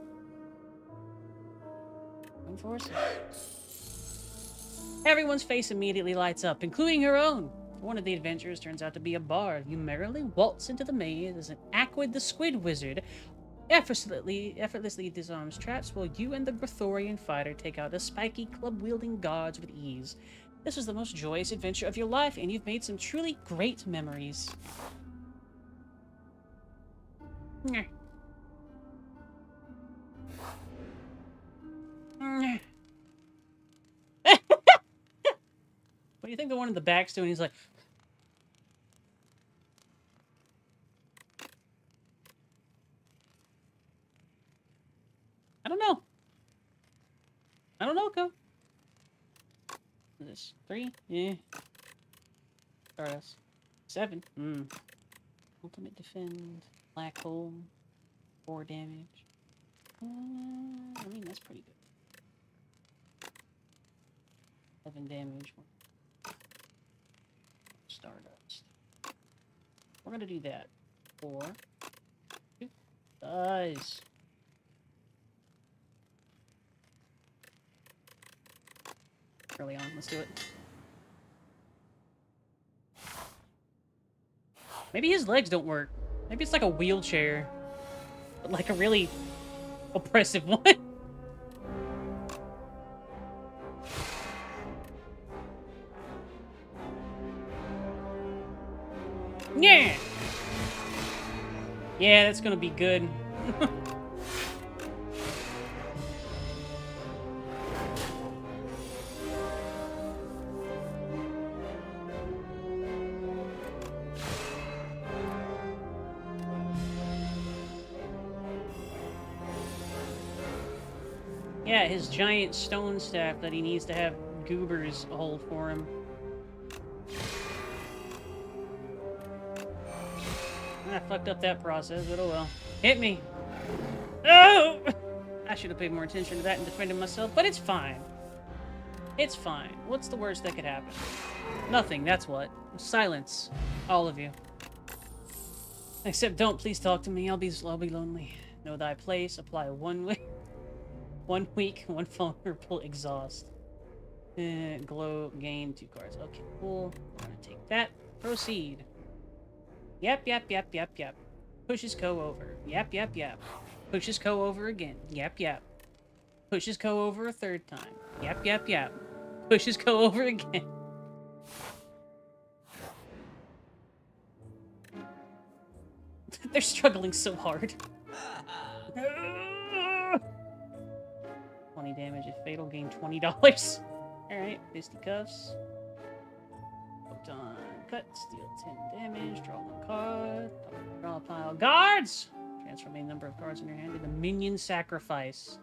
Join forces. Everyone's face immediately lights up, including your own. One of the adventurers turns out to be a bard. You merrily waltz into the maze as an Aquid the Squid Wizard effortlessly disarms traps while you and the Grithorian fighter take out the spiky, club-wielding guards with ease. This was the most joyous adventure of your life, and you've made some truly great memories. What do you think the one in the back's doing? He's like... I don't know. I don't know, Ko. What is this? 3? Yeah. Stardust. 7. Ultimate defend. Black hole. 4 damage. I mean, that's pretty good. 7 damage. Stardust. We're gonna do that. 4. 2. Dies. Early on, let's do it. Maybe his legs don't work. Maybe it's like a wheelchair. But like a really oppressive one. Yeah! Yeah, that's gonna be good. Yeah, his giant stone staff that he needs to have goobers hold for him. I fucked up that process, but oh well. Hit me! Oh! I should have paid more attention to that and defended myself, but it's fine. It's fine. What's the worst that could happen? Nothing, that's what. Silence. All of you. Except don't please talk to me. I'll be lonely. Know thy place. Apply 1 week. 1 week, 1 vulnerable exhaust. Glow, gain 2 cards. Okay, cool. I'm gonna take that. Proceed. Yep. Pushes Ko over. Yep. Pushes Ko over again. Yep. Pushes Ko over a 3rd time. Yep. Pushes Ko over again. They're struggling so hard. 20 damage if fatal, gain $20. Alright, fisticuffs. Photon cut, steal 10 damage, draw 1 card, draw a pile. Guards! Transform a number of cards in your hand into minion sacrifice.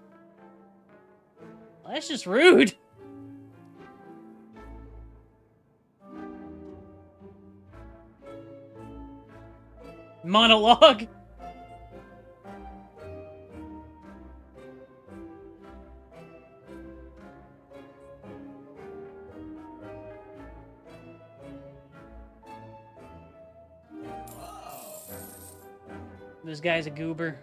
Well, that's just rude. Monologue. This guy's a goober.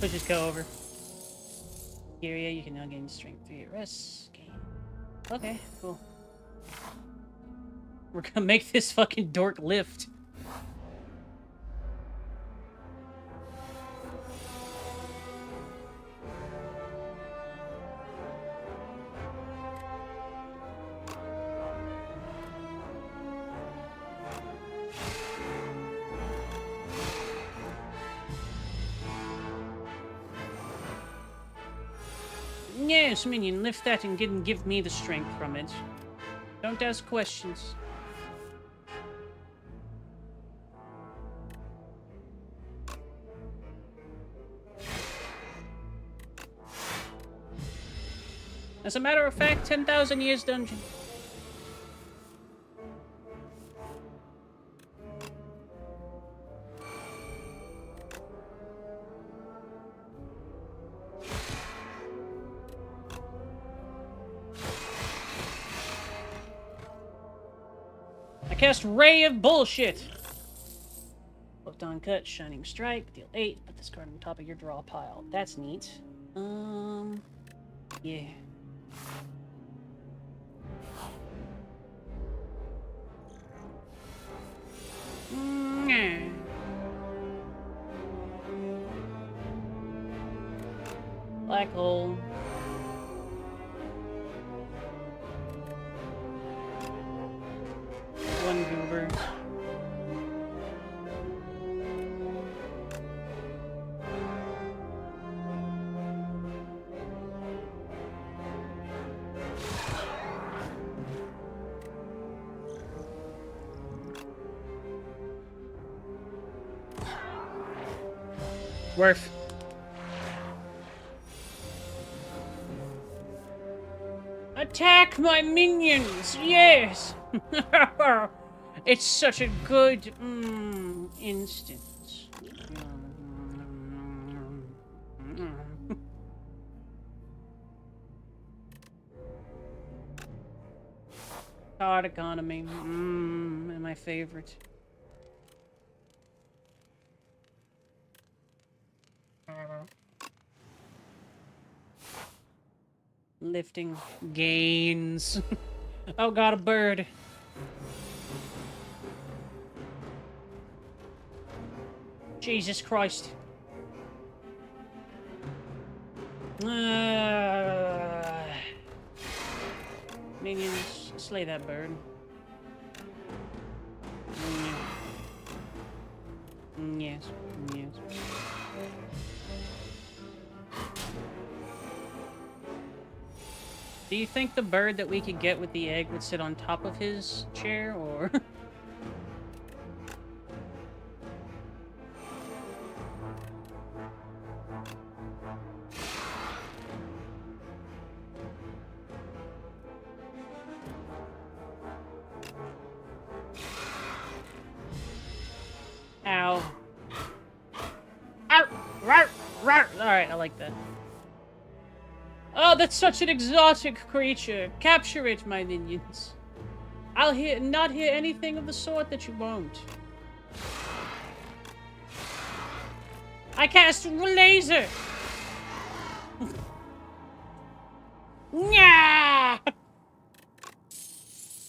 Let's just go over. Area, you can now gain strength through your rest. Gain. Okay, cool. We're gonna make this fucking dork lift. Yes, minion, lift that and give me the strength from it. Don't ask questions. As a matter of fact, 10,000 years dungeon. I cast Ray of Bullshit. Looked on cut, Shining Strike, deal 8, put this card on top of your draw pile. That's neat. Yeah. Black hole. One goober. Worth. Attack my minions! Yes! It's such a good instance. Card economy. My favorite. Lifting gains. Oh god, a bird. Jesus Christ. Minions, slay that bird. Yes, yes. Do you think the bird that we could get with the egg would sit on top of his chair, or...? Ow. Ow! Alright, I like that. Oh, that's such an exotic creature. Capture it, my minions. I'll not hear anything of the sort that you won't. I cast laser! Nyah!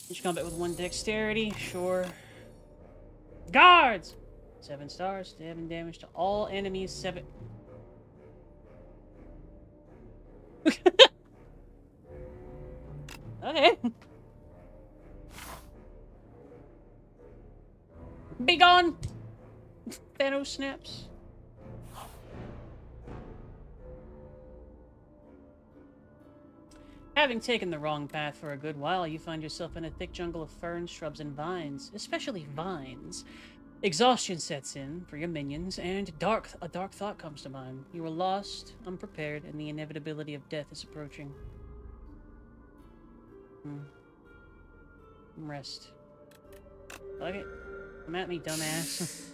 Each combat with 1 dexterity, sure. Guards! 7 stars, 7 damage to all enemies, 7... Okay. Be gone! Thanos snaps. Having taken the wrong path for a good while, you find yourself in a thick jungle of ferns, shrubs, and vines, especially vines. Exhaustion sets in for your minions, and a dark thought comes to mind. You are lost, unprepared, and the inevitability of death is approaching. Rest. Fuck it. Come at me, dumbass.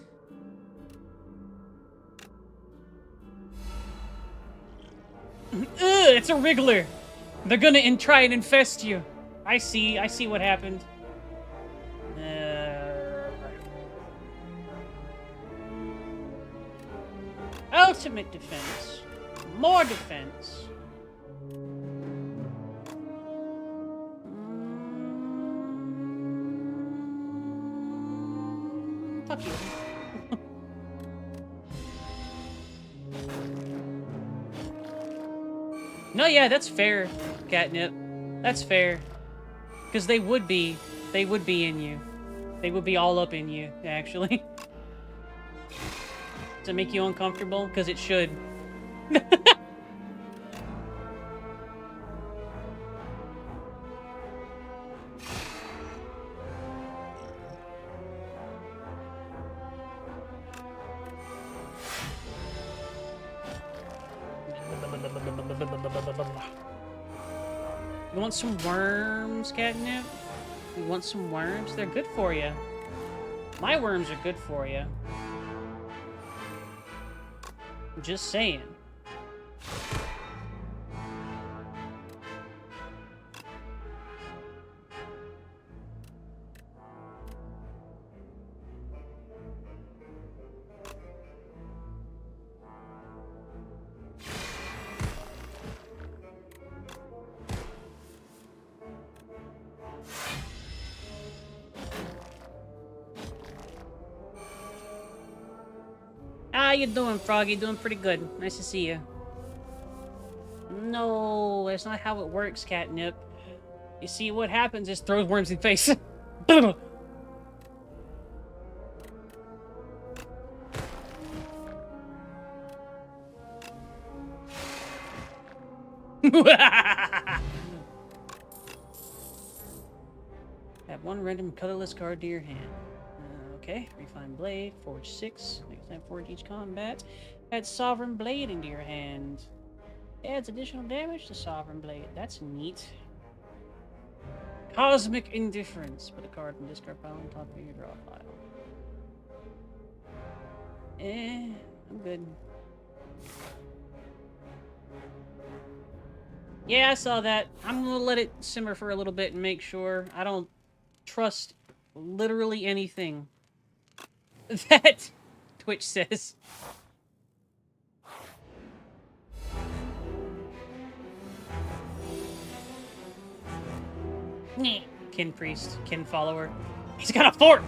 Ugh, it's a wriggler! They're gonna try and infest you. I see what happened. Oh ultimate defense. More defense. Fuck you. No, yeah, that's fair, Catnip. That's fair. Because they would be in you. They would be all up in you, actually. Does it make you uncomfortable? Because it should. You want some worms, Catnip? You want some worms? They're good for you. My worms are good for you. I'm just saying. How you doing, Froggy? Doing pretty good. Nice to see you. No, that's not how it works, Catnip. You see, what happens is throws worms in the face. Add one random colorless card to your hand. Okay, refine blade, forge 6. Next time forge each combat. Add sovereign blade into your hand. Adds additional damage to sovereign blade. That's neat. Cosmic indifference. Put a card from discard pile on top of your draw pile. I'm good. Yeah, I saw that. I'm gonna let it simmer for a little bit and make sure. I don't trust literally anything that Twitch says. Kin priest, kin follower. He's got a fork!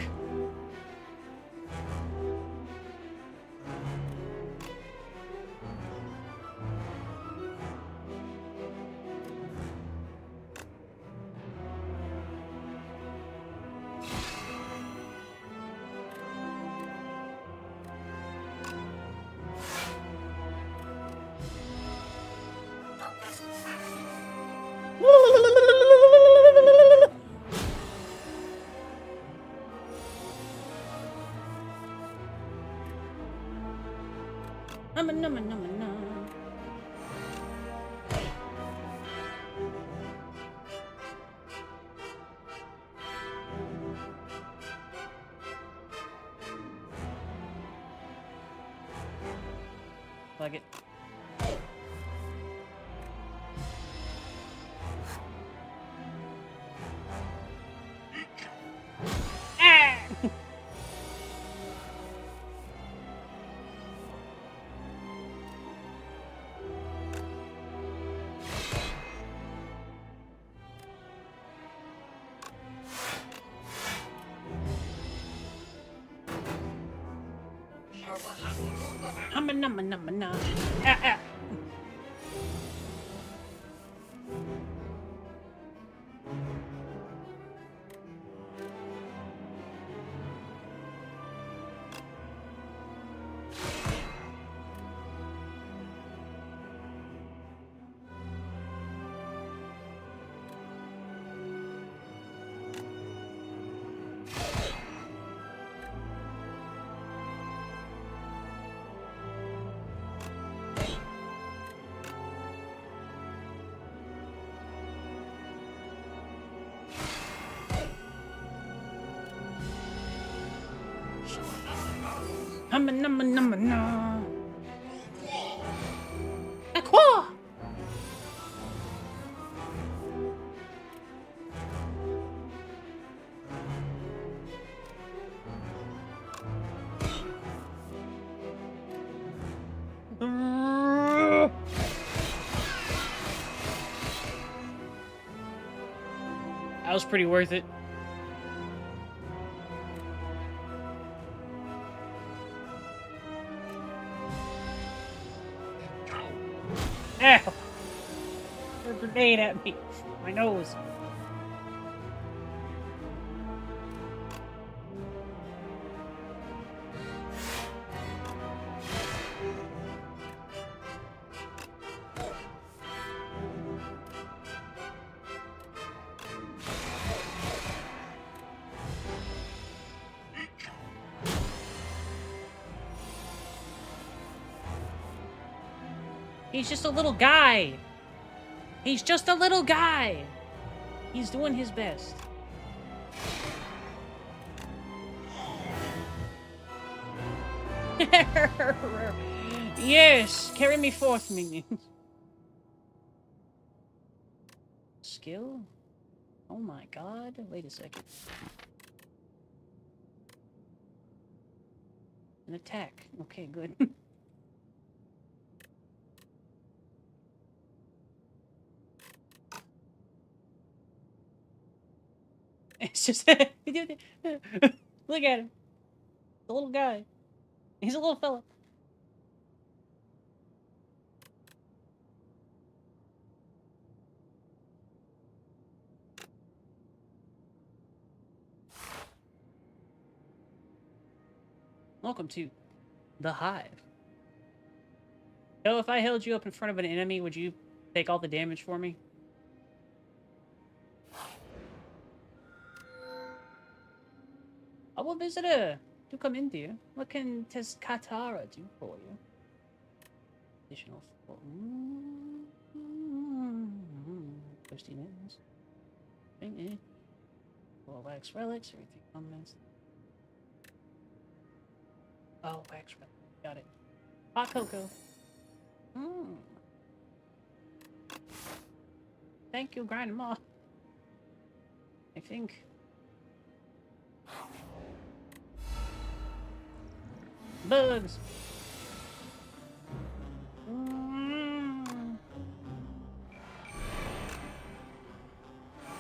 Like it. Ah! Humma. Ah. Humma. Aqua! was pretty worth it. Ow! Threw a grenade at me. My nose. He's just a little guy. He's just a little guy. He's doing his best. Yes, carry me forth, minions. Skill? Oh my god. Wait a second. An attack. Okay, good. It's just... Look at him. The little guy. He's a little fella. Welcome to the Hive. So if I held you up in front of an enemy, would you take all the damage for me? Oh, visitor! Do come in, dear. What can Katara do for you? Additional... Toasty mittens. Well, wax relics, everything comments. Oh, wax relic. Got it. Hot cocoa. Thank you, Grandma. I think. Bugs.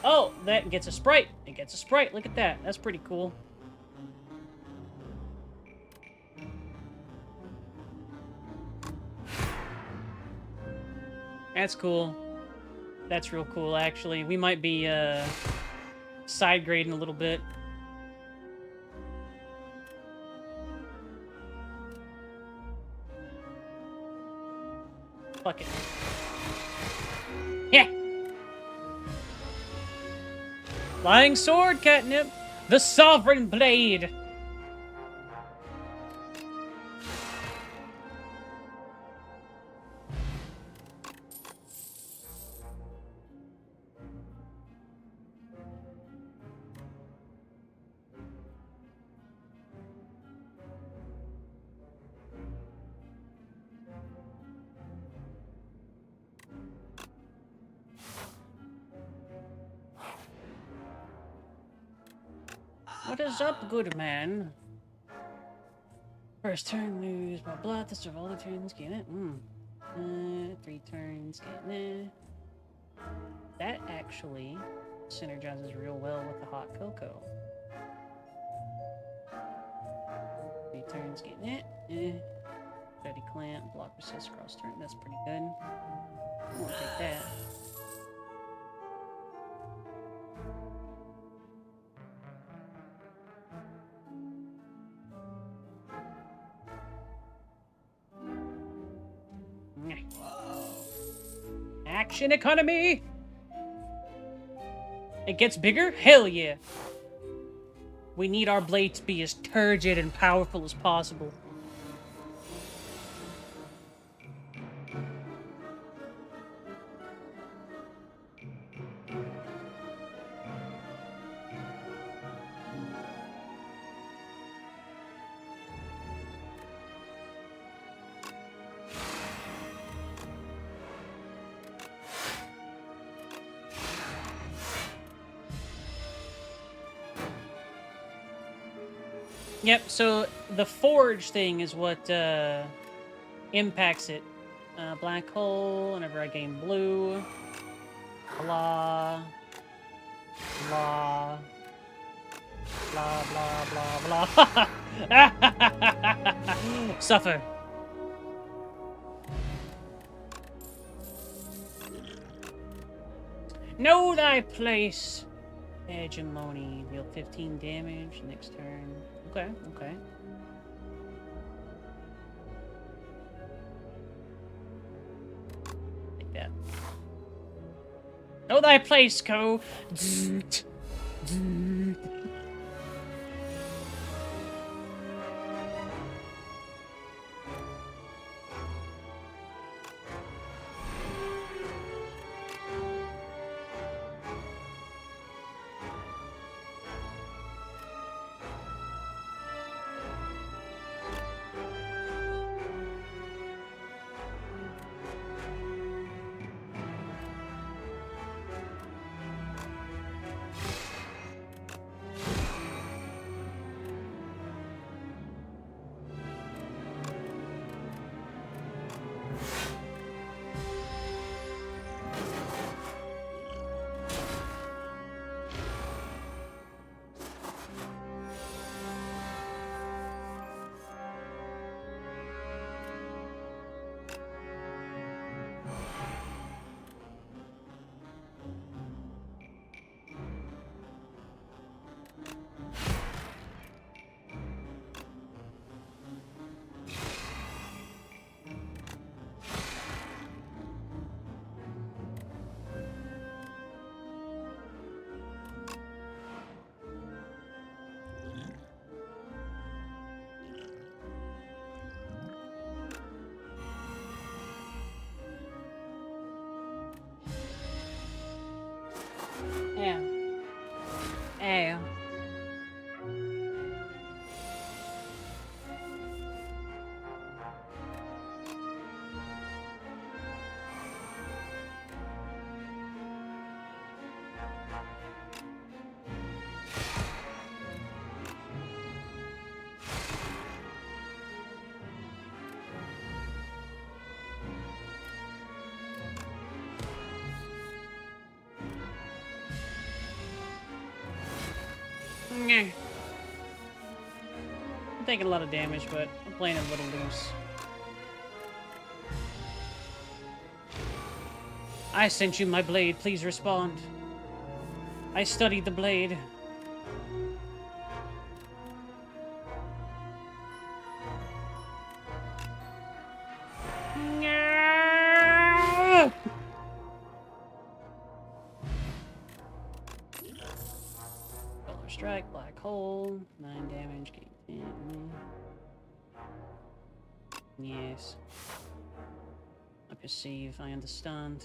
Oh, that gets a sprite. It gets a sprite. Look at that. That's pretty cool. That's cool. That's real cool, actually. We might be, side grading a little bit. Fuck it. Yeah! Flying sword, catnip! The sovereign blade! What is up, good man? First turn, lose my blood. This of all the turns, get it? 3 turns, getting it. That actually synergizes real well with the hot cocoa. 3 turns, getting it. Steady clamp, block, resist, cross turn. That's pretty good. I'm gonna take that. Action economy! It gets bigger? Hell yeah! We need our blade to be as turgid and powerful as possible. Yep, so the forge thing is what impacts it. Black hole, whenever I gain blue. Blah. Blah. Blah, blah, blah, blah. Suffer. Know thy place. Hegemony. Deal 15 damage next turn. Okay, okay. Like that. Know thy place, Co. Yeah. Yeah. I'm taking a lot of damage, but I'm playing a little loose. I sent you my blade. Please respond. I studied the blade. Color strike, black hole, 9 damage, gain 10. Yes. I perceive, I understand.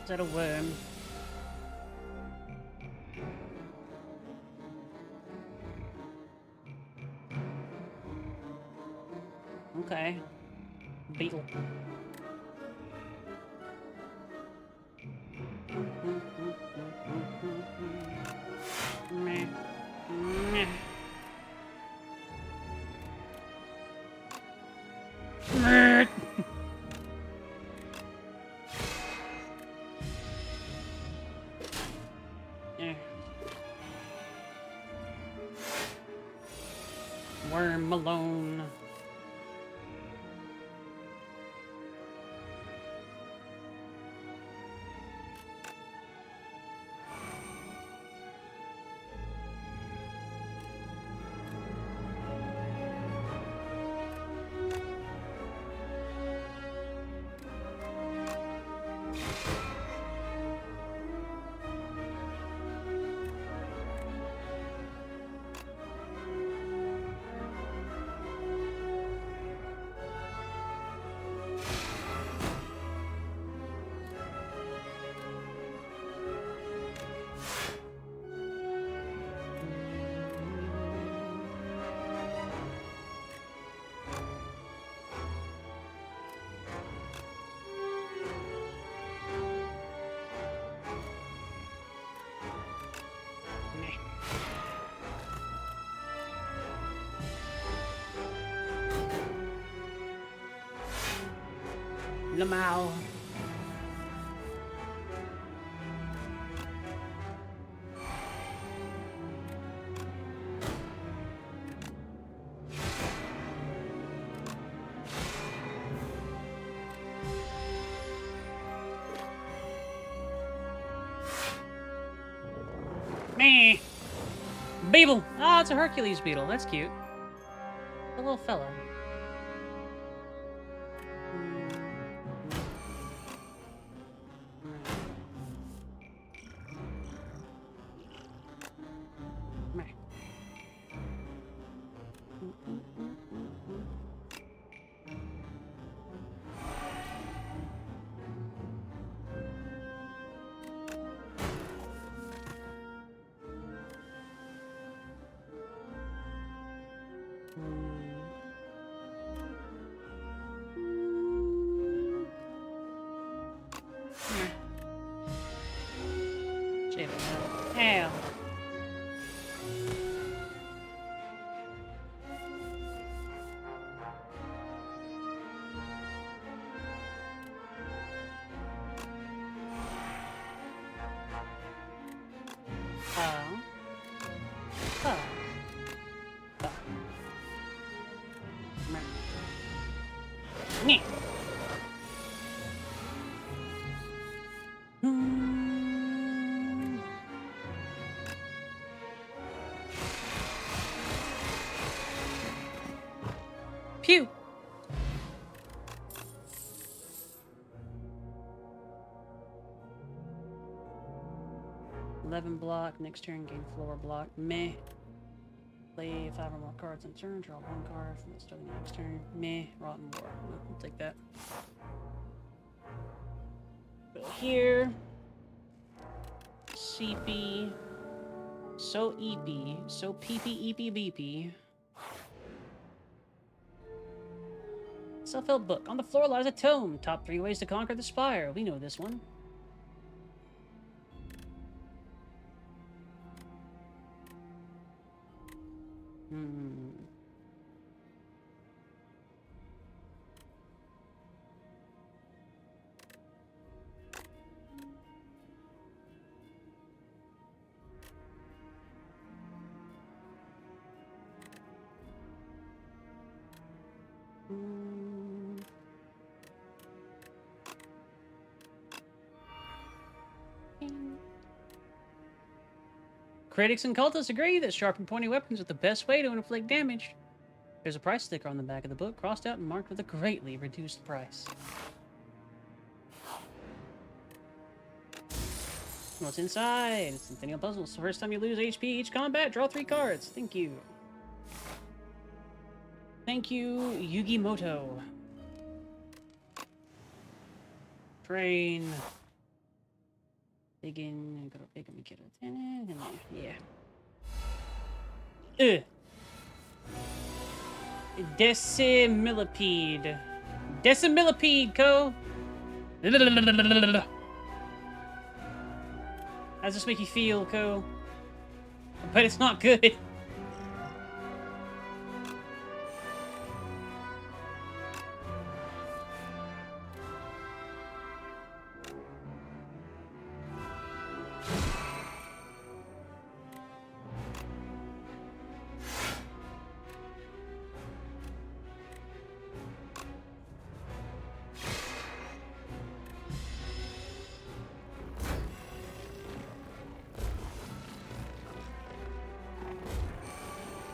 Is that a worm? Okay. Beetle. Meh. Meh. Meh. Worm alone. Lamau. Meh. Beetle. Ah, it's a Hercules beetle. That's cute. A little fella. Meh. Shit. Hell. Oh. Oh. Oh. Meh. Pew. Block. Next turn, gain floor block. Meh. Play 5 or more cards in turn. Draw 1 card from the start of the next turn. Meh. Rotten War. I'll take that. Go here. CP. So EP. So PP EP BP. Self-help book. On the floor lies a tome. Top 3 ways to conquer the spire. We know this one. Critics and cultists agree that sharp and pointy weapons are the best way to inflict damage. There's a price sticker on the back of the book, crossed out and marked with a greatly reduced price. What's inside? Centennial puzzles. The first time you lose HP each combat, draw 3 cards. Thank you. Thank you, Yugimoto. Train. Begin. Go to pick and get a 10. Yeah. Decimillipede. Decimillipede, Co. How does this make you feel, Co? But it's not good.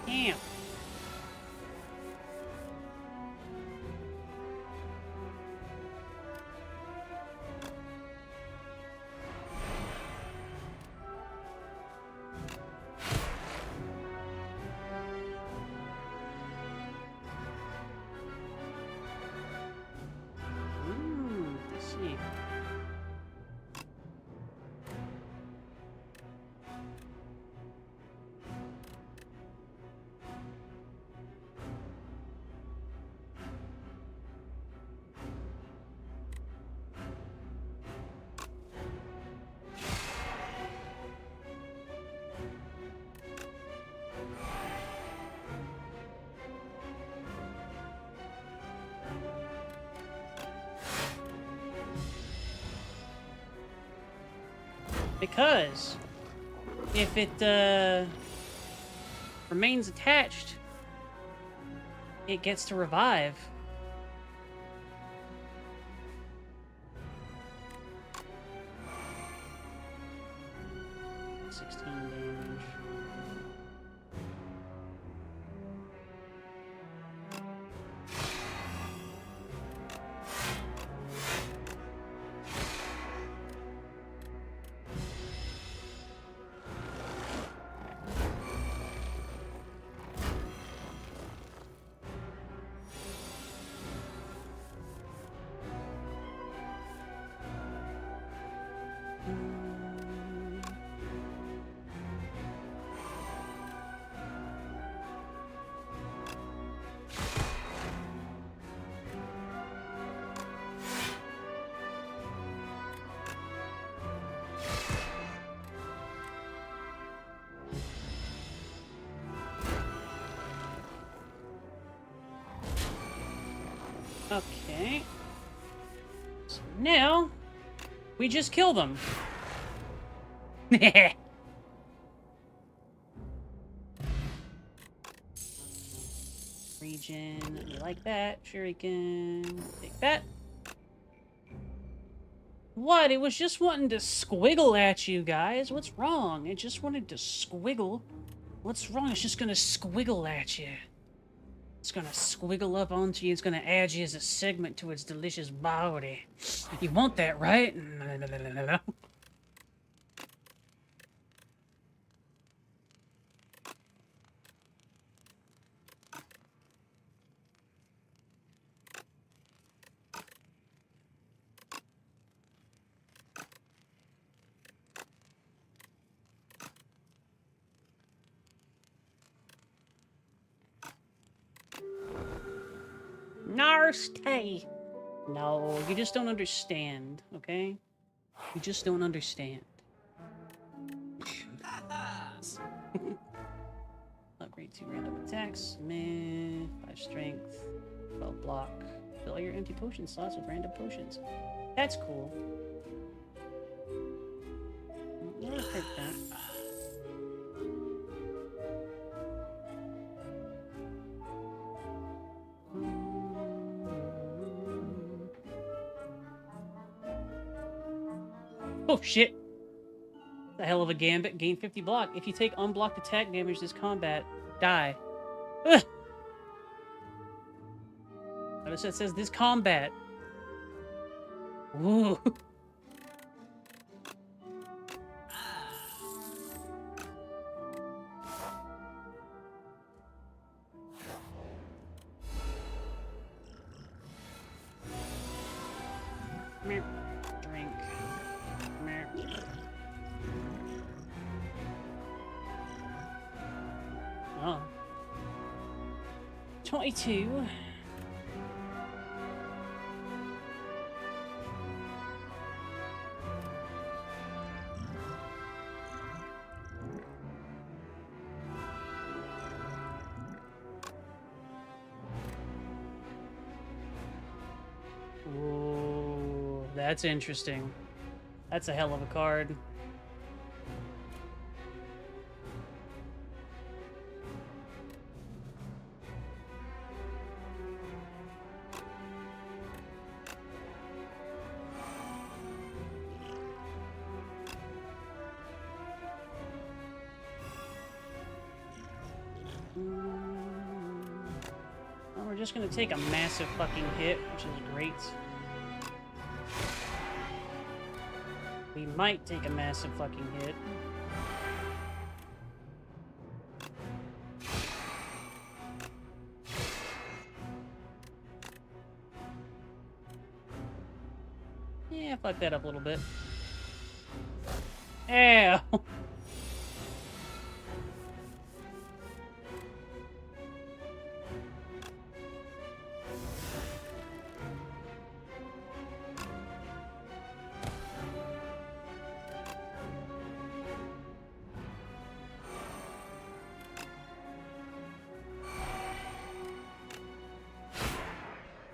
Damn. Let's see. Because if it remains attached, it gets to revive. 16 damage. Okay. So now, we just kill them. Region, you like that. Shuriken, take that. What? It was just wanting to squiggle at you guys. What's wrong? It just wanted to squiggle. What's wrong? It's just gonna squiggle at you. It's gonna squiggle up onto you. It's gonna add you as a segment to its delicious body. You want that, right? No. Narstay. No, you just don't understand, okay? You just don't understand. Upgrade 2 random attacks. Meh. 5 strength. 12 block. Fill all your empty potion slots with random potions. That's cool. I'll take that. Oh shit! The hell of a gambit. Gain 50 block. If you take unblocked attack damage this combat, die. Ugh. Notice it says this combat. Ooh. Drink. Oh. 22. Ooh, that's interesting. That's a hell of a card. Well, we're just gonna take a massive fucking hit, which is great. We might take a massive fucking hit. Yeah, fuck that up a little bit. Ow!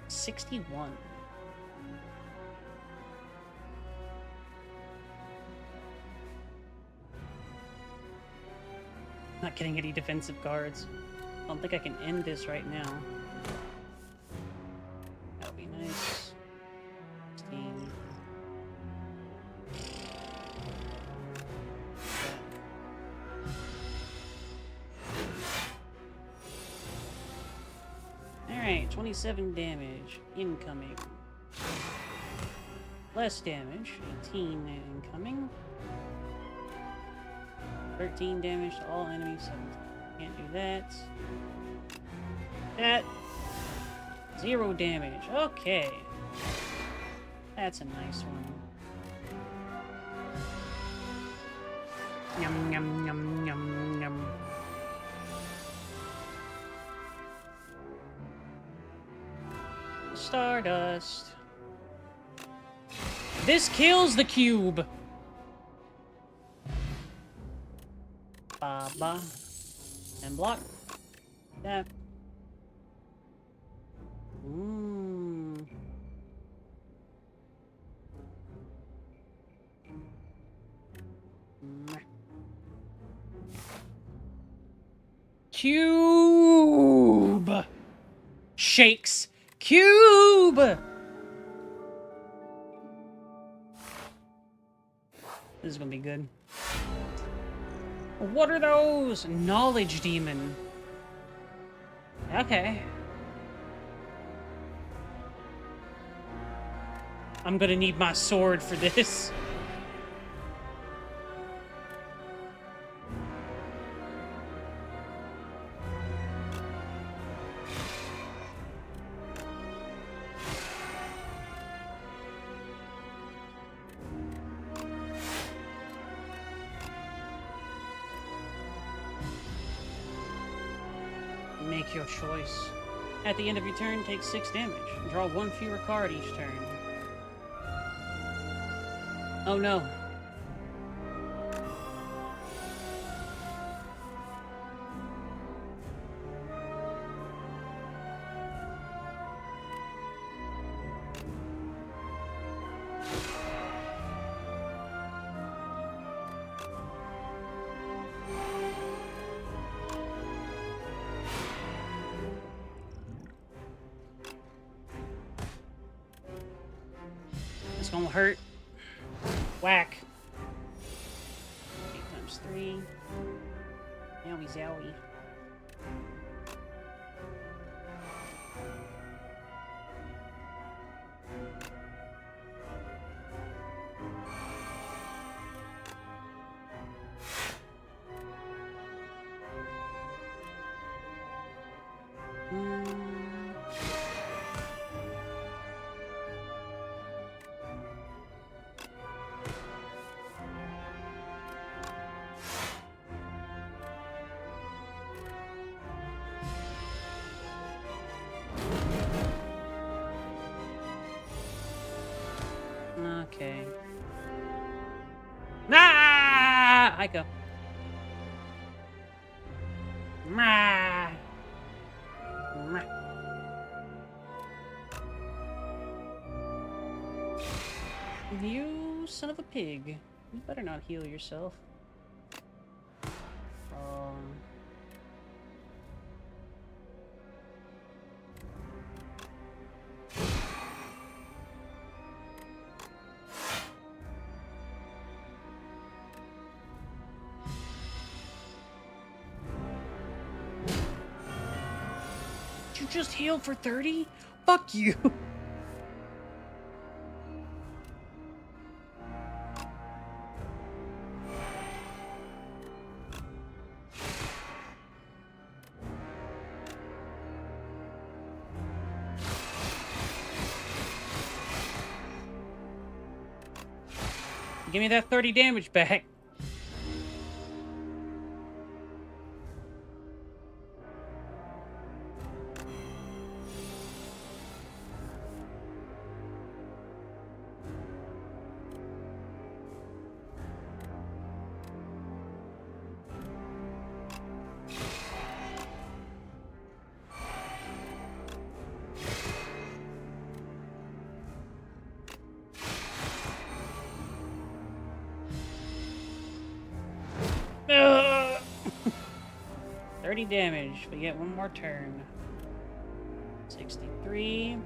$61. Not getting any defensive cards. I don't think I can end this right now. That would be nice. 16. Alright, 27 damage. Incoming. Less damage. 18 incoming. 13 damage to all enemies. 17. Can't do that. That. 0 damage. Okay. That's a nice one. Yum, yum, yum, yum, yum. Stardust. This kills the cube. Baba. And block. That. Mmm. Cube. Shakes. Cube. This is gonna be good. What are those? Knowledge demon. Okay. I'm gonna need my sword for this. Make your choice. At the end of your turn, take 6 damage. Draw 1 fewer card each turn. Oh no. It's gonna hurt. Whack. 8 times 3. Yowie zowie. Okay. Ah! Aiko. Ah! You son of a pig. You better not heal yourself. You just healed for 30? Fuck you. Give me that 30 damage back. Ugh. 30 damage. We get one more turn. 63.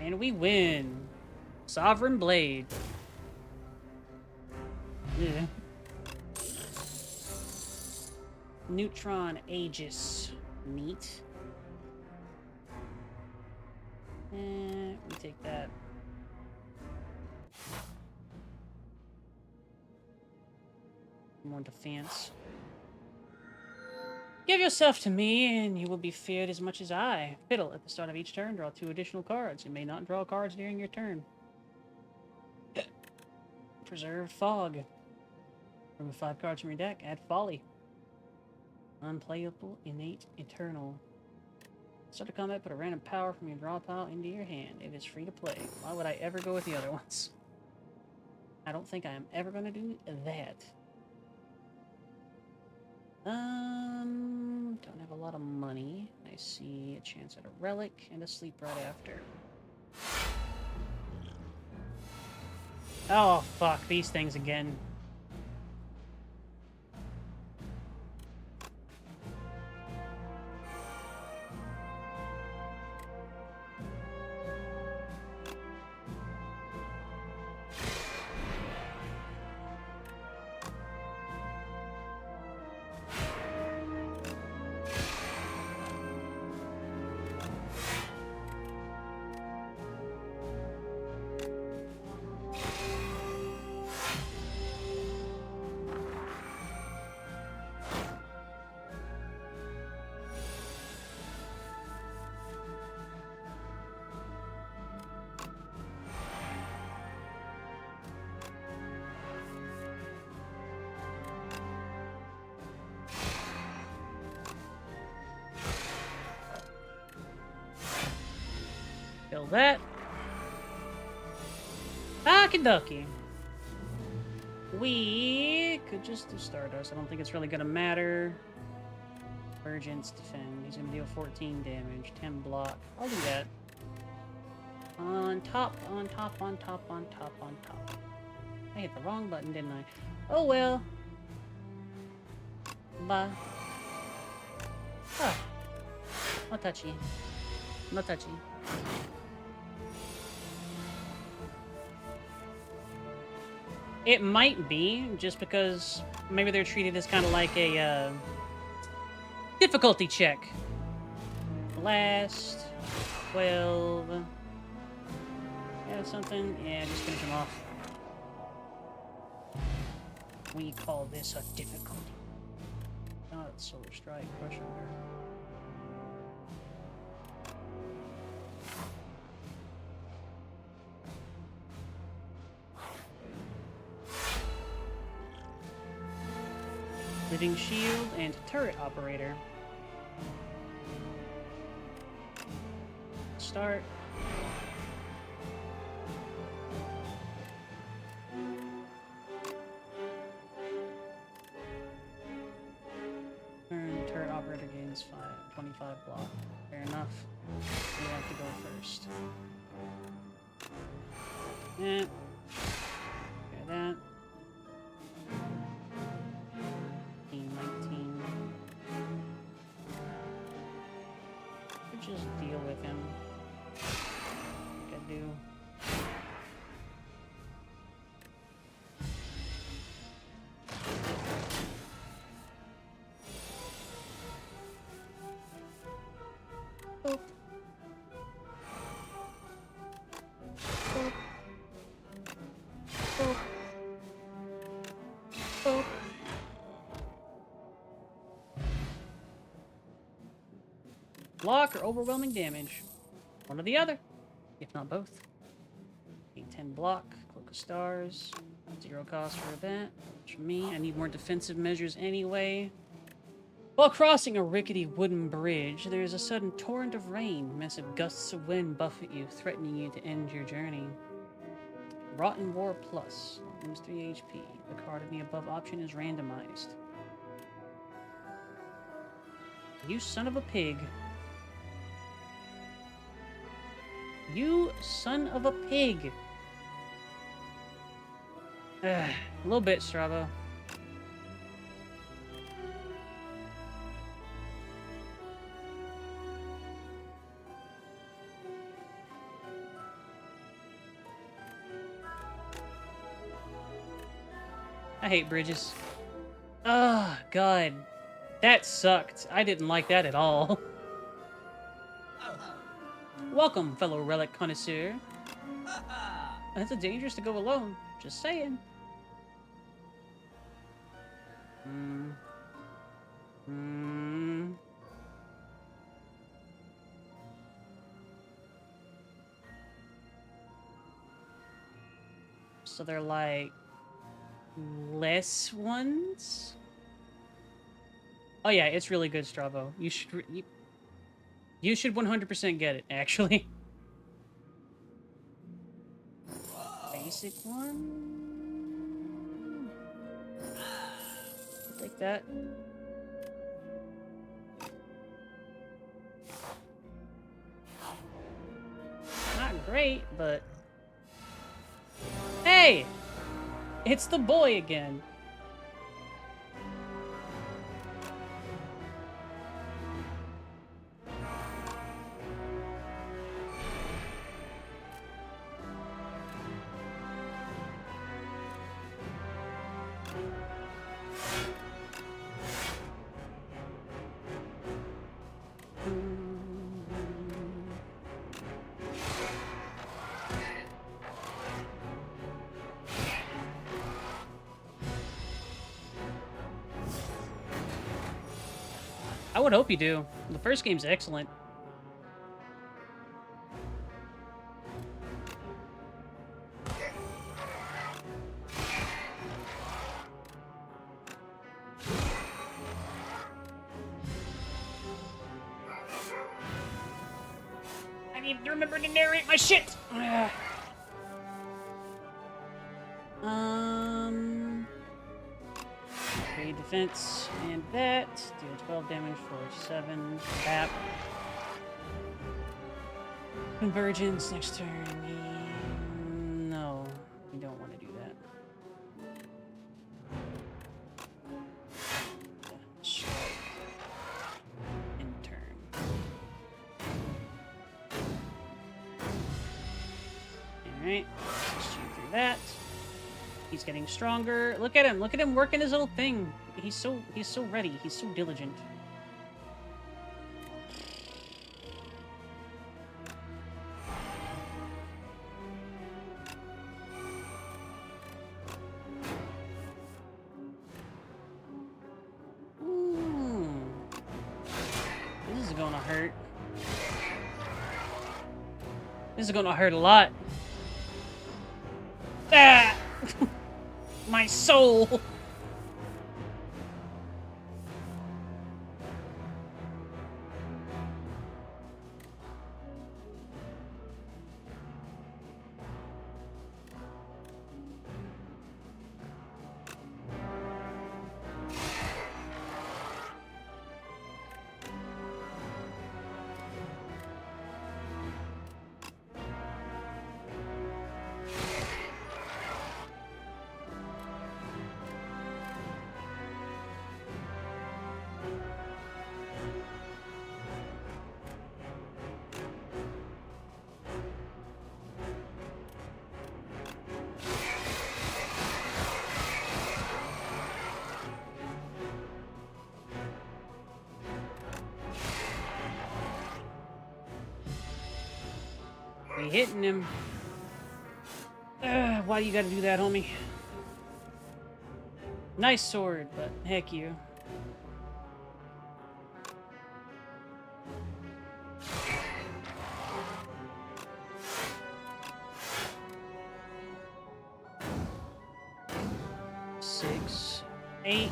And we win. Sovereign Blade. Yeah. Neutron Aegis. Neat. We take that. More defense. Give yourself to me, and you will be feared as much as I. Fiddle. At the start of each turn, draw 2 additional cards. You may not draw cards during your turn. Preserved Fog. Remove 5 cards from your deck. Add Folly. Unplayable, Innate, Eternal. Start a combat, put a random power from your draw pile into your hand. It is free to play. Why would I ever go with the other ones? I don't think I am ever going to do that. Don't have a lot of money. I see a chance at a relic and a sleep right after. Oh, fuck. These things again. Kill that. Okie-dokie. We could just do Stardust. I don't think it's really gonna matter. Gents defend. He's gonna deal 14 damage, 10 block. I'll do that. On top, on top, on top, on top, on top. I hit the wrong button, didn't I? Oh well. Bye. Oh. No touchy. No touchy. It might be, just because maybe they're treated as kind of like a difficulty check. Last 12. Yeah, something. Yeah, just finish him off. We call this a difficulty. Oh, it's Solar Strike, Crush Under. Living Shield and Turret Operator. Start. Turret Operator gains 25 block. Fair enough. You have to go first. Yeah. Okay, that. 19. Just deal with him. Like I do. Oh. Oh. Oh. Oh. Block or overwhelming damage. One or the other, if not both. 10 block, Cloak of Stars, 0 cost for that. For me, I need more defensive measures anyway. While crossing a rickety wooden bridge, there is a sudden torrent of rain. Massive gusts of wind buffet you, threatening you to end your journey. Rotten War Plus, lose 3 HP. The card in the above option is randomized. You son of a pig. You son of a pig. A little bit, Strabo. I hate bridges. Oh, God. That sucked. I didn't like that at all. Welcome, fellow relic connoisseur. It's dangerous to go alone. Just saying. So they're like less ones? Oh yeah, it's really good, Stravo. You should 100% get it, actually. Basic one. I'll take that. Not great, but hey, it's the boy again. I would hope you do. The first game's excellent. I need to remember to narrate my shit! Okay, defense and that. Deal 12 damage for 7. Tap. Convergence next turn. No, we don't want to do that. Strike. In turn. Alright, let's shoot through that. He's getting stronger. Look at him. Look at him working his little thing. He's so ready. He's so diligent. This is gonna hurt. This is gonna hurt a lot. Ah! My soul! We hitting him. Why do you gotta do that, homie? Nice sword, but heck you. Six, 8.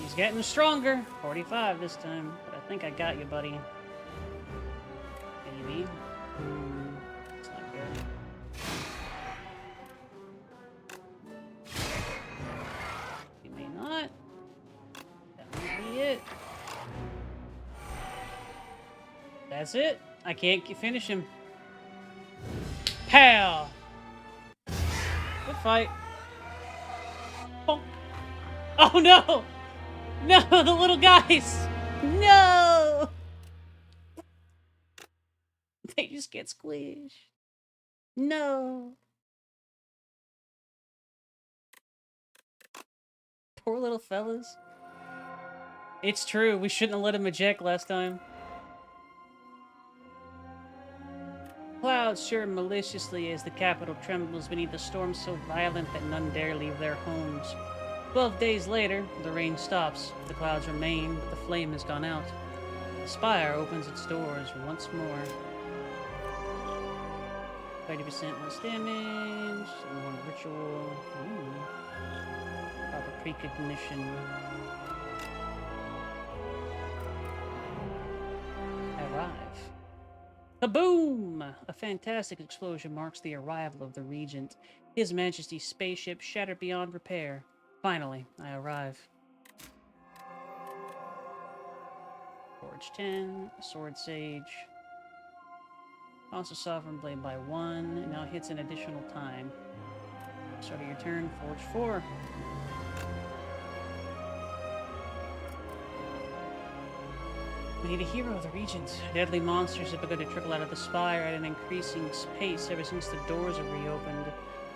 He's getting stronger. 45 this time. But I think I got you, buddy. Maybe. It's not good. You may not. That might be it. That's it. I can't finish him. Pow! Good fight. Oh, oh no! No, the little guys! No! They just get squished. No. Poor little fellas. It's true. We shouldn't have let him eject last time. Clouds chirp maliciously as the capital trembles beneath a storm so violent that none dare leave their homes. 12 days later, the rain stops. The clouds remain, but the flame has gone out. The spire opens its doors once more. 30% less damage. More ritual. Proper precognition. Arrive. Kaboom! A fantastic explosion marks the arrival of the Regent. His Majesty's spaceship shattered beyond repair. Finally, I arrive. Forge 10, Sword Sage. Also Sovereign Blade by 1. It now hits an additional time. Start of your turn, Forge 4. Made a hero of the Regent. Deadly monsters have begun to trickle out of the spire at an increasing pace ever since the doors have reopened.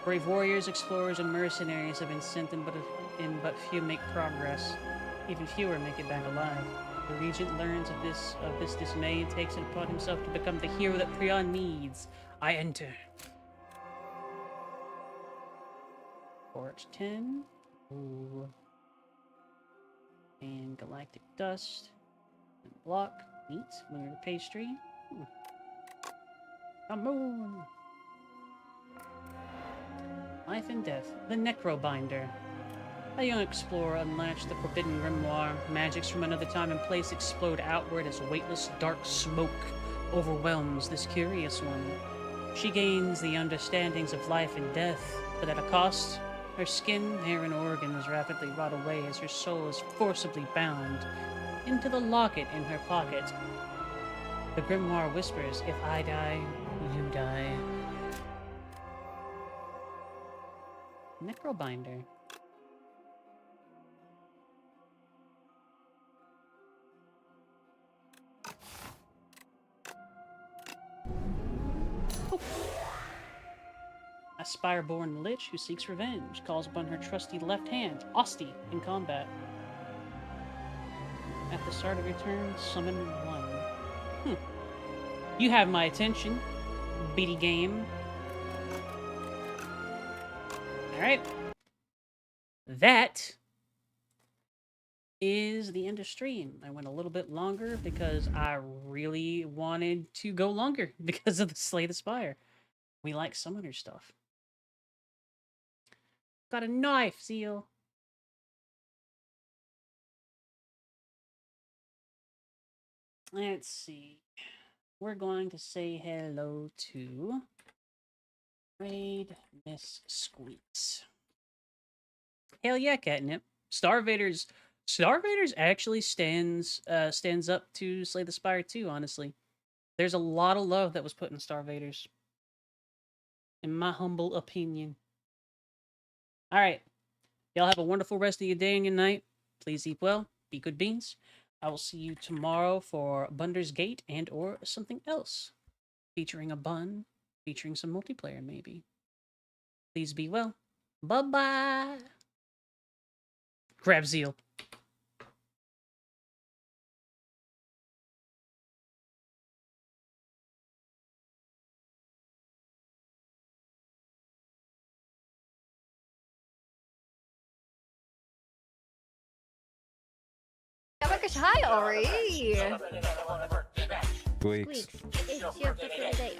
Brave warriors, explorers, and mercenaries have been sent in, but few make progress. Even fewer make it back alive. The Regent learns of this dismay and takes it upon himself to become the hero that Prion needs. I enter. Forge 10. Ooh. And Galactic Dust. And block. Neat. Lunar Pastry. Come on. Life and Death. The Necrobinder. A young explorer unlatched the forbidden grimoire. Magics from another time and place explode outward as weightless dark smoke overwhelms this curious one. She gains the understandings of life and death, but at a cost. Her skin, hair, and organs rapidly rot away as her soul is forcibly bound into the locket in her pocket. The grimoire whispers, "If I die, you die." Necrobinder. A spire-born lich who seeks revenge calls upon her trusty left hand, Osti, in combat. At the start of your turn, summon 1. You have my attention, beady game. Alright. That is the end of stream. I went a little bit longer because I really wanted to go longer because of the Slay the Spire. We like summoner stuff. Got a knife, Zeal. Let's see. We're going to say hello to Raid Miss Squeaks. Hell yeah, Catnip. Starvaders actually stands up to Slay the Spire too, honestly. There's a lot of love that was put in Starvaders. In my humble opinion. Alright. Y'all have a wonderful rest of your day and your night. Please eat well. Be good beans. I will see you tomorrow for Bunder's Gate and or something else. Featuring a bun. Featuring some multiplayer, maybe. Please be well. Bye-bye. Grab Zeal. Hi, Auri. Squeaks. Squeaks, it's your pick of the day.